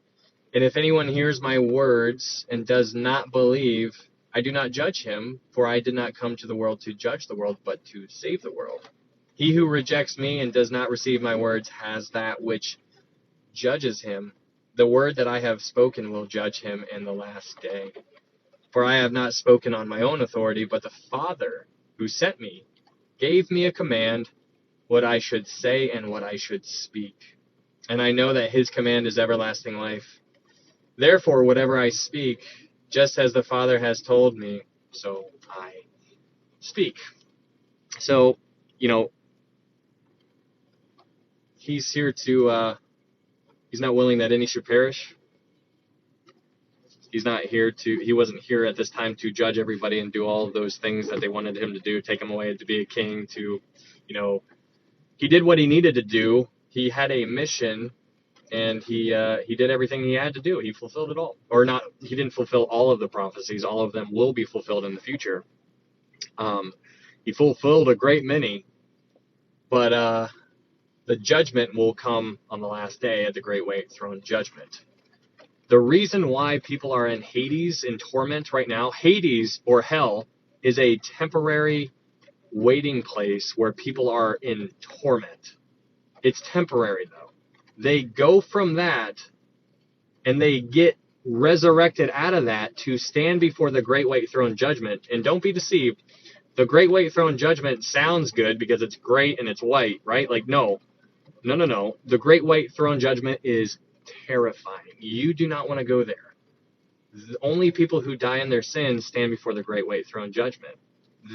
And if anyone hears my words and does not believe, I do not judge him, for I did not come to the world to judge the world, but to save the world. He who rejects me and does not receive my words has that which judges him. The word that I have spoken will judge him in the last day. For I have not spoken on my own authority, but the Father who sent me gave me a command, what I should say and what I should speak. And I know that his command is everlasting life. Therefore, whatever I speak, just as the Father has told me, so I speak. So, he's here to, he's not willing that any should perish. He wasn't here at this time to judge everybody and do all of those things that they wanted him to do, take him away to be a king, to, he did what he needed to do. He had a mission, and he did everything he had to do. He fulfilled it all. Or not, he didn't fulfill all of the prophecies. All of them will be fulfilled in the future. He fulfilled a great many, But the judgment will come on the last day at the great white throne judgment. The reason why people are in Hades in torment right now, Hades or hell is a temporary waiting place where people are in torment. It's temporary though. They go from that and they get resurrected out of that to stand before the great white throne judgment. And don't be deceived. The great white throne judgment sounds good because it's great and it's white, right? Like, no. The great white throne judgment is terrifying. You do not want to go there. Only people who die in their sins stand before the great white throne judgment.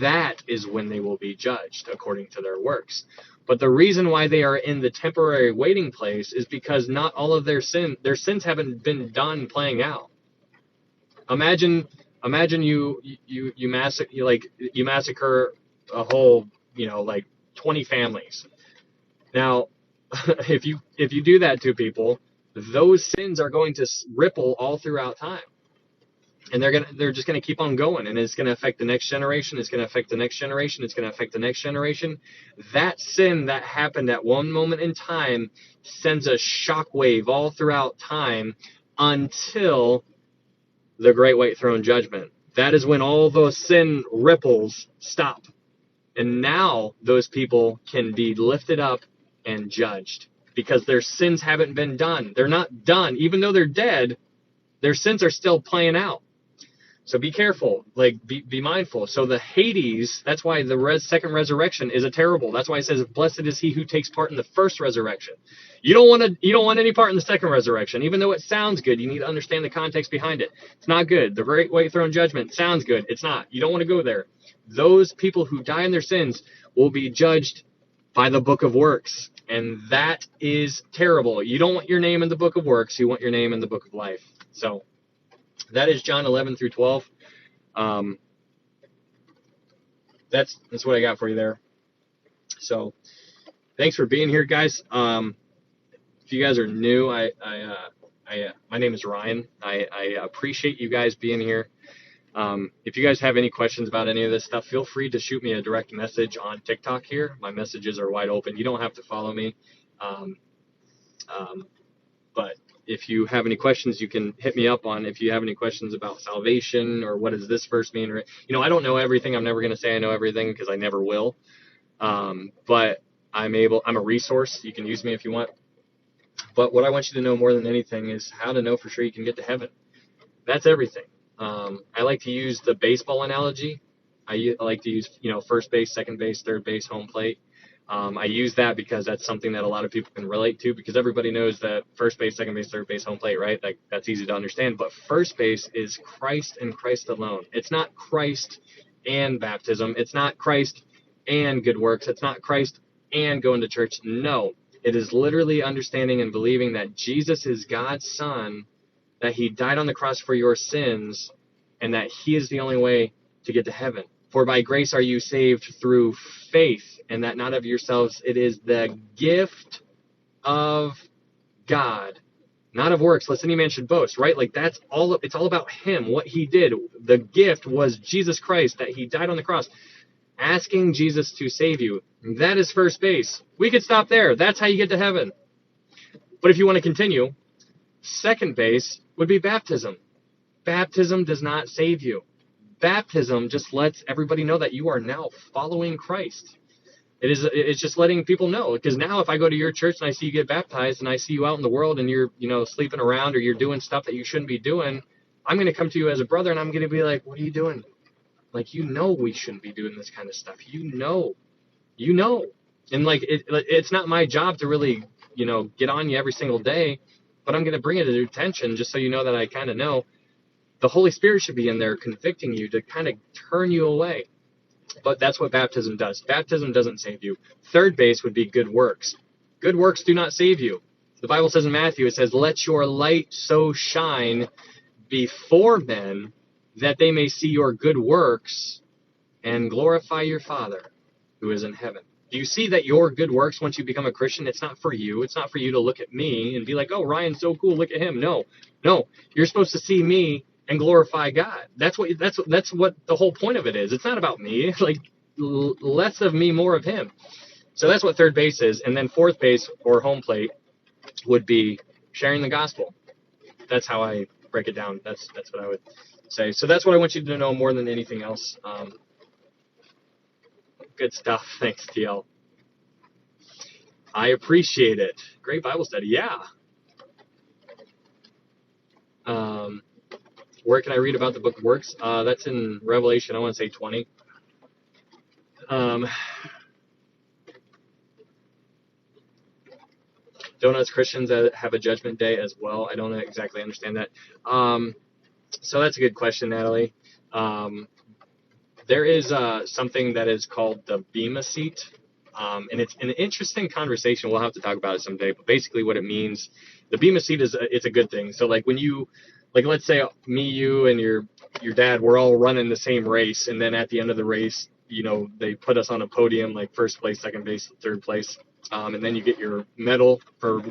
That is when they will be judged according to their works. But the reason why they are in the temporary waiting place is because not all of their sins haven't been done playing out. Imagine you massacre a whole, 20 families. Now, if you do that to people, those sins are going to ripple all throughout time. And they're just going to keep on going, and it's going to affect the next generation. It's going to affect the next generation. It's going to affect the next generation. That sin that happened at one moment in time sends a shockwave all throughout time until the great white throne judgment. That is when all those sin ripples stop. And now those people can be lifted up and judged because their sins haven't been done. They're not done. Even though they're dead, their sins are still playing out. So be careful, be mindful. So the Hades, that's why the second resurrection is a terrible. That's why it says, blessed is he who takes part in the first resurrection. You don't want any part in the second resurrection, even though it sounds good. You need to understand the context behind it. It's not good. The great white throne judgment sounds good. It's not. You don't want to go there. Those people who die in their sins will be judged by the book of works. And that is terrible. You don't want your name in the book of works. You want your name in the book of life. So that is John 11 through 12. That's what I got for you there. So thanks for being here, guys. If you guys are new, my name is Ryan. I appreciate you guys being here. If you guys have any questions about any of this stuff, feel free to shoot me a direct message on TikTok here. My messages are wide open. You don't have to follow me. But if you have any questions, you can hit me up on if you have any questions about salvation or what does this verse mean. Or, I don't know everything. I'm never going to say I know everything because I never will. But I'm a resource. You can use me if you want. But what I want you to know more than anything is how to know for sure you can get to heaven. That's everything. I like to use the baseball analogy. I like to use, first base, second base, third base, home plate. I use that because that's something that a lot of people can relate to because everybody knows that first base, second base, third base, home plate, right? Like that's easy to understand. But first base is Christ and Christ alone. It's not Christ and baptism. It's not Christ and good works. It's not Christ and going to church. No, it is literally understanding and believing that Jesus is God's son, that he died on the cross for your sins, and that he is the only way to get to heaven. For by grace are you saved through faith, and that not of yourselves. It is the gift of God, not of works, lest any man should boast, right? Like it's all about him, what he did. The gift was Jesus Christ, that he died on the cross, asking Jesus to save you. That is first base. We could stop there. That's how you get to heaven. But if you want to continue, second base would be baptism. Baptism does not save you. Baptism just lets everybody know that you are now following Christ. It's just letting people know. Because now if I go to your church and I see you get baptized and I see you out in the world and you're, sleeping around or you're doing stuff that you shouldn't be doing, I'm going to come to you as a brother and I'm going to be like, what are you doing? Like, we shouldn't be doing this kind of stuff. You know. And it's not my job to really, get on you every single day, but I'm going to bring it to your attention just so you know that I kind of know. The Holy Spirit should be in there convicting you to kind of turn you away. But that's what baptism does. Baptism doesn't save you. Third base would be good works. Good works do not save you. The Bible says in Matthew, it says, let your light so shine before men that they may see your good works and glorify your Father who is in heaven. Do you see that your good works, once you become a Christian, it's not for you. It's not for you to look at me and be like, oh, Ryan's so cool, look at him. No. You're supposed to see me and glorify God. That's what the whole point of it is. It's not about me. Like less of me, more of him. So that's what third base is. And then fourth base or home plate would be sharing the gospel. That's how I break it down. That's what I would say. So that's what I want you to know more than anything else. Good stuff. Thanks, TL. I appreciate it. Great Bible study. Yeah. Where can I read about the book of works? That's in Revelation, I want to say 20. Don't us Christians have a judgment day as well? I don't exactly understand that. So that's a good question, Natalie. There is something that is called the Bema seat. And it's an interesting conversation. We'll have to talk about it someday. But basically what it means, the Bema seat it's a good thing. So like when you, like let's say me, you, and your dad, we're all running the same race. And then at the end of the race, you know, they put us on a podium, like first place, second place, third place. And then you get your medal for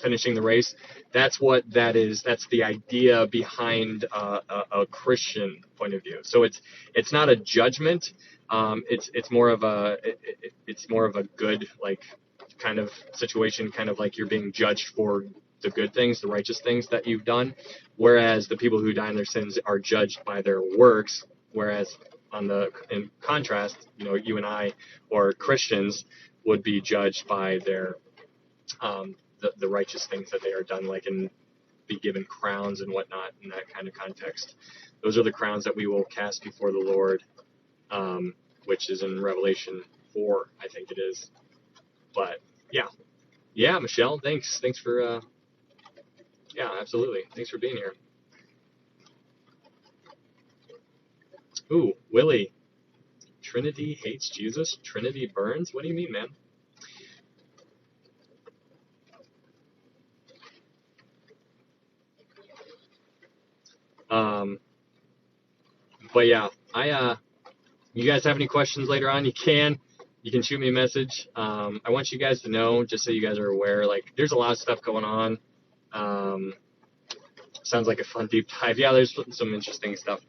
finishing the race. That's what that is. That's the idea behind a Christian point of view. So it's not a judgment. It's more of a good, like, kind of situation, kind of like you're being judged for the good things, the righteous things that you've done, whereas the people who die in their sins are judged by their works. Whereas in contrast, you know, you and I, or Christians, would be judged by their the righteous things that they are done, like, and be given crowns and whatnot in that kind of context. Those are the crowns that we will cast before the Lord, which is in Revelation 4, I think it is. But yeah, Michelle, thanks for yeah, absolutely, thanks for being here. Ooh, Willie, Trinity hates Jesus, Trinity burns. What do you mean, man? But yeah, you guys have any questions later on, you can shoot me a message. I want you guys to know, just so you guys are aware, like, there's a lot of stuff going on. Sounds like a fun deep dive. Yeah, there's some interesting stuff.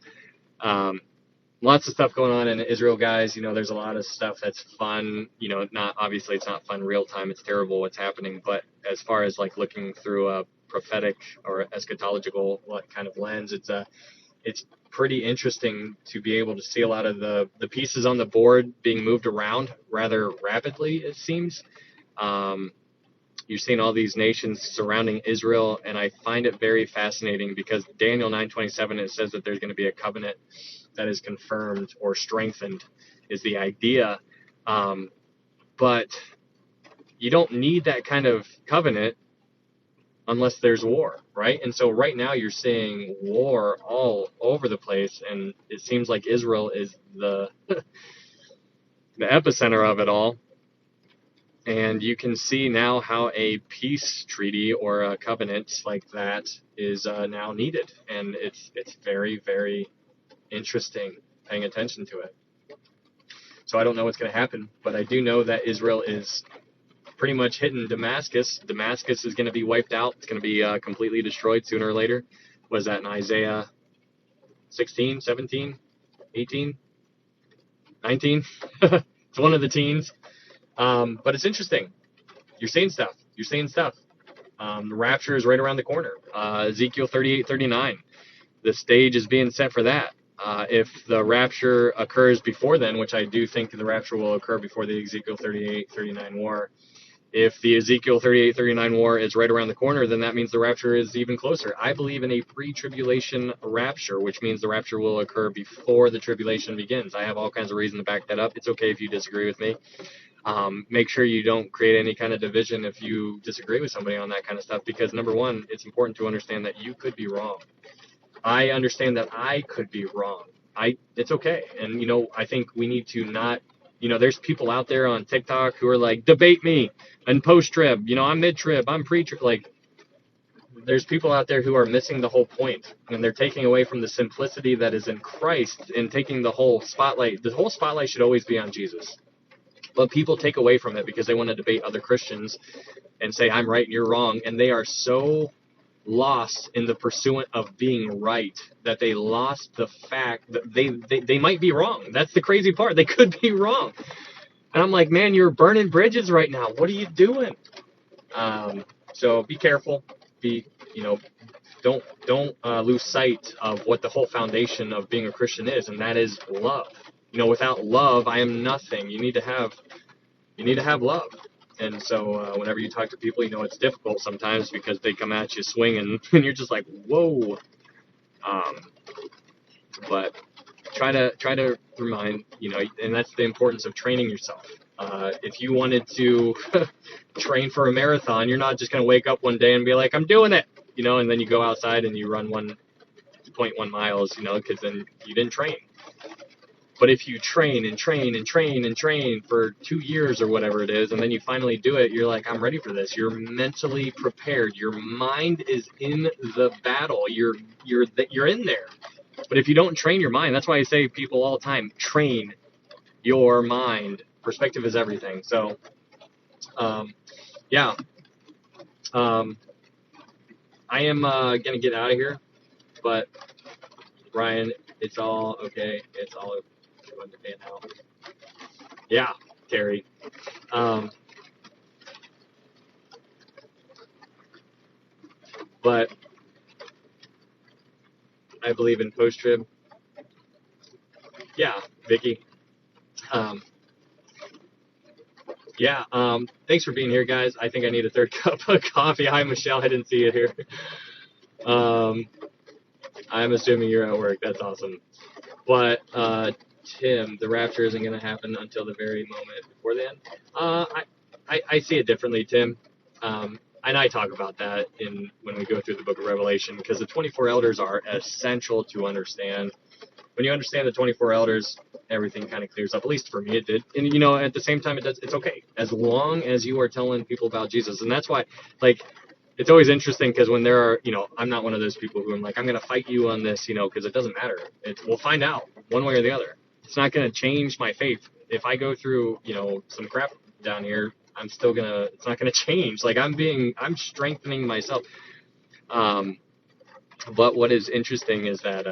Lots of stuff going on in Israel, guys. You know, there's a lot of stuff that's fun. You know, obviously it's not fun real time. It's terrible what's happening. But as far as like looking through a prophetic or eschatological kind of lens, it's pretty interesting to be able to see a lot of the pieces on the board being moved around rather rapidly, it seems. You're seeing all these nations surrounding Israel, and I find it very fascinating because Daniel 9:27, it says that there's going to be a covenant that is confirmed or strengthened, is the idea. But you don't need that kind of covenant unless there's war, right? And so right now you're seeing war all over the place, and it seems like Israel is the epicenter of it all. And you can see now how a peace treaty or a covenant like that is now needed, and it's very, very interesting paying attention to it. So I don't know what's going to happen, but I do know that Israel is pretty much hitting Damascus. Damascus is going to be wiped out. It's going to be completely destroyed sooner or later. Was that in Isaiah 16, 17, 18, 19? It's one of the teens. But it's interesting. You're seeing stuff. The rapture is right around the corner. Ezekiel 38, 39. The stage is being set for that. If the rapture occurs before then, which I do think the rapture will occur before the Ezekiel 38, 39 war, if the Ezekiel 38, 39 war is right around the corner, then that means the rapture is even closer. I believe in a pre-tribulation rapture, which means the rapture will occur before the tribulation begins. I have all kinds of reason to back that up. It's okay if you disagree with me. Make sure you don't create any kind of division if you disagree with somebody on that kind of stuff, because number one, it's important to understand that you could be wrong. I understand that I could be wrong. It's okay. And, you know, I think we need to not, you know, there's people out there on TikTok who are like, debate me and post-trib, you know, I'm mid-trib, I'm pre-trib. Like, there's people out there who are missing the whole point, and they're taking away from the simplicity that is in Christ and taking the whole spotlight. The whole spotlight should always be on Jesus. But people take away from it because they want to debate other Christians and say, I'm right and you're wrong. And they are so lost in the pursuit of being right that they lost the fact that they might be wrong. That's the crazy part. They could be wrong. And I'm like, man, you're burning bridges right now. What are you doing? So be careful. Be, you know, don't lose sight of what the whole foundation of being a Christian is, and that is love. Without love, I am nothing. You need to have love. And so whenever you talk to people, it's difficult sometimes because they come at you swinging, and you're just like, whoa. Um, but try to remind, and that's the importance of training yourself. If you wanted to train for a marathon, you're not just going to wake up one day and be like, I'm doing it, and then you go outside and you run 1.1 miles, because then you didn't train. But if you train and train and train and train for 2 years or whatever it is, and then you finally do it, you're like, I'm ready for this. You're mentally prepared. Your mind is in the battle. You're in there. But if you don't train your mind, that's why I say people all the time, train your mind. Perspective is everything. So, yeah. I am going to get out of here, but Ryan, it's all okay. It's all okay now. Yeah, Terry. But I believe in post-trib. Yeah, Vicky. Yeah, thanks for being here, guys. I think I need a third cup of coffee. Hi, Michelle. I didn't see it here. I'm assuming you're at work. That's awesome. But, Tim, the rapture isn't going to happen until the very moment before the end. I see it differently, Tim. And I talk about that when we go through the book of Revelation, because the 24 elders are essential to understand. When you understand the 24 elders, everything kind of clears up. At least for me, it did. And at the same time, it's okay as long as you are telling people about Jesus. And that's why, like, it's always interesting because when there are, I'm not one of those people who I'm like, I'm going to fight you on this, because it doesn't matter. We'll find out one way or the other. It's not going to change my faith. If I go through, some crap down here, it's not going to change. Like I'm strengthening myself. But what is interesting is that,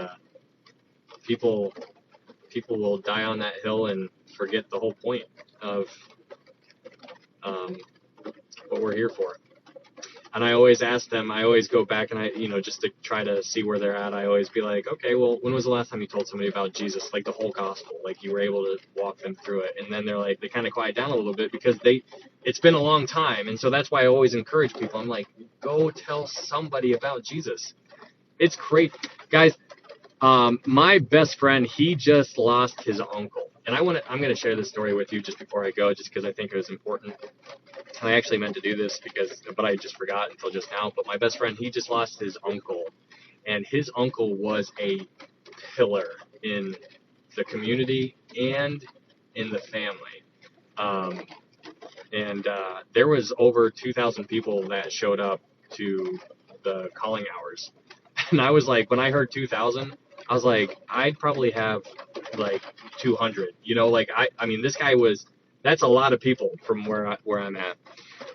people will die on that hill and forget the whole point of what we're here for. And I always ask them, I always go back and I, just to try to see where they're at, I always be like, okay, well, when was the last time you told somebody about Jesus, like the whole gospel, like you were able to walk them through it? And then they're like, they kind of quiet down a little bit because it's been a long time. And so that's why I always encourage people. I'm like, go tell somebody about Jesus. It's great. Guys, my best friend, he just lost his uncle. And I'm going to share this story with you just before I go, just because I think it was important. I actually meant to do this but I just forgot until just now. But my best friend, he just lost his uncle, and his uncle was a pillar in the community and in the family. There was over 2,000 people that showed up to the calling hours. And I was like, when I heard 2,000, I was like, I'd probably have like 200. I mean, this guy that's a lot of people from where I'm at.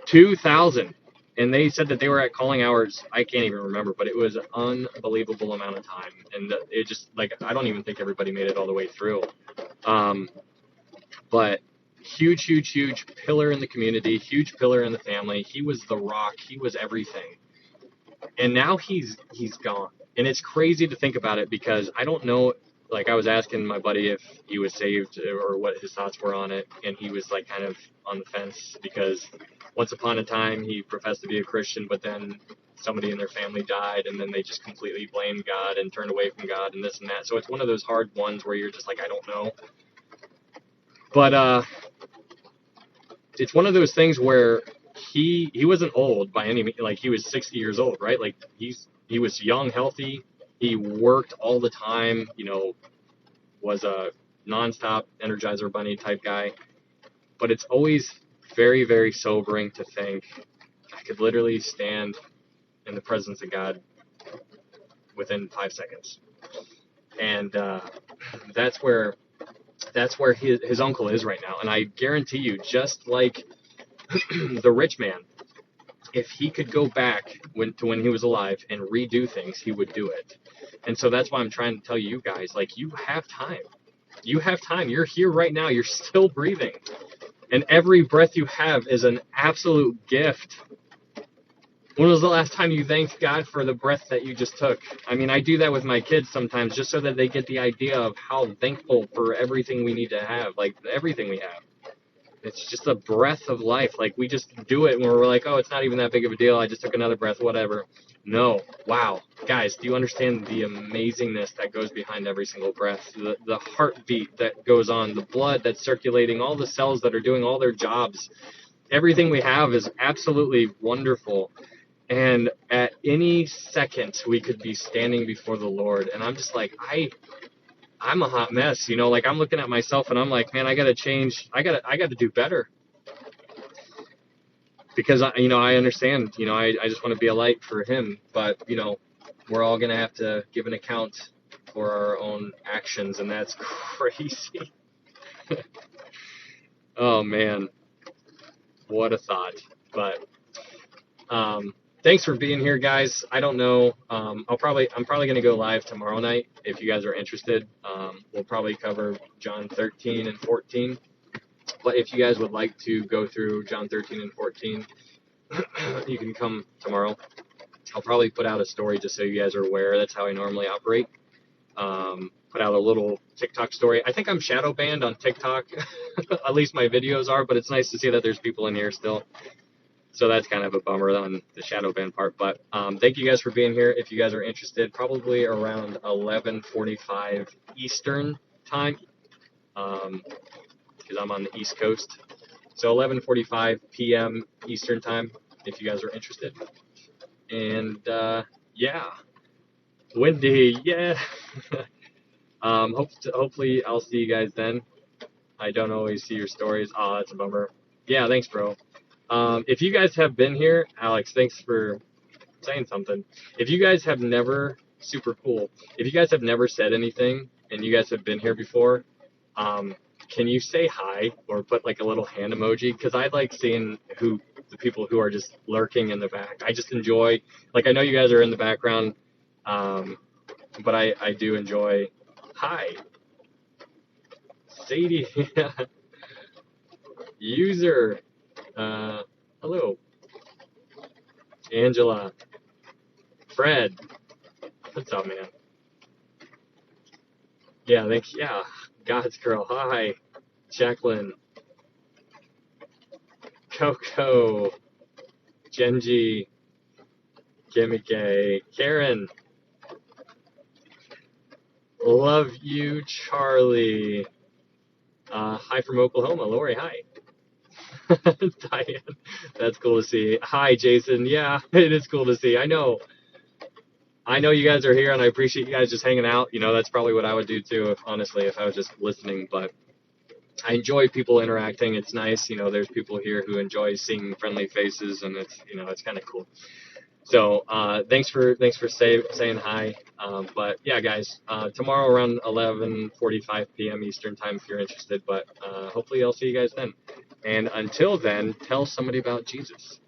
2,000. And they said that they were at calling hours. I can't even remember, but it was an unbelievable amount of time. And it just, like, I don't even think everybody made it all the way through. But huge, huge, huge pillar in the community, huge pillar in the family. He was the rock. He was everything. And now he's gone. And it's crazy to think about it because I don't know. Like, I was asking my buddy if he was saved or what his thoughts were on it, and he was like kind of on the fence because once upon a time he professed to be a Christian, but then somebody in their family died, and then they just completely blamed God and turned away from God and this and that. So it's one of those hard ones where you're just like, I don't know. But it's one of those things where he wasn't old by any means. Like, he was 60 years old, right? Like, he was young, healthy. He worked all the time, was a nonstop Energizer Bunny type guy. But it's always very, very sobering to think I could literally stand in the presence of God within 5 seconds. And that's where his uncle is right now. And I guarantee you, just like the rich man, if he could go back to when he was alive and redo things, he would do it. And so that's why I'm trying to tell you guys, like, you have time. You have time. You're here right now. You're still breathing. And every breath you have is an absolute gift. When was the last time you thanked God for the breath that you just took? I mean, I do that with my kids sometimes just so that they get the idea of how thankful for everything we need to have, like everything we have. It's just a breath of life. Like, we just do it when we're like, oh, it's not even that big of a deal. I just took another breath, whatever. No. Wow. Guys, do you understand the amazingness that goes behind every single breath? The heartbeat that goes on, the blood that's circulating, all the cells that are doing all their jobs. Everything we have is absolutely wonderful. And at any second, we could be standing before the Lord. And I'm just like, I'm a hot mess, you know, like I'm looking at myself and I'm like, man, I got to change. I got to do better, because I understand, I just want to be a light for him, but we're all going to have to give an account for our own actions. And that's crazy. Oh man, what a thought. But, thanks for being here, guys. I don't know. I'm probably going to go live tomorrow night if you guys are interested. We'll probably cover John 13 and 14. But if you guys would like to go through John 13 and 14, you can come tomorrow. I'll probably put out a story just so you guys are aware. That's how I normally operate. Put out a little TikTok story. I think I'm shadow banned on TikTok. At least my videos are, but it's nice to see that there's people in here still. So that's kind of a bummer on the shadow ban part. But thank you guys for being here. If you guys are interested, probably around 11:45 Eastern time, because I'm on the East Coast. So 11:45 p.m. Eastern time, if you guys are interested. And yeah, Wendy, yeah. Hopefully I'll see you guys then. I don't always see your stories. Oh, that's a bummer. Yeah, thanks, bro. If you guys have been here, Alex, thanks for saying something. If you guys have never, super cool. If you guys have never said anything and you guys have been here before, can you say hi or put like a little hand emoji? Because I like seeing the people who are just lurking in the back. I just enjoy, like, I know you guys are in the background, but I do enjoy. Hi, Sadie, user, hello, Angela, Fred, what's up, man? Yeah, thanks. Yeah, God's girl. Hi, Jacqueline, Coco, Genji, Kimike, Karen. Love you, Charlie. Hi from Oklahoma. Lori, hi. Diane, that's cool to see. Hi, Jason. Yeah, it is cool to see. I know you guys are here, and I appreciate you guys just hanging out. That's probably what I would do too, if I was just listening. But I enjoy people interacting. It's nice. There's people here who enjoy seeing friendly faces, and it's kind of cool. So thanks for saying hi. But yeah, guys, tomorrow around 11:45 p.m. Eastern time if you're interested. But hopefully I'll see you guys then. And until then, tell somebody about Jesus.